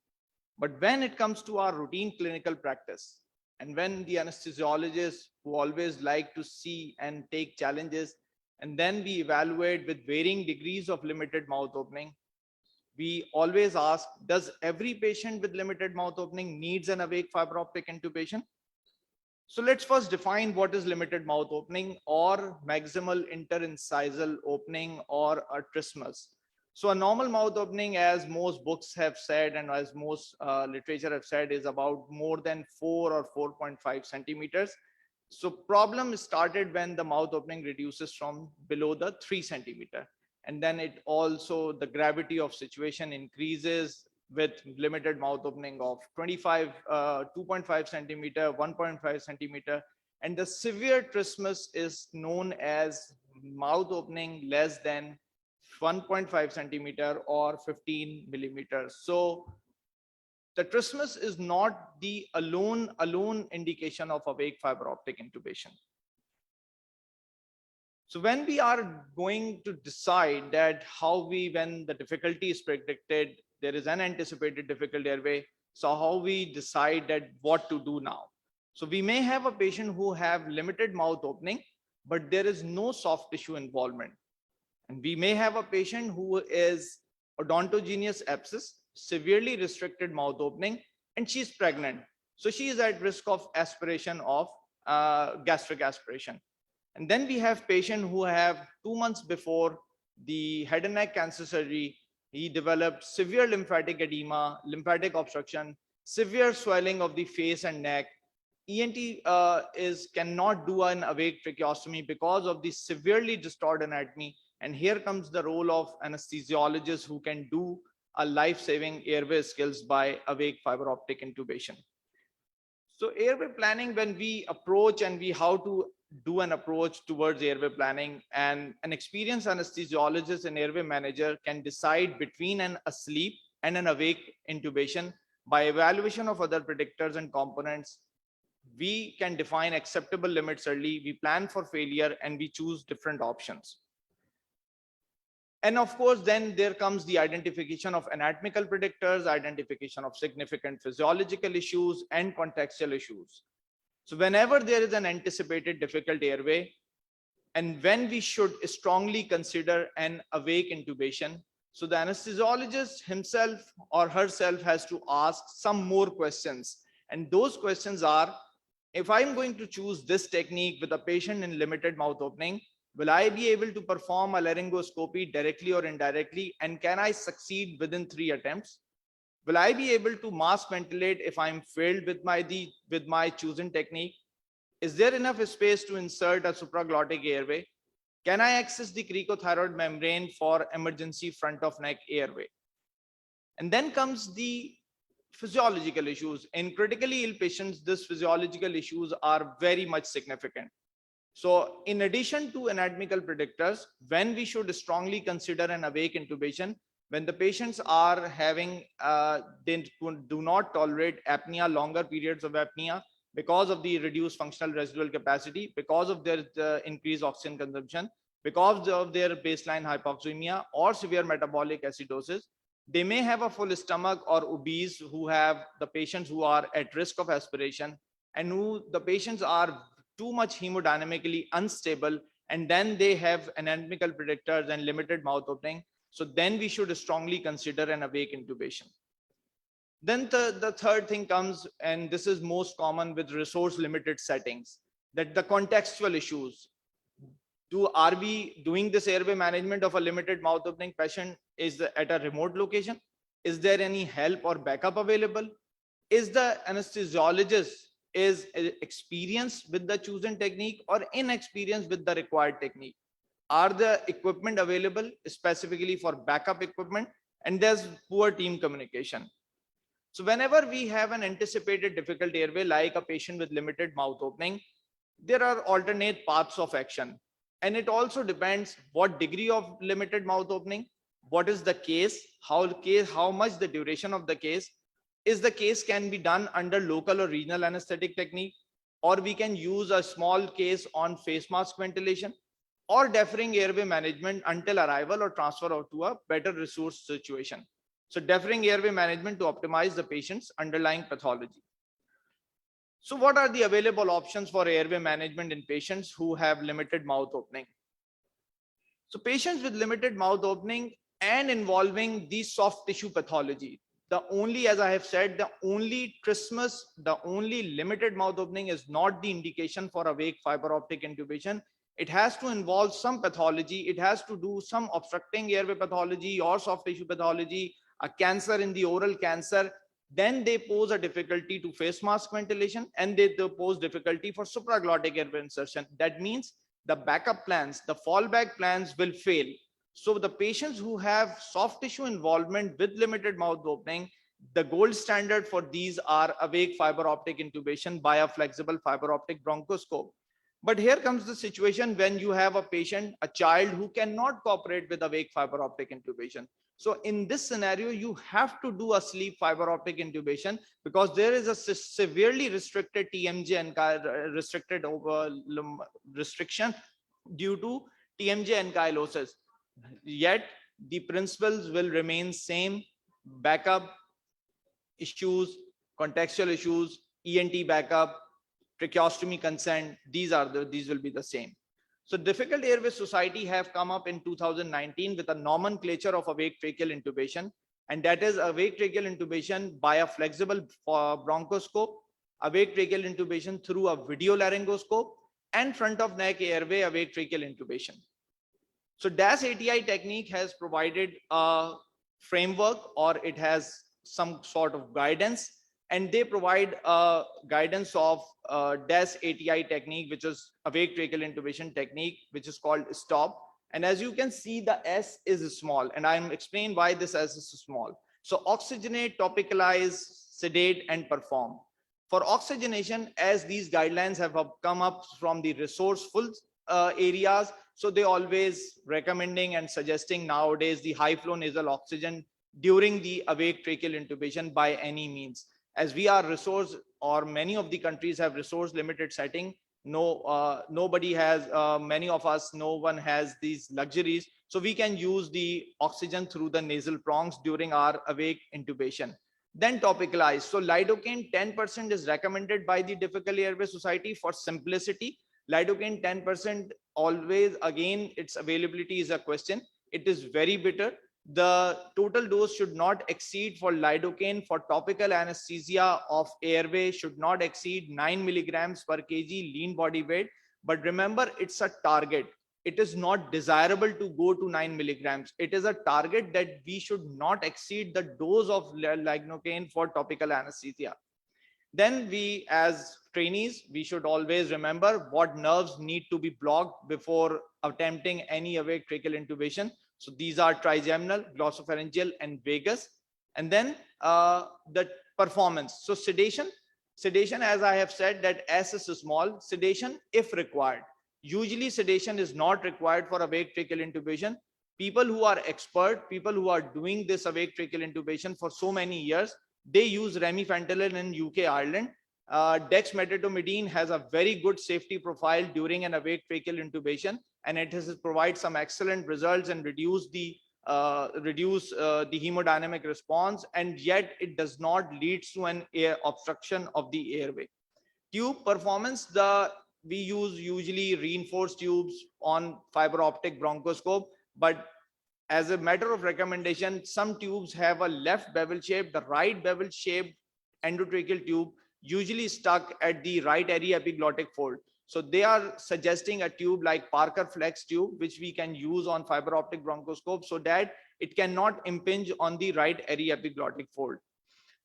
But when it comes to our routine clinical practice, and when the anesthesiologists who always like to see and take challenges, and then we evaluate with varying degrees of limited mouth opening, we always ask, does every patient with limited mouth opening needs an awake fiber optic intubation? So let's first define what is limited mouth opening or maximal interincisal opening or a trismus. So a normal mouth opening, as most books have said and as most literature have said, is about more than 4 or 4.5 centimeters. So problem started when the mouth opening reduces from below the 3 centimeter. And then it also, the gravity of situation increases with limited mouth opening of 2.5 centimeter, 1.5 centimeter. And the severe trismus is known as mouth opening less than 1.5 centimeter or 15 millimeters. So the trismus is not the alone indication of awake fiber optic intubation. So when we are going to decide that when the difficulty is predicted, there is an anticipated difficult airway. So how we decide that what to do now. So we may have a patient who have limited mouth opening, but there is no soft tissue involvement. And we may have a patient who is odontogenous abscess, severely restricted mouth opening, and she's pregnant. So she is at risk of aspiration of gastric aspiration. And then we have patient who have 2 months before the head and neck cancer surgery, he developed severe lymphatic edema, lymphatic obstruction, severe swelling of the face and neck. ENT cannot do an awake tracheostomy because of the severely distorted anatomy. And here comes the role of anesthesiologists who can do a life-saving airway skills by awake fiber optic intubation. So airway planning, when we approach and how to do an approach towards airway planning, and an experienced anesthesiologist and airway manager can decide between an asleep and an awake intubation by evaluation of other predictors and components. We can define acceptable limits early, we plan for failure, and we choose different options. And of course, then there comes the identification of anatomical predictors, identification of significant physiological issues and contextual issues. So whenever there is an anticipated difficult airway, and when we should strongly consider an awake intubation, so the anesthesiologist himself or herself has to ask some more questions. And those questions are, if I'm going to choose this technique with a patient in limited mouth opening, Will I be able to perform a laryngoscopy directly or indirectly? And can I succeed within 3 attempts? Will I be able to mask ventilate if I'm failed with my chosen technique? Is there enough space to insert a supraglottic airway? Can I access the cricothyroid membrane for emergency front of neck airway? And then comes the physiological issues. In critically ill patients, these physiological issues are very much significant. So in addition to anatomical predictors, when we should strongly consider an awake intubation, when the patients are having, they do not tolerate apnea, longer periods of apnea, because of the reduced functional residual capacity, because of their increased oxygen consumption, because of their baseline hypoxemia or severe metabolic acidosis, they may have a full stomach or obese, who have the patients who are at risk of aspiration, and who the patients are too much hemodynamically unstable, and then they have anatomical predictors and limited mouth opening. So then we should strongly consider an awake intubation. Then the third thing comes, and this is most common with resource limited settings, that the contextual issues. Are we doing this airway management of a limited mouth opening patient at a remote location? Is there any help or backup available? Is the anesthesiologist is experienced with the chosen technique or inexperienced with the required technique? Are the equipment available specifically for backup equipment? And there's poor team communication. So whenever we have an anticipated difficult airway, like a patient with limited mouth opening, there are alternate paths of action. And it also depends what degree of limited mouth opening, what is the case, how much the duration of the case. Is the case can be done under local or regional anesthetic technique, or we can use a small case on face mask ventilation, or deferring airway management until arrival or transfer to a better resource situation. So deferring airway management to optimize the patient's underlying pathology. So what are the available options for airway management in patients who have limited mouth opening? So patients with limited mouth opening and involving the soft tissue pathology, as I have said, the only trismus, the only limited mouth opening is not the indication for awake fiber optic intubation. It has to involve some pathology. It has to do some obstructing airway pathology or soft tissue pathology, a cancer in the oral cancer. Then they pose a difficulty to face mask ventilation, and they pose difficulty for supraglottic airway insertion. That means the backup plans, the fallback plans will fail. So the patients who have soft tissue involvement with limited mouth opening, the gold standard for these are awake fiber optic intubation by a flexible fiber optic bronchoscope. But here comes the situation when you have a patient, a child who cannot cooperate with awake fiber optic intubation. So in this scenario, you have to do a sleep fiber optic intubation, because there is a severely restricted TMJ and restriction due to TMJ ankylosis. Yet the principles will remain same: backup issues, contextual issues, ENT backup, tracheostomy consent. These will be the same. So Difficult Airway Society have come up in 2019 with a nomenclature of awake tracheal intubation, and that is awake tracheal intubation by a flexible bronchoscope, awake tracheal intubation through a video laryngoscope, and front of neck airway awake tracheal intubation. So DAS ATI technique has provided a framework, or it has some sort of guidance, and they provide guidance of DAS ATI technique, which is awake tracheal intubation technique, which is called STOP. And as you can see, the S is small, and I'm explaining why this S is small. So oxygenate, topicalize, sedate, and perform. For oxygenation, as these guidelines have come up from the resourceful areas, so they always recommending and suggesting nowadays the high flow nasal oxygen during the awake tracheal intubation by any means. As we are resource, or many of the countries have resource limited setting, nobody has, many of us, no one has these luxuries. So we can use the oxygen through the nasal prongs during our awake intubation. Then topicalize. So lidocaine 10% is recommended by the Difficult Airway Society for simplicity. Lidocaine 10%, always, again, its availability is a question. It is very bitter. The total dose should not exceed, for lidocaine for topical anesthesia of airway, should not exceed 9 milligrams per kg lean body weight. But remember, it's a target. it is not desirable to go to 9 milligrams. It is a target that we should not exceed the dose of lignocaine for topical anesthesia. Then we, as trainees, we should always remember what nerves need to be blocked before attempting any awake tracheal intubation. So these are trigeminal, glossopharyngeal, and vagus. And then the performance. So sedation, as I have said, that S is small, sedation if required. Usually sedation is not required for awake tracheal intubation. People who are expert, people who are doing this awake tracheal intubation for so many years, they use remifentanil in UK, Ireland. Dexmedetomidine has a very good safety profile during an awake tracheal intubation, and it has provided some excellent results and reduce the hemodynamic response, and yet it does not lead to an air obstruction of the airway. Tube performance, we use usually reinforced tubes on fiber optic bronchoscope, but as a matter of recommendation, some tubes have a left bevel shape, the right bevel shaped endotracheal tube usually stuck at the right area epiglottic fold. So they are suggesting a tube like Parker Flex tube, which we can use on fiber optic bronchoscope so that it cannot impinge on the right area epiglottic fold.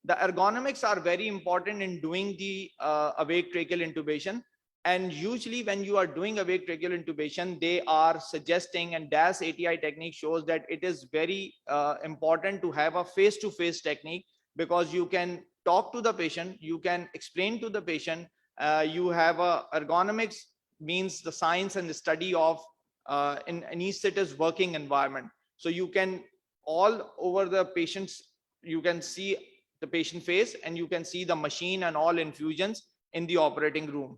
The ergonomics are very important in doing the awake tracheal intubation. And usually when you are doing awake tracheal intubation, they are suggesting, and DAS ATI technique shows that it is very important to have a face-to-face technique, because you can talk to the patient, you can explain to the patient, you have a ergonomics, means the science and the study of an anesthetist working environment. So you can all over the patients, you can see the patient face and you can see the machine and all infusions in the operating room.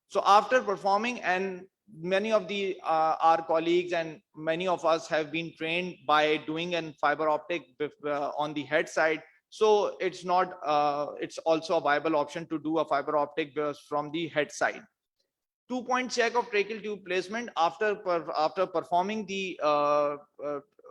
So after performing, and many of the our colleagues and many of us have been trained by doing an fiber optic on the head side. So it's not, it's also a viable option to do a fiber optic from the head side. 2-point check of tracheal tube placement after performing the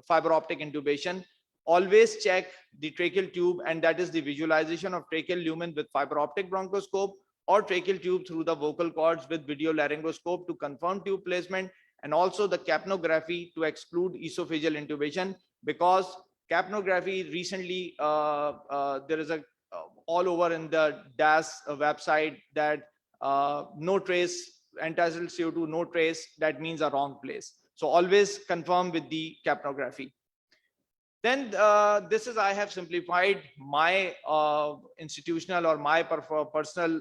fiber optic intubation. Always check the tracheal tube, and that is the visualization of tracheal lumen with fiber optic bronchoscope, or tracheal tube through the vocal cords with video laryngoscope to confirm tube placement, and also the capnography to exclude esophageal intubation, because capnography recently there is a all over in the DAS website that no trace, end-tidal CO2, no trace, that means a wrong place. So always confirm with the capnography. Then this is, I have simplified my institutional or my personal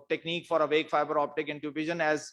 technique for awake fiber optic intubation, as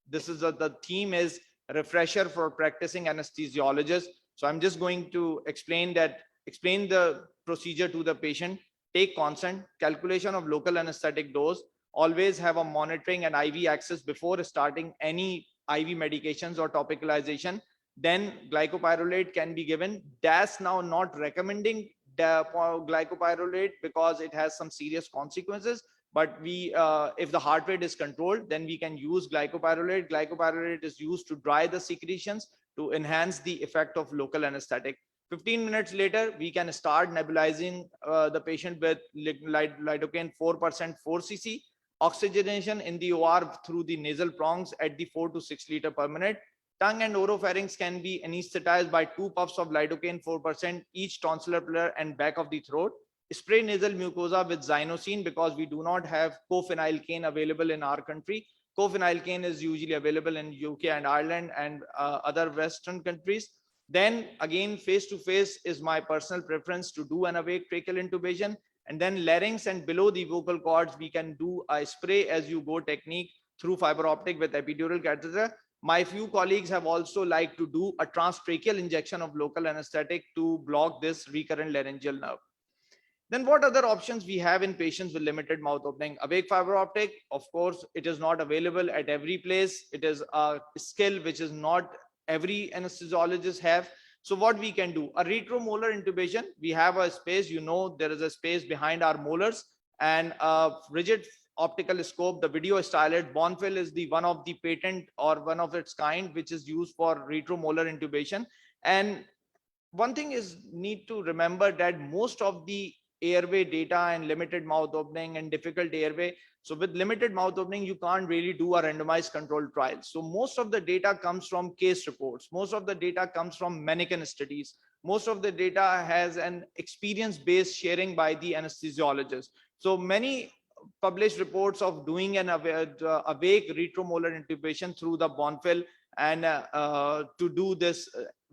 this is the theme is refresher for practicing anesthesiologists. So I'm just going to explain the procedure to the patient. Take consent, calculation of local anesthetic dose, always have a monitoring and IV access before starting any IV medications or topicalization. Then glycopyrrolate can be given. DAS now not recommending glycopyrrolate because it has some serious consequences. But we, if the heart rate is controlled, then we can use glycopyrrolate. Glycopyrrolate is used to dry the secretions to enhance the effect of local anesthetic. 15 minutes later, we can start nebulizing the patient with lidocaine 4%, 4 cc. Oxygenation in the OR through the nasal prongs at the 4 to 6 liter per minute. Tongue and oropharynx can be anesthetized by 2 puffs of lidocaine 4%, each tonsillar pillar and back of the throat. Spray nasal mucosa with xylosine because we do not have cophenylcaine available in our country. Cophenylcaine is usually available in UK and Ireland and other Western countries. Then again, face-to-face is my personal preference to do an awake tracheal intubation. And then larynx and below the vocal cords, we can do a spray as you go technique through fiber optic with epidural catheter. My few colleagues have also liked to do a transtracheal injection of local anesthetic to block this recurrent laryngeal nerve. Then what other options we have in patients with limited mouth opening? Awake fiber optic, of course, it is not available at every place. It is a skill which is not every anesthesiologist have. So what we can do, a retromolar intubation, we have a space, you know, there is a space behind our molars, and a rigid optical scope, the video stylet. Bonfil is the one of the patent or one of its kind, which is used for retromolar intubation. And one thing is need to remember that most of the airway data and limited mouth opening and difficult airway. So with limited mouth opening, you can't really do a randomized controlled trial. So most of the data comes from case reports. Most of the data comes from mannequin studies. Most of the data has an experience-based sharing by the anesthesiologist. So many published reports of doing an awake retromolar intubation through the Bonfil, and to do this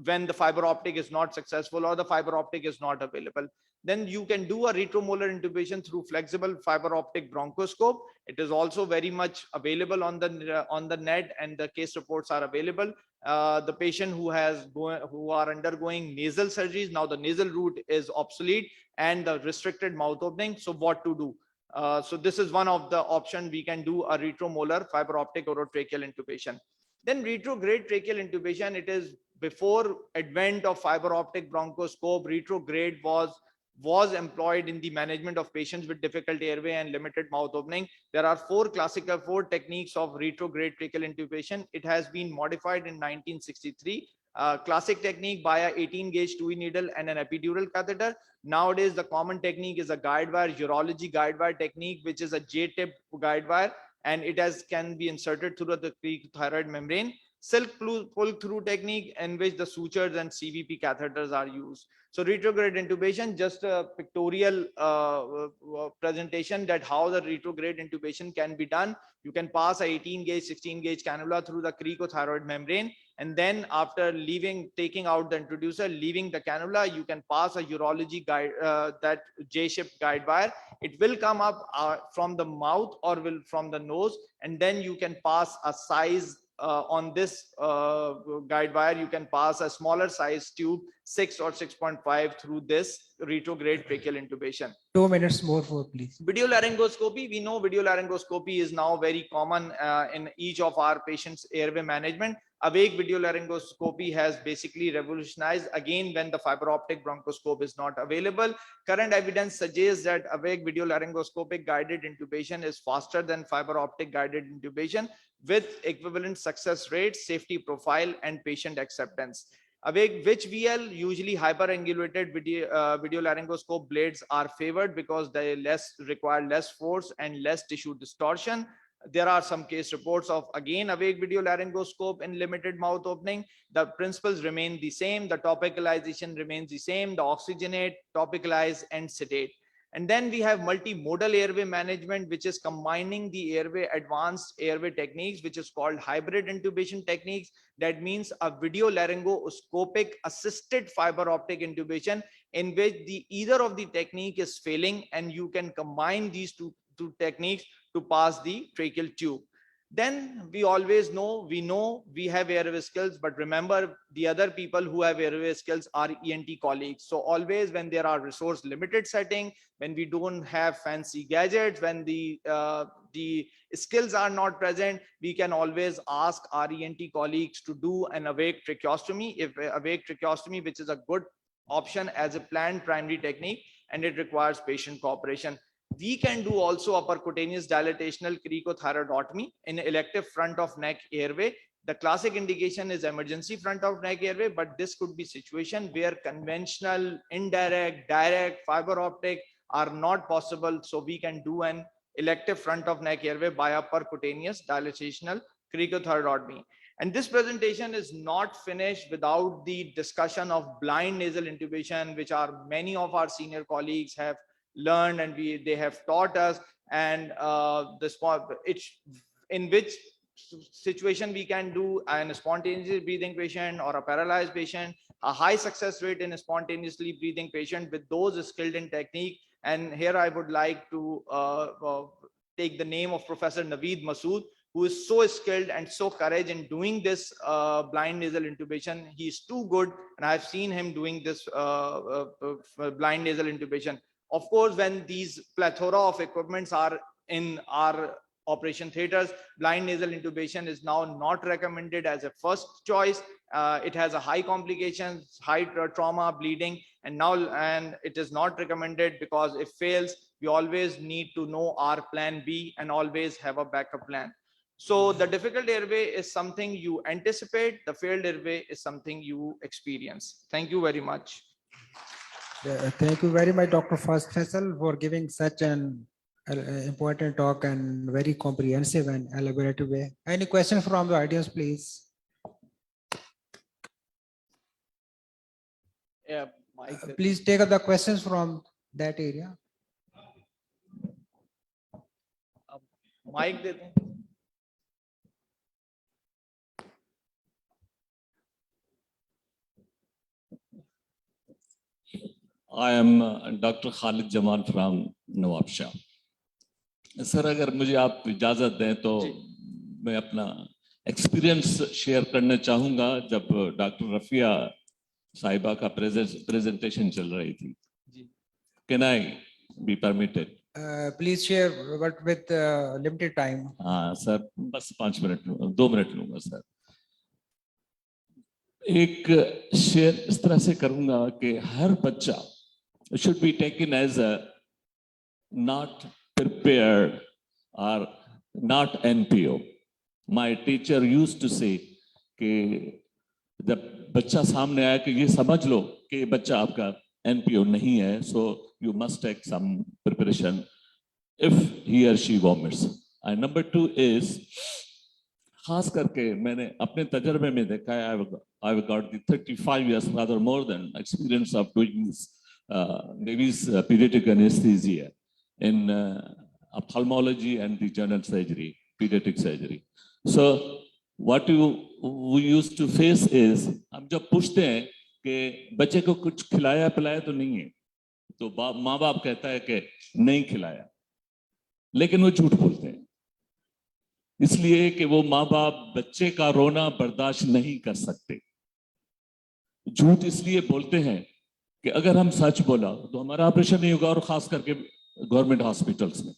when the fiber optic is not successful or the fiber optic is not available. Then you can do a retromolar intubation through flexible fiber optic bronchoscope. It is also very much available on the net, and the case reports are available. The patient who are undergoing nasal surgeries, now the nasal route is obsolete and the restricted mouth opening. So what to do? So this is one of the options. We can do a retromolar fiber optic orotracheal intubation. Then retrograde tracheal intubation, it is before advent of fiber optic bronchoscope. Retrograde was employed in the management of patients with difficult airway and limited mouth opening. There are four techniques of retrograde tracheal intubation. It has been modified in 1963. Classic technique by a 18 gauge 2E needle and an epidural catheter. Nowadays, the common technique is a guide wire, urology guide wire technique, which is a J-tip guide wire, and it can be inserted through the thyroid membrane. Silk pull-through technique, in which the sutures and CVP catheters are used. So retrograde intubation, just a pictorial presentation that how the retrograde intubation can be done. You can pass a 18 gauge, 16 gauge cannula through the cricothyroid membrane, and then after taking out the introducer, leaving the cannula, you can pass a urology guide, that J-shaped guide wire. It will come up from the mouth or from the nose, and then you can pass a size on this guide wire. You can pass a smaller size tube, 6 or 6.5, through this retrograde tracheal intubation. 2 minutes more please. Video laryngoscopy. We know video laryngoscopy is now very common in each of our patients' airway management. Awake video laryngoscopy has basically revolutionized again when the fiber optic bronchoscope is not available. Current evidence suggests that awake video laryngoscopic guided intubation is faster than fiber optic guided intubation, with equivalent success rates, safety profile, and patient acceptance. Awake, which VL, usually hyperangulated video laryngoscope blades are favored because they require less force and less tissue distortion. There are some case reports of, again, awake video laryngoscope in limited mouth opening. The principles remain the same. The topicalization remains the same. The oxygenate, topicalize, and sedate. And then we have multimodal airway management, which is combining the advanced airway techniques, which is called hybrid intubation techniques. That means a video laryngoscopic assisted fiber optic intubation, in which either of the technique is failing, and you can combine these two techniques to pass the tracheal tube. Then we always know, we have airway skills, but remember, the other people who have airway skills are ENT colleagues. So always when there are resource limited setting, when we don't have fancy gadgets, when the skills are not present, we can always ask our ENT colleagues to do an awake tracheostomy. If awake tracheostomy, which is a good option as a planned primary technique, and it requires patient cooperation. We can do also a percutaneous dilatational cricothyroidotomy in elective front of neck airway. The classic indication is emergency front of neck airway, but this could be situation where conventional, indirect, direct, fiber optic are not possible. So we can do an elective front of neck airway by a percutaneous dilatational cricothyroidotomy. And this presentation is not finished without the discussion of blind nasal intubation, which are many of our senior colleagues have learned, and they have taught us, and in which situation we can do a spontaneously breathing patient or a paralyzed patient, a high success rate in a spontaneously breathing patient with those skilled in technique. And here I would like to take the name of Professor Naveed Masood, who is so skilled and so courageous in doing this blind nasal intubation. He is too good, and I've seen him doing this blind nasal intubation. Of course, when these plethora of equipments are in our operation theaters, blind nasal intubation is now not recommended as a first choice. It has a high complications, high trauma, bleeding, and it is not recommended, because if fails, we always need to know our plan B and always have a backup plan. So the difficult airway is something you anticipate, the failed airway is something you experience. Thank you very much. Thank you very much, Dr. Faisal, for giving such an important talk and very comprehensive and elaborative way. Any questions from the audience, please? Yeah, Mike. Please take up the questions from that area. Mike, I am Dr. Khalid Jamal from Nawab Shah. Sir अगर मुझे आप इजाजत दें तो मैं अपना experience share करना चाहूंगा जब डॉक्टर रफिया साहिबा का प्रेजेंटेशन चल रही थी. Can I be permitted? Please share, but with limited time. हाँ सर बस 5 मिनट 2 मिनट लूंगा सर. एक शेयर इस तरह से करूंगा कि हर बच्चा should be taken as a not prepared or not NPO. My teacher used to say कि जब बच्चा सामने आया कि ये समझ लो कि बच्चा आपका NPO नहीं है, so you must take some preparation if he or she vomits. And number 2 is खास करके मैंने अपने तजर्बे में देखा है, I've got the 35 years rather more than experience of doing this baby's pediatric anesthesia in ophthalmology and the general surgery, pediatric surgery. So what we used to face is हम जब पूछते हैं कि बच्चे को कुछ खिलाया पिलाया तो नहीं है, तो माँ बाप कहता है कि नहीं खिलाया, लेकिन वो झूठ बोलते हैं इसलिए कि वो माँ बाप बच्चे का रोना बर्दाश्त नहीं कर सकते. झूठ इसलिए बोलते हैं कि अगर हम सच बोला तो हमारा ऑपरेशन नहीं होगा, और खास करके गवर्नमेंट हॉस्पिटल्स में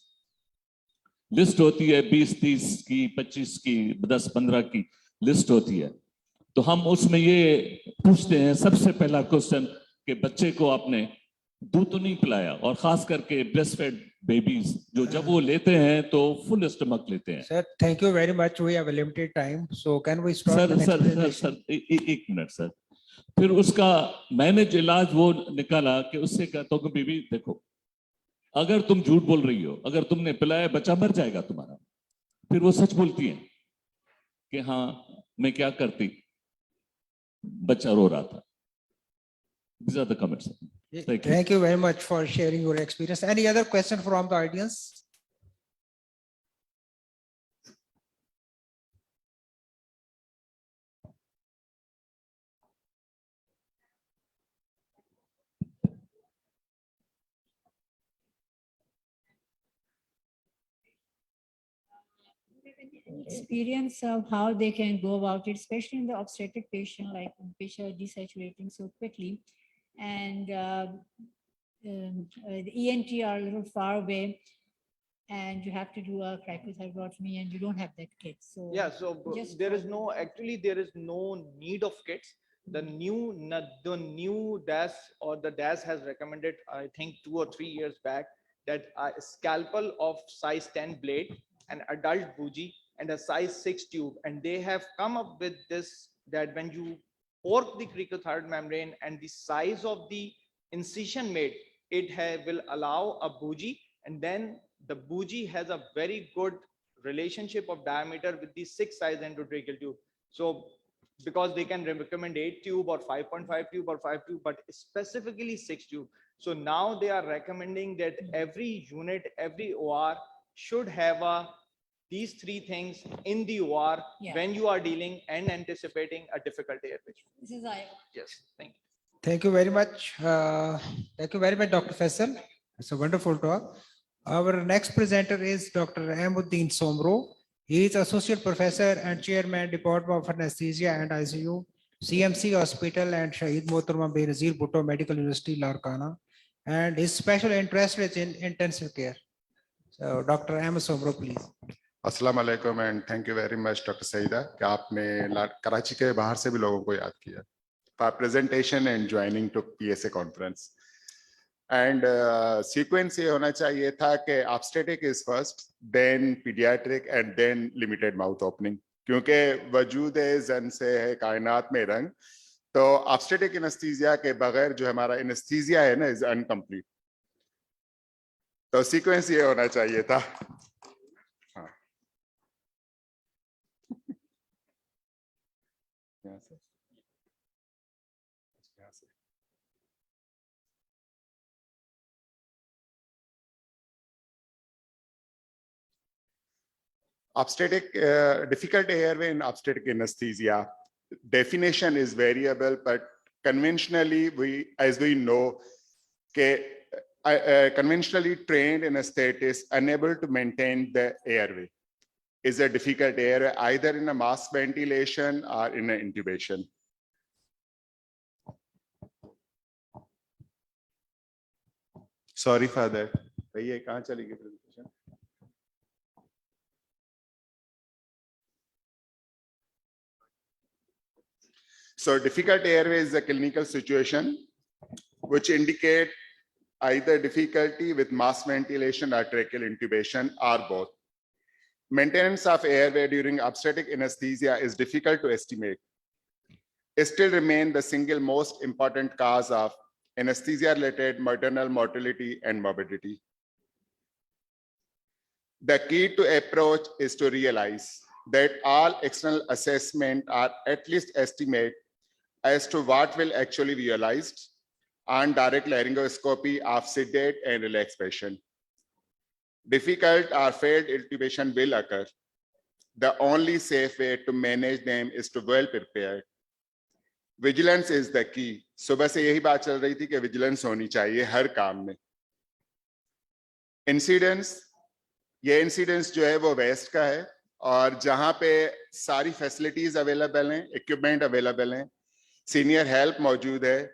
लिस्ट होती है 20-30 की 25 की 10-15 की लिस्ट होती है, तो हम उसमें ये पूछते हैं सबसे पहला क्वेश्चन कि बच्चे को आपने दूध तो नहीं पिलाया, और खास करके ब्रेस्ट फेड बेबीज जो जब वो लेते हैं तो फुल स्टमक लेते हैं. Sir, thank you very much. We have a limited time, so can we start? Sir एक मिनट सर. फिर उसका मैंने इलाज वो निकाला कि उससे कहता हूँ कि बीबी देखो, अगर तुम झूठ बोल रही हो, अगर तुमने पिलाया बच्चा मर जाएगा तुम्हारा. फिर वो सच बोलती है कि हाँ मैं क्या करती, बच्चा रो रहा था. These are the comments. Thank you very much for sharing your experience. Any other question from the audience? Experience of how they can go about it, especially in the obstetric patient, like patient are desaturating so quickly, and the ENT are a little far away, and you have to do a cricothyrotomy, and you don't have that kit. So yeah, so just there is no need of kits. The new DAS or the DAS has recommended, I think 2 or 3 years back, that a scalpel of size 10 blade, an adult bougie, and a size 6 tube, and they have come up with this, that when you pork the cricothyroid membrane and the size of the incision made, it will allow a bougie, and then the bougie has a very good relationship of diameter with the 6 size endotracheal tube. So because they can recommend 8 tube or 5.5 tube or 5 tube, but specifically 6 tube. So now they are recommending that every unit, every OR should have these 3 things in the OR when you are dealing and anticipating a difficult airway. This is I. Yes, thank you. Thank you very much. Thank you very much, Dr. Faisal. It's a wonderful talk. Our next presenter is Dr. Ahmuddin Somro. He is Associate Professor and Chairman, Department of Anesthesia and ICU, CMC Hospital and Shahid Mohtarma Benazir Bhutto Medical University, Larkana. And his special interest is in intensive care. So Dr. Ahmed Somro, please. Assalamu alaikum and thank you very much, Dr. Saida, कि आपने कराची के बाहर से भी लोगों को याद किया for presentation and joining to PSA conference. And sequence ये होना चाहिए था कि obstetric is first, then pediatric and then limited mouth opening. क्योंकि वजूद ज़न से है कायनात में रंग, तो ऑब्स्टेटिक एनेस्थीसिया के बगैर जो हमारा एनेस्थीसिया है ना इज अनकम्प्लीट। तो सीक्वेंस ये होना चाहिए था। हाँ। यहाँ से। यहाँ से। Obstetric, difficult airway in obstetric anesthesia. Definition is variable, but conventionally, as we know, conventionally trained anesthetists unable to maintain the airway is a difficult airway, either in a mask ventilation or in an intubation. Sorry for that. भैया कहाँ चली गई presentation? So difficult airway is a clinical situation which indicate either difficulty with mask ventilation or tracheal intubation or both. Maintenance of airway during obstetric anesthesia is difficult to estimate. It still remains the single most important cause of anesthesia-related maternal mortality and morbidity. The key to approach is to realize that all external assessment are at least estimate as to what will actually be realized on direct laryngoscopy of sedate and relaxed patient. Difficult or failed intubation will occur. The only safe way to manage them is to well prepared. Vigilance is the key. सुबह से यही बात चल रही थी कि vigilance होनी चाहिए हर काम में. Incidence, ये incidence जो है वो वेस्ट का है और जहां पे सारी facilities available हैं, equipment available हैं, सीनियर हेल्प मौजूद है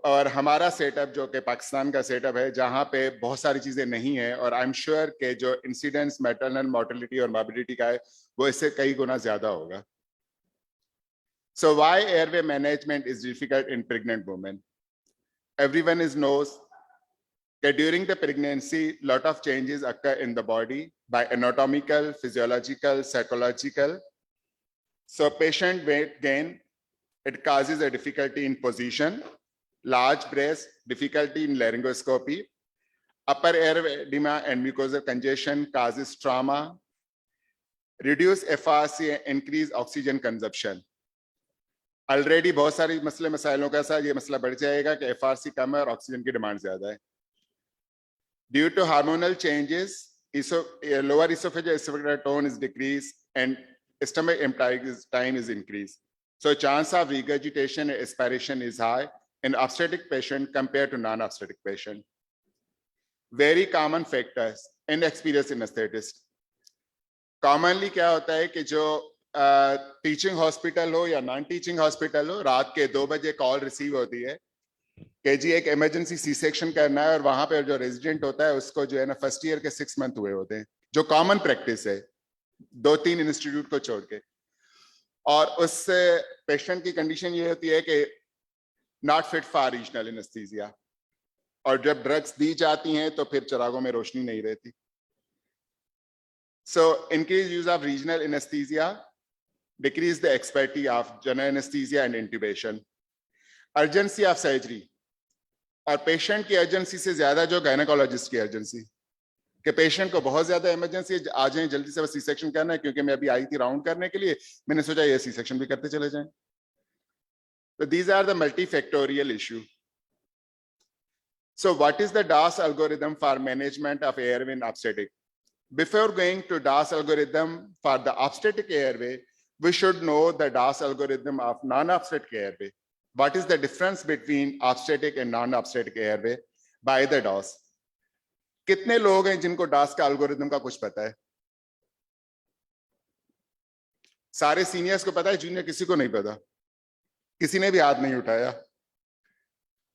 और हमारा सेटअप जो कि पाकिस्तान का सेटअप है जहां पे बहुत सारी चीजें नहीं है और आई एम श्योर के जो इंसिडेंस मैटरनल मोर्टेलिटी और मॉर्बिडिटी का है वो इससे कई गुना ज्यादा होगा. So why airway management is difficult in pregnant women? Everyone knows that during the pregnancy, lot of changes occur in the body by anatomical, physiological, psychological. So patient weight gain, it causes a difficulty in position, large breast, difficulty in laryngoscopy, upper airway edema and mucosal congestion causes trauma, reduce FRC, increase oxygen consumption. Already बहुत सारी मसले मसाइलों का साथ ये मसला बढ़ जाएगा कि FRC कम है और ऑक्सीजन की डिमांड ज्यादा है. Due to hormonal changes, lower esophageal tone is decreased and stomach emptying time is increased. So chance of regurgitation and aspiration is high in obstetric patient compared to non-obstetric patient. Very common factors, inexperienced anesthetist. Commonly क्या होता है कि जो teaching hospital हो या non teaching hospital हो, रात के 2 बजे कॉल रिसीव होती है कि जी एक इमरजेंसी सी सेक्शन करना है और वहां पे जो रेजिडेंट होता है उसको जो है ना फर्स्ट ईयर के 6 मंथ हुए होते हैं, जो कॉमन प्रैक्टिस है 2-3 इंस्टीट्यूट को छोड़ के. और उससे पेशेंट की कंडीशन ये होती है कि not fit for regional anaesthesia और जब ड्रग्स दी जाती हैं तो फिर चिरागों में रोशनी नहीं रहती. So increase use of regional anaesthesia, decrease the expertise of general anesthesia and intubation. Urgency of surgery और पेशेंट की अर्जेंसी से ज्यादा जो गायनेकोलॉजिस्ट की अर्जेंसी कि पेशेंट को बहुत ज्यादा इमरजेंसी आ जाए, जल्दी से बस सी सेक्शन करना है क्योंकि मैं अभी आई थी राउंड करने के लिए, मैंने सोचा ये सी सेक्शन भी करते चले जाएं. So these are the multifactorial issue. So what is the DAS algorithm for management of airway in obstetric? Before going to DAS algorithm for the obstetric airway, we should know the DAS algorithm of non-obstetric airway. What is the difference between obstetric and non-obstetric airway by the DAS? कितने लोग हैं जिनको DAS का algorithm का कुछ पता है? सारे सीनियर्स को पता है, जूनियर किसी को नहीं पता, किसी ने भी हाथ नहीं उठाया.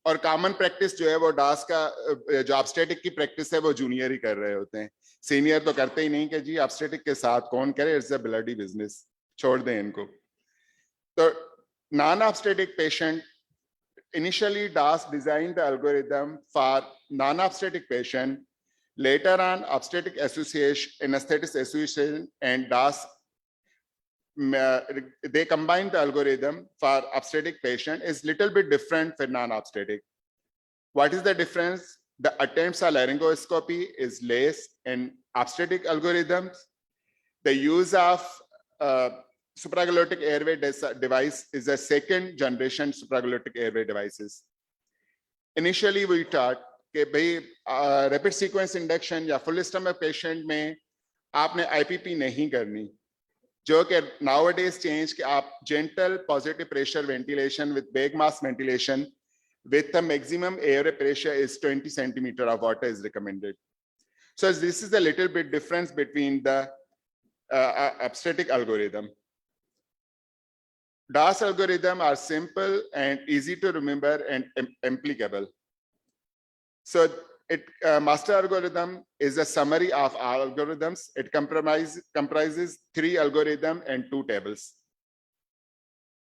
और कॉमन प्रैक्टिस जो है वो DAS का जो ऑब्स्टेटिक की प्रैक्टिस है वो जूनियर ही कर रहे होते हैं, सीनियर तो करते ही नहीं कि जी ऑब्स्टेटिक के साथ कौन करे, इट्स अ ब्लडी बिजनेस, छोड़ दें इनको. तो non-obstetric patient, initially DAS designed the algorithm for non-obstetric patient. Later on, obstetric association, anesthetist association, and DAS they combine the algorithm for obstetric patient is little bit different for non-obstetric. What is the difference? The attempts at laryngoscopy is less in obstetric algorithms. The use of supraglottic airway device is a second generation supraglottic airway devices. Initially, we thought that rapid sequence induction या full stomach patient में आपने IPP नहीं करनी, जो कि nowadays change कि आप gentle positive pressure ventilation with bag mask ventilation with the maximum airway pressure is 20 centimeter of water is recommended. So this is a little bit difference between the obstetric algorithm. DAS algorithm are simple and easy to remember and applicable. So master algorithm is a summary of all algorithms. It comprises 3 algorithms and 2 tables.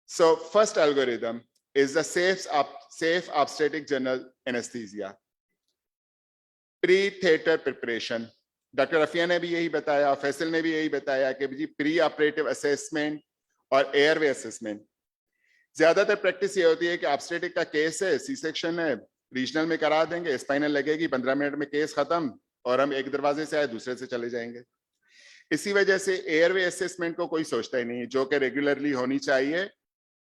So first algorithm is the safe obstetric general anesthesia. Pre-theater preparation. Dr. Rafia ने भी यही बताया, फैसल ने भी यही बताया कि जी pre operative assessment और एयरवे असेसमेंट. ज्यादातर प्रैक्टिस ये होती है कि ऑब्स्टेटिक का केस है, सी सेक्शन है, रीजनल में करा देंगे, स्पाइनल लगेगी, 15 मिनट में केस खत्म और हम एक दरवाजे से आए दूसरे से चले जाएंगे. इसी वजह से एयरवे असेसमेंट को कोई सोचता ही नहीं है, जो कि रेगुलरली होनी चाहिए.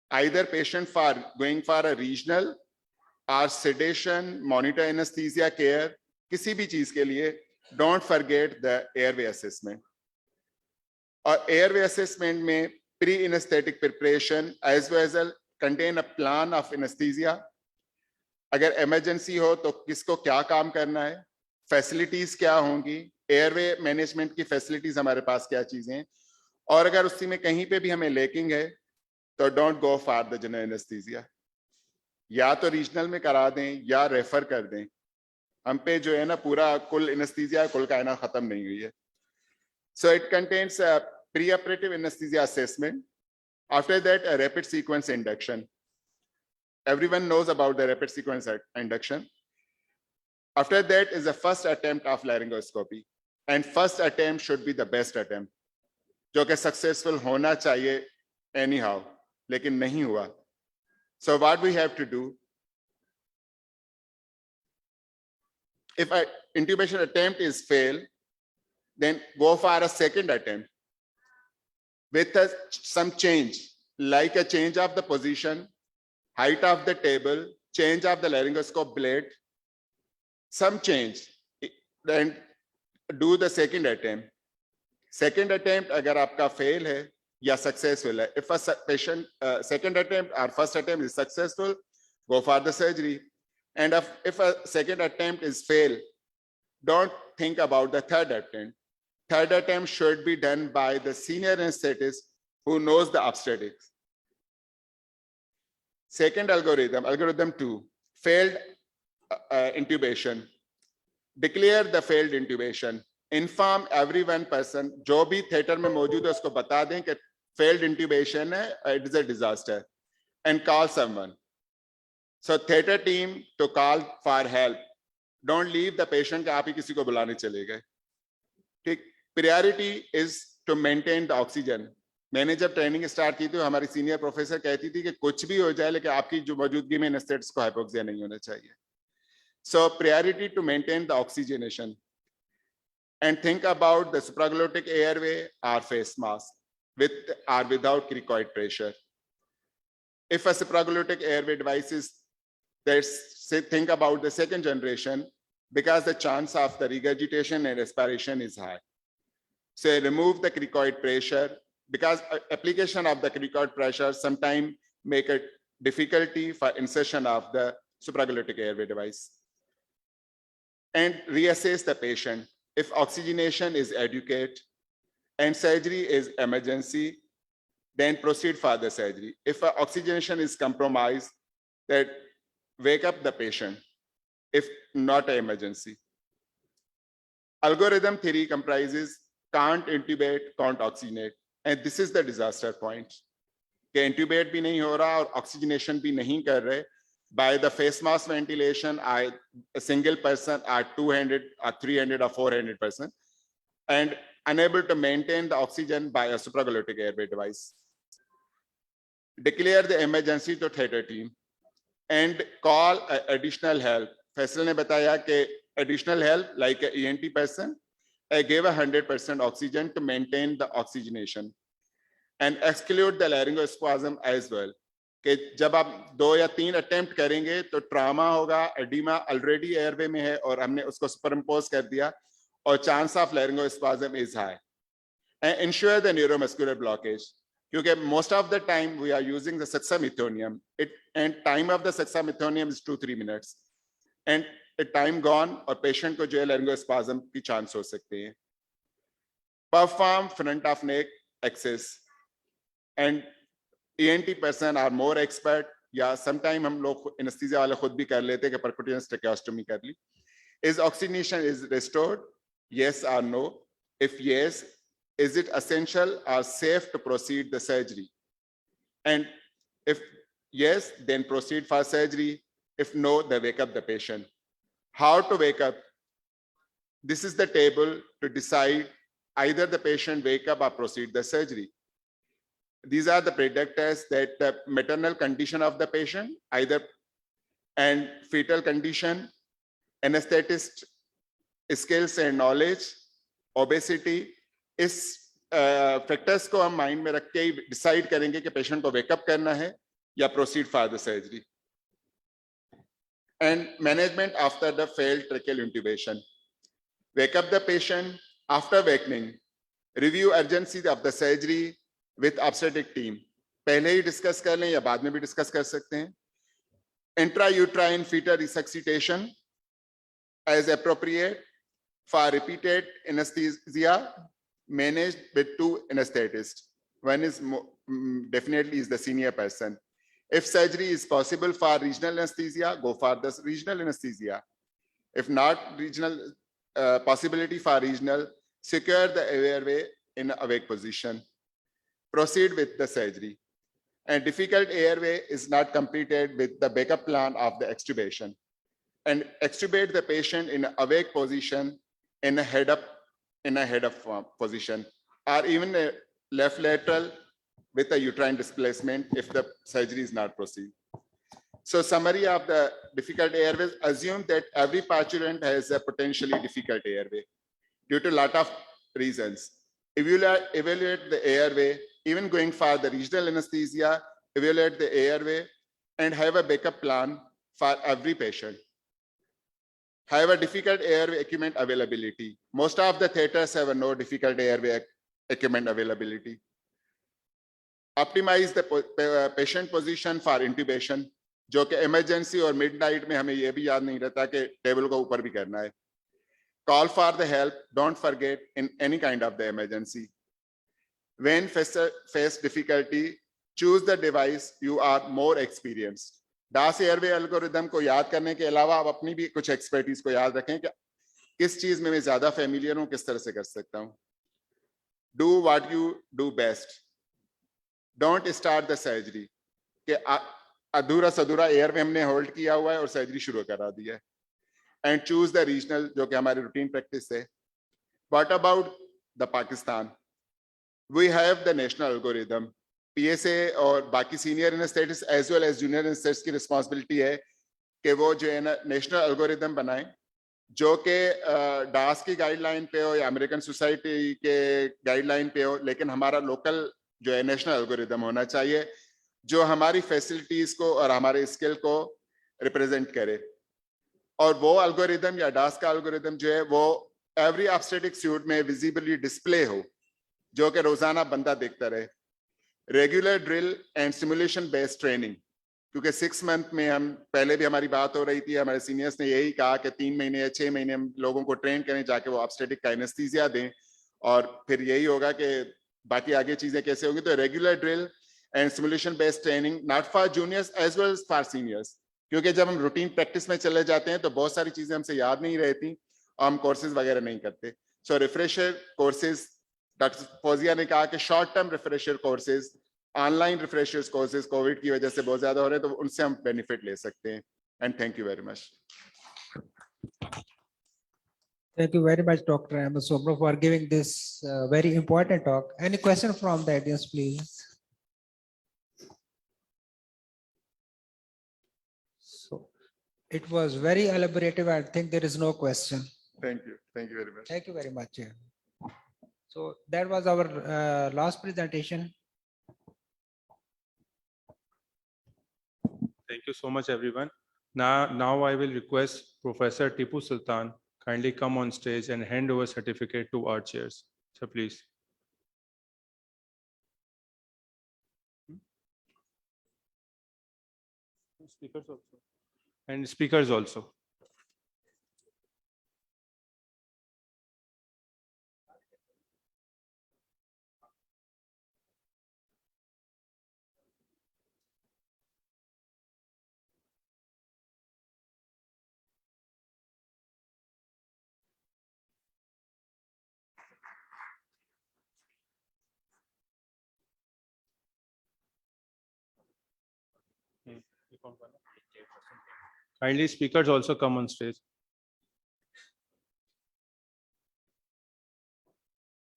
Either patient for going for a regional or sedation, monitor anesthesia care, किसी भी चीज के लिए don't forget the airway assessment. और airway assessment में pre-anesthetic preparation as well as contain a plan of anesthesia. अगर emergency हो तो किसको क्या काम करना है, facilities क्या होंगी, airway management की facilities हमारे पास क्या चीजें हैं, और अगर उसी में कहीं पे भी हमें lacking है तो don't go for the general anesthesia. या तो रीजनल में करा दें या रेफर कर दें. हम पे जो है ना पूरा कुल एनेस्थीसिया कुल कायनात खत्म नहीं हुई है. So it contains a pre-operative anesthesia assessment. After that, a rapid sequence induction. Everyone knows about the rapid sequence induction. After that is the first attempt of laryngoscopy, and first attempt should be the best attempt, जो कि successful होना चाहिए anyhow. लेकिन नहीं हुआ. So what we have to do, if an intubation attempt is failed, then go for a second attempt with some change, like a change of the position, height of the table, change of the laryngoscope blade, some change, then do the second attempt. Second attempt अगर आपका fail है या successful है. If a patient second attempt or first attempt is successful, go for the surgery. And if a second attempt is fail, don't think about the third attempt. Third attempt should be done by the senior anesthetist who knows the obstetrics. Second algorithm, algorithm 2, failed intubation. Declare the failed intubation. Inform every one person, जो भी theater में मौजूद है उसको बता दें कि failed intubation है, it is a disaster, and call someone. So theater team to call for help. Don't leave the patient कि आप ही किसी को बुलाने चले गए. ठीक. Priority is to maintain the oxygen. मैंने जब ट्रेनिंग स्टार्ट की थी हमारी सीनियर प्रोफेसर कहती थी कि कुछ भी हो जाए लेकिन आपकी जो मौजूदगी में एनेस्थेटिस्ट को हाइपोक्सिया नहीं होना चाहिए. So priority to maintain the oxygenation. And think about the supraglottic airway or face mask with or without cricoid pressure. If a supraglottic airway device is there, think about the second generation because the chance of the regurgitation and respiration is high. So remove the cricoid pressure because application of the cricoid pressure sometimes make it difficulty for insertion of the supraglottic airway device. And reassess the patient. If oxygenation is adequate and surgery is emergency, then proceed for the surgery. If oxygenation is compromised, then wake up the patient, if not an emergency. Algorithm 3 comprises can't intubate, can't oxygenate. And this is the disaster point. कि intubate भी नहीं हो रहा और oxygenation भी नहीं कर रहे. By the face mask ventilation, a single person are 200 or 300 or 400 person. And unable to maintain the oxygen by a supraglottic airway device. Declare the emergency to theater team and call additional help. Faisal ne bataya कि additional help like a ENT person gave 100% oxygen to maintain the oxygenation and exclude the laryngospasm as well. कि जब आप 2 या 3 attempt करेंगे तो trauma होगा, oedema already airway में है और हमने उसको सुपरइम्पोज कर दिया और chance of laryngospasm is high. And ensure the neuromuscular blockage. क्योंकि most of the time we are using the suxamethonium. And time of the suxamethonium is 2-3 minutes. And the time gone और patient को जो है laryngospasm की chance हो सकते हैं. Perform front of neck access. And ENT person are more expert. या sometime हम लोग anesthesia वाले खुद भी कर लेते हैं कि percutaneous tracheostomy कर ली. Is oxygenation is restored? Yes or no? If yes, is it essential or safe to proceed the surgery? And if yes, then proceed for surgery. If no, then wake up the patient. How to wake up? This is the table to decide either the patient wake up or proceed the surgery. These are the predictors that the maternal condition of the patient, either and fetal condition, anesthetist skills and knowledge, obesity. इस factors को हम mind में रख के decide करेंगे कि patient को wake up करना है या proceed for the surgery. And management after the failed tracheal intubation. Wake up the patient after wakening. Review urgency of the surgery with obstetric team. पहले ही डिस्कस कर लें या बाद में भी डिस्कस कर सकते हैं. Intrauterine fetal resuscitation as appropriate for repeated anaesthesia managed with 2 anesthetists. One is definitely is the senior person. If surgery is possible for regional anesthesia, go for the regional anesthesia. If not regional possibility for regional, secure the airway in awake position. Proceed with the surgery. And difficult airway is not completed with the backup plan of the extubation. And extubate the patient in awake position in a head up position, or even a left lateral with a uterine displacement if the surgery is not proceed. So summary of the difficult airways, assume that every parturient has a potentially difficult airway due to a lot of reasons. Evaluate the airway, even going for the regional anesthesia, evaluate the airway and have a backup plan for every patient. Have a difficult airway equipment availability. Most of the theaters have a no difficult airway equipment availability. Optimize the patient position for intubation, जो कि emergency और midnight में हमें ये भी याद नहीं रहता कि टेबल को ऊपर भी करना है. Call for the help, don't forget in any kind of the emergency. When face difficulty, choose the device you are more experienced. Dance airway algorithm को याद करने के अलावा आप अपनी भी कुछ एक्सपर्टीज को याद रखें कि किस चीज में मैं ज्यादा फेमिलियर हूं, किस तरह से कर सकता हूं. Do what you do best. Don't start the surgery कि अधूरा सधूरा एयरवे हमने होल्ड किया हुआ है और सर्जरी शुरू करा दी है. एंड चूज द रीजनल, जो कि हमारी रूटीन प्रैक्टिस है. What about the Pakistan? We have the national algorithm. PSA और बाकी senior anaesthetist as well as junior anaesthetist की रिस्पांसिबिलिटी है कि वो जो है ना नेशनल एल्गोरिदम बनाएं जो कि डास की गाइडलाइन पे हो या अमेरिकन सोसाइटी के गाइडलाइन पे हो, लेकिन हमारा लोकल जो है नेशनल एल्गोरिदम होना चाहिए जो हमारी फैसिलिटीज को और हमारे स्किल को रिप्रेजेंट करे. और वो एल्गोरिदम या डास का एल्गोरिदम जो है वो एवरी ऑब्स्टेट्रिक सूट में विजिबली डिस्प्ले हो, जो कि रोजाना बंदा देखता रहे. Regular drill and simulation based training, क्योंकि 6 मंथ में हम पहले भी हमारी बात हो रही थी, हमारे सीनियर्स ने यही कहा कि 3 महीने या 6 महीने हम लोगों को ट्रेन करें जाके वो ऑब्स्टेटिक का एनेस्थीसिया दें और फिर यही होगा कि बाकी आगे चीजें कैसे होंगी. तो regular drill and simulation based training not for juniors as well as for seniors, क्योंकि जब हम रूटीन प्रैक्टिस में चले जाते हैं तो बहुत सारी चीजें हमसे याद नहीं रहती और हम कोर्सेज वगैरह नहीं करते. सो रिफ्रेशर कोर्सेज, डॉक्टर फौजिया ने कहा कि short term refresher courses, online refreshers courses Covid की वजह से बहुत ज्यादा हो रहे हैं तो उनसे हम बेनिफिट ले सकते हैं. And thank you very much. Thank you very much, Dr. Ahmed Sobro, for giving this very important talk. Any question from the audience, please? So it was very elaborative. I think there is no question. Thank you. Thank you very much. Thank you very much. Yeah. So that was our last presentation. Thank you so much, everyone. Now I will request Professor Tipu Sultan kindly come on stage and hand over certificate to our chairs. So please. Speakers also. And speakers also. Kindly speakers also come on stage.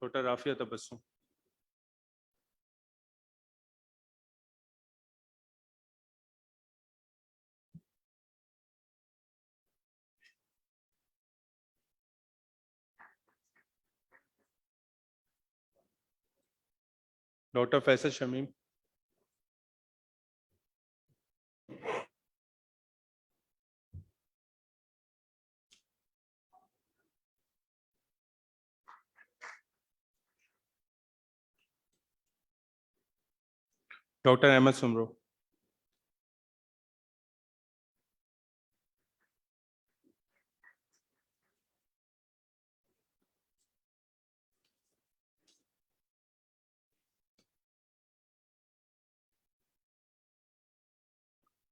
Dr. Rafia Tabassum. Dr. Faisal Shamim. Dr. Ahmed Sumro.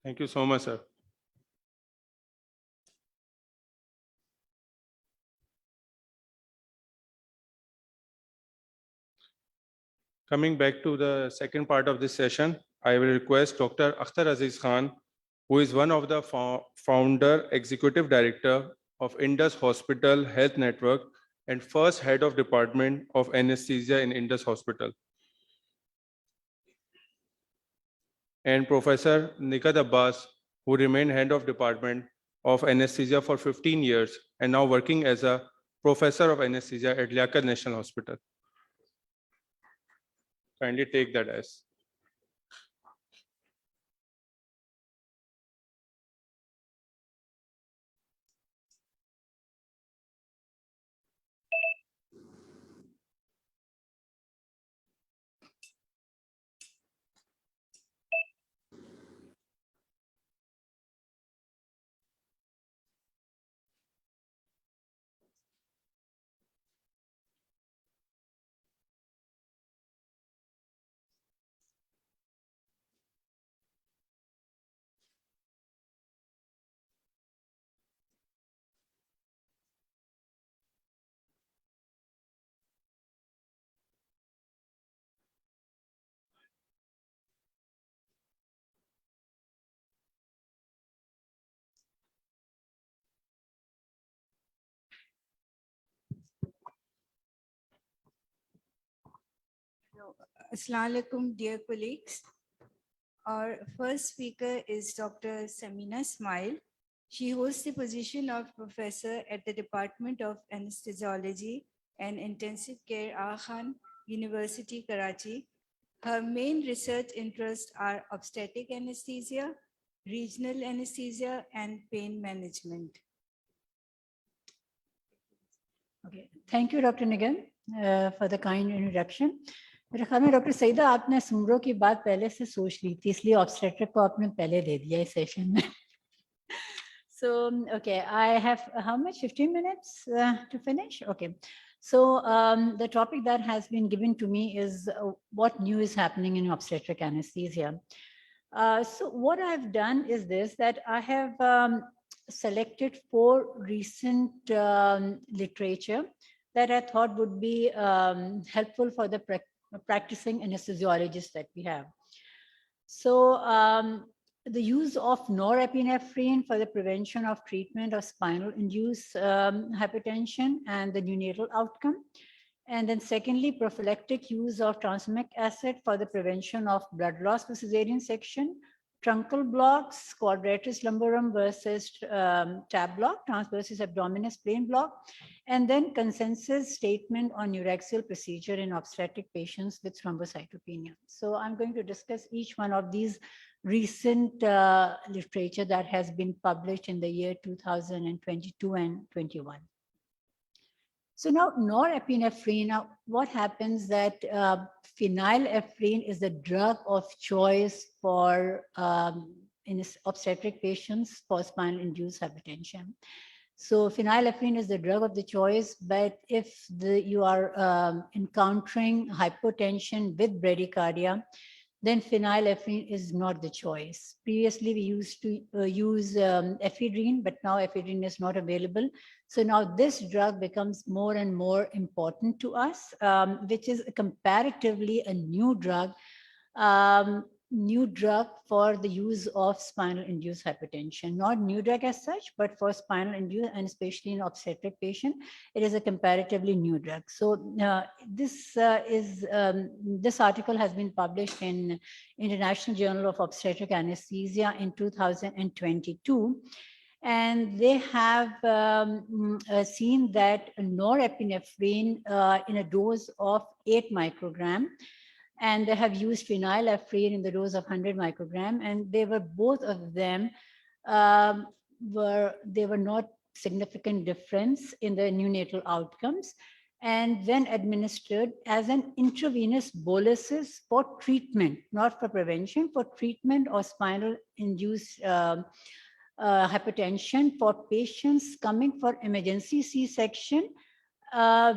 Thank you so much, sir. Coming back to the second part of this session, I will request Dr. Akhtar Aziz Khan, who is one of the founder, executive director of Indus Hospital Health Network and first head of department of anesthesia in Indus Hospital. And Professor Nikat Abbas, who remained head of department of anesthesia for 15 years and now working as a professor of anesthesia at Liaquat National Hospital. Kindly take that as. Assalamu alaikum, dear colleagues. Our first speaker is Dr. Samina Ismail. She holds the position of professor at the Department of Anesthesiology and Intensive Care, Aga Khan University, Karachi. Her main research interests are obstetric anesthesia, regional anesthesia, and pain management. Okay, thank you, Dr. Nigan, for the kind introduction. मेरे ख्याल में doctor Saeeda आपने सुमरो की बात पहले से सोच ली थी, इसलिए ऑब्स्टेट्रिक को आपने पहले दे दिया इस सेशन में. So, okay, I have how much? 15 minutes to finish? Okay. So the topic that has been given to me is what new is happening in obstetric anesthesia. So what I've done is this, that I have selected 4 recent literature that I thought would be helpful for the practicing anesthesiologists that we have. So the use of norepinephrine for the prevention of treatment of spinal-induced hypertension and the neonatal outcome. And then secondly, prophylactic use of tranexamic acid for the prevention of blood loss with cesarean section, truncal blocks, quadratus lumborum versus tab block, transversus abdominis plain block, and then consensus statement on neuraxial procedure in obstetric patients with thrombocytopenia. So I'm going to discuss each one of these recent literature that has been published in the year 2022 and 21. So now norepinephrine, now what happens that phenylephrine is the drug of choice for in obstetric patients for spinal-induced hypertension. So phenylephrine is the drug of the choice, but if you are encountering hypotension with bradycardia, then phenylephrine is not the choice. Previously, we used to use ephedrine, but now ephedrine is not available. So now this drug becomes more and more important to us, which is comparatively a new drug for the use of spinal-induced hypertension. Not new drug as such, but for spinal-induced and especially in obstetric patient, it is a comparatively new drug. So this article has been published in International Journal of Obstetric Anesthesia in 2022. And they have seen that norepinephrine in a dose of 8 microgram, and they have used phenylephrine in the dose of 100 microgram, and they were both of them were not significant difference in the neonatal outcomes. And when administered as an intravenous boluses for treatment, not for prevention, for treatment of spinal-induced hypertension for patients coming for emergency C-section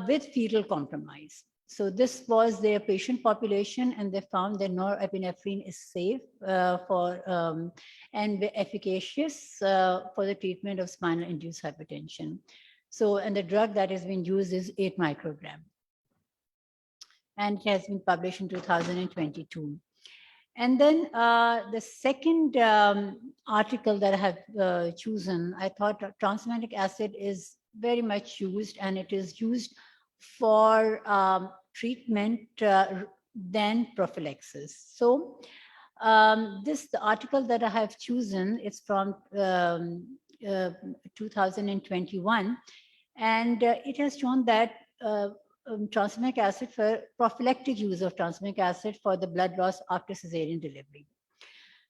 with fetal compromise. So this was their patient population, and they found that norepinephrine is safe and efficacious for the treatment of spinal-induced hypertension. So, and the drug that has been used is 8 microgram. And it has been published in 2022. And then the second article that I have chosen, I thought tranexamic acid is very much used, and it is used for treatment than prophylaxis. So the article that I have chosen is from 2021, and it has shown that tranexamic acid for prophylactic use of tranexamic acid for the blood loss after cesarean delivery.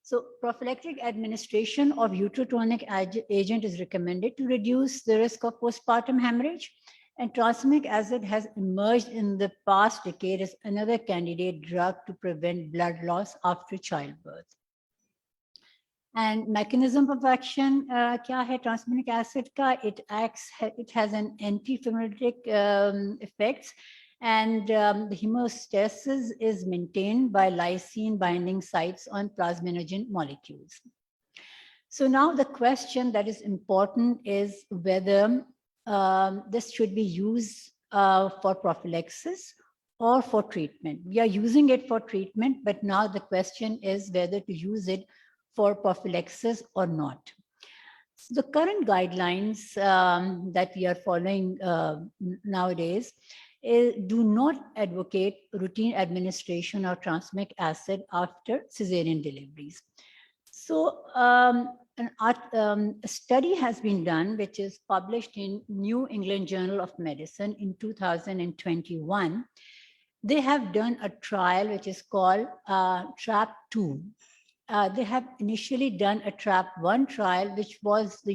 So prophylactic administration of uterotonic agent is recommended to reduce the risk of postpartum hemorrhage, and tranexamic acid has emerged in the past decade as another candidate drug to prevent blood loss after childbirth. And mechanism of action kya hai tranexamic acid ka? It has an antifibrinolytic effects, and the hemostasis is maintained by lysine binding sites on plasminogen molecules. So now the question that is important is whether this should be used for prophylaxis or for treatment. We are using it for treatment, but now the question is whether to use it for prophylaxis or not. So the current guidelines that we are following nowadays do not advocate routine administration of tranexamic acid after cesarean deliveries. So a study has been done, which is published in New England Journal of Medicine in 2021. They have done a trial which is called TRAP2. They have initially done a TRAP1 trial, which was the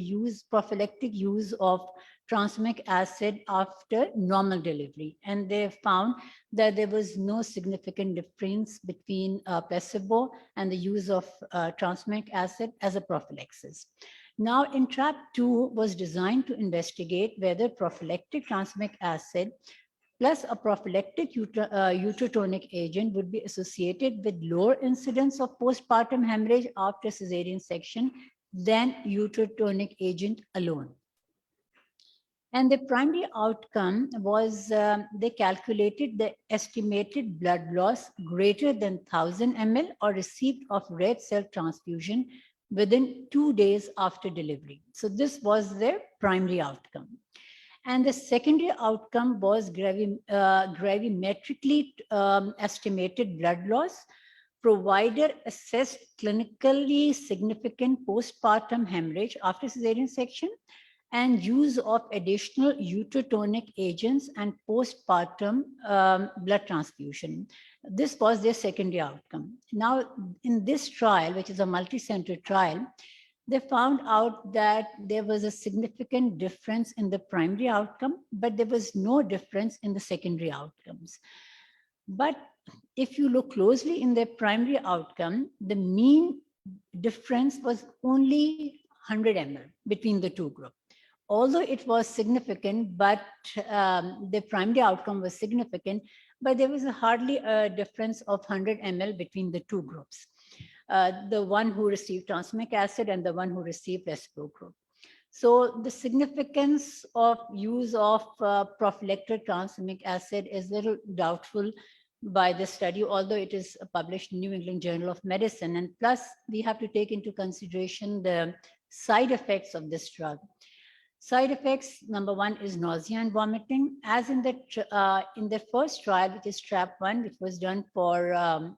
prophylactic use of tranexamic acid after normal delivery. And they found that there was no significant difference between placebo and the use of tranexamic acid as a prophylaxis. Now, in TRAP2 was designed to investigate whether prophylactic tranexamic acid plus a prophylactic uterotonic agent would be associated with lower incidence of postpartum hemorrhage after cesarean section than uterotonic agent alone. And the primary outcome was they calculated the estimated blood loss greater than 1000 ml or received of red cell transfusion within 2 days after delivery. So this was their primary outcome. And the secondary outcome was gravimetrically estimated blood loss, provider assessed clinically significant postpartum hemorrhage after cesarean section, and use of additional uterotonic agents and postpartum blood transfusion. This was their secondary outcome. Now, in this trial, which is a multi-center trial, they found out that there was a significant difference in the primary outcome, but there was no difference in the secondary outcomes. But if you look closely in their primary outcome, the mean difference was only 100 ml between the two groups. Although it was significant, but the primary outcome was significant, but there was hardly a difference of 100 ml between the two groups. The one who received tranexamic acid and the one who received placebo group. So the significance of use of prophylactic tranexamic acid is a little doubtful by the study, although it is published in New England Journal of Medicine. And plus, we have to take into consideration the side effects of this drug. Side effects, number one is nausea and vomiting. As in the first trial, which is TRAP1, which was done for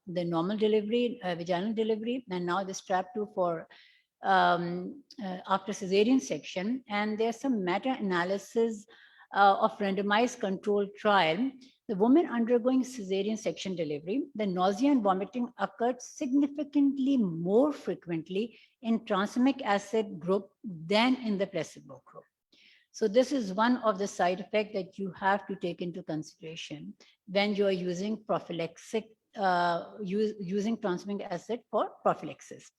the normal delivery, vaginal delivery, and now this TRAP2 for after cesarean section. And there's some meta-analysis of randomized controlled trial. The woman undergoing cesarean section delivery, the nausea and vomiting occurred significantly more frequently in tranexamic acid group than in the placebo group. So this is one of the side effects that you have to take into consideration when you are using prophylaxis, using tranexamic acid for prophylaxis.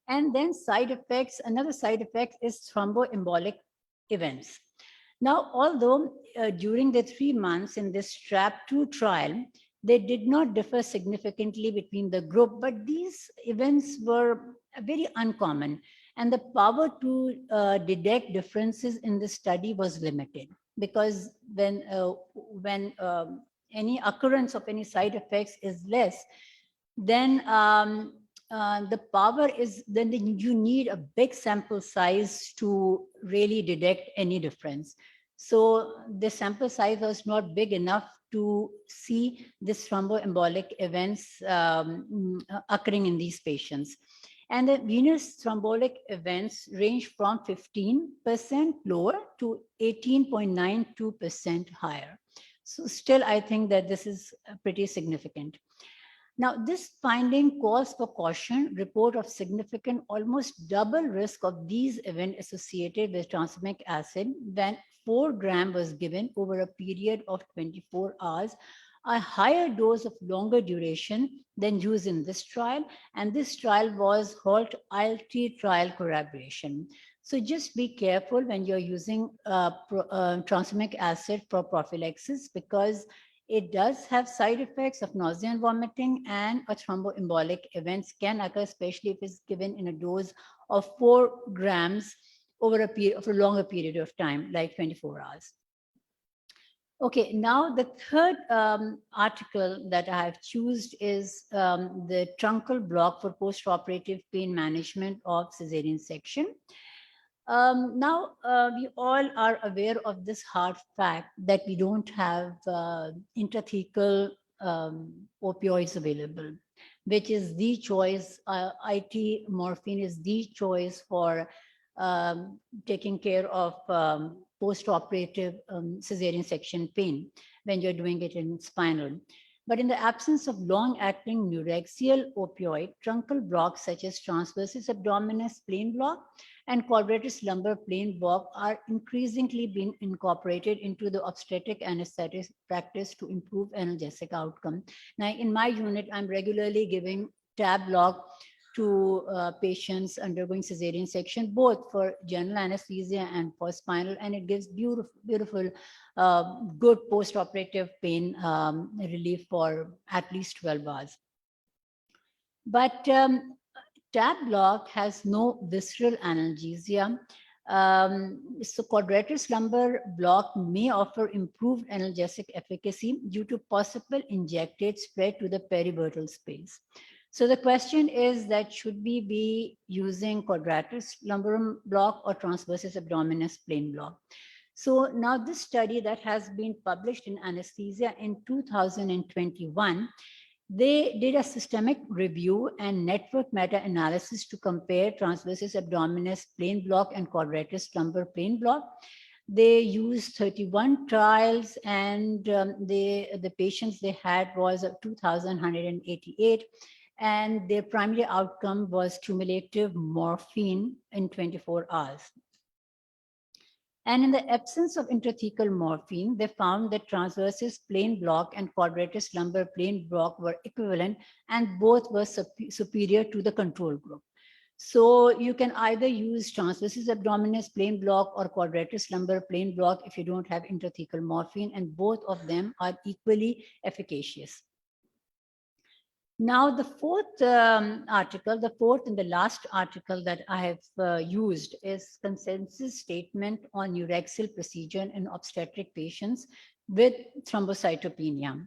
And then side effects, another side effect is thromboembolic events. Now, although during the 3 months in this TRAP2 trial, they did not differ significantly between the group, but these events were very uncommon. And the power to detect differences in the study was limited, because when any occurrence of any side effects is less, then the power is, then you need a big sample size to really detect any difference. So the sample size was not big enough to see this thromboembolic events occurring in these patients. And the venous thrombotic events range from 15% lower to 18.92% higher. So still, I think that this is pretty significant. Now, this finding calls for caution, report of significant, almost double risk of these events associated with tranexamic acid when 4 grams was given over a period of 24 hours, a higher dose of longer duration than used in this trial. And this trial was HALT-ILT trial collaboration. So just be careful when you're using tranexamic acid for prophylaxis, because it does have side effects of nausea and vomiting, and a thromboembolic events can occur, especially if it's given in a dose of 4 grams over a period of a longer period of time, like 24 hours. Okay, now the third article that I have chosen is the truncal block for postoperative pain management of cesarean section. Now, we all are aware of this hard fact that we don't have intrathecal opioids available, which is the choice. IT morphine is the choice for taking care of post-operative cesarean section pain when you're doing it in spinal. But in the absence of long-acting neuraxial opioid, truncal blocks such as transversus abdominis plain block and quadratus lumbar plain block are increasingly being incorporated into the obstetric anesthetic practice to improve analgesic outcome. Now, in my unit, I'm regularly giving tab block to patients undergoing cesarean section, both for general anesthesia and for spinal, and it gives beautiful, good post-operative pain relief for at least 12 hours. But tab block has no visceral analgesia. So quadratus lumbar block may offer improved analgesic efficacy due to possible injected spread to the perivertebral space. So the question is that should we be using quadratus lumborum block or transversus abdominis plain block? So now this study that has been published in Anesthesia in 2021, they did a systemic review and network meta-analysis to compare transversus abdominis plain block and quadratus lumbar plain block. They used 31 trials, and the patients they had was 2,188, and their primary outcome was cumulative morphine in 24 hours. And in the absence of intrathecal morphine, they found that transversus plain block and quadratus lumbar plain block were equivalent, and both were superior to the control group. So you can either use transversus abdominis plain block or quadratus lumbar plain block if you don't have intrathecal morphine, and both of them are equally efficacious. Now, the fourth article, the fourth and the last article that I have used is consensus statement on urexil procedure in obstetric patients with thrombocytopenia.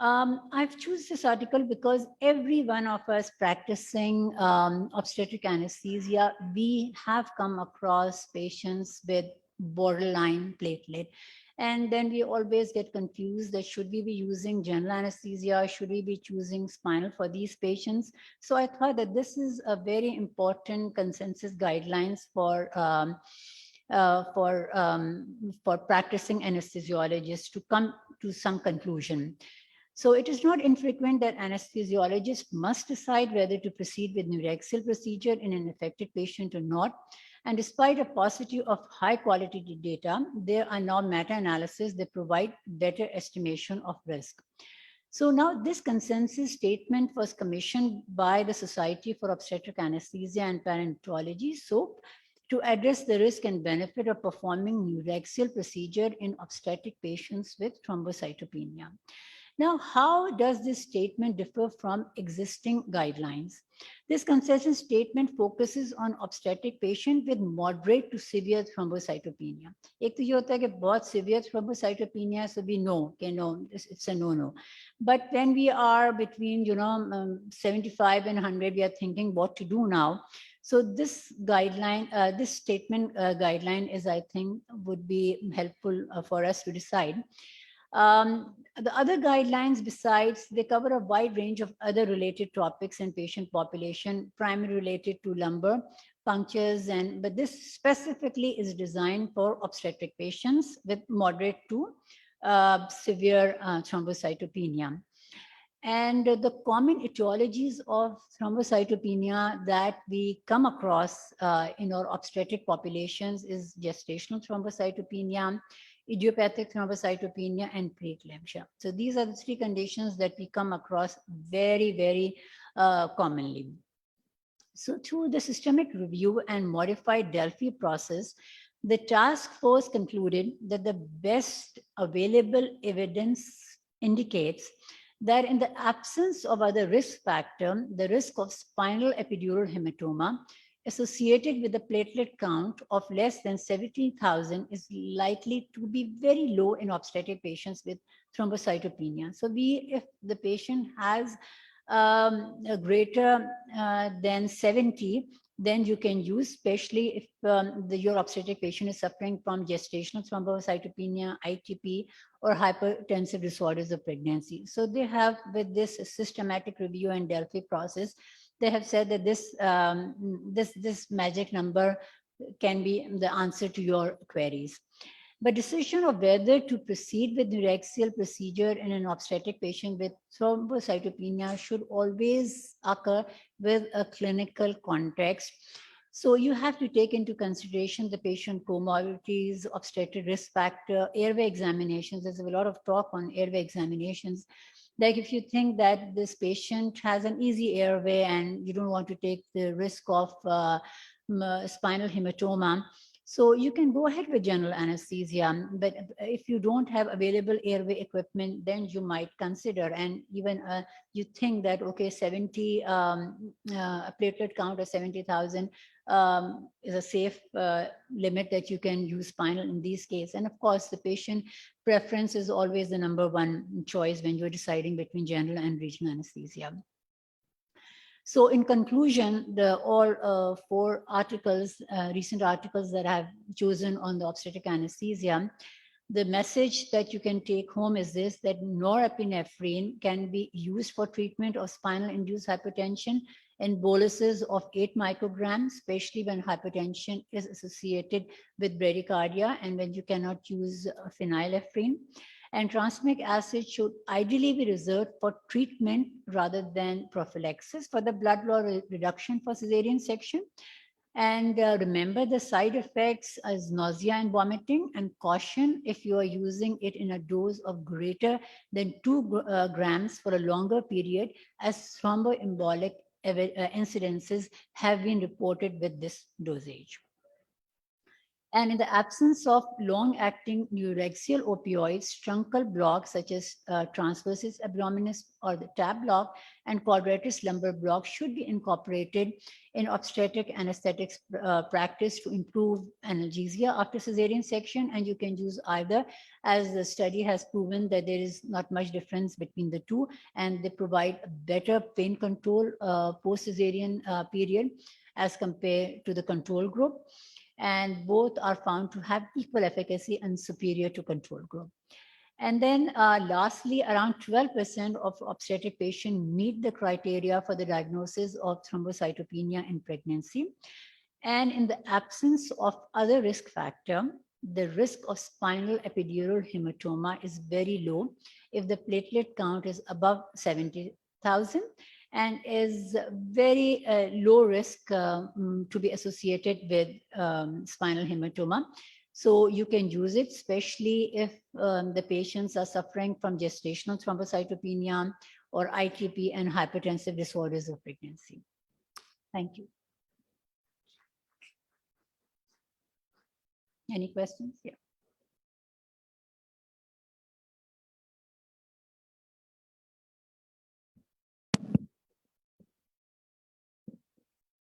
I've chosen this article because every one of us practicing obstetric anesthesia, we have come across patients with borderline platelet. And then we always get confused that should we be using general anesthesia, should we be choosing spinal for these patients? So I thought that this is a very important consensus guidelines for practicing anesthesiologists to come to some conclusion. So it is not infrequent that anesthesiologists must decide whether to proceed with Neuraxial procedure in an affected patient or not. And despite a paucity of high quality data, there are now meta-analyses that provide better estimation of risk. So now this consensus statement was commissioned by the Society for Obstetric Anesthesia and Perinatology, SOAP, to address the risk and benefit of performing Neuraxial procedure in obstetric patients with thrombocytopenia. Now, how does this statement differ from existing guidelines? This consensus statement focuses on obstetric patient with moderate to severe thrombocytopenia. एक तो ये होता है कि बहुत severe thrombocytopenia, so we know, no, it's a no-no. But when we are between, 75 and 100, we are thinking what to do now. So this guideline, this statement guideline is, I think, would be helpful for us to decide. The other guidelines besides, they cover a wide range of other related topics in patient population, primarily related to lumbar punctures, but this specifically is designed for obstetric patients with moderate to severe thrombocytopenia. And the common etiologies of thrombocytopenia that we come across in our obstetric populations is gestational thrombocytopenia, idiopathic thrombocytopenia, and preeclampsia. So these are the three conditions that we come across very, very commonly. So through the systemic review and modified Delphi process, the task force concluded that the best available evidence indicates that in the absence of other risk factor, the risk of spinal epidural hematoma associated with a platelet count of less than 70,000 is likely to be very low in obstetric patients with thrombocytopenia. So if the patient has a greater than 70, then you can use, especially if your obstetric patient is suffering from gestational thrombocytopenia, ITP, or hypertensive disorders of pregnancy. So they have, with this systematic review and Delphi process, they have said that this magic number can be the answer to your queries. But decision of whether to proceed with Neuraxial procedure in an obstetric patient with thrombocytopenia should always occur with a clinical context. So you have to take into consideration the patient comorbidities, obstetric risk factor, airway examinations. There's a lot of talk on airway examinations. Like if you think that this patient has an easy airway and you don't want to take the risk of spinal hematoma, so you can go ahead with general anesthesia. But if you don't have available airway equipment, then you might consider, and even you think that, okay, 70, a platelet count of 70,000 is a safe limit that you can use spinal in these cases. And of course, the patient preference is always the number one choice when you're deciding between general and regional anesthesia. So in conclusion, all 4 articles, recent articles that I have chosen on the obstetric anesthesia, the message that you can take home is this, that norepinephrine can be used for treatment of spinal induced hypertension in boluses of 8 micrograms, especially when hypertension is associated with bradycardia and when you cannot use phenylephrine. And tranexamic acid should ideally be reserved for treatment rather than prophylaxis for the blood loss reduction for cesarean section. And remember, the side effects as nausea and vomiting, and caution if you are using it in a dose of greater than 2 grams for a longer period, as thromboembolic incidences have been reported with this dosage. And in the absence of long-acting neuraxial opioids, truncal blocks such as transversus abdominis or the TAB block and quadratus lumbar block should be incorporated in obstetric anesthetics practice to improve analgesia after cesarean section. And you can use either, as the study has proven that there is not much difference between the two, and they provide better pain control post-cesarean period as compared to the control group. And both are found to have equal efficacy and superior to control group. And then lastly, around 12% of obstetric patients meet the criteria for the diagnosis of thrombocytopenia in pregnancy. And in the absence of other risk factor, the risk of spinal epidural hematoma is very low if the platelet count is above 70,000. And is very low risk to be associated with spinal hematoma. So you can use it, especially if the patients are suffering from gestational thrombocytopenia or ITP and hypertensive disorders of pregnancy. Thank you. Any questions? Yeah.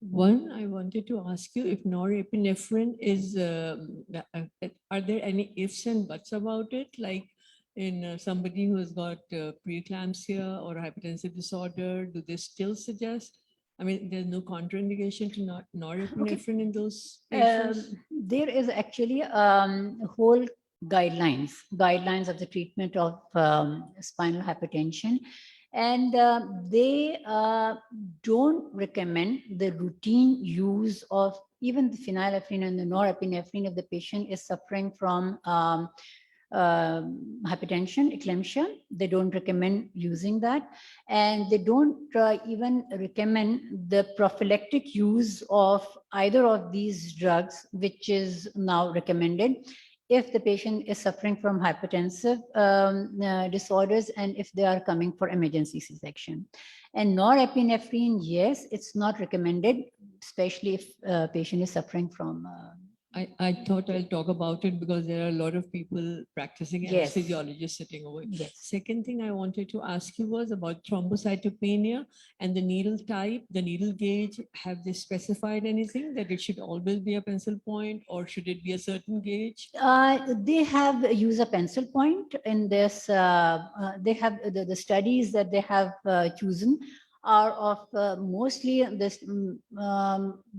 One, I wanted to ask you if norepinephrine is, are there any ifs and buts about it? Like in somebody who has got preeclampsia or hypertensive disorder, do they still suggest? I mean, there's no contraindication to norepinephrine in those patients? There is actually whole guidelines of the treatment of spinal hypertension. And they don't recommend the routine use of even the phenylephrine and the norepinephrine if the patient is suffering from hypertension, eclampsia. They don't recommend using that. And they don't even recommend the prophylactic use of either of these drugs, which is now recommended if the patient is suffering from hypertensive disorders and if they are coming for emergency C-section. And norepinephrine, yes, it's not recommended, especially if patient is suffering from. I thought I'll talk about it because there are a lot of people practicing Yes. anesthesiologists sitting over. Yes. Second thing I wanted to ask you was about thrombocytopenia and the needle type, the needle gauge. Have they specified anything that it should always be a pencil point or should it be a certain gauge? They have used a pencil point in this. They have the studies that they have chosen are of mostly this.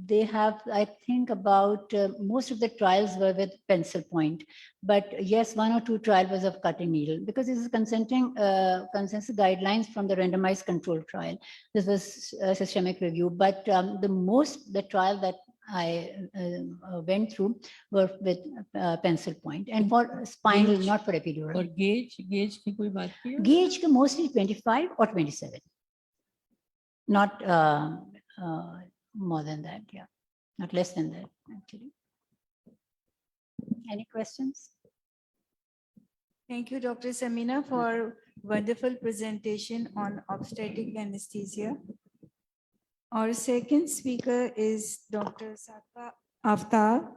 They have, I think, about most of the trials were with pencil point, but yes, 1 or 2 trials was of cutting needle because this is consensus guidelines from the randomized control trial. This was a systemic review, but the trial that I went through were with pencil point and for spinal, not for epidural. Or gauge ki koi baat ki hai? Gauge mostly 25 or 27. Not more than that, yeah. Not less than that, actually. Any questions? Thank you, Dr. Samina, for wonderful presentation on obstetric anesthesia. Our second speaker is Dr. Sadka Aftab.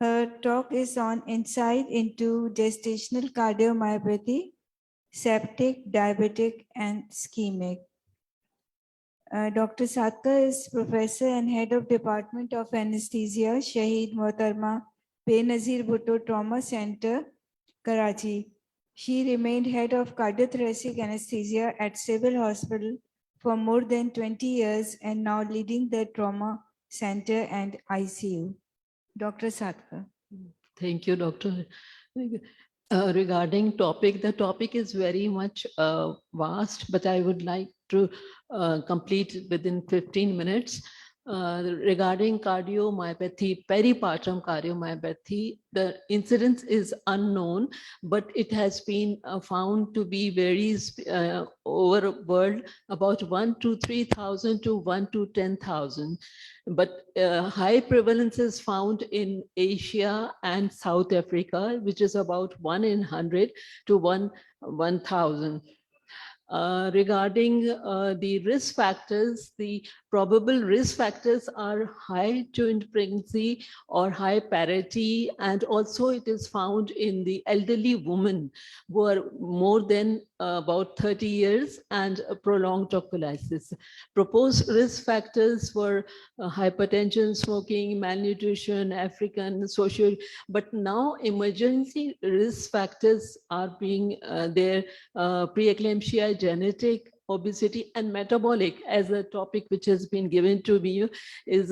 Her talk is on insight into gestational cardiomyopathy, septic, diabetic, and ischemic. Dr. Sadka is professor and head of Department of Anesthesia, Shaheed Mohtarma Benazir Bhutto Trauma Center, Karachi. She remained head of cardiothoracic anesthesia at Civil Hospital, for more than 20 years and now leading the trauma center and ICU. Dr. Satkar. Thank you, Doctor. Regarding topic, the topic is very much vast, but I would like to complete within 15 minutes. Regarding cardiomyopathy, peripartum cardiomyopathy, the incidence is unknown, but it has been found to be varies over the world about 1 to 3,000 to 1 to 10,000. But high prevalence is found in Asia and South Africa, which is about 1 in 100 to 1,000. Regarding the risk factors, the probable risk factors are high joint pregnancy or high parity, and also it is found in the elderly women who are more than about 30 years and prolonged tocolysis. Proposed risk factors were hypertension, smoking, malnutrition, African, social, but now emergency risk factors are being there, preeclampsia, genetic, obesity, and metabolic as a topic which has been given to me is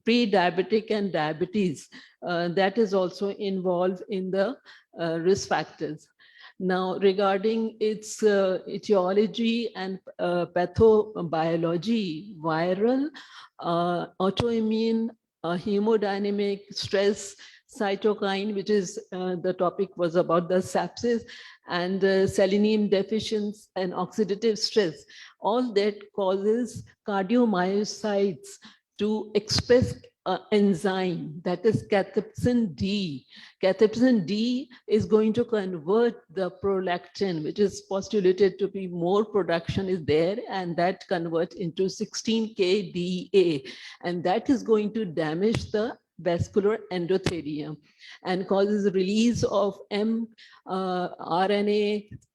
pre-diabetic and diabetes. That is also involved in the risk factors. Now, regarding its etiology and pathobiology, viral, autoimmune, hemodynamic, stress, cytokine, which is the topic was about the sepsis, and selenium deficiency and oxidative stress. All that causes cardiomyocytes to express enzyme, that is cathepsin D. Cathepsin D is going to convert the prolactin, which is postulated to be more production is there, and that converts into 16kDa, and that is going to damage the vascular endothelium and causes release of mRNA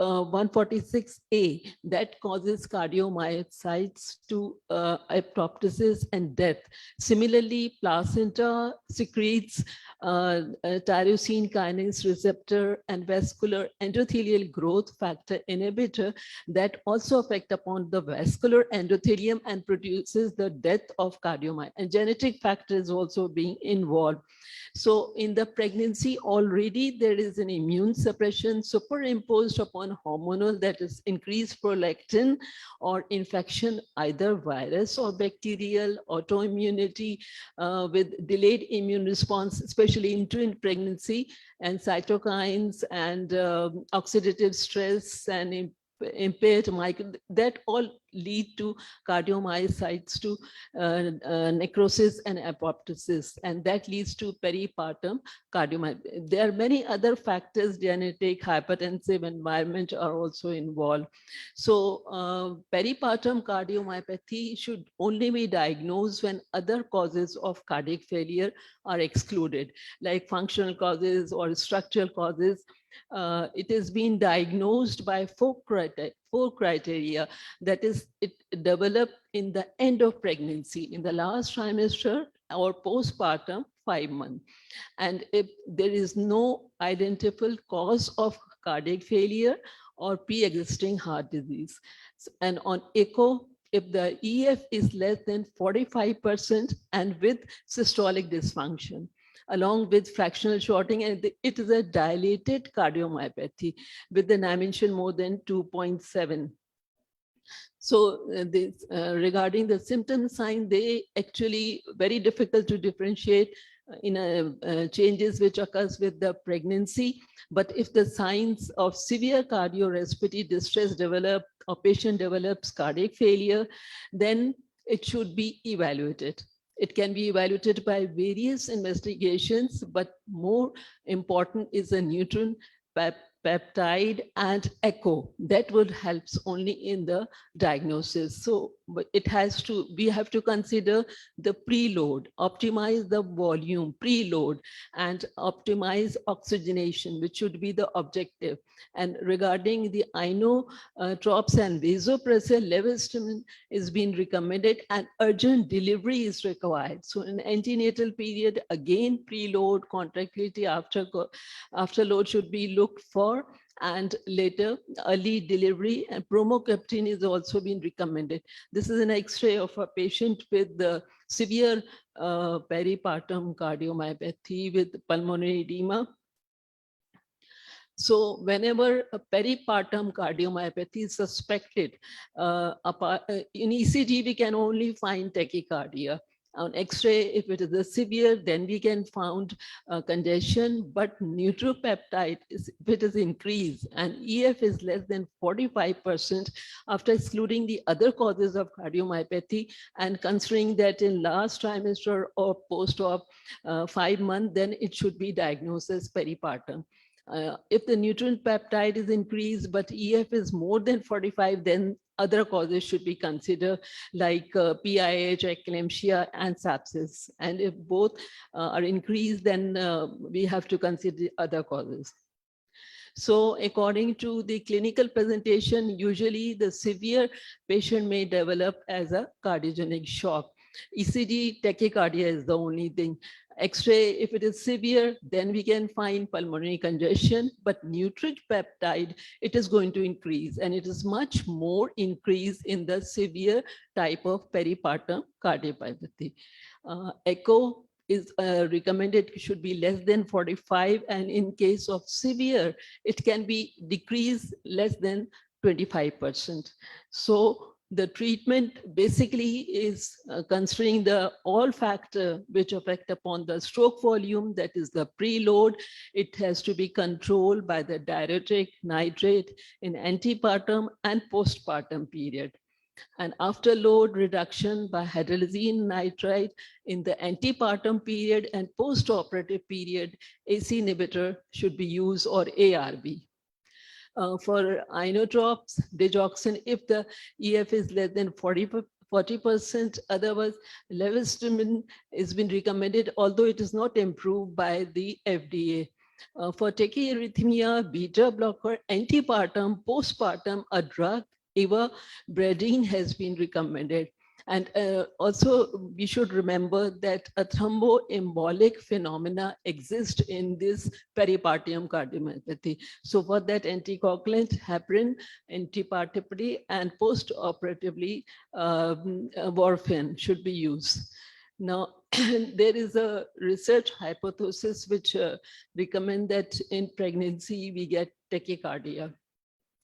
146A that causes cardiomyocytes to apoptosis and death. Similarly, placenta secretes tyrosine kinase receptor and vascular endothelial growth factor inhibitor that also affect upon the vascular endothelium and produces the death of cardiomyocytes. And genetic factors also being involved. So in the pregnancy already there is an immune suppression superimposed upon hormonal, that is increased prolactin or infection, either virus or bacterial, autoimmunity with delayed immune response, especially in pregnancy, and cytokines and oxidative stress and impaired that all lead to cardiomyocytes to necrosis and apoptosis, and that leads to peripartum cardiomyopathy. There are many other factors, genetic, hypertensive, environment are also involved. So peripartum cardiomyopathy should only be diagnosed when other causes of cardiac failure are excluded, like functional causes or structural causes. It is being diagnosed by four criteria. That is, it developed in the end of pregnancy, in the last trimester or postpartum 5 months. And if there is no identifiable cause of cardiac failure or pre-existing heart disease. And on echo, if the EF is less than 45% and with systolic dysfunction, along with fractional shorting, and it is a dilated cardiomyopathy with the dimension more than 2.7. So regarding the symptom sign, they actually very difficult to differentiate in changes which occurs with the pregnancy. But if the signs of severe cardiorespiratory distress develop or patient develops cardiac failure, then it should be evaluated. It can be evaluated by various investigations, but more important is a neutron, peptide, and echo. That would help only in the diagnosis. So but we have to consider the preload, optimize the volume, preload, and optimize oxygenation, which should be the objective. And regarding the inotropes and vasopressor, levetiracetam is being recommended and urgent delivery is required. So in antenatal period, again, preload, contractility after load should be looked for, and later early delivery, and bromocriptine is also been recommended. This is an X-ray of a patient with the severe peripartum cardiomyopathy with pulmonary edema. So whenever a peripartum cardiomyopathy is suspected, in ECG, we can only find tachycardia. On X-ray, if it is a severe, then we can find congestion, but neutropeptide, if it is increased and EF is less than 45% after excluding the other causes of cardiomyopathy and considering that in last trimester or post-op 5 months, then it should be diagnosed as peripartum. If the nutrient peptide is increased, but EF is more than 45, then other causes should be considered like PIH, eclampsia, and sepsis. And if both are increased, then we have to consider other causes. So according to the clinical presentation, usually the severe patient may develop as a cardiogenic shock. ECG tachycardia is the only thing. X-ray, if it is severe, then we can find pulmonary congestion, but nutrient peptide, it is going to increase, and it is much more increased in the severe type of peripartum cardiomyopathy. Echo is recommended should be less than 45, and in case of severe, it can be decreased less than 25%. So the treatment basically is considering the all factor which affect upon the stroke volume, that is the preload. It has to be controlled by the diuretic, nitrate in antepartum and postpartum period. And after load reduction by hydralazine nitrite in the antepartum period and postoperative period, AC inhibitor should be used or ARB. For inotropes, digoxin, if the EF is less than 40%, otherwise levetiracetam has been recommended, although it is not approved by the FDA. For tachyarrhythmia, beta blocker, antepartum, postpartum, a drug, ivabradine has been recommended. And also we should remember that a thromboembolic phenomena exist in this peripartum cardiomyopathy. So for that, anticoagulant, heparin, antiparticipatory, and post-operatively warfarin should be used. Now, there is a research hypothesis which recommend that in pregnancy we get tachycardia,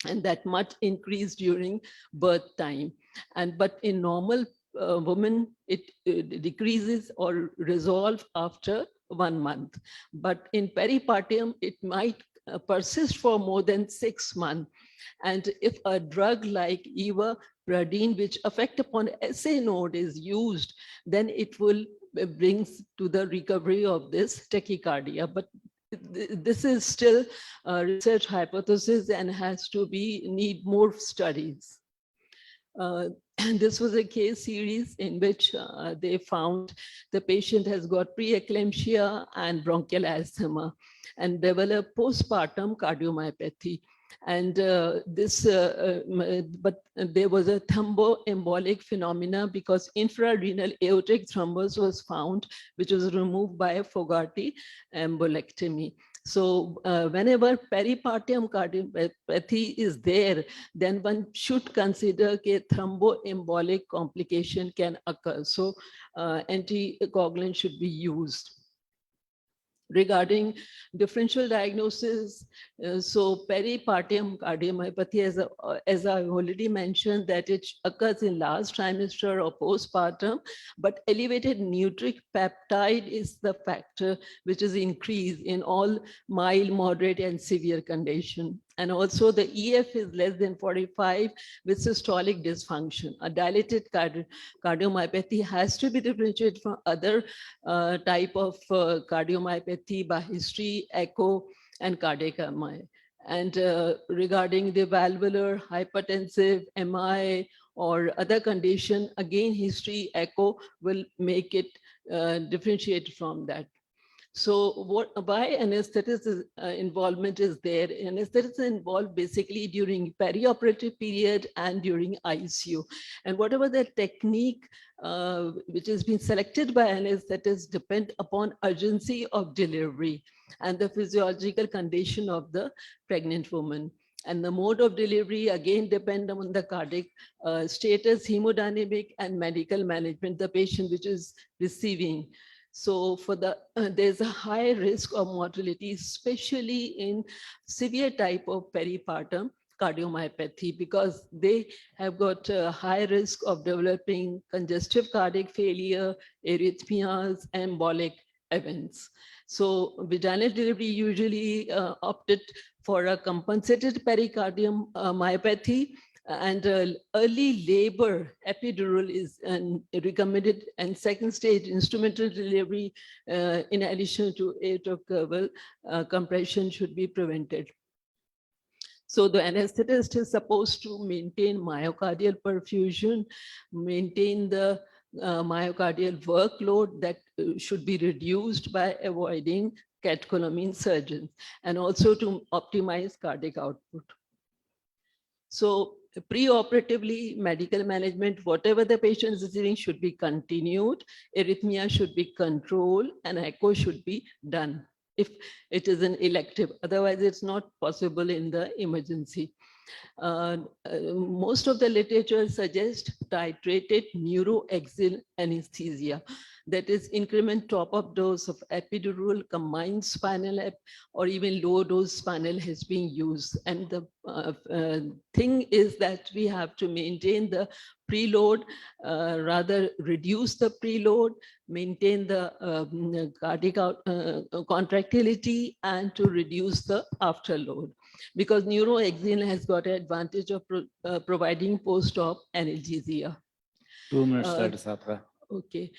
and that much increase during birth time. But in normal women, it decreases or resolve after 1 month. But in peripartum, it might persist for more than 6 months. And if a drug like ivabradine, which affect upon SA node, is used, then it will brings to the recovery of this tachycardia. But this is still a research hypothesis and has to need more studies. This was a case series in which they found the patient has got preeclampsia and bronchial asthma and developed postpartum cardiomyopathy. And but there was a thromboembolic phenomena because infrarenal aortic thrombus was found, which was removed by a Fogarty embolectomy. So whenever peripartum cardiomyopathy is there, then one should consider that thromboembolic complication can occur. So anticoagulant should be used. Regarding differential diagnosis, so peripartum cardiomyopathy, as I already mentioned, that it occurs in last trimester or postpartum, but elevated nucleic peptide is the factor which is increased in all mild, moderate, and severe condition. And also the EF is less than 45 with systolic dysfunction. A dilated cardiomyopathy has to be differentiated from other type of cardiomyopathy by history, echo, and cardiac MI. And regarding the valvular, hypertensive, MI, or other condition, again, history, echo will make it differentiate from that. So why anesthetist involvement is there? Anesthetists are involved basically during perioperative period and during ICU. And whatever the technique which has been selected by anesthetists depend upon urgency of delivery. and the physiological condition of the pregnant woman. And the mode of delivery again depend on the cardiac status, hemodynamic and medical management, the patient which is receiving. So for the, there's a high risk of mortality, especially in severe type of peripartum cardiomyopathy, because they have got a high risk of developing congestive cardiac failure, arrhythmias, embolic events. So vaginal delivery usually opted for a compensated pericardium myopathy, and early labor epidural is recommended, and second stage instrumental delivery in addition to aortocaval compression should be prevented. So the anesthetist is supposed to maintain myocardial perfusion, maintain the myocardial workload that should be reduced by avoiding catecholamine surgeons, and also to optimize cardiac output. So preoperatively, medical management, whatever the patient is receiving should be continued, arrhythmia should be controlled, and echo should be done if it is an elective. Otherwise, it's not possible in the emergency. Most of the literature suggests titrated neuroaxial anesthesia, that is increment top-up dose of epidural, combined spinal ep, or even low dose spinal has been used. And the thing is that we have to maintain the preload, rather reduce the preload, maintain the cardiac contractility, and to reduce the afterload, because neuroaxial has got an advantage of providing post-op analgesia. 2 minutes, Dr. Sapra. Okay,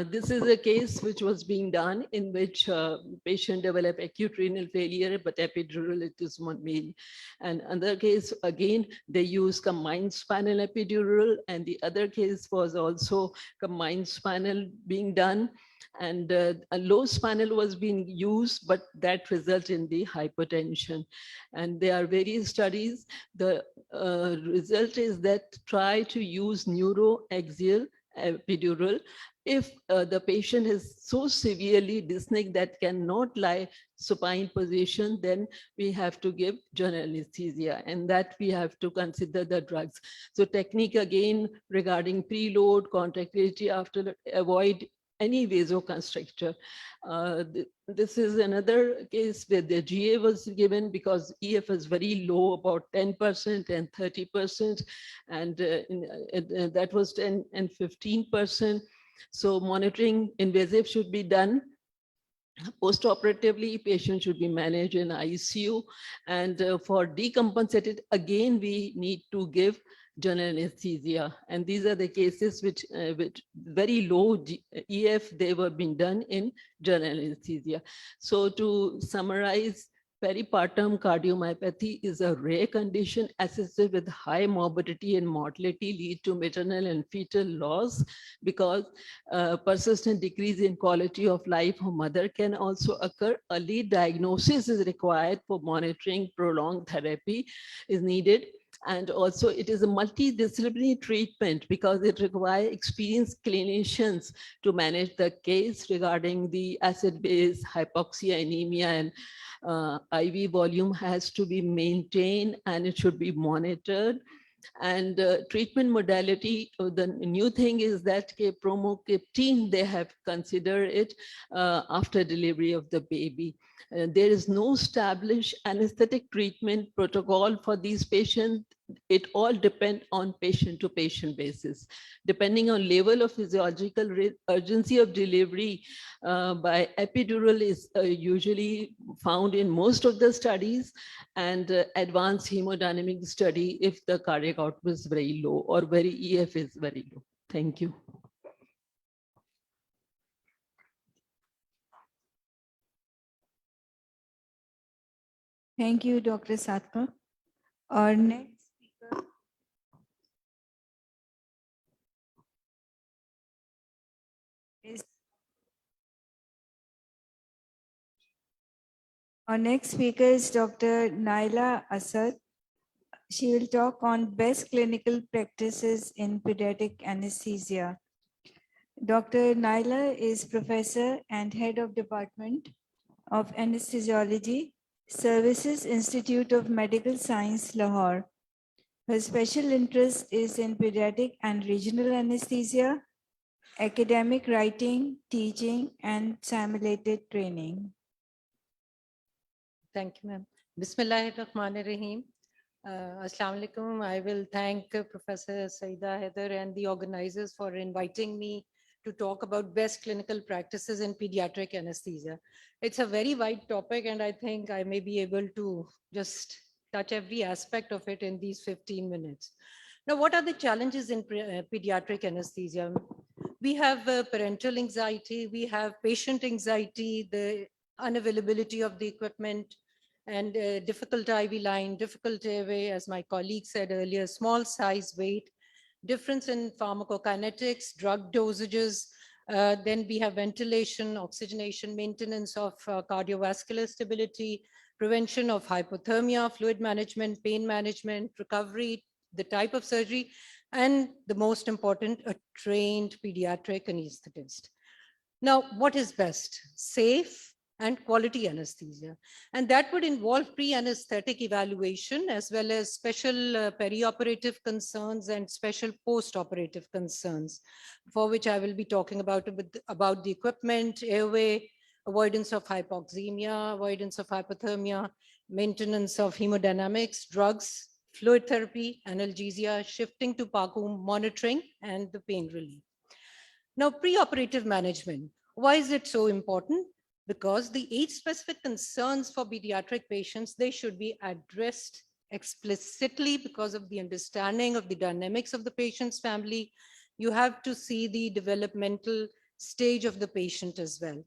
this is a case which was being done in which patient developed acute renal failure, but epidural it is not made. And another case, again, they use combined spinal epidural, and the other case was also combined spinal being done. And a low spinal was being used, but that resulted in the hypertension. And there are various studies. The result is that try to use neuroaxial epidural if the patient is so severely dyspneic that cannot lie supine position, then we have to give general anesthesia, and that we have to consider the drugs. So technique again regarding preload, contractility after, avoid any vasoconstrictor. This is another case where the GA was given because EF is very low, about 10% and 30%, and that was 10 and 15%. So monitoring invasive should be done. Post-operatively, patient should be managed in ICU, and for decompensated, again, we need to give general anesthesia. And these are the cases which very low EF, they were being done in general anesthesia. So to summarize, peripartum cardiomyopathy is a rare condition associated with high morbidity and mortality, lead to maternal and fetal loss, because persistent decrease in quality of life of mother can also occur. Early diagnosis is required for monitoring, prolonged therapy is needed. And also it is a multidisciplinary treatment because it requires experienced clinicians to manage the case regarding the acid-base, hypoxia, anemia, and IV volume has to be maintained and it should be monitored. And treatment modality, the new thing is that bromocriptine, they have considered it after delivery of the baby. There is no established anesthetic treatment protocol for these patients. It all depends on patient to patient basis. Depending on level of physiological urgency of delivery, by epidural is usually found in most of the studies, and advanced hemodynamic study if the cardiac output is very low or very EF is very low. Thank you. Thank you, Dr. Satpa. Our next speaker is Dr. Naila Asad. She will talk on best clinical practices in pediatric anesthesia. Dr. Naila is professor and head of department of Anesthesiology, Services Institute of Medical Science, Lahore. Her special interest is in pediatric and regional anesthesia, academic writing, teaching, and simulated training. Thank you, ma'am. Bismillahirrahmanirrahim. Assalamu alaikum. I will thank Professor Saida Heather and the organizers for inviting me to talk about best clinical practices in pediatric anesthesia. It's a very wide topic, and I think I may be able to just touch every aspect of it in these 15 minutes. Now, what are the challenges in pediatric anesthesia? We have parental anxiety, we have patient anxiety, the unavailability of the equipment, and difficult IV line, difficult airway, as my colleague said earlier, small size, weight, difference in pharmacokinetics, drug dosages. Then we have ventilation, oxygenation, maintenance of cardiovascular stability, prevention of hypothermia, fluid management, pain management, recovery, the type of surgery, and the most important, a trained pediatric anesthetist. Now, what is best? Safe and quality anesthesia. And that would involve pre-anesthetic evaluation as well as special perioperative concerns and special post-operative concerns, for which I will be talking about the equipment, airway, avoidance of hypoxemia, avoidance of hypothermia, maintenance of hemodynamics, drugs, fluid therapy, analgesia, shifting to PACU monitoring, and the pain relief. Now, preoperative management. Why is it so important? Because the age-specific concerns for pediatric patients, they should be addressed explicitly because of the understanding of the dynamics of the patient's family. You have to see the developmental stage of the patient as well.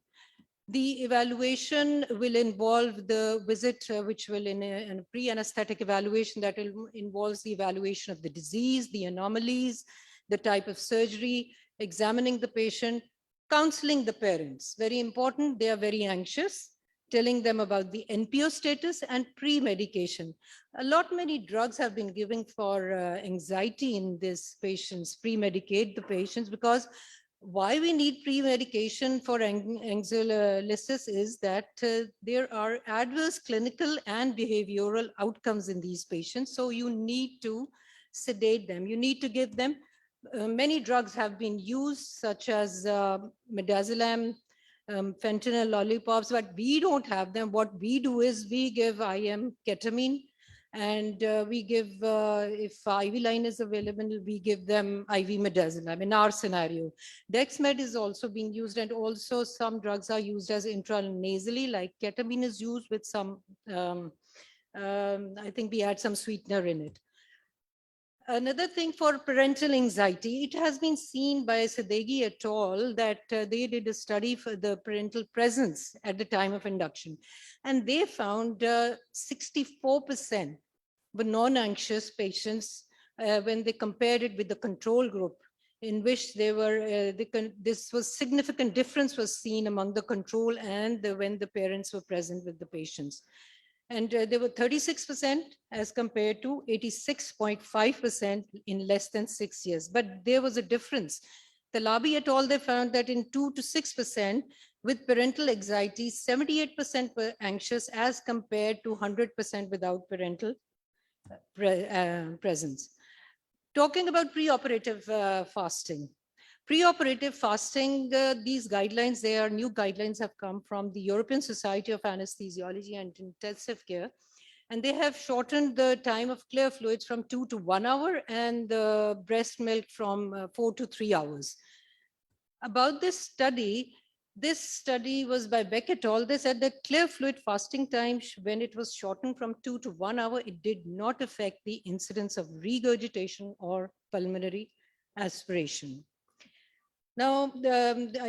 The evaluation will involve the visit, which will in a pre-anesthetic evaluation that involves the evaluation of the disease, the anomalies, the type of surgery, examining the patient, counseling the parents. Very important, they are very anxious, telling them about the NPO status and pre-medication. Many drugs have been given for anxiety in these patients, pre-medicate the patients, because why we need pre-medication for anxiolysis is that there are adverse clinical and behavioral outcomes in these patients. So you need to sedate them. You need to give them, many drugs have been used, such as midazolam, fentanyl lollipops, but we don't have them. What we do is we give IM ketamine, and we give, if IV line is available, we give them IV midazolam in our scenario. Dexmed is also being used, and also some drugs are used as intranasally, like ketamine is used with some, I think we add some sweetener in it. Another thing for parental anxiety, it has been seen by Sadeghi et al. That they did a study for the parental presence at the time of induction. And they found 64% were non-anxious patients when they compared it with the control group, in which they were, this was significant difference was seen among the control and when the parents were present with the patients. And there were 36% as compared to 86.5% in less than 6 years. But there was a difference. Talabi et al. They found that in 2 to 6% with parental anxiety, 78% were anxious as compared to 100% without parental presence. Talking about preoperative fasting. Preoperative fasting, these guidelines, they are new guidelines have come from the European Society of Anesthesiology and Intensive Care. And they have shortened the time of clear fluids from 2 to 1 hour and the breast milk from 4 to 3 hours. About this study was by Beck et al. They said that clear fluid fasting time, when it was shortened from 2 to 1 hour, it did not affect the incidence of regurgitation or pulmonary aspiration. Now,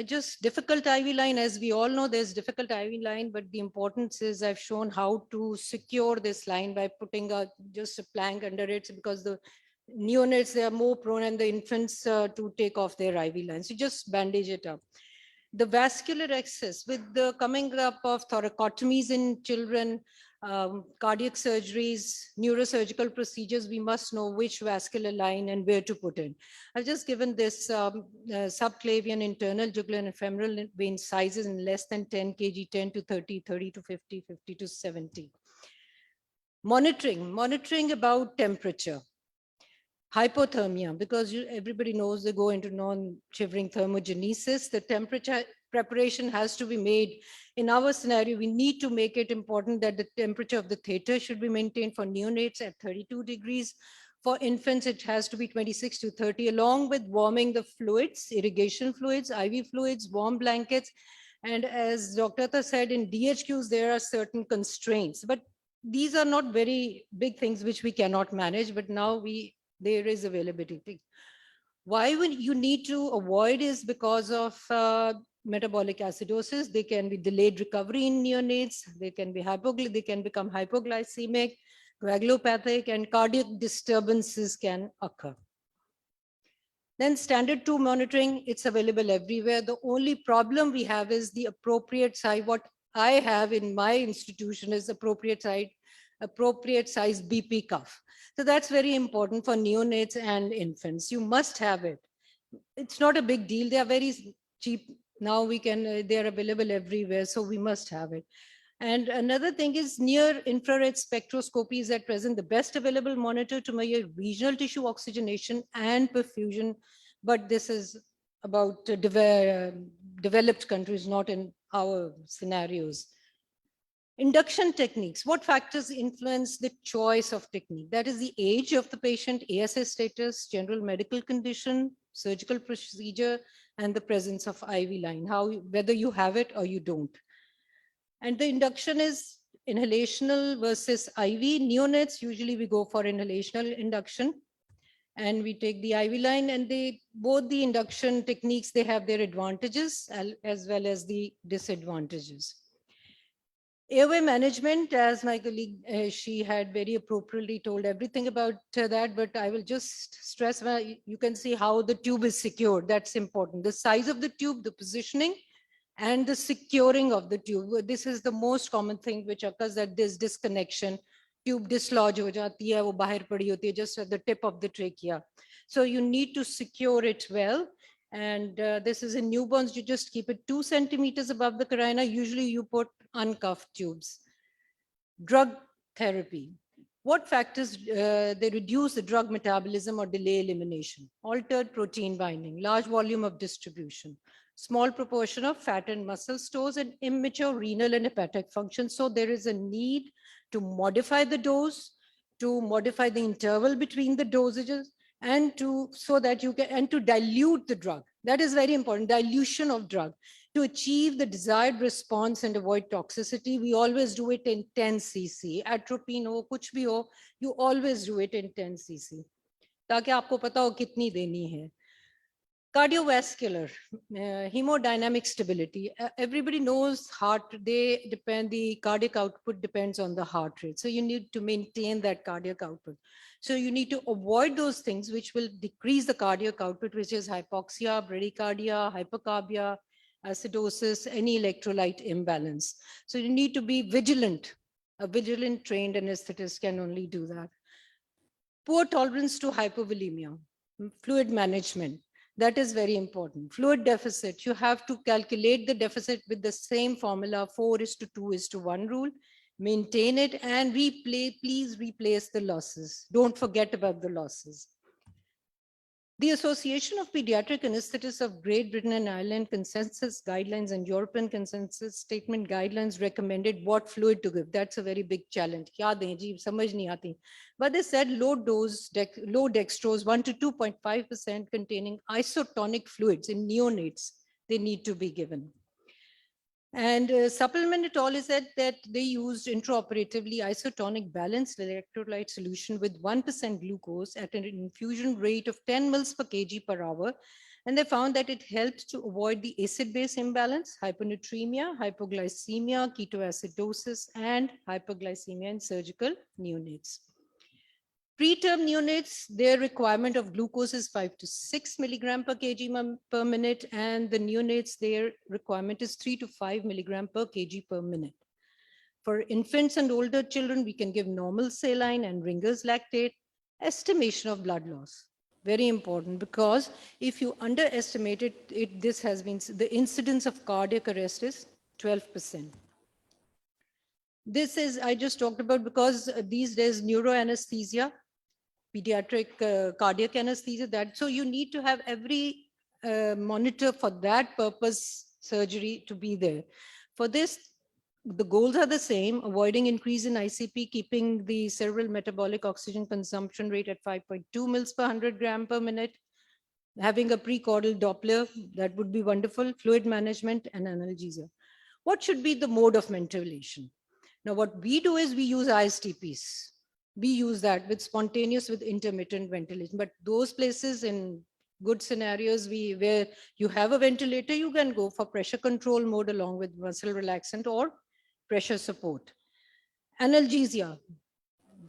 just difficult IV line, as we all know, there's difficult IV line, but the importance is I've shown how to secure this line by putting just a plank under it, because the neonates, they are more prone, and the infants to take off their IV lines. You just bandage it up. The vascular access with the coming up of thoracotomies in children, cardiac surgeries, neurosurgical procedures, we must know which vascular line and where to put in. I've just given this subclavian, internal, jugular and femoral vein sizes in less than 10 kg, 10 to 30, 30 to 50, 50 to 70. Monitoring about temperature. Hypothermia, because everybody knows they go into non-shivering thermogenesis. The temperature preparation has to be made. In our scenario, we need to make it important that the temperature of the theater should be maintained for neonates at 32 degrees. For infants, it has to be 26 to 30, along with warming the fluids, irrigation fluids, IV fluids, warm blankets. And as Dr. Atta said, in DHQs, there are certain constraints, but these are not very big things which we cannot manage, but now there is availability. Why would you need to avoid is because of metabolic acidosis. They can be delayed recovery in neonates. They can become hypoglycemic, coagulopathic, and cardiac disturbances can occur. Then standard 2 monitoring, it's available everywhere. The only problem we have is the appropriate size. What I have in my institution is appropriate size BP cuff. So that's very important for neonates and infants. You must have it. It's not a big deal. They are very cheap. Now they are available everywhere. So we must have it. And another thing is near infrared spectroscopy is at present the best available monitor to measure regional tissue oxygenation and perfusion. But this is about developed countries, not in our scenarios. Induction techniques. What factors influence the choice of technique? That is the age of the patient, ASS status, general medical condition, surgical procedure, and the presence of IV line, whether you have it or you don't. And the induction is inhalational versus IV. Neonates, usually we go for inhalational induction. And we take the IV line, and both the induction techniques, they have their advantages as well as the disadvantages. Airway management, as my colleague, she had very appropriately told everything about that, but I will just stress, you can see how the tube is secured. That's important. The size of the tube, the positioning, and the securing of the tube. This is the most common thing which occurs, that this disconnection, tube dislodge ho jati hai, wo bahar padi hoti hai, just at the tip of the trachea. So you need to secure it well. And this is in newborns, you just keep it 2 centimeters above the carina. Usually you put uncuffed tubes. Drug therapy. What factors they reduce the drug metabolism or delay elimination? Altered protein binding, large volume of distribution, small proportion of fat and muscle stores, and immature renal and hepatic function. So there is a need to modify the dose, to modify the interval between the dosages, and to dilute the drug. That is very important, dilution of drug. To achieve the desired response and avoid toxicity, we always do it in 10 cc. Atropine ho, kuch bhi ho, you always do it in 10 cc. ताकि आपको पता हो कितनी देनी है. Cardiovascular, hemodynamic stability. Everybody knows the cardiac output depends on the heart rate. So you need to maintain that cardiac output. So you need to avoid those things which will decrease the cardiac output, which is hypoxia, bradycardia, hypercarbia, acidosis, any electrolyte imbalance. So you need to be vigilant. A vigilant trained anesthetist can only do that. Poor tolerance to hypovolemia, fluid management. That is very important. Fluid deficit, you have to calculate the deficit with the same formula, 4:2:1 rule. Maintain it and please replace the losses. Don't forget about the losses. The Association of Pediatric Anesthetists of Great Britain and Ireland consensus guidelines and European consensus statement guidelines recommended what fluid to give. That's a very big challenge. But they said low dextrose 1 to 2.5% containing isotonic fluids in neonates, they need to be given. And supplemental is that they used intraoperatively isotonic balanced electrolyte solution with 1% glucose at an infusion rate of 10 mils per kg per hour. And they found that it helped to avoid the acid-base imbalance, hyponatremia, hypoglycemia, ketoacidosis, and hyperglycemia in surgical neonates. Preterm neonates, their requirement of glucose is 5 to 6 milligram per kg per minute, and the neonates, their requirement is 3 to 5 milligram per kg per minute. For infants and older children, we can give normal saline and Ringer's lactate. Estimation of blood loss, very important, because if you underestimate it, this has been, the incidence of cardiac arrest is 12%. This is, I just talked about, because these days neuroanesthesia, pediatric cardiac anesthesia, that, so you need to have every monitor for that purpose surgery to be there. For this, the goals are the same: avoiding increase in ICP, keeping the cerebral metabolic oxygen consumption rate at 5.2 mils per 100 gram per minute, having a precaudal Doppler, that would be wonderful, fluid management and analgesia. What should be the mode of ventilation? Now, what we do is we use ISTPs. We use that with spontaneous, with intermittent ventilation. But those places in good scenarios, where you have a ventilator, you can go for pressure control mode along with muscle relaxant or pressure support. Analgesia.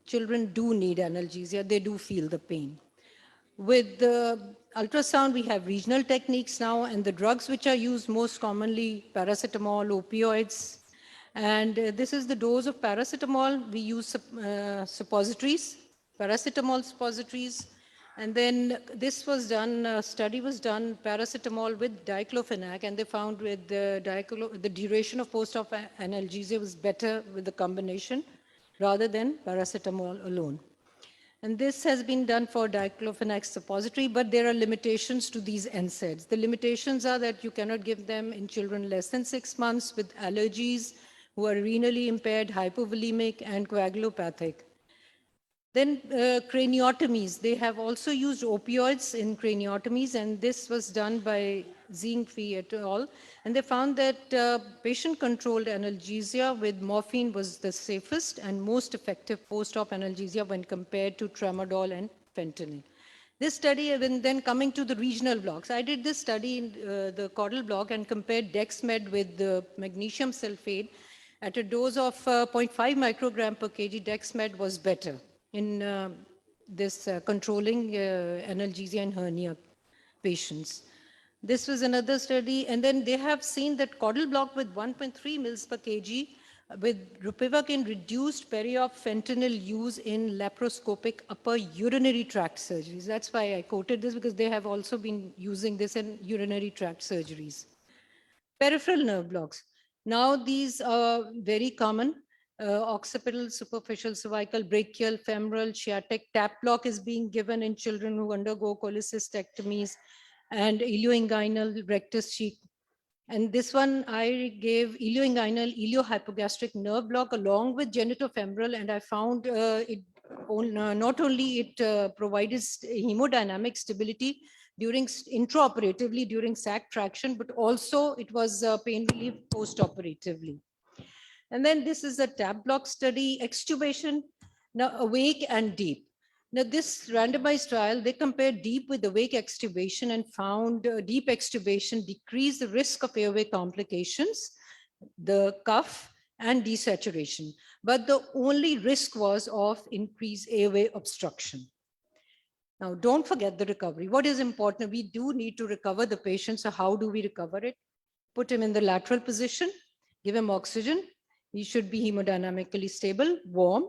Children do need analgesia. They do feel the pain. With the ultrasound, we have regional techniques now, and the drugs which are used most commonly, paracetamol, opioids. And this is the dose of paracetamol. We use suppositories, paracetamol suppositories. And then this was done, a study was done, paracetamol with diclofenac, and they found with the duration of post-op analgesia was better with the combination rather than paracetamol alone. And this has been done for diclofenac suppository, but there are limitations to these NSAIDs. The limitations are that you cannot give them in children less than 6 months with allergies, who are renally impaired, hypovolemic, and coagulopathic. Then craniotomies. They have also used opioids in craniotomies, and this was done by Zingfi et al. And they found that patient-controlled analgesia with morphine was the safest and most effective post-op analgesia when compared to tramadol and fentanyl. This study, then coming to the regional blocks, I did this study in the caudal block and compared Dexmed with the magnesium sulfate. At a dose of 0.5 microgram per kg, Dexmed was better in this controlling analgesia in hernia patients. This was another study, and then they have seen that caudal block with 1.3 mils per kg with ropivacaine reduced peri-op fentanyl use in laparoscopic upper urinary tract surgeries. That's why I quoted this, because they have also been using this in urinary tract surgeries. Peripheral nerve blocks. Now these are very common. Occipital, superficial, cervical, brachial, femoral, sciatic. TAP block is being given in children who undergo cholecystectomies, and ilioinguinal rectus cheek. And this one I gave ilioinguinal iliohypogastric nerve block along with genitofemoral, and I found not only it provided hemodynamic stability during intraoperatively during sac traction, but also it was pain relief post-operatively. And then this is a TAP block study, extubation, now awake and deep. Now this randomized trial, they compared deep with awake extubation and found deep extubation decreased the risk of airway complications, the cough and desaturation. But the only risk was of increased airway obstruction. Now, don't forget the recovery. What is important? We do need to recover the patient. So how do we recover it? Put him in the lateral position, give him oxygen. He should be hemodynamically stable, warm,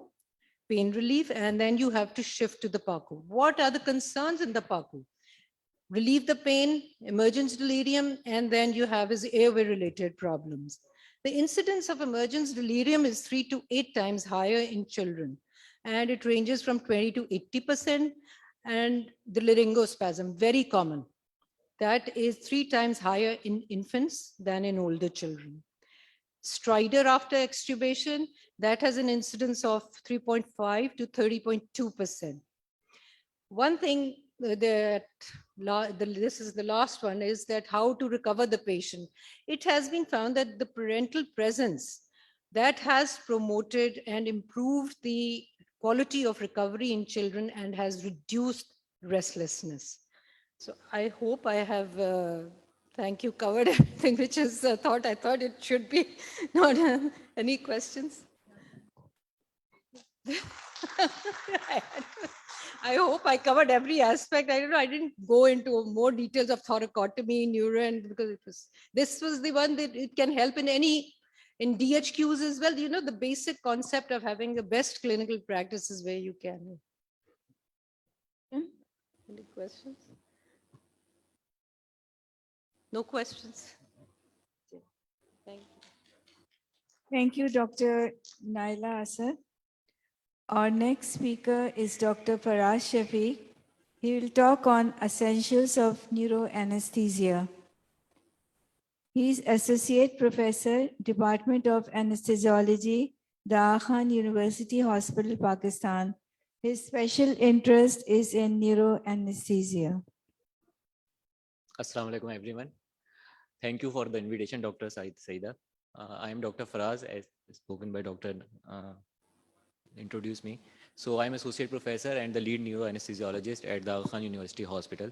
pain relief, and then you have to shift to the PACU. What are the concerns in the PACU? Relieve the pain, emergence delirium, and then you have his airway-related problems. The incidence of emergence delirium is 3 to 8 times higher in children, and it ranges from 20 to 80%. And the laryngospasm, very common. That is 3 times higher in infants than in older children. Stridor after extubation, that has an incidence of 3.5 to 30.2%. One thing that, this is the last one, is that how to recover the patient. It has been found that the parental presence, that has promoted and improved the quality of recovery in children and has reduced restlessness. So I hope I have, thank you, covered everything which is I thought it should be. Not any questions? I hope I covered every aspect. I don't know, I didn't go into more details of thoracotomy, neuro, because this was the one that it can help in any in DHQs as well, you know, the basic concept of having the best clinical practices where you can. Any questions? No questions? Thank you. Thank you, Dr. Naila Asad. Our next speaker is Dr. Faraz Shafiq. He will talk on essentials of neuroanesthesia. He is Associate Professor, Department of Anesthesiology, Dawah Khan University Hospital, Pakistan. His special interest is in neuroanesthesia. Assalamu alaikum, everyone. Thank you for the invitation, Dr. Saida. I am Dr. Faraz, as spoken by Dr. Introduced me. So I'm Associate Professor and the lead neuroanesthesiologist at Dawah Khan University Hospital.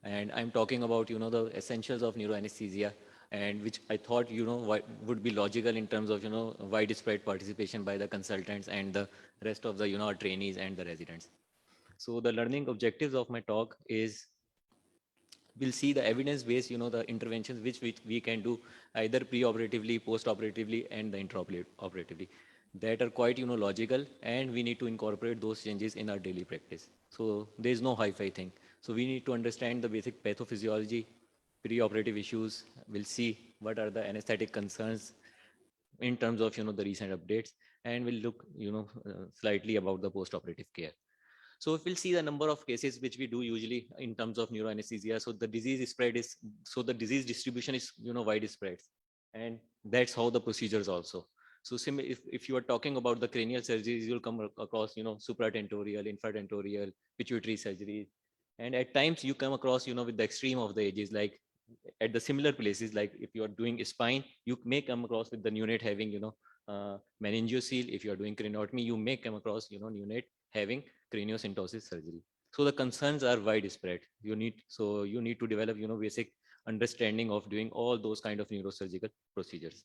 And I'm talking about, the essentials of neuroanesthesia, and which I thought, would be logical in terms of, widespread participation by the consultants and the rest of the, our trainees and the residents. So the learning objectives of my talk is, we'll see the evidence-based, the interventions which we can do either pre-operatively, post-operatively, and the intraoperatively, that are quite, logical, and we need to incorporate those changes in our daily practice. So there's no hi-fi thing. So we need to understand the basic pathophysiology, pre-operative issues. We'll see what are the anesthetic concerns in terms of, the recent updates, and we'll look, slightly about the post-operative care. So if we'll see the number of cases which we do usually in terms of neuroanesthesia, so the disease spread is, so the disease distribution is, widespread, and that's how the procedures also. So if you are talking about the cranial surgeries, you'll come across, supratentorial, infratentorial, pituitary surgeries. And at times you come across, with the extreme of the ages, like at the similar places, like if you are doing spine, you may come across with the neonate having, meningeocele. If you are doing craniotomy, you may come across, neonate having craniosynostosis surgery. So the concerns are widespread. You need to develop, basic understanding of doing all those kind of neurosurgical procedures.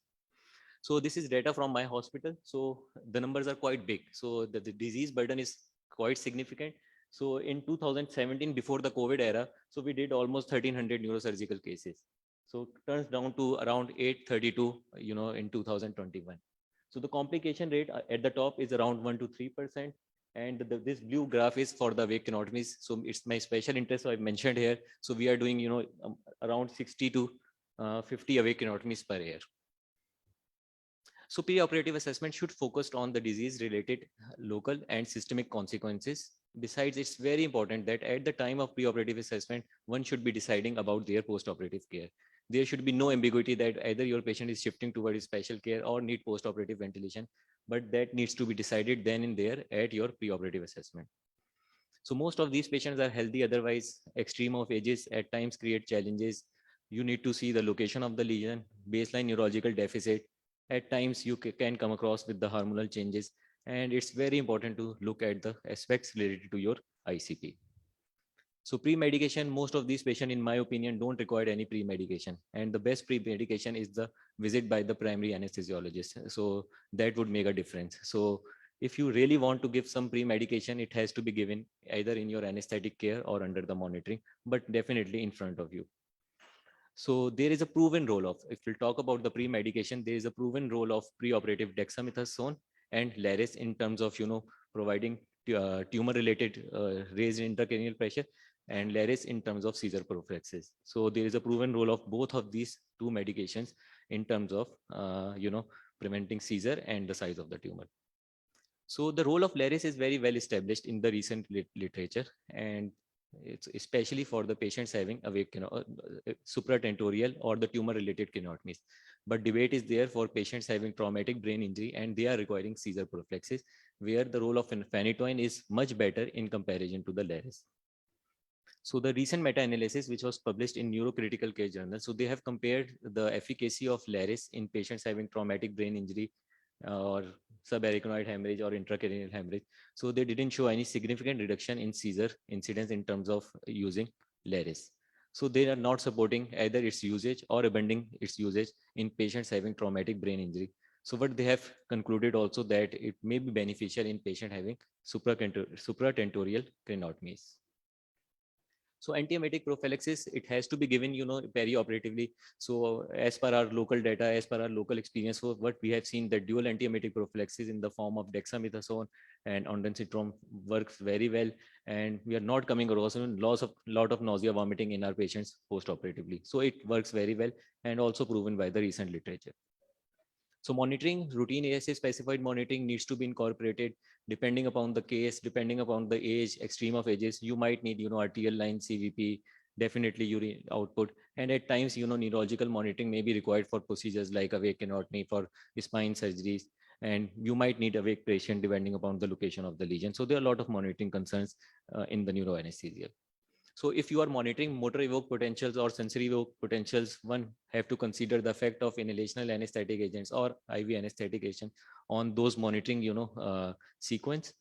So this is data from my hospital. So the numbers are quite big. So the disease burden is quite significant. So in 2017, before the COVID era, so we did almost 1,300 neurosurgical cases. So turns down to around 832, in 2021. So the complication rate at the top is around 1 to 3%. And this blue graph is for the awake craniotomies. So it's my special interest, so I've mentioned here. So we are doing, around 60 to 50 awake craniotomies per year. So pre-operative assessment should focus on the disease-related local and systemic consequences. Besides, it's very important that at the time of pre-operative assessment, one should be deciding about their post-operative care. There should be no ambiguity that either your patient is shifting towards special care or need post-operative ventilation, but that needs to be decided then and there at your pre-operative assessment. So most of these patients are healthy, otherwise extreme of ages at times create challenges. You need to see the location of the lesion, baseline neurological deficit. At times you can come across with the hormonal changes, and it's very important to look at the aspects related to your ICP. So pre-medication, most of these patients, in my opinion, don't require any pre-medication. And the best pre-medication is the visit by the primary anesthesiologist. So that would make a difference. So if you really want to give some pre-medication, it has to be given either in your anesthetic care or under the monitoring, but definitely in front of you. So there is a proven role of, if we'll talk about the pre-medication, there is a proven role of pre-operative dexamethasone and Laris in terms of, providing tumor-related raised intracranial pressure, and Laris in terms of seizure prophylaxis. So there is a proven role of both of these two medications in terms of, preventing seizure and the size of the tumor. So the role of Laris is very well established in the recent literature, and it's especially for the patients having awake, supratentorial or the tumor-related craniotomies. But debate is there for patients having traumatic brain injury and they are requiring seizure prophylaxis, where the role of phenytoin is much better in comparison to the Laris. So the recent meta-analysis, which was published in Neurocritical Care Journal, so they have compared the efficacy of Laris in patients having traumatic brain injury or subarachnoid hemorrhage or intracranial hemorrhage. So they didn't show any significant reduction in seizure incidence in terms of using Laris. So they are not supporting either its usage or abandoning its usage in patients having traumatic brain injury. So what they have concluded also that it may be beneficial in patient having supratentorial craniotomies. So antiemetic prophylaxis, it has to be given, perioperatively. So as per our local data, as per our local experience, so what we have seen, that dual antiemetic prophylaxis in the form of dexamethasone and ondansetron works very well. And we are not coming across lot of nausea, vomiting in our patients post-operatively. So it works very well and also proven by the recent literature. So monitoring, routine ASA specified monitoring needs to be incorporated depending upon the case, depending upon the age, extreme of ages. You might need, arterial line, CVP, definitely urine output. And at times, neurological monitoring may be required for procedures like awake anatomy, for spine surgeries. And you might need awake patient depending upon the location of the lesion. So there are a lot of monitoring concerns in the neuroanesthesia. So if you are monitoring motor evoked potentials or sensory evoked potentials, one have to consider the effect of inhalational anesthetic agents or IV anesthetic agent on those monitoring, sequence.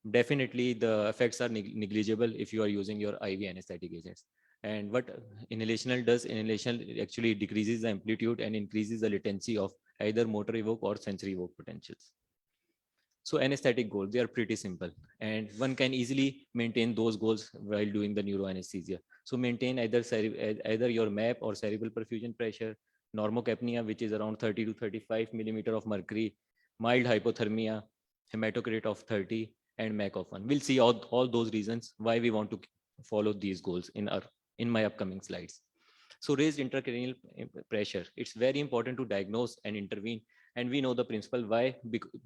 Definitely the effects are negligible if you are using your IV anesthetic agents. And what inhalational does, inhalation actually decreases the amplitude and increases the latency of either motor evoked or sensory evoked potentials. So anesthetic goals, they are pretty simple, and one can easily maintain those goals while doing the neuroanesthesia. So maintain either your MAP or cerebral perfusion pressure, normocapnia, which is around 30 to 35 millimeter of mercury, mild hypothermia, hematocrit of 30, and MAC of 1. We'll see all those reasons why we want to follow these goals in my upcoming slides. So raised intracranial pressure, it's very important to diagnose and intervene. And we know the principle why.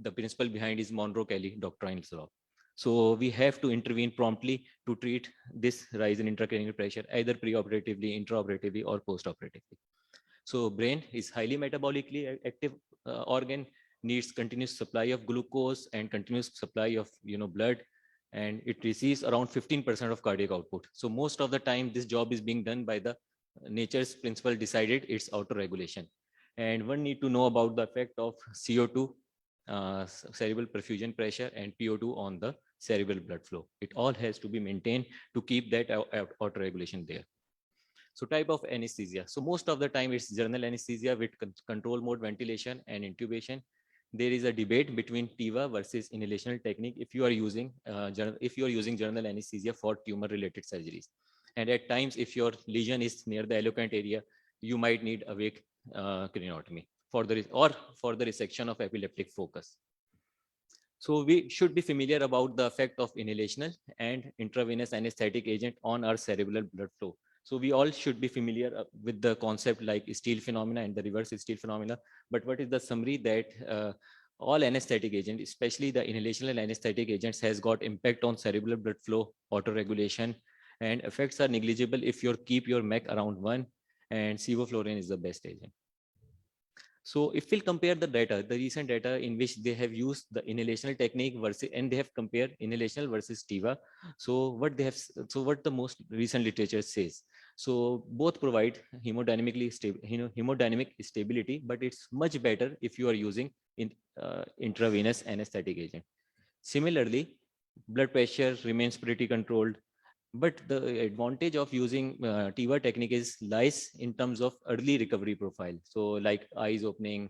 The principle behind is Monro-Kelly doctrinal law. So we have to intervene promptly to treat this rise in intracranial pressure, either preoperatively, intraoperatively, or postoperatively. So brain is highly metabolically active organ, needs continuous supply of glucose and continuous supply of blood, and it receives around 15% of cardiac output. So most of the time, this job is being done by the nature's principle decided, its auto-regulation. And one need to know about the effect of CO2, cerebral perfusion pressure, and PO2 on the cerebral blood flow. It all has to be maintained to keep that auto-regulation there. So type of anesthesia. So most of the time it's general anesthesia with control mode ventilation and intubation. There is a debate between TIVA versus inhalational technique if you are using general anesthesia for tumor-related surgeries. And at times, if your lesion is near the eloquent area, you might need awake craniotomy for the resection of epileptic focus. So we should be familiar about the effect of inhalational and intravenous anesthetic agent on our cerebral blood flow. So we all should be familiar with the concept like Steele phenomena and the reverse Steele phenomena. But what is the summary? That all anesthetic agents, especially the inhalational anesthetic agents, has got impact on cerebral blood flow, auto-regulation, and effects are negligible if you keep your MEC around 1, and sevoflurane is the best agent. So if we'll compare the data, the recent data in which they have used the inhalational technique versus, and they have compared inhalational versus TIVA. So what the most recent literature says. So both provide hemodynamic stability, but it's much better if you are using intravenous anesthetic agent. Similarly, blood pressure remains pretty controlled. But the advantage of using TIVA technique lies in terms of early recovery profile. So like eyes opening,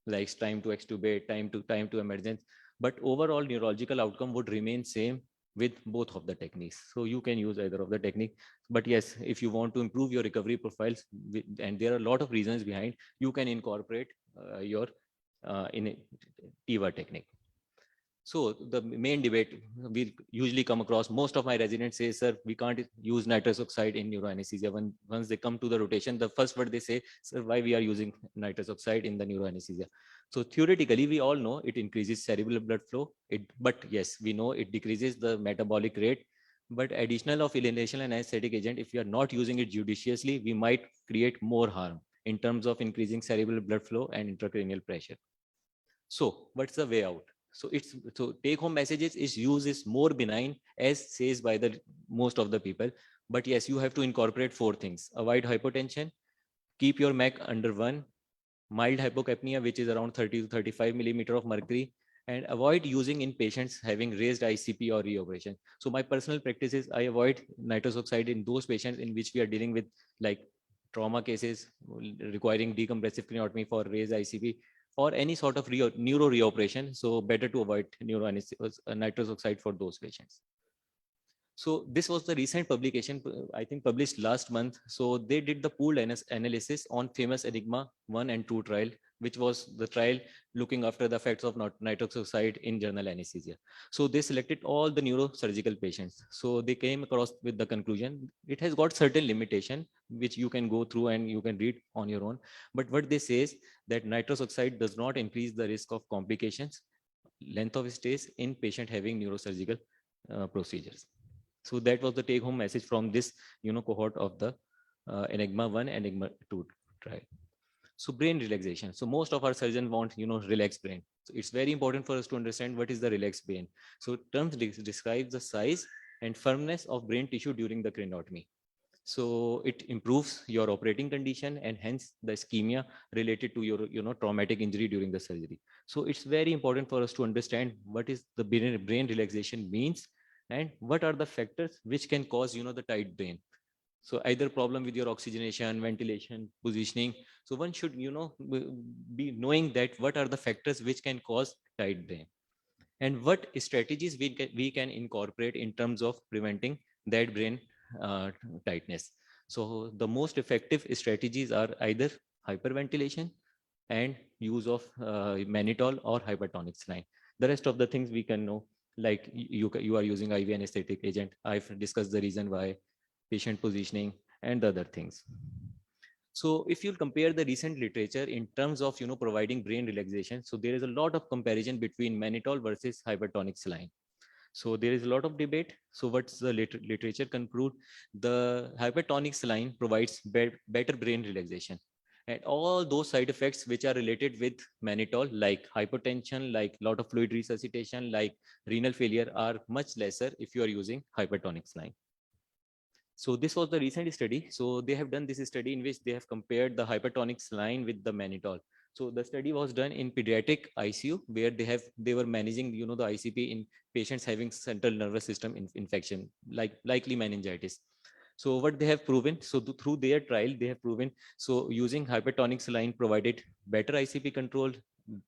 like time to extubate, time to emergence. But overall neurological outcome would remain same with both of the techniques. So you can use either of the technique. But yes, if you want to improve your recovery profiles, and there are a lot of reasons behind, you can incorporate your TIVA technique. So the main debate we usually come across, most of my residents say, sir, we can't use nitrous oxide in neuroanesthesia. Once they come to the rotation, the first word they say, sir, why we are using nitrous oxide in the neuroanesthesia? So theoretically, we all know it increases cerebral blood flow. But yes, we know it decreases the metabolic rate. But additional of inhalation and anesthetic agent, if we are not using it judiciously, we might create more harm in terms of increasing cerebral blood flow and intracranial pressure. So what's the way out? So take home messages is use is more benign as says by the most of the people. But yes, you have to incorporate 4 things: avoid hypotension, keep your MEC under 1, mild hypocapnia, which is around 30 to 35 millimeter of mercury, and avoid using in patients having raised ICP or reoperation. So my personal practice is I avoid nitrous oxide in those patients in which we are dealing with like trauma cases requiring decompressive craniotomy for raised ICP, or any sort of neuro reoperation. So better to avoid nitrous oxide for those patients. So this was the recent publication, I think published last month. So they did the pooled analysis on famous Enigma 1 and 2 trial, which was the trial looking after the effects of nitrous oxide in general anesthesia. So they selected all the neurosurgical patients. So they came across with the conclusion, it has got certain limitation, which you can go through and you can read on your own. But what they say is that nitrous oxide does not increase the risk of complications, length of stays in patient having neurosurgical procedures. So that was the take home message from this, cohort of the Enigma 1, Enigma 2 trial. So brain relaxation. So most of our surgeons want, relaxed brain. So it's very important for us to understand what is the relaxed brain. So terms describes the size and firmness of brain tissue during the craniotomy. So it improves your operating condition and hence the ischemia related to your, traumatic injury during the surgery. So it's very important for us to understand what is the brain relaxation means and what are the factors which can cause, the tight brain. So either problem with your oxygenation, ventilation, positioning. So one should, be knowing that what are the factors which can cause tight brain and what strategies we can incorporate in terms of preventing that brain tightness. So the most effective strategies are either hyperventilation and use of mannitol or hypertonic saline. The rest of the things we can know, like you are using IV anesthetic agent. I've discussed the reason why, patient positioning and the other things. So if you compare the recent literature in terms of, providing brain relaxation, so there is a lot of comparison between mannitol versus hypertonic saline. So there is a lot of debate. So what's the literature conclude? The hypertonic saline provides better brain relaxation. And all those side effects which are related with mannitol, like hypertension, like lot of fluid resuscitation, like renal failure, are much lesser if you are using hypertonic saline. So this was the recent study. So they have done this study in which they have compared the hypertonic saline with the mannitol. So the study was done in pediatric ICU where they were managing, the ICP in patients having central nervous system infection, likely meningitis. So what they have proven, so through their trial, they have proven, so using hypertonic saline provided better ICP control,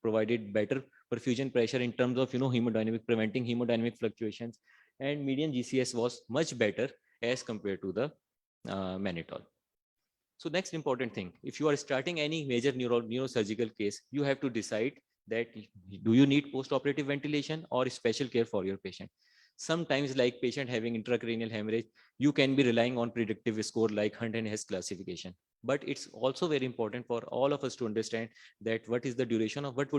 provided better perfusion pressure in terms of, hemodynamic, preventing hemodynamic fluctuations, and median GCS was much better as compared to the mannitol. So next important thing, if you are starting any major neurosurgical case, you have to decide that do you need post-operative ventilation or special care for your patient. Sometimes, like patient having intracranial hemorrhage, you can be relying on predictive score like Hunt and Hess classification. But it's also very important for all of us to understand that what would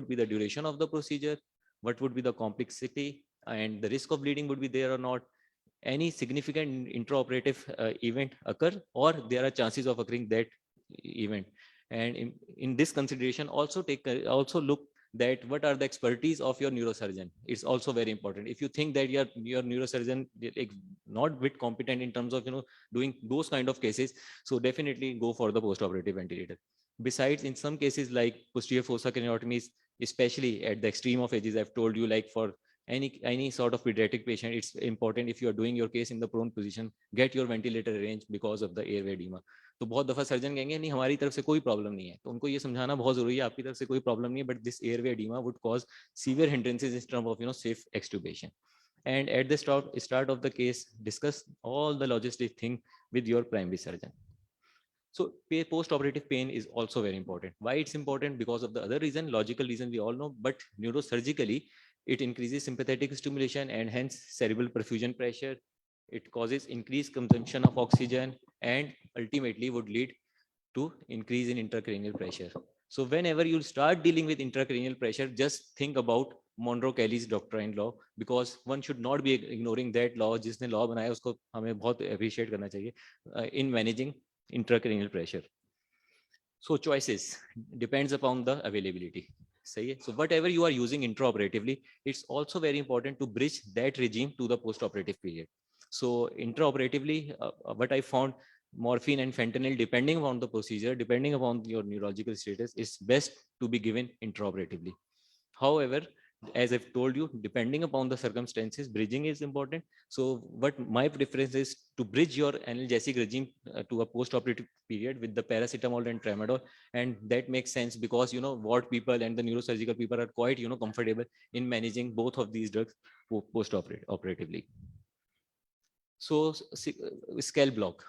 be the duration of the procedure, what would be the complexity, and the risk of bleeding would be there or not, any significant intraoperative event occur, or there are chances of occurring that event. And in this consideration, also look that what are the expertise of your neurosurgeon. It's also very important. If you think that your neurosurgeon not bit competent in terms of doing those kind of cases, so definitely go for the post-operative ventilator. Besides, in some cases like posterior fossa craniotomies, especially at the extreme of ages, I've told you, like for any sort of pediatric patient, it's important if you are doing your case in the prone position, get your ventilator arranged because of the airway edema. तो बहुत दफा surgeon कहेंगे नहीं हमारी तरफ से कोई problem नहीं है, तो उनको ये समझाना बहुत जरूरी है आपकी तरफ से कोई प्रॉब्लम नहीं है, but this airway oedema would cause severe hindrances in terms of safe extubation. And at the start of the case, discuss all the logistic thing with your primary surgeon. So post-operative pain is also very important. Why it's important? Because of the other reason, logical reason we all know, but neurosurgically, it increases sympathetic stimulation and hence cerebral perfusion pressure. It causes increased consumption of oxygen and ultimately would lead to increase in intracranial pressure. So whenever you start dealing with intracranial pressure, just think about Monroe Kelly's doctrine law, because one should not be ignoring that law. जिसने law बनाया उसको हमें बहुत appreciate करना चाहिए in managing intracranial pressure. So choices depends upon the availability. So whatever you are using intraoperatively, it's also very important to bridge that regime to the post-operative period. So intraoperatively, what I found, morphine and fentanyl, depending upon the procedure, depending upon your neurological status, is best to be given intraoperatively. However, as I've told you, depending upon the circumstances, bridging is important. So what my preference is to bridge your analgesic regime to a post-operative period with the paracetamol and tramadol. And that makes sense because, ward people and the neurosurgical people are quite, comfortable in managing both of these drugs post-operatively. So scale block.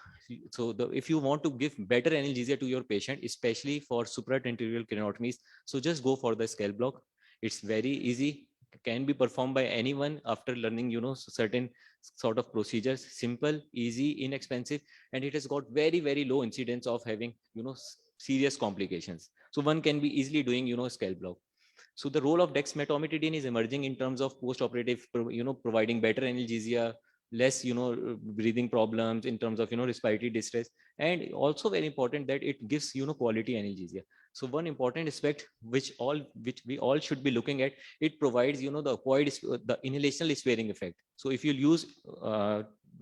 So if you want to give better analgesia to your patient, especially for supratentorial craniotomies, so just go for the scale block. It's very easy, can be performed by anyone after learning, certain sort of procedures, simple, easy, inexpensive, and it has got very, very low incidence of having, serious complications. So one can be easily doing, scale block. So the role of dexmedetomidine is emerging in terms of post-operative, providing better analgesia, less, breathing problems in terms of, respiratory distress, and also very important that it gives, quality analgesia. So one important aspect which we all should be looking at, it provides, the inhalational sparing effect. So if you use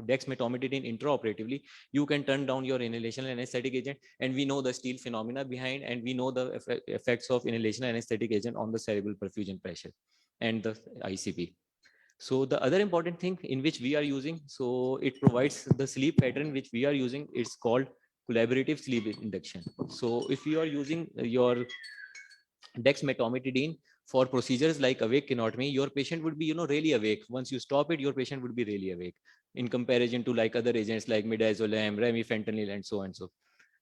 dexmedetomidine intraoperatively, you can turn down your inhalation anesthetic agent, and we know the steel phenomena behind, and we know the effects of inhalation anesthetic agent on the cerebral perfusion pressure and the ICP. So the other important thing in which we are using, so it provides the sleep pattern which we are using. It's called collaborative sleep induction. So if you are using your dexmedetomidine for procedures like awake craniotomy, your patient would be, really awake. Once you stop it, your patient would be really awake in comparison to like other agents like midazolam, remifentanil, and so on.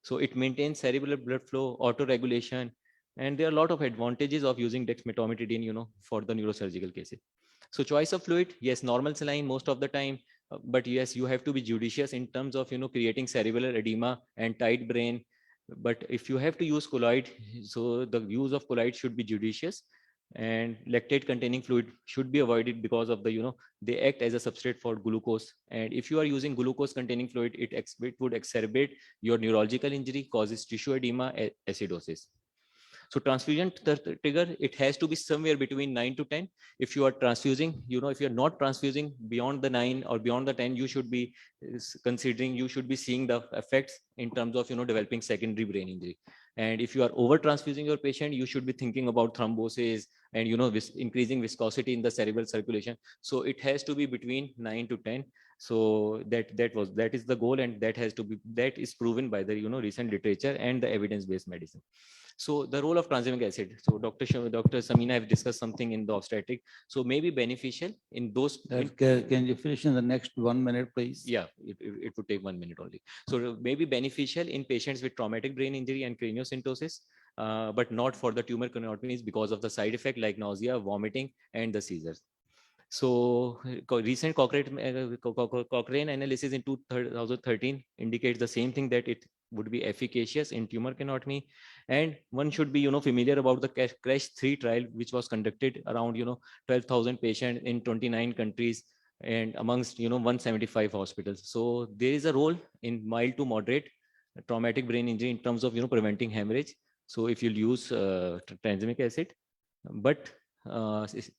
So it maintains cerebral blood flow, auto-regulation, and there are a lot of advantages of using dexmedetomidine, for the neurosurgical cases. So choice of fluid, yes, normal saline most of the time, but yes, you have to be judicious in terms of, creating cerebral edema and tight brain. But if you have to use colloid, so the use of colloid should be judicious, and lactate containing fluid should be avoided because of the, they act as a substrate for glucose. And if you are using glucose containing fluid, it would exacerbate your neurological injury, causes tissue edema, acidosis. So transfusion trigger, it has to be somewhere between 9 to 10. If you are transfusing, if you're not transfusing beyond the 9 or beyond the 10, you should be considering, you should be seeing the effects in terms of, developing secondary brain injury. And if you are over transfusing your patient, you should be thinking about thrombosis and, increasing viscosity in the cerebral circulation. So it has to be between 9 to 10. So that is the goal, and that is proven by the, recent literature and the evidence-based medicine. So the role of tranexamic acid. So Dr. Samina have discussed something in the obstetric. So maybe beneficial in those. Can you finish in the next 1 minute, please? Yeah, it would take 1 minute only. So maybe beneficial in patients with traumatic brain injury and craniosynostosis, but not for the tumor craniotomies because of the side effect like nausea, vomiting, and the seizures. So recent Cochrane analysis in 2013 indicates the same thing, that it would be efficacious in tumor craniotomy. And one should be, familiar about the CRASH-3 trial, which was conducted around, 12,000 patients in 29 countries and amongst, 175 hospitals. So there is a role in mild to moderate traumatic brain injury in terms of, preventing hemorrhage. So if you'll use tranexamic acid, but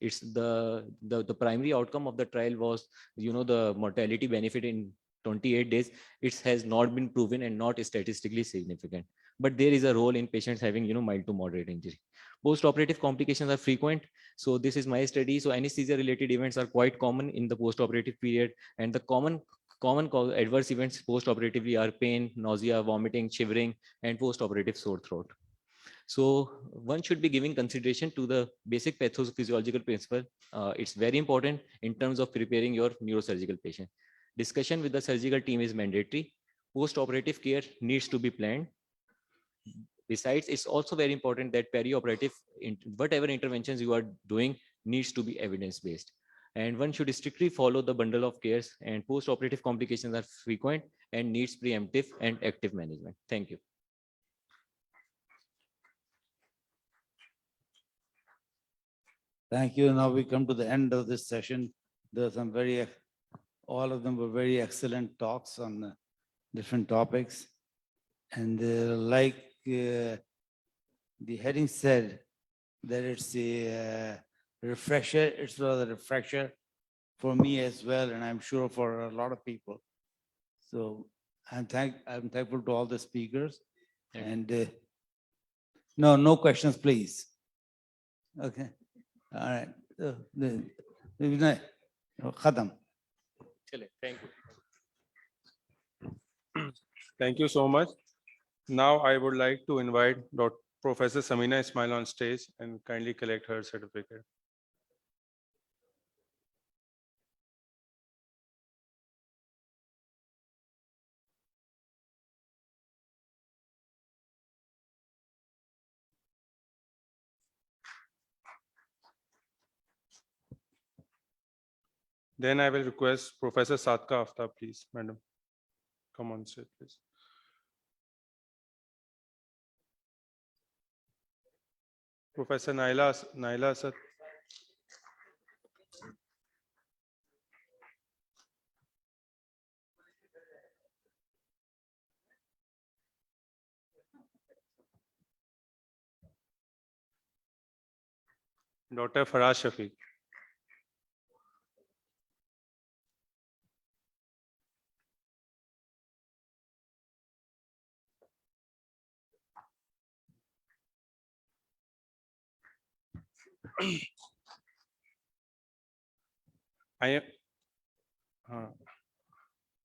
it's the primary outcome of the trial was, the mortality benefit in 28 days. It has not been proven and not statistically significant, but there is a role in patients having, mild to moderate injury. Post-operative complications are frequent. So this is my study. So anesthesia related events are quite common in the post-operative period, and the common adverse events post-operatively are pain, nausea, vomiting, shivering, and post-operative sore throat. So one should be giving consideration to the basic pathophysiological principle. It's very important in terms of preparing your neurosurgical patient. Discussion with the surgical team is mandatory. Post-operative care needs to be planned. Besides, it's also very important that perioperative, whatever interventions you are doing needs to be evidence-based. And one should strictly follow the bundle of cares, and post-operative complications are frequent and needs preemptive and active management. Thank you. Thank you. Now we come to the end of this session. There are some all of them were very excellent talks on different topics. And like the heading said, that it's a refresher. It's a refresher for me as well, and I'm sure for a lot of people. So I'm thankful to all the speakers. And no questions, please. Okay. All right. Khatam. Thank you. Thank you so much. Now I would like to invite Professor Samina Ismail on stage and kindly collect her certificate. Then I will request Professor Sadka Aftab, please, madam. Come on stage, please. Professor Naila Asad. Dr. Faraz Shafiq.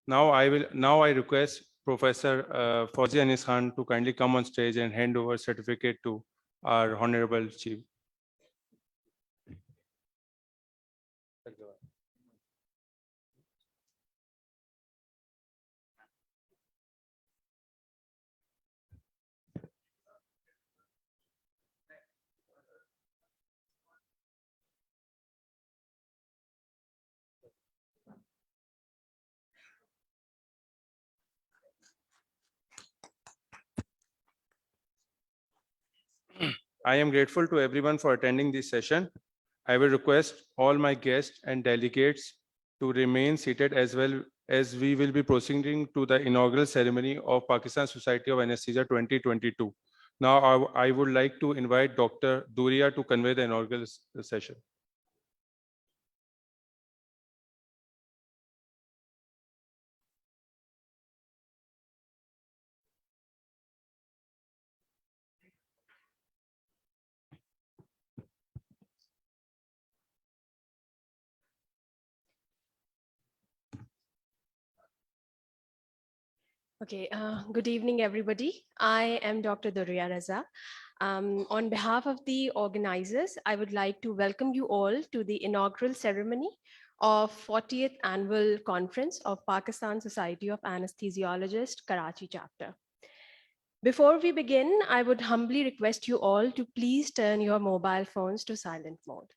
Now I request Professor Fauzi Anis Khan to kindly come on stage and hand over certificate to our Honorable Chief. I am grateful to everyone for attending this session. I will request all my guests and delegates to remain seated as well as we will be proceeding to the inaugural ceremony of Pakistan Society of Anesthesia 2022. Now, I would like to invite Dr. Duria to convey the inaugural session. Okay, good evening, everybody. I am Dr. Duria Raza. On behalf of the organizers, I would like to welcome you all to the inaugural ceremony of 40th Annual Conference of Pakistan Society of Anesthesiologists, Karachi chapter. Before we begin, I would humbly request you all to please turn your mobile phones to silent mode.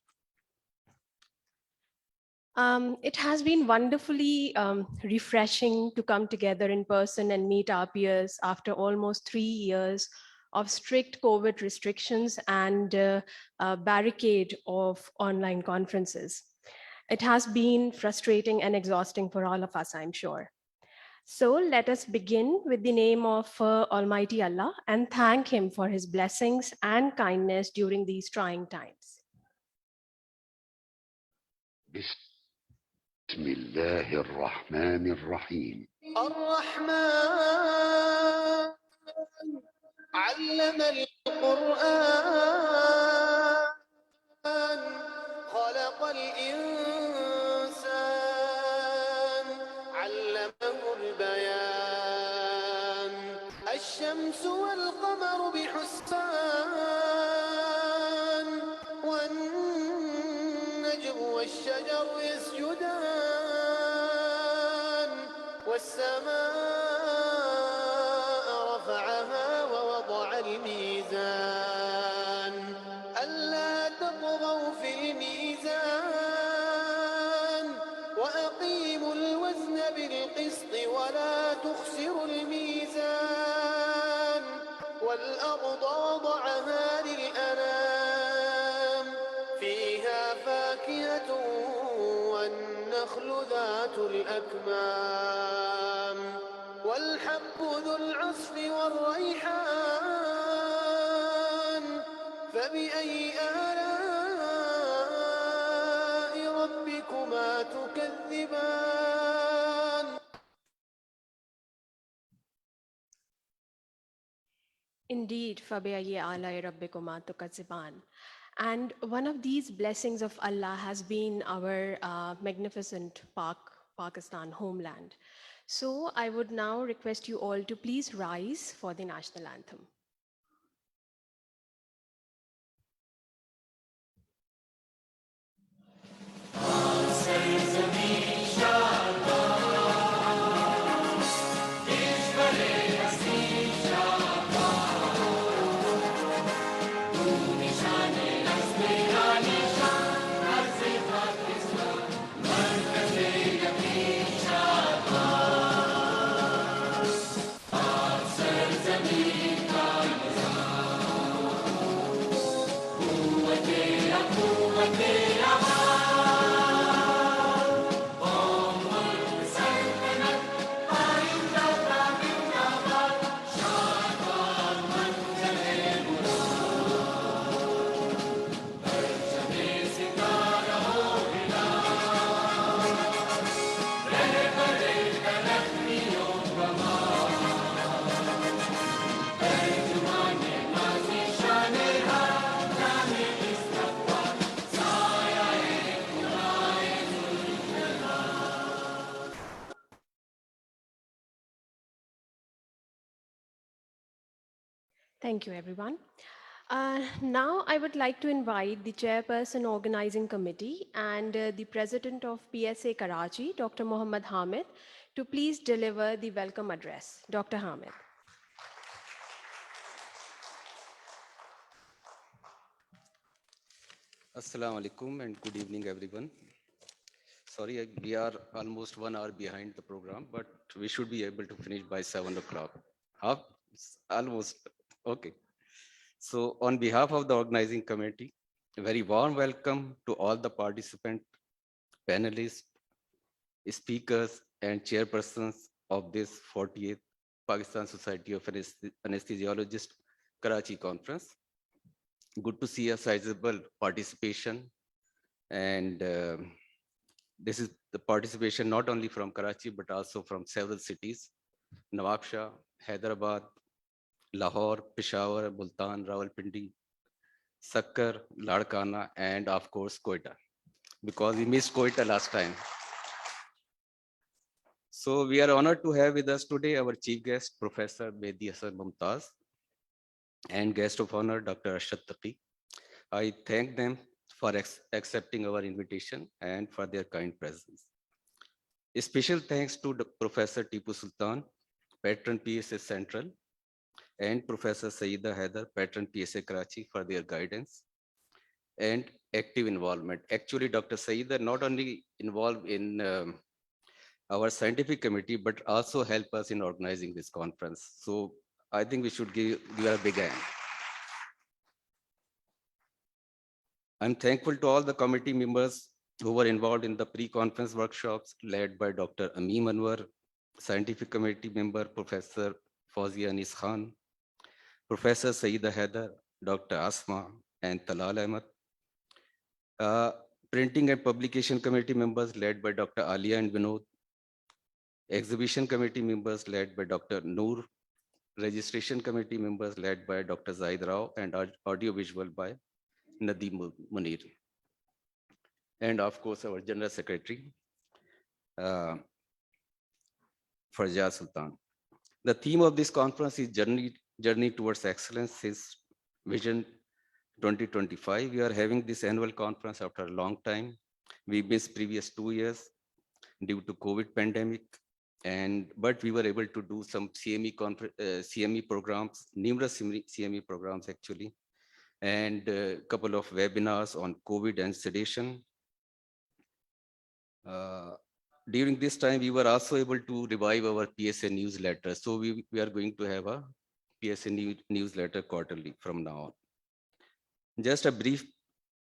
It has been wonderfully refreshing to come together in person and meet our peers after almost 3 years of strict COVID restrictions and a barricade of online conferences. It has been frustrating and exhausting for all of us, I'm sure. So let us begin with the name of Almighty Allah and thank Him for His blessings and kindness during these trying times. بسم الله الرحمن الرحيم الرحمن علم القرآن خلق الإنسان علمه البيان الشمس والقمر بحسبان والنجم والشجر يسجدان والسماء رفعها ووضع الميزان ألا تطغوا في الميزان وأقيموا الوزن بالقسط ولا تخسروا الميزان والأرض وضعها للأنام فيها فاكهة والنخل ذات الأكمام والحب ذو العصف والريحان فبأي آلاء ربكما تكذبان Indeed, فَبِأَيِّ آلَاءِ رَبِّكُمَا تُكَذِّبَانِ. And one of these blessings of Allah has been our magnificent Pakistan homeland. So I would now request you all to please rise for the national anthem. مركز Thank you, everyone. Now I would like to invite the Chairperson Organizing Committee and the President of PSA Karachi, Dr. Mohammad Hamid, to please deliver the welcome address. Dr. Hamid. Assalamu alaikum and good evening, everyone. Sorry, we are almost 1 hour behind the program, but we should be able to finish by 7 o'clock. Almost, okay. So on behalf of the organizing committee, a very warm welcome to all the participants, panelists, speakers, and chairpersons of this 48th Pakistan Society of Anesthesiologists Karachi conference. Good to see a sizable participation, and this is the participation not only from Karachi but also from several cities: Nawabshah, Hyderabad, Lahore, Peshawar, Multan, Rawalpindi, Sakkar, Ladkana, and of course Quetta, because we missed Quetta last time. So we are honored to have with us today our chief guest, Professor Mehdi Hasan Mumtaz, and guest of honor, Dr. Arshad Taqi. I thank them for accepting our invitation and for their kind presence. A special thanks to Professor Tipu Sultan, Patron PSA Central, and Professor Saeeda Haider, Patron PSA Karachi, for their guidance and active involvement. Actually, Dr. Saeeda not only involved in our scientific committee, but also help us in organizing this conference. So I think we should give her a big hand. I'm thankful to all the committee members who were involved in the pre-conference workshops led by Dr. Ameem Anwar, scientific committee member, Professor Fawzia Anis Khan, Professor Saeeda Haider, Dr. Asma, and Talal Ahmed. Printing and publication committee members led by Dr. Alia and Vinod, exhibition committee members led by Dr. Noor, registration committee members led by Dr. Zaid Rao, and audiovisual by Nadeem Munir. And of course, our General Secretary, Farzad Sultan. The theme of this conference is Journey Towards Excellence, is Vision 2025. We are having this annual conference after a long time. We missed previous 2 years due to COVID pandemic, but we were able to do some CME programs, numerous CME programs actually, and a couple of webinars on COVID and sedation. During this time, we were also able to revive our PSA newsletter. So we are going to have a PSA newsletter quarterly from now on. Just a brief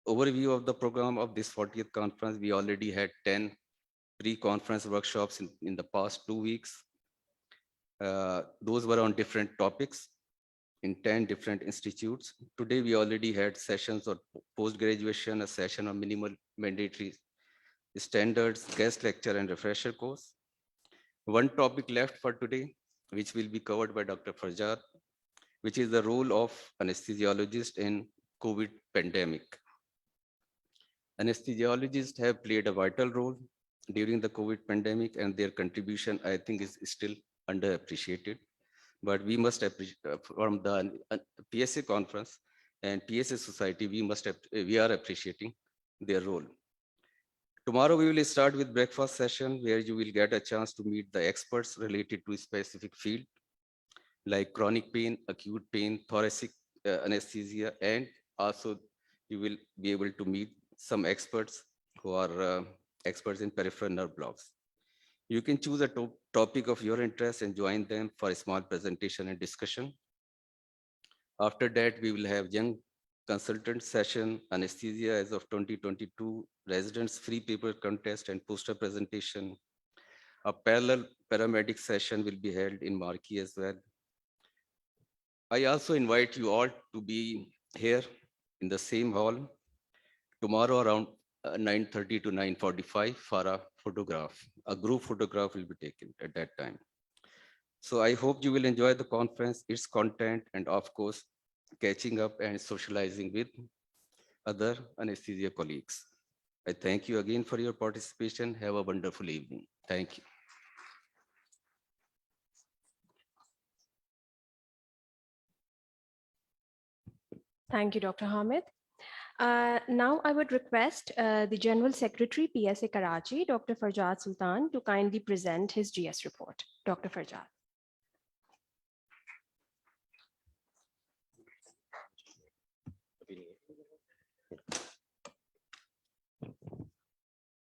overview of the program of this 40th conference. We already had 10 pre-conference workshops in the past 2 weeks. Those were on different topics in 10 different institutes. Today, we already had sessions on post-graduation, a session on minimal mandatory standards, guest lecture, and refresher course. One topic left for today, which will be covered by Dr. Farzad, which is the role of anesthesiologist in COVID pandemic. Anesthesiologists have played a vital role during the COVID pandemic, and their contribution, I think, is still underappreciated. But we must appreciate from the PSA conference and PSA Society, we are appreciating their role. Tomorrow, we will start with breakfast session where you will get a chance to meet the experts related to a specific field like chronic pain, acute pain, thoracic anesthesia, and also you will be able to meet some experts who are experts in peripheral nerve blocks. You can choose a topic of your interest and join them for a small presentation and discussion. After that, we will have young consultant session, anesthesia as of 2022, residents free paper contest and poster presentation. A parallel paramedic session will be held in Marquee as well. I also invite you all to be here in the same hall tomorrow around 9:30 to 9:45 for a photograph. A group photograph will be taken at that time. So I hope you will enjoy the conference, its content, and of course, catching up and socializing with other anesthesia colleagues. I thank you again for your participation. Have a wonderful evening. Thank you. Thank you, Dr. Hamid. Now I would request the General Secretary, PSA Karachi, Dr. Farjad Sultan, to kindly present his GS report. Dr. Farjad.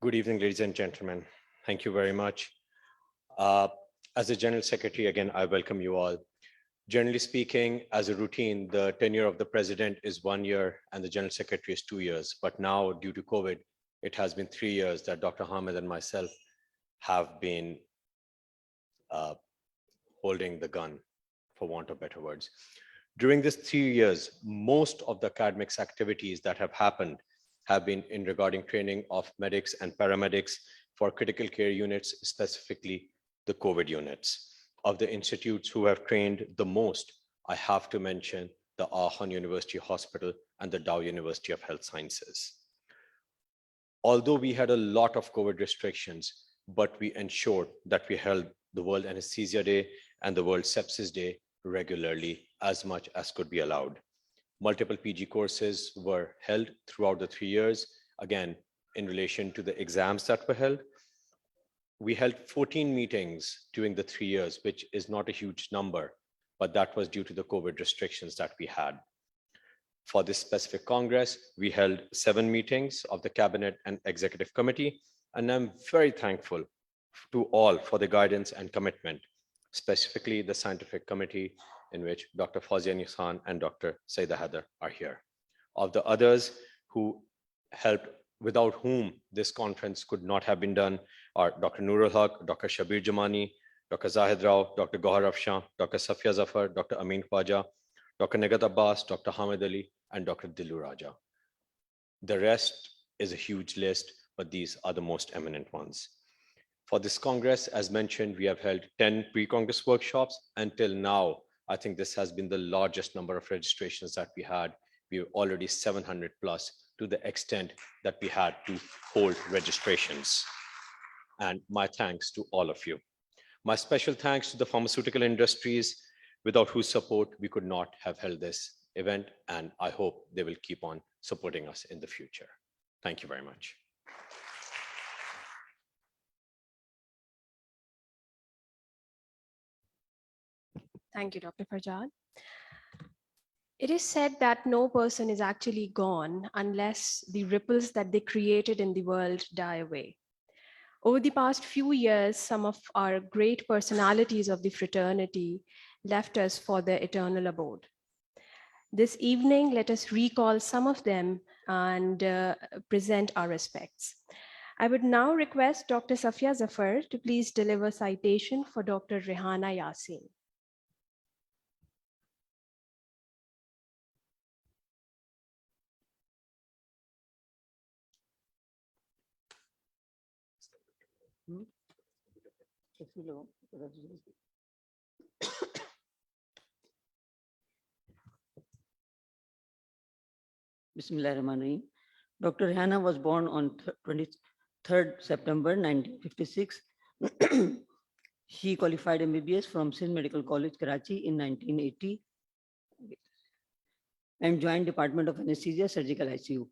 Good evening, ladies and gentlemen. Thank you very much. As the General Secretary, again, I welcome you all. Generally speaking, as a routine, the tenure of the President is 1 year and the General Secretary is 2 years. But now, due to COVID, it has been 3 years that Dr. Hamid and myself have been holding the gun, for want of better words. During this 3 years, most of the academics activities that have happened have been in regarding training of medics and paramedics for critical care units, specifically the COVID units. Of the institutes who have trained the most, I have to mention the Aachen University Hospital and the Dow University of Health Sciences. Although we had a lot of COVID restrictions, but we ensured that we held the World Anesthesia Day and the World Sepsis Day regularly, as much as could be allowed. Multiple PG courses were held throughout the 3 years, again, in relation to the exams that were held. We held 14 meetings during the 3 years, which is not a huge number, but that was due to the COVID restrictions that we had. For this specific Congress, we held 7 meetings of the Cabinet and Executive Committee, and I'm very thankful to all for the guidance and commitment, specifically the Scientific Committee, in which Dr. Fawzia Nisan and Dr. Saida Haider are here. Of the others who helped, without whom this conference could not have been done, are Dr. Nurul Haq, Dr. Shabir Jamani, Dr. Zahid Rao, Dr. Gohar Afshan, Dr. Safia Zafar, Dr. Amin Khwaja, Dr. Nagat Abbas, Dr. Hamid Ali, and Dr. Dillu Raja. The rest is a huge list, but these are the most eminent ones. For this Congress, as mentioned, we have held 10 pre-Congress workshops. Until now, I think this has been the largest number of registrations that we had. We were already 700 plus, to the extent that we had to hold registrations. And my thanks to all of you. My special thanks to the pharmaceutical industries, without whose support we could not have held this event, and I hope they will keep on supporting us in the future. Thank you very much. Thank you, Dr. Farjad. It is said that no person is actually gone unless the ripples that they created in the world die away. Over the past few years, some of our great personalities of the fraternity left us for their eternal abode. This evening, let us recall some of them and present our respects. I would now request Dr. Safia Zafar to please deliver citation for Dr. Rehana Yassin. Bismillahirrahmanirrahim. Dr. Rehana was born on 23rd September 1956. She qualified MBBS from Sindh Medical College, Karachi in 1980 and joined Department of Anesthesia, Surgical ICU,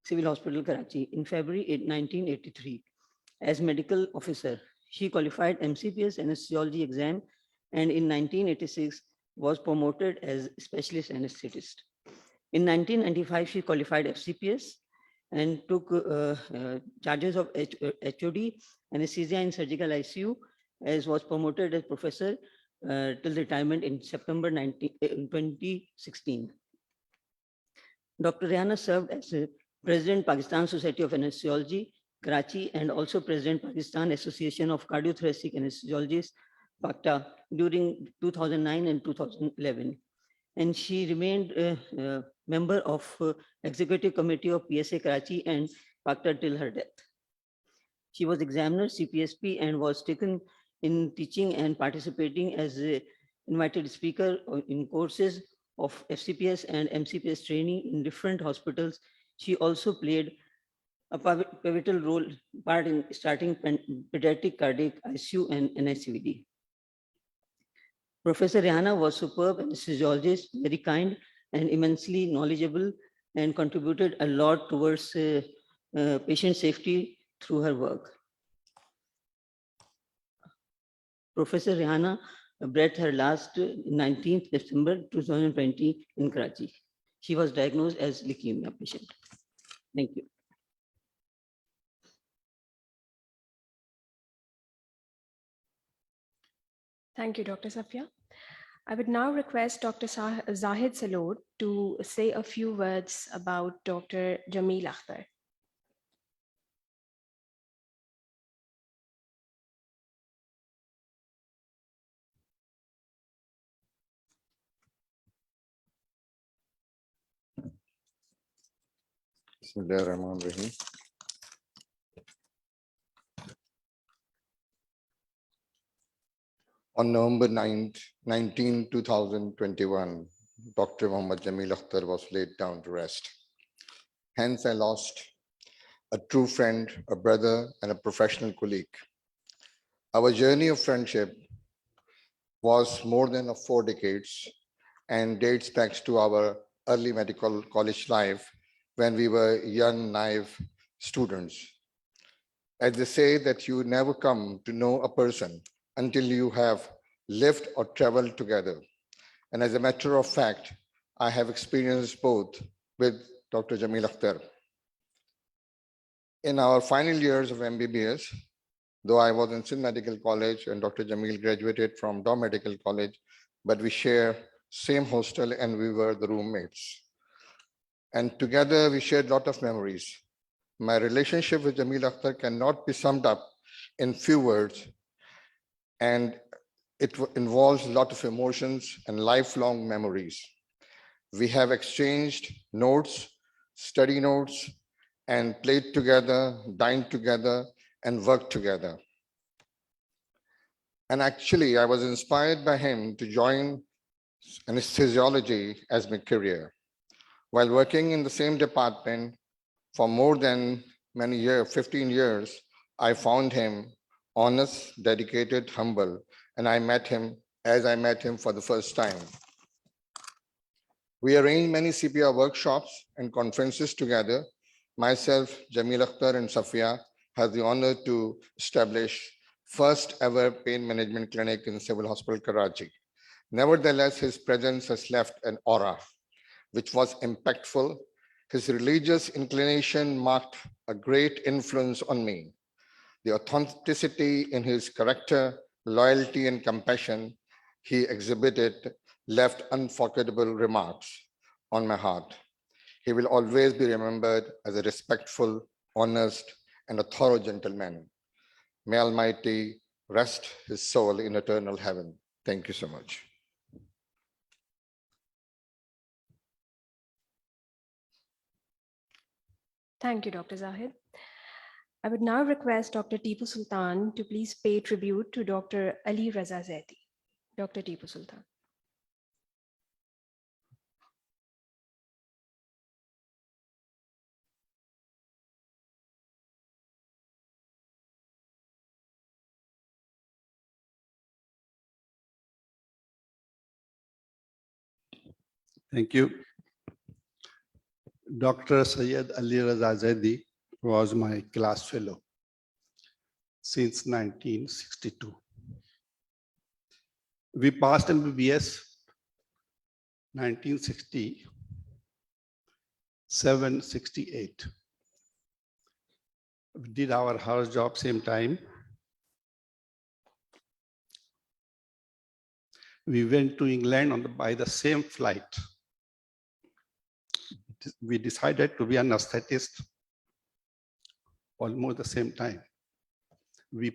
Civil Hospital, Karachi in February 1983. As medical officer, she qualified MCPS anesthesiology exam and in 1986 was promoted as specialist anesthetist. In 1995, she qualified FCPS and took charges of HOD, anesthesia in surgical ICU, as was promoted as professor till retirement in September 2016. Dr. Rehana served as President, Pakistan Society of Anesthesiology, Karachi, and also President, Pakistan Association of Cardiothoracic Anesthesiologists, PACTA, during 2009 and 2011. And she remained a member of Executive Committee of PSA Karachi and PACTA till her death. She was examiner, CPSP, and was taken in teaching and participating as an invited speaker in courses of FCPS and MCPS training in different hospitals. She also played a pivotal part in starting pediatric cardiac ICU and NICVD. Professor Rehana was superb anesthesiologist, very kind and immensely knowledgeable and contributed a lot towards patient safety through her work. Professor Rehana breathed her last 19th December 2020 in Karachi. She was diagnosed as leukemia patient. Thank you. Thank you, Dr. Safia. I would now request Dr. Zahid Salod to say a few words about Dr. Jameel Akhtar. Bismillahirrahmanirrahim. On November 19, 2021, Dr. Muhammad Jameel Akhtar was laid down to rest. Hence, I lost a true friend, a brother, and a professional colleague. Our journey of friendship was more than 4 decades and dates back to our early medical college life when we were young, naive students. As they say that you never come to know a person until you have lived or traveled together. And as a matter of fact, I have experienced both with Dr. Jameel Akhtar. In our final years of MBBS, though I was in Sindh Medical College and Dr. Jameel graduated from Daw Medical College, but we share same hostel and we were the roommates. And together we shared a lot of memories. My relationship with Jameel Akhtar cannot be summed up in few words, and it involves a lot of emotions and lifelong memories. We have exchanged notes, study notes, and played together, dined together, and worked together. And actually, I was inspired by him to join anesthesiology as my career. While working in the same department for more than many years, 15 years, I found him honest, dedicated, humble, and I met him as I met him for the first time. We arranged many CPR workshops and conferences together. Myself, Jameel Akhtar, and Safia had the honor to establish first ever pain management clinic in Civil Hospital, Karachi. Nevertheless, his presence has left an aura, which was impactful. His religious inclination marked a great influence on me. The authenticity in his character, loyalty, and compassion he exhibited left unforgettable remarks on my heart. He will always be remembered as a respectful, honest, and a thorough gentleman. May Almighty rest his soul in eternal heaven. Thank you so much. Thank you, Dr. Zahid. I would now request Dr. Tipu Sultan to please pay tribute to Dr. Ali Raza Zaidi. Dr. Tipu Sultan. Thank you. Dr. Syed Ali Raza Zaidi was my class fellow since 1962. We passed MBBS 1967-68. We did our house job same time. We went to England by the same flight. We decided to be an anesthetist almost the same time. We